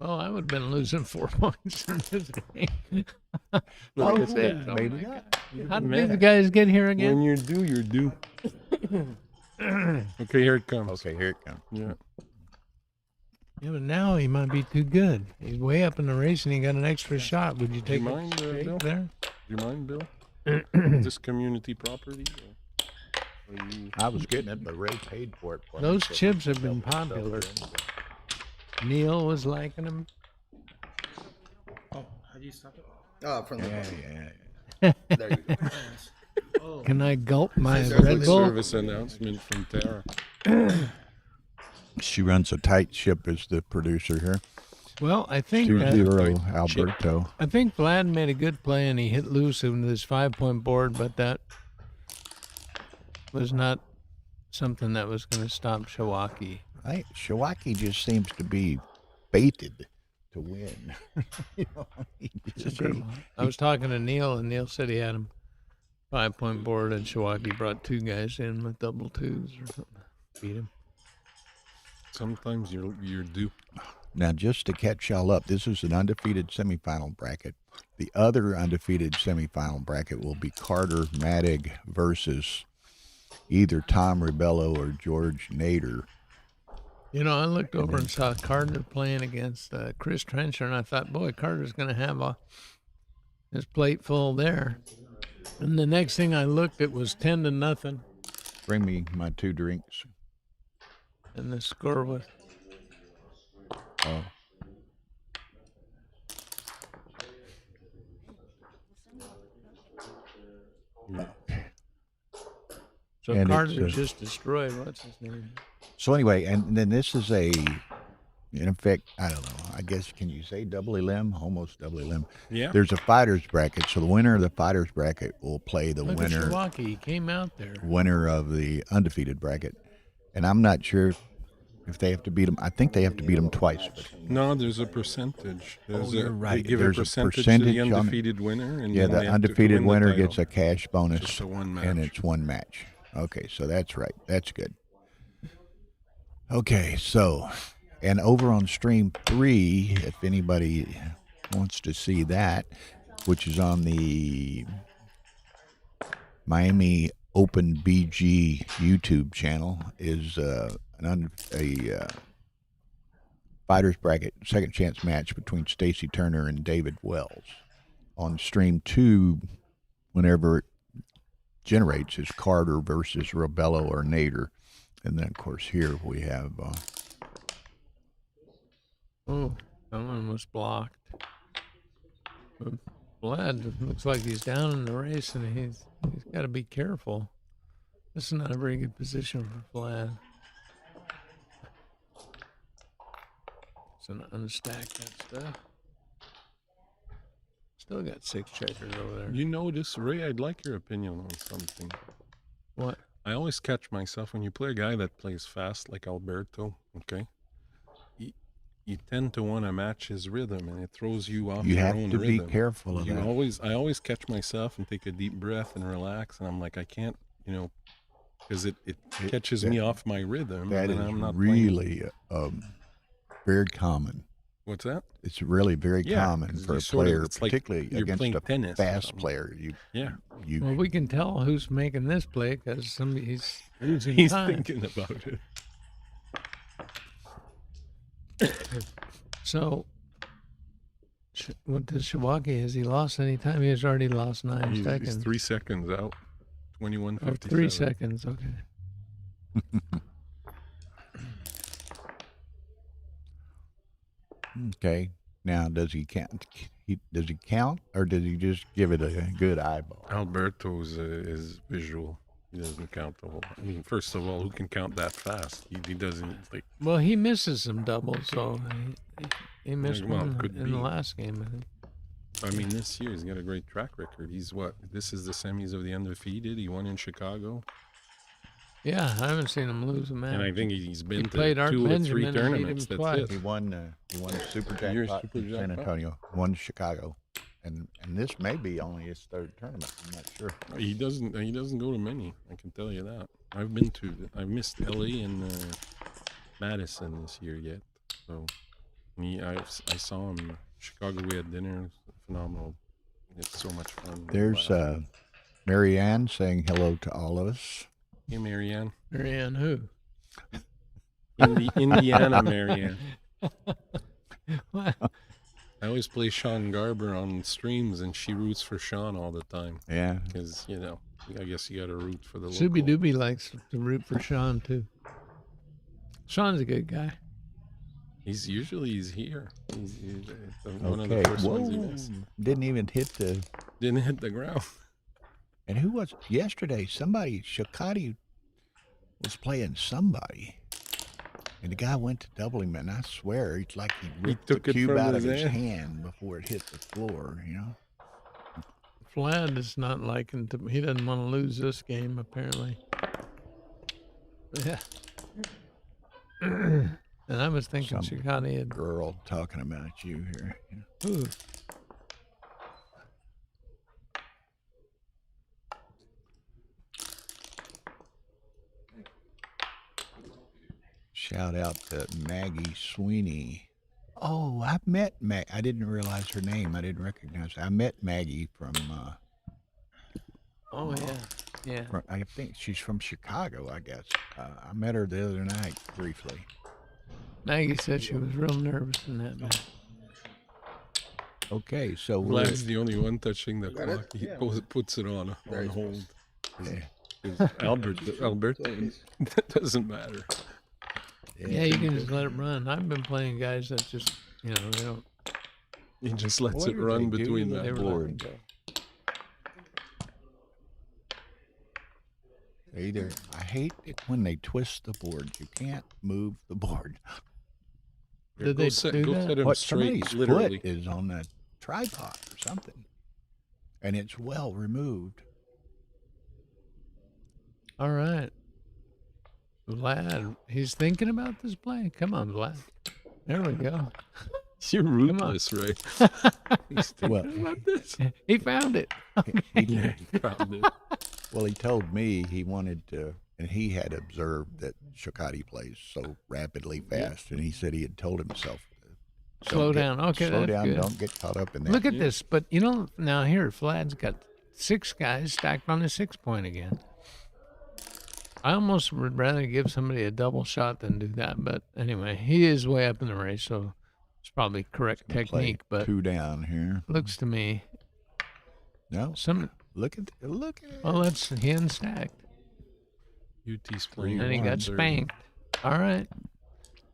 Well, I would have been losing 4 points in this game. Oh, Look at that. Oh, made my it God. up. How did these guys get here again? When you're due, you're due. Okay, here it comes. Okay, here it comes. Yeah. Yeah, but now he might be too good. He's way up in the race and he got an extra shot. Would you Do you take mind, a shake Bill? there? Do you mind, Bill? Is this community property? Or you... I was getting it, but Ray paid for it. For me, Those so chips he have been felt popular. himself. Neil was liking them. Oh, how do you stop it? From the Yeah. There you go. Can I gulp my Service Red Bull? Service announcement from Tara. She runs a tight ship as the producer here. Well, I think 2-0 Alberto. I think Vlad made a good play and he hit loose in this 5-point board, but that was not something that was going to stop Shawaki. Shawaki just seems to be baited to win. You know, I was talking to Neil, and Neil said he had him 5-point board, and Shawaki brought 2 guys in with double 2s or something. Beat him. Sometimes you're due. Now, just to catch y'all up, this is an undefeated semifinal bracket. The other undefeated semifinal bracket will be Carter Madig versus either Tom Ribello or George Nader. You know, I looked over and saw Carter playing against Chris Trencher, and I thought, boy, Carter's going to have his plate full there. And the next thing I looked, it was 10-0, Bring me my 2 drinks. and the score was. Oh. So And Carter it's, just destroyed, what's his name? So anyway, and then this is in effect, I don't know, I guess, can you say double elim? Almost double elim. Yeah. There's a fighters bracket, so the winner of the fighters bracket will play the Look winner. at Shawaki, he came out there. Winner of the undefeated bracket. And I'm not sure If they have to beat them, I think they have to beat them twice. But No, there's a percentage. There's you're They right. give There's a a percentage, to percentage the on it. undefeated winner, and yeah, then they the have to undefeated win the winner title. gets a cash bonus, Just a one and match. it's one match. Okay, so that's right. That's good. Okay, so, and over on stream 3, if anybody wants to see that, which is on the Miami Open BG YouTube channel, is a fighters bracket second chance match between Stacy Turner and David Wells. On stream 2, whenever it generates, is Carter versus Robello or Nader. And then, of course, here we have. Oh, someone was blocked. But Vlad looks like he's down in the race, and he's got to be careful. This is not a very good position for Vlad. It's an unstack that stuff. Still got 6 checkers over there. You notice, Ray, I'd like your opinion on something. What? I always catch myself when you play a guy that plays fast like Alberto, okay? You tend to want to match his rhythm, and it throws you off You your have own to rhythm. be careful of that. I always catch myself and take a deep breath and relax, and I'm like, I can't, because it catches me off my rhythm. That and is then I'm not really very common. What's that? It's really very common 'cause for you a sort of- player, it's like particularly you're against playing a tennis or fast something. player. Well, we can tell who's making this play because he's losing He's time. thinking about it. So, what does Shiwaki? Has he lost any time? He has already lost 9 He's seconds. 3 seconds out. 21:57. 3 seconds. Okay. Okay. Now, does he count? Does he count, or does he just give it a good eyeball? Alberto's is visual. He doesn't count the whole. I mean, first of all, who can count that fast? He doesn't like. Well, he misses some doubles, so he missed Well, one could in be. the last game, I think. I mean, this year he's got a great track record. He's what? This is the semis of the undefeated. He won in Chicago, Yeah, I haven't seen him lose a match. and I think he's been He to played Art 2 or 3 Benjamin and beat tournaments. him That's twice. it. He won. He won a super Your jackpot super in San jackpot? Antonio. Won Chicago, and this may be only his 3rd tournament. I'm not sure. He doesn't go to many. I can tell you that. I've been to. I missed L.A. and Madison this year yet. So, I saw him in Chicago. We had dinner. It was phenomenal. It's so much fun. There's Marianne saying hello to all of us. Hey, Marianne. Marianne who? Indiana Marianne. What? I always play Sean Garber on streams, and she roots for Sean all the time. Yeah. Because, I guess you got to root for the Subi local. Doobie likes to root for Sean, too. Sean's a good guy. He's here. He's one of Okay. the first Whoa! ones he missed. Didn't even hit the. Didn't hit the ground. And who was yesterday? Somebody, Shakati was playing somebody. And the guy went to double him, and I swear, it's like he ripped took the it cube from out of his his hand. hand before it hit the floor, Vlad is not liking to. He doesn't want to lose this game, apparently. Yeah. And I was thinking Some Shikani had. girl talking about you here. Ooh. Shout out to Maggie Sweeney. Oh, I've met Mag. I didn't realize her name. I didn't recognize her. I met Maggie from. Oh yeah, yeah. I think she's from Chicago. I guess I met her the other night briefly. Maggie said she was real nervous in that match. Okay, so Vlad's the only one touching the Got clock. it? He Yeah. puts it on Very hold. Yeah. Alberto, that doesn't matter. Yeah, you can just let it run. I've been playing guys that just, they don't. He just lets What it do run they do between to that the board. board? Either I hate it when they twist the board. You can't move the board. Did they do that? set him What straight, somebody's literally. foot is on a tripod or something, and it's well removed. All right. Vlad, he's thinking about this play. Come on, Vlad. There we go. You're ruthless, Ray. He's thinking Well, about this. He found it. He did. He found it. Well, he told me he wanted to, and he had observed that Shakati plays so rapidly fast, and he said he had told himself, Slow down. Okay, slow that's down, good. don't get caught up in that. Look at this. But, you know, now here, Vlad's got 6 guys stacked on his 6-point again. I almost would rather give somebody a double shot than do that. But anyway, he is way up in the race, so it's probably correct Play technique. But 2 down here. looks to me, No, look at. well, that's he unstacked. UT's playing. And he got 130. spanked. All right.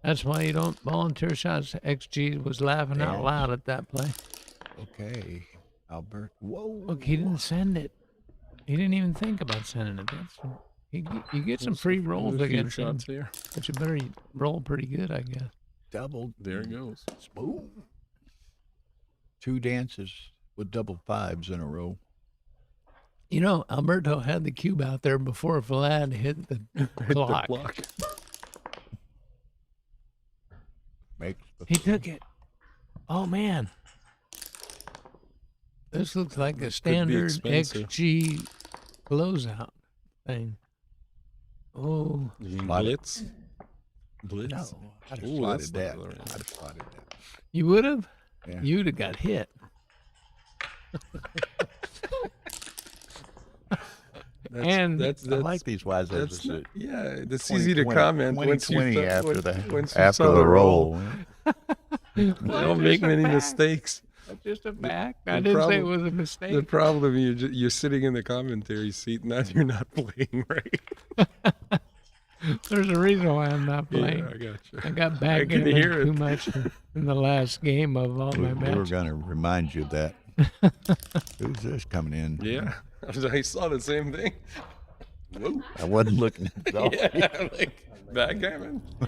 That's why you don't volunteer shots. XG was laughing out loud at that play. Okay, Albert. Whoa. Look, he didn't send it. He didn't even think about sending it. That's you get some free rolls There's a few against him, shots here. but you better roll pretty good, I guess. Double. There it goes. Boom. 2 dances with double 5s in a row. You know, Alberto had the cube out there before Vlad hit the clock. Makes He took it. Oh, man. This looks like a standard expensive. XG closeout thing. Oh. You mean Slide it. Blitz? Blitz? No, I'd have Ooh, slotted that's that. not very I'd have slotted that. You would have? Yeah. You'd have got hit. That's I like these wise that's edges. yeah, that's 20, easy to 20, comment 20, once you 20 saw- after once- the once you after saw the roll. You don't make many mistakes. That's just a fact. I The didn't say it problem- was a mistake. The problem you're sitting in the commentary seat, now you're not playing right. There's a reason why I'm not playing. Yeah, I got you. I got I can backgammon hear too it. much in the last game of all my We were matches. going to remind you of that. Who's this coming in? Yeah, I saw the same thing. Whoa. I wasn't looking at it all. Yeah, like backgammon. How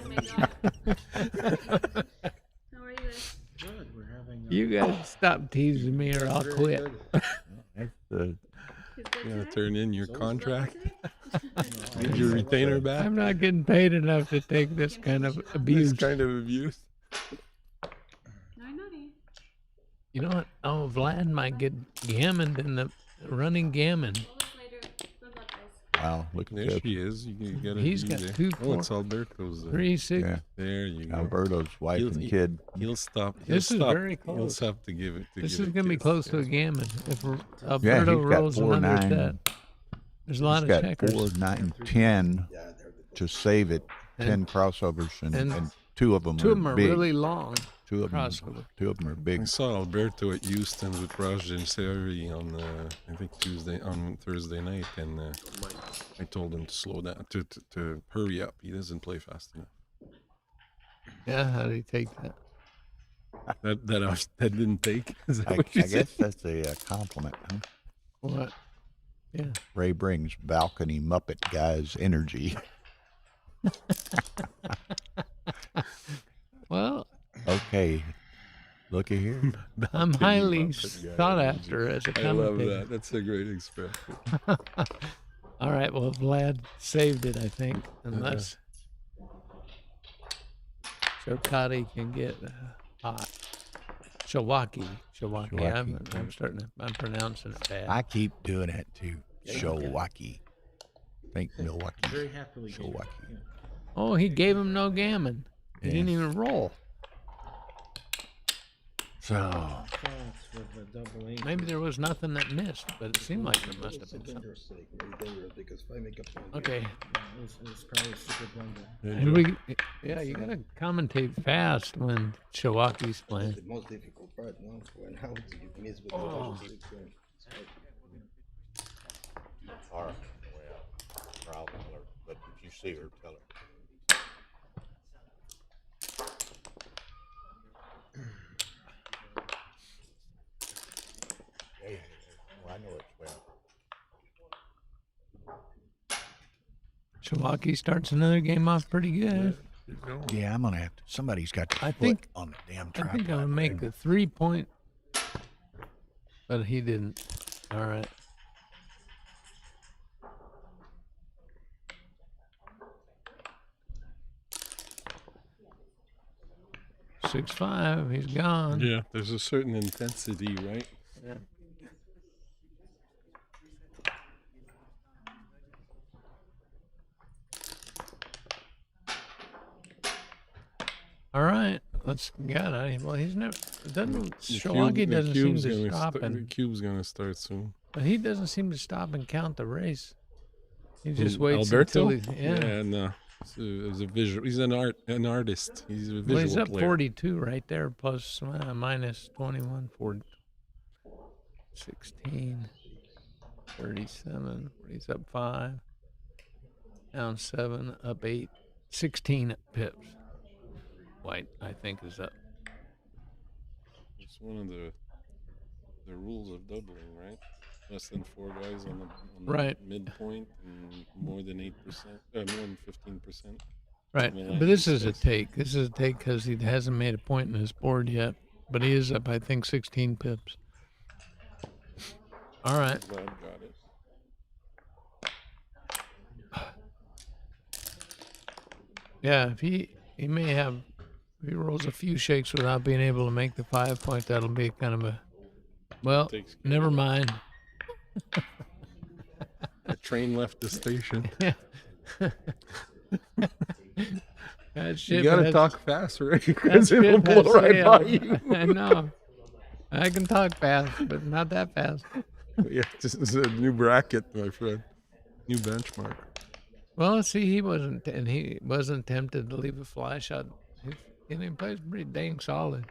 are you guys? Good. We're having. You guys stop teasing me or I'll quit. That's the Who's good You gotta today? turn in your contract. Need your retainer back. I'm not getting paid enough to take this kind of abuse. This kind of abuse. Naughty. You know what? Oh, Vlad might get gammoned in the running gammon. We'll look later. Good luck, guys. wow. Look at There this. she is. You gotta He's be got there. 2, Oh, it's 4, Alberto's there. 3, 6. Yeah, There you go. Alberto's wife He'll- and he- kid. He'll stop. This is stop. very He'll close. have to give it. This is going to be close to a gammon. If Yeah, Alberto he's got rolls 4, another 9. set, there's a lot He's of got checkers. 4, 9, 10 to save it. 10 crossovers, and 2 of them Two are of them are big. really long. 2 of them. crossover. 2 of them are I big. saw Alberto at Houston with Raj and Sari on I think Thursday night, and I told him to slow down, to hurry up. He doesn't play fast enough. Yeah, how did he take that? That didn't take. Is that I what you guess said? that's a compliment. Huh? What? Yeah. Ray brings balcony Muppet guys energy. Well, Okay, looky here. I'm highly sought after as a I love commentator. that. That's a great expression. All right, well, Vlad saved it, I think, unless Shokati can get hot. Shawaki. I'm pronouncing it bad. I keep doing that too. Showaki. Think Milwaukee. Very happily. gave it, Showaki. yeah. Oh, he gave him no gammon. He Yeah. didn't even roll. So Thoughts with the double eight. Maybe there was nothing that missed, but it seemed like there must have been something. Dangerous, very dangerous, because if I make a point Okay. It's probably a super blunder. And yeah, you gotta commentate fast when Shawaki's playing. the most difficult part, no? When how do you miss with Oh. the six points? all right. Well, I'll tell her, but if you see her, tell her. Well, I know it's well. Shawaki starts another game off pretty good. Yeah, I'm gonna have to. Somebody's got to I put think- on the damn I tripod. think I'm gonna make the 3-point, but he didn't. All right. 6-5. He's gone. Yeah, there's a certain intensity, right? Yeah. All right, let's get it. Well, he's never doesn't. Shawagi doesn't seem to stop, The cube's gonna start soon. but he doesn't seem to stop and count the race. He just waits Alberto? until he. Yeah, no. He's a visual. He's an artist. He's a visual Well, he's up player. 42 right there, plus minus 21 for 16, 37. He's up 5, down 7, up 8, 16 pips. White, I think, is up. It's one of the rules of doubling, right? Less than 4 guys on the Right. midpoint and more than 8%, more than 15%. Right, but this is a take. This is a take because he hasn't made a point in his board yet. But he is up, I think, 16 pips. All right. Glad got it. Yeah, if he may have, if he rolls a few shakes without being able to make the 5 point, that'll be kind of a, well, never mind. The train left the station. Yeah. That shit, You gotta that's- talk fast, right? that Because it'll ship blow has right by sailed. you. I know. I can talk fast, but not that fast. Yeah, this is a new bracket, my friend. New benchmark. Well, see, he wasn't tempted to leave a fly shot. He plays pretty dang solid.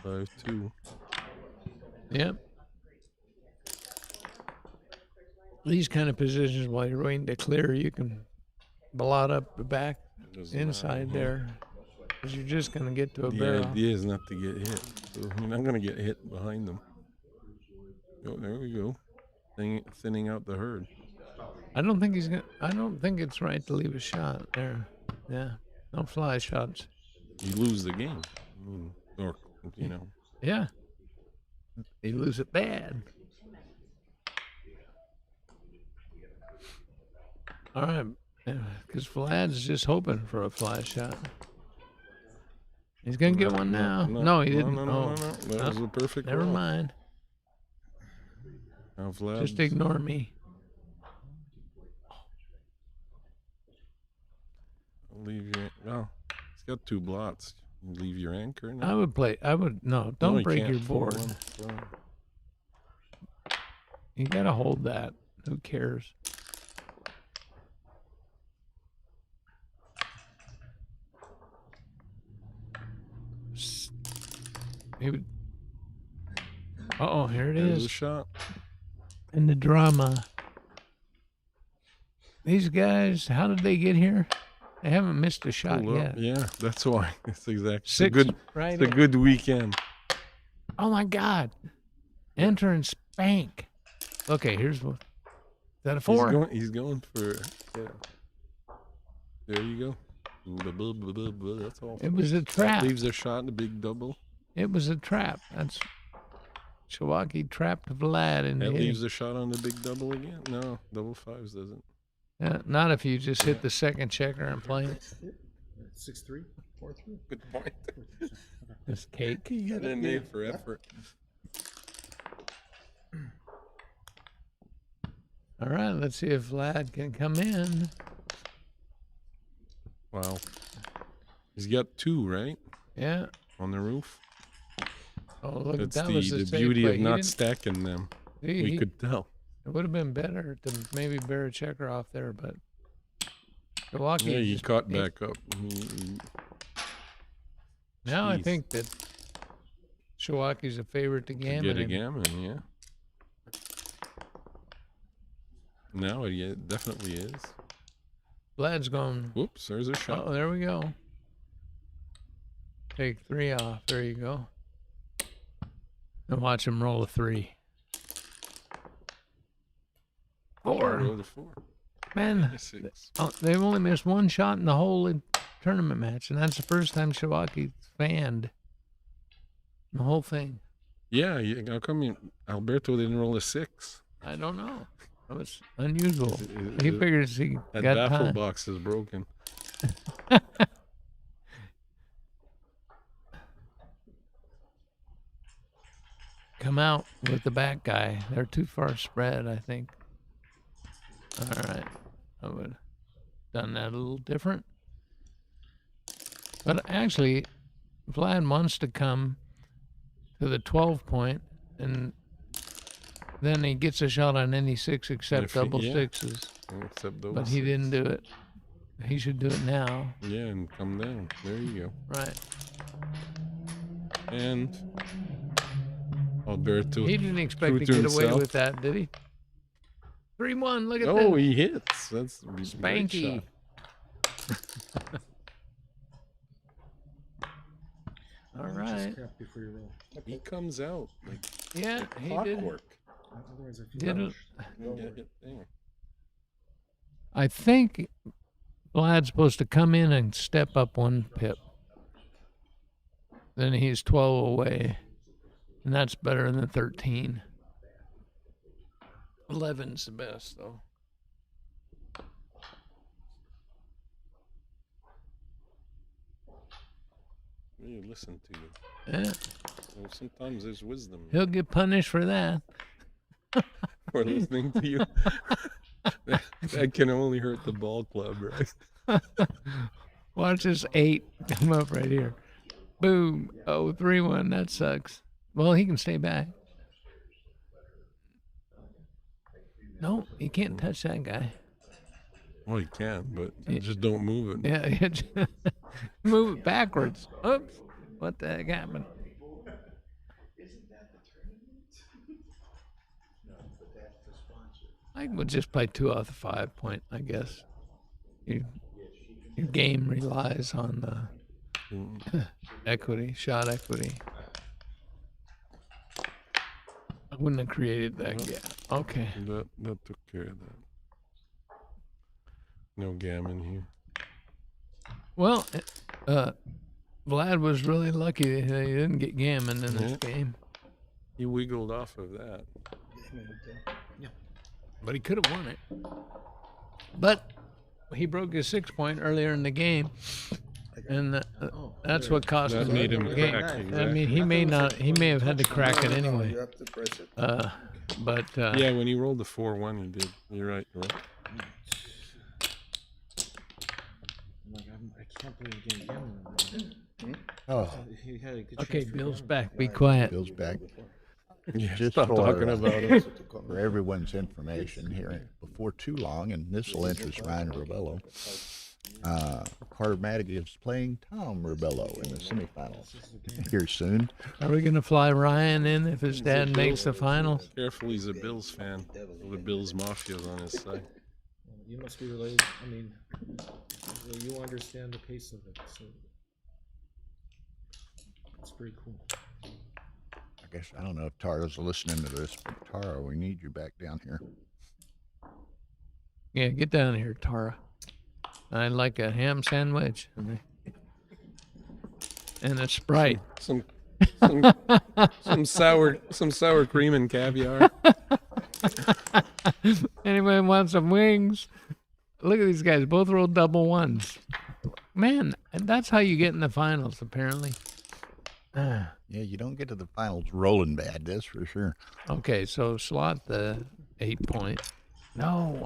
Five two. Yep. These kind of positions, while you're waiting to clear, you can blot up the back Doesn't inside matter, there, because you're just going to get to a The barrel. idea is not to get hit. So you're not gonna get hit behind them. Oh, there we go. Thinning out the herd. I don't think he's gonna. I don't think it's right to leave a shot there. Yeah, no fly shots. You lose the game. I mean, or you know. Yeah, you lose it bad. All right, because Vlad's just hoping for a fly shot. He's gonna get one now. No, he didn't. No. That was a perfect Never roll. mind. Now Vlad. Just ignore me. Leave your. Well, he's got 2 blots. You leave your anchor now. I would play. I would no. Don't you break can't. your board. 4-1, so. You gotta hold that. Who cares? He would. Uh-oh, here it There's is. a shot. And the drama. These guys, how did they get here? They haven't missed a shot Pull up. yet. Yeah, that's why. It's exactly. It's a 6 good. right It's a in. good weekend. Oh my God. Enter and spank. Okay, here's one. Is that a 4? He's going for. Yeah. There you go. That's all. It was a trap. Leaves a shot in the big double. It was a trap. That's Shawaki trapped Vlad in That the leaves a shot on the big double again. No, double fives doesn't. not if you just hit the second checker and play it. 6-3, 4-3. Good point. It's cake. You got a name for effort. All right, let's see if Vlad can come in. Wow. He's got 2, right? Yeah. On the roof. Oh, look, That's that was the safe beauty play. of He not didn't- stacking them. We could tell. It would have been better to maybe bear a checker off there, but Milwaukee. Yeah, you just- caught he- back up. Now I Jeez. think that Milwaukee's a favorite to To gammon. get a and- gammon, yeah. No, it definitely is. Vlad's going. Whoops, there's a shot. Oh, there we go. Take 3 off. There you go. And watch him roll a 3. 4. Roll the 4. Man, 6. they've only missed 1 shot in the whole tournament match, and that's the first time Milwaukee's fanned the whole thing. Yeah, how come Alberto didn't roll a 6? I don't know. That was unusual. Is He it- figures he That got baffle time. box is broken. Come out with the back guy. They're too far spread, I think. All right. I would have done that a little different. But actually, Vlad wants to come to the 12 point, and then he gets a shot on any six except If he- double yeah. sixes. Except those. But he didn't do it. He should do it now. Yeah, and come down. There you go. Right. And Alberto. He didn't expect true to to get away himself. with that, did he? 3-1. Look at that. Oh, he hits. That's a great Spanky. shot. All right. Crap before you roll. He comes out like Yeah, he did. clockwork. Otherwise, I feel Did it. rushed. Yeah, hit there. I think Vlad's supposed to come in and step up one pip. Then he's 12 away. And that's better than 13. 11's the best, though. You listen to you. Yeah. Well, sometimes there's wisdom He'll get punished for that. for listening to you. that can only hurt the ball club, right? Watch this 8 come up right here. Boom. Oh, 3-1. That sucks. Well, he can stay back. No, he can't touch that guy. Well, you can, but you just don't move it. Yeah, move it backwards. Oops. What the heck happened? I would just play 2 off the 5 point, I guess. Your game relies on equity, shot equity. I wouldn't have created that gap. Okay. That took care of that. No gammon here. Well, Vlad was really lucky that he didn't get gammon in this game. He wiggled off of that. But he could have won it. But he broke his 6 point earlier in the game, and that's what cost That him made the him game. crack, I exactly. mean, he may have had to crack it anyway. You have to press it. But Yeah, when he rolled the 4-1, he did. You're right. You're right. I'm like, I can't believe he didn't get him. Oh, He had a good okay, chance for Bill's gammon. back. Be quiet. Bill's back. Yeah, Just stop for, talking about it. For everyone's information here, before too long, and this will interest Ryan Rubello, Carter Maddox is playing Tom Rubello in the semifinals here soon. Are we going to fly Ryan in if his dad makes the finals? Careful, he's a Bills fan. The Bills Mafia's on his side. You must be related. I mean, you understand the pace of it, so it's pretty cool. I guess, I don't know if Tara's listening to this, but Tara, we need you back down here. Yeah, get down here, Tara. I'd like a ham sandwich and a Sprite. Some sour cream and caviar. Anybody want some wings? Look at these guys, both rolled double ones. Man, and that's how you get in the finals, apparently. Yeah, you don't get to the finals rolling bad, that's for sure. Okay, so slot the 8 point. No.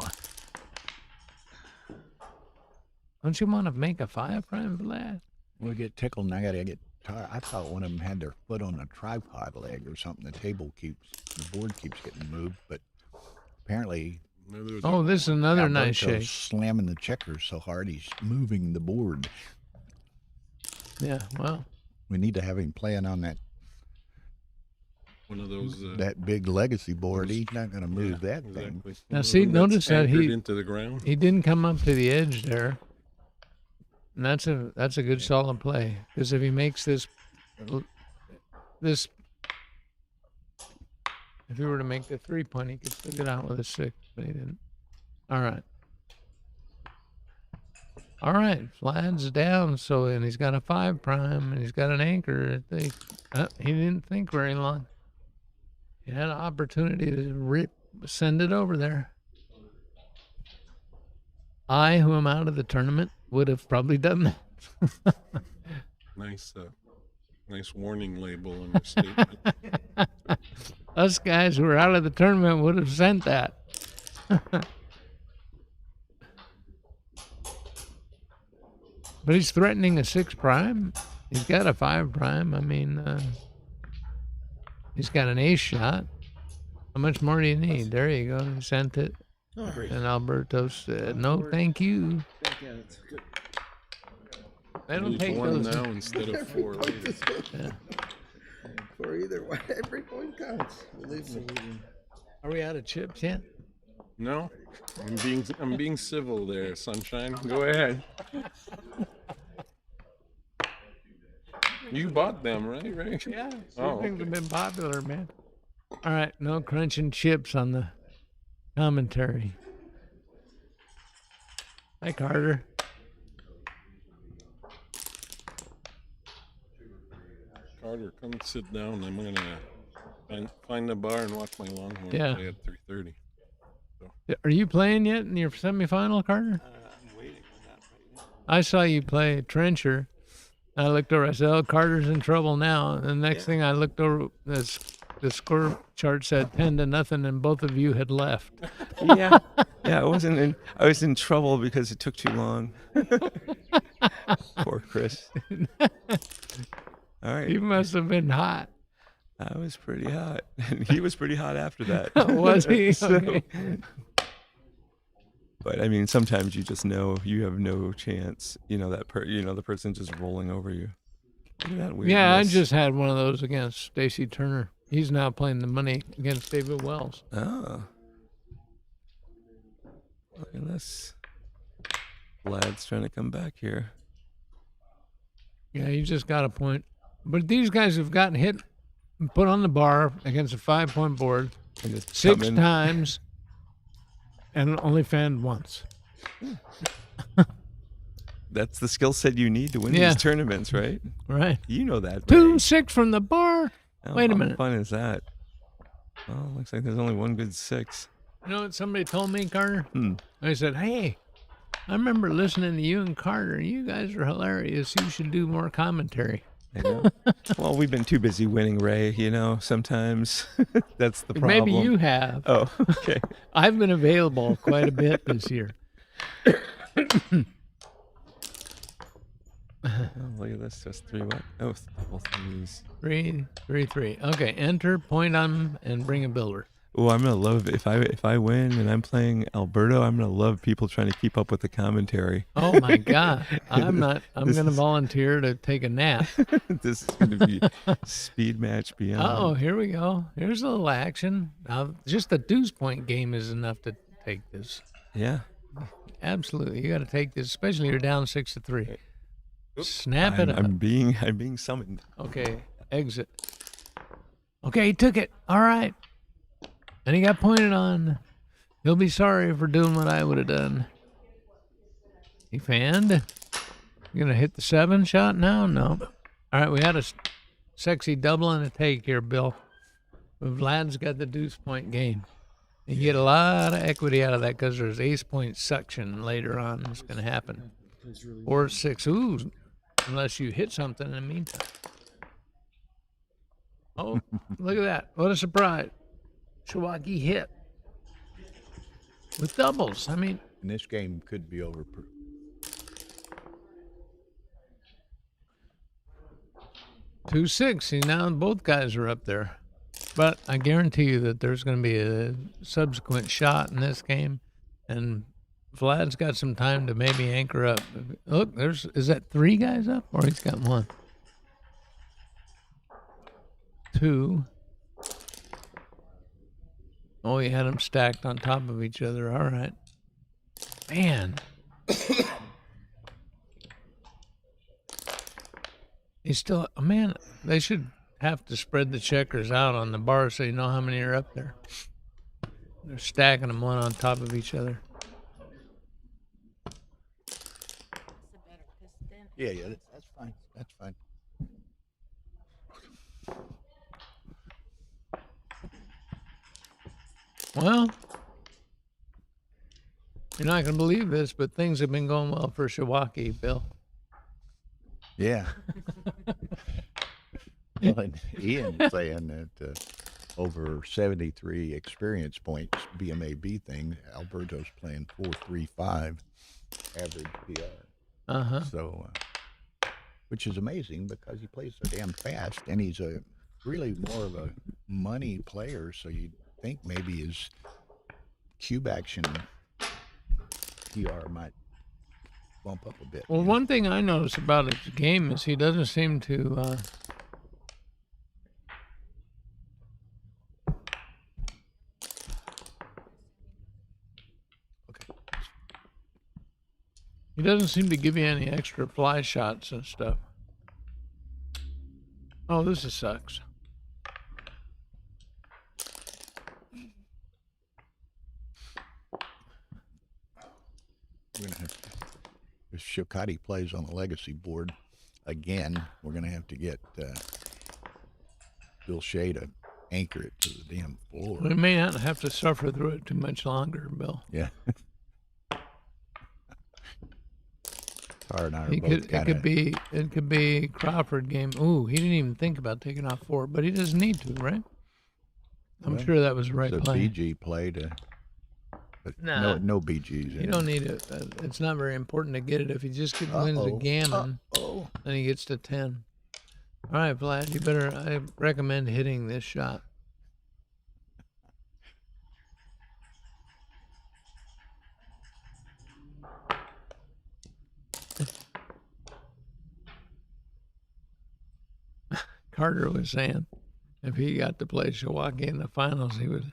Don't you want to make a 5 prime for that? We get tickled, and I gotta get tired. I thought one of them had their foot on a tripod leg or something. The board keeps getting moved, but apparently. Oh, this is another nice Alberto's shake. Slamming the checkers so hard he's moving the board. Yeah, well. We need to have him playing on that One of those. that big legacy board. He's not going to move that thing. Now see, notice that he into the ground. He didn't come up to the edge there, and that's a good solid play. Because if he makes this, if he were to make the 3 point, he could still get out with a 6, but he didn't. All right. All right, Vlad's down, and he's got a 5 prime, and he's got an anchor. He didn't think very long. He had an opportunity to send it over there. I, who am out of the tournament, would have probably done that. Nice, nice warning label on your statement. Us guys who were out of the tournament would have sent that. But he's threatening a 6 prime. He's got a 5 prime. I mean, he's got an ace shot. How much more do you need? There you go. He sent it. And Alberto said, no, thank you. They don't Lose take one those. now instead of 4 later. Yeah. For either one, every point counts. Believe me. Are we out of chips yet? No, I'm being civil there, sunshine. Go ahead. You bought them, right? Yeah. Oh, Things okay. have been popular, man. All right, no crunching chips on the commentary. Hi, Carter. Carter, come sit down. I'm gonna find a bar and watch my Longhorns Yeah. play at 3:30. Are you playing yet in your semifinal, Carter? I'm waiting on that right now. I saw you play Trencher. I looked over. I said, "Oh, Carter's in trouble now." And the next thing I looked over, the score chart said 10-0, and both of you had left. Yeah, I was in trouble because it took too long. Poor Chris. All right. You must have been hot. I was pretty hot. He was pretty hot after that. Was he? So- Okay. But I mean, sometimes you just know you have no chance. You know that the person just rolling over you. Look at that weird Yeah, miss. I just had one of those against Stacy Turner. He's now playing the money against David Wells. Oh. Look at this. Vlad's trying to come back here. Yeah, you just got a point. But these guys have gotten hit and put on the bar against a 5-point board And just 6 come in. times and only fanned once. That's the skill set you need to win Yeah. these tournaments, right? Right. You know that. 2-6 from the bar. Wait a How minute. fun is that? Well, looks like there's only one good 6. You know what somebody told me, Carter? Hmm. I said, hey, I remember listening to you and Carter. You guys are hilarious. You should do more commentary. I know. Well, we've been too busy winning, Ray. Sometimes that's the problem. Maybe you have. Oh, okay. I've been available quite a bit this year. Oh, look at this. Just 3 what? Oh, double 3s. 3-3-3. Okay, enter, point on, and bring a builder. Oh, I'm gonna love if I win and I'm playing Alberto. I'm gonna love people trying to keep up with the commentary. Oh my God! I'm not. I'm This going to is- volunteer to take a nap. This is gonna be speed match beyond. Oh, here we go. Here's a little action. Now, just a deuce point game is enough to take this. Yeah. Absolutely, you got to take this, especially you're down 6-3. Snap it up. I'm being summoned. Okay, exit. Okay, he took it. All right. And he got pointed on. He'll be sorry for doing what I would have done. He fanned. You going to hit the 7 shot now? No. All right, we had a sexy double and a take here, Bill. But Vlad's got the deuce point game. You get a lot of equity out of that because there's ace point suction later on. It's going to happen. 4-6. Ooh, unless you hit something in the meantime. Oh, look at that. What a surprise. Shawaki hit with doubles. I mean, And this game could be over. 2-6. See, now both guys are up there. But I guarantee you that there's going to be a subsequent shot in this game. And Vlad's got some time to maybe anchor up. Look, is that 3 guys up? Or he's got 1? 2. Oh, he had them stacked on top of each other. All right. Man. He's still, man, they should have to spread the checkers out on the bar so you know how many are up there. They're stacking them one on top of each other. Yeah, that's fine. That's fine. Well, You're not going to believe this, but things have been going well for Shiwaki, Bill. Yeah. Well, and Ian was saying that over 73 experience points, BMAB thing, Alberto's playing 4.35 average PR. Uh-huh. So, which is amazing because he plays so damn fast, and he's a really more of a money player. So you'd think maybe his cube action PR might bump up a bit. Well, one thing I notice about his game is he doesn't seem to he doesn't seem to give you any extra fly shots and stuff. Oh, this sucks. We're gonna have if Shokati plays on the legacy board again, we're gonna have to get Bill Shea to anchor it to the damn floor. We may not have to suffer through it too much longer, Bill. Yeah. Tara and I are It both kind of. it could be Crawford game. Ooh, he didn't even think about taking off 4, but he doesn't need to, right? I'm sure that was the right It's a play. BG play to. But Nah. no BGs. You don't need it. It's not very important to get it. If he just wins the gammon, then he gets to 10. All right, Vlad, you better. I recommend hitting this shot. Carter was saying if he got to play Shiwaki in the finals, he would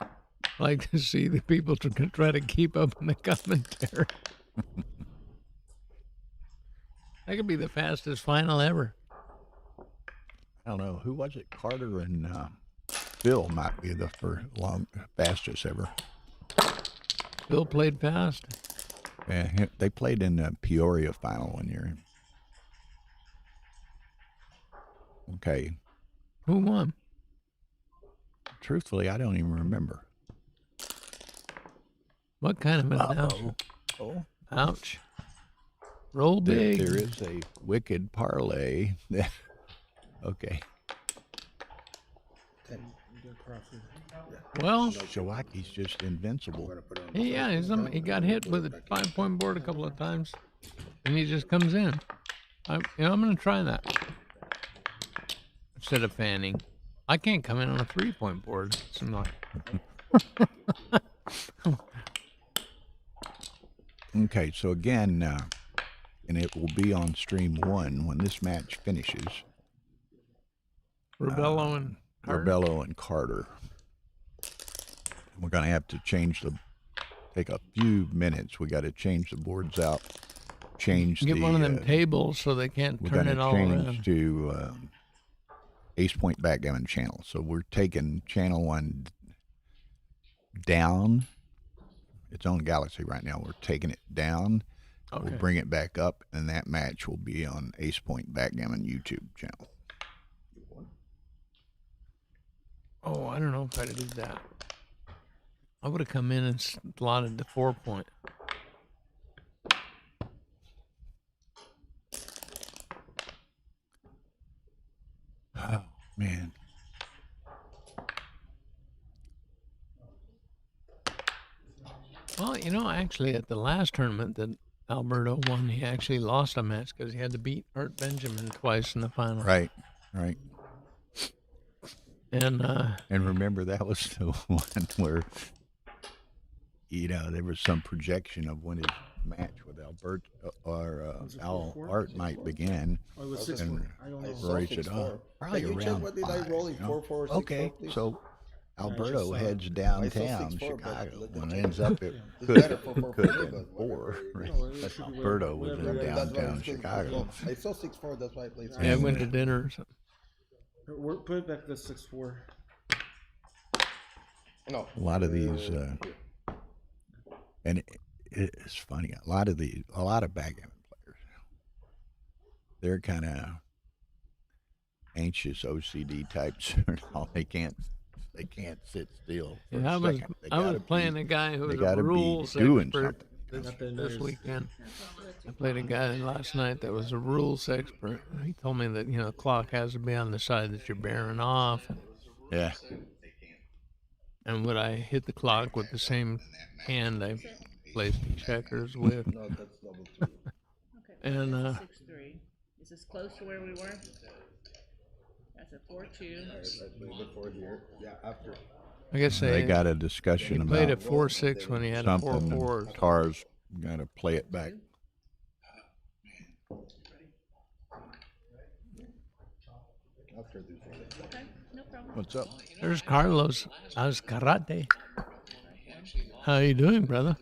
like to see the people to try to keep up in the commentary. That could be the fastest final ever. I don't know. Who was it? Carter and Bill might be the fastest ever. Bill played fast. Yeah, they played in the Peoria final one year. Okay. Who won? Truthfully, I don't even remember. What kind of an announcement? Oh. Ouch. Roll big. There is a wicked parlay. Okay. Well, Shiwaki's just invincible. yeah, he got hit with a 5-point board a couple of times, and he just comes in. I'm going to try that instead of fanning. I can't come in on a 3-point board. So I'm like, Okay, so again, and it will be on stream 1 when this match finishes. Rebello and Carter. Rebello and Carter. We're going to have to take a few minutes. We got to change the boards out. Get one of them tables so they can't turn it all around. We're going to change to Ace Point Backgammon channel. So we're taking channel 1 down. It's on Galaxy right now. We're taking it down. Okay. We'll bring it back up, and that match will be on Ace Point Backgammon YouTube channel. Oh, I don't know if I'd do that. I would have come in and slotted the 4-point. Oh, man. Well, actually, at the last tournament that Alberto won, he actually lost a match because he had to beat Art Benjamin twice in the final. Right. And remember, that was the one where, there was some projection of when his match with Alberto or Art might begin. Oh, it was and 6-4. I don't know. Roy said, probably Can you check around what did I 5, roll in 4-4, 6-4, Okay, please? so Alberto heads I downtown saw 6-4, Chicago. but When let it me ends up, it It's could better for have been 4. Right? But Alberto was in downtown Chicago. I saw 6-4, that's why I played. I went to dinner or something. Put it back to 6-4. No. A lot of these, and it's funny. A lot of backgammon players, they're kind of anxious OCD types. They can't sit still. For Yeah, a I was second. They I was gotta playing be- a guy who they was gotta a be rules doing expert, something. this weekend. I played a guy last night that was a rules expert. He told me that, the clock has to be on the side that you're bearing off. Yeah. And would I hit the clock with the same hand I placed the checkers with? No, that's double two. And 6-3. Is this close to where we were? That's a 4-2. I played before here. Yeah, after. I guess They got a discussion he played about at 4-6 when he had a something. 4-4. And Carr's got to play it back. After this one. Okay, no problem. What's up? There's Carlos Azcarate. How you doing, brother?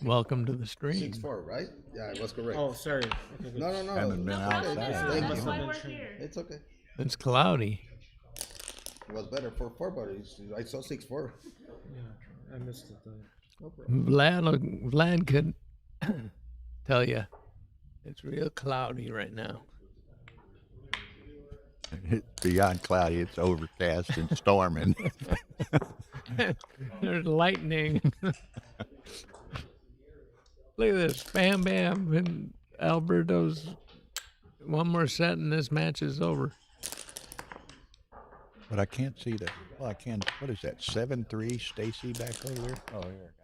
Welcome to the stream. 6-4, right? Yeah, it was correct. Oh, sorry. No. Haven't been outside. Thank That's you. why we're here. It's okay. It's cloudy. It was better 4-4, but I saw 6-4. Yeah, I missed it. No problem. Vlad could tell you it's real cloudy right now. It's beyond cloudy. It's overcast and storming. There's lightning. Look at this. Bam, bam. And Alberto's one more set and this match is over. But I can't see the. Well, I can. What is that? 7-3 Stacy back over there. Oh, here,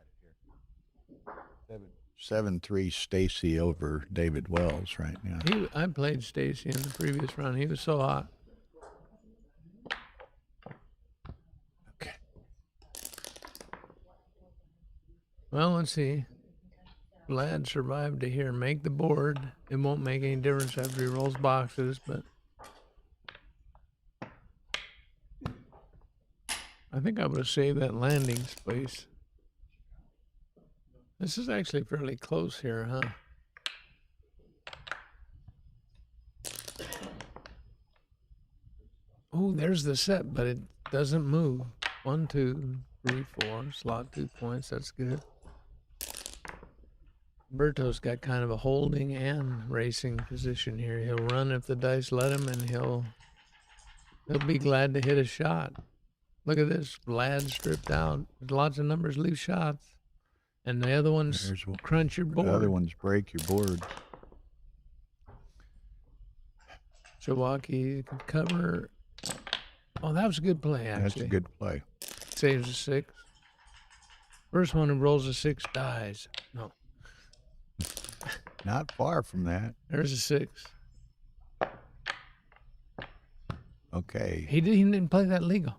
I got it here. 7-3 Stacy over David Wells right now. I played Stacy in the previous round. He was so hot. Okay. Well, let's see. Vlad survived to here. Make the board. It won't make any difference after he rolls boxes, but I think I would have saved that landing space. This is actually fairly close here, huh? Oh, there's the set, but it doesn't move. 1, 2, 3, 4. Slot 2 points. That's good. Berto's got kind of a holding and racing position here. He'll run if the dice let him, and he'll be glad to hit a shot. Look at this. Vlad stripped out. Lots of numbers leave shots. And the other ones crunch your board. The other ones break your board. Chawaki can cover. Oh, that was a good play, actually. That's a good play. Saves a 6. First one who rolls a 6 dies. No. Not far from that. There's a 6. Okay. He didn't play that legal,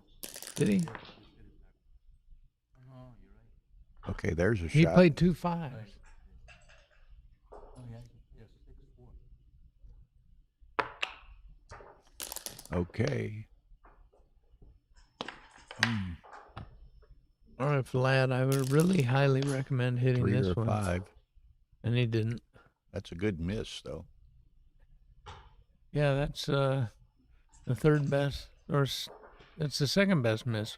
did he? Okay, there's a He shot. played 2 5s. Okay. All right, Vlad, I would really highly recommend hitting 3 this or one. 5. And he didn't. That's a good miss, though. Yeah, that's the third best, that's the second best miss.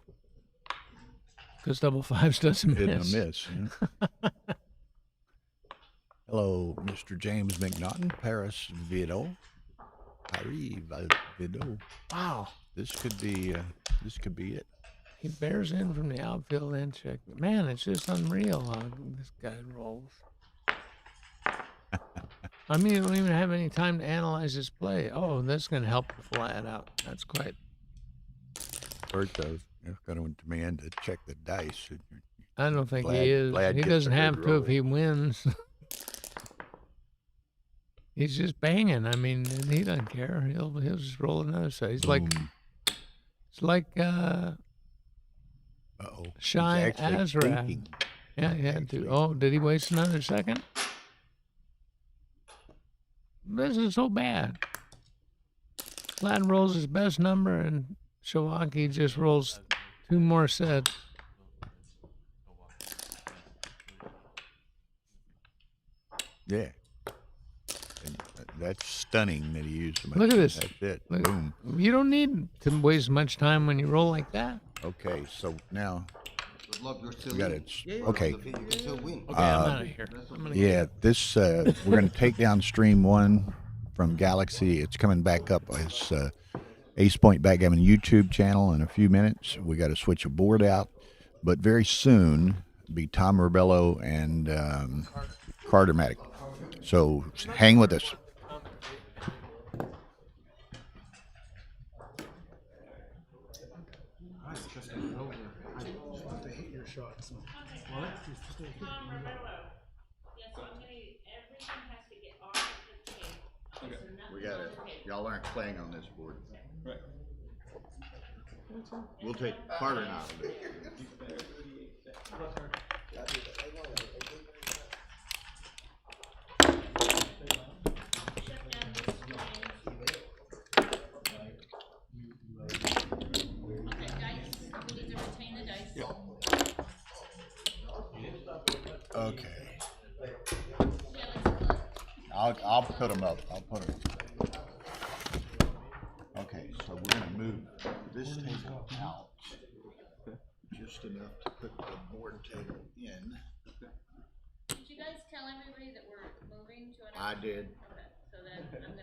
Because double 5s doesn't miss. Didn't miss. Yeah. Hello, Mr. James McNaughton, Paris Vido. Paris Vido. Wow. This could be it. He bears in from the outfield and check. Man, it's just unreal how this guy rolls. I mean, you don't even have any time to analyze his play. Oh, that's going to help Vlad out. That's quite. Berto is going to demand to check the dice. I don't think Vlad- he is. Vlad He gets doesn't a good have to roll. if he wins. He's just banging. I mean, and he doesn't care. He'll just roll another set. He's like, it's like Shy He's actually Azra. thinking. Yeah, he had to. Oh, did he waste another second? This is so bad. Vlad rolls his best number, and Shawaki just rolls 2 more sets. Yeah. And that's stunning that he used so much. Look at this. That's it. Look- Boom. You don't need to waste much time when you roll like that. Okay, so now Good luck, you're still we got in. it. Okay. You can still win. Okay, I'm out of here. Yeah, this we're going to take down stream 1 from Galaxy. It's coming back up as Ace Point Backgammon YouTube channel in a few minutes. We got to switch a board out, but very soon be Tom Ribello and Carter Maddock. So hang with us. Tom Ribello. Yeah, so I'm gonna, everything has to get off the table. Okay. So nothing We got on it. the table. Y'all aren't playing on this board. Right. We'll take Carter out of it. Shut down this screen. Okay, dice, we need to retain the dice. Okay. Yeah, let's look. I'll put them up. I'll put them. Okay, so we're gonna move this table out just enough to put the board table in. Did you guys tell everybody that we're moving to another? I did. Okay, so then I'm gonna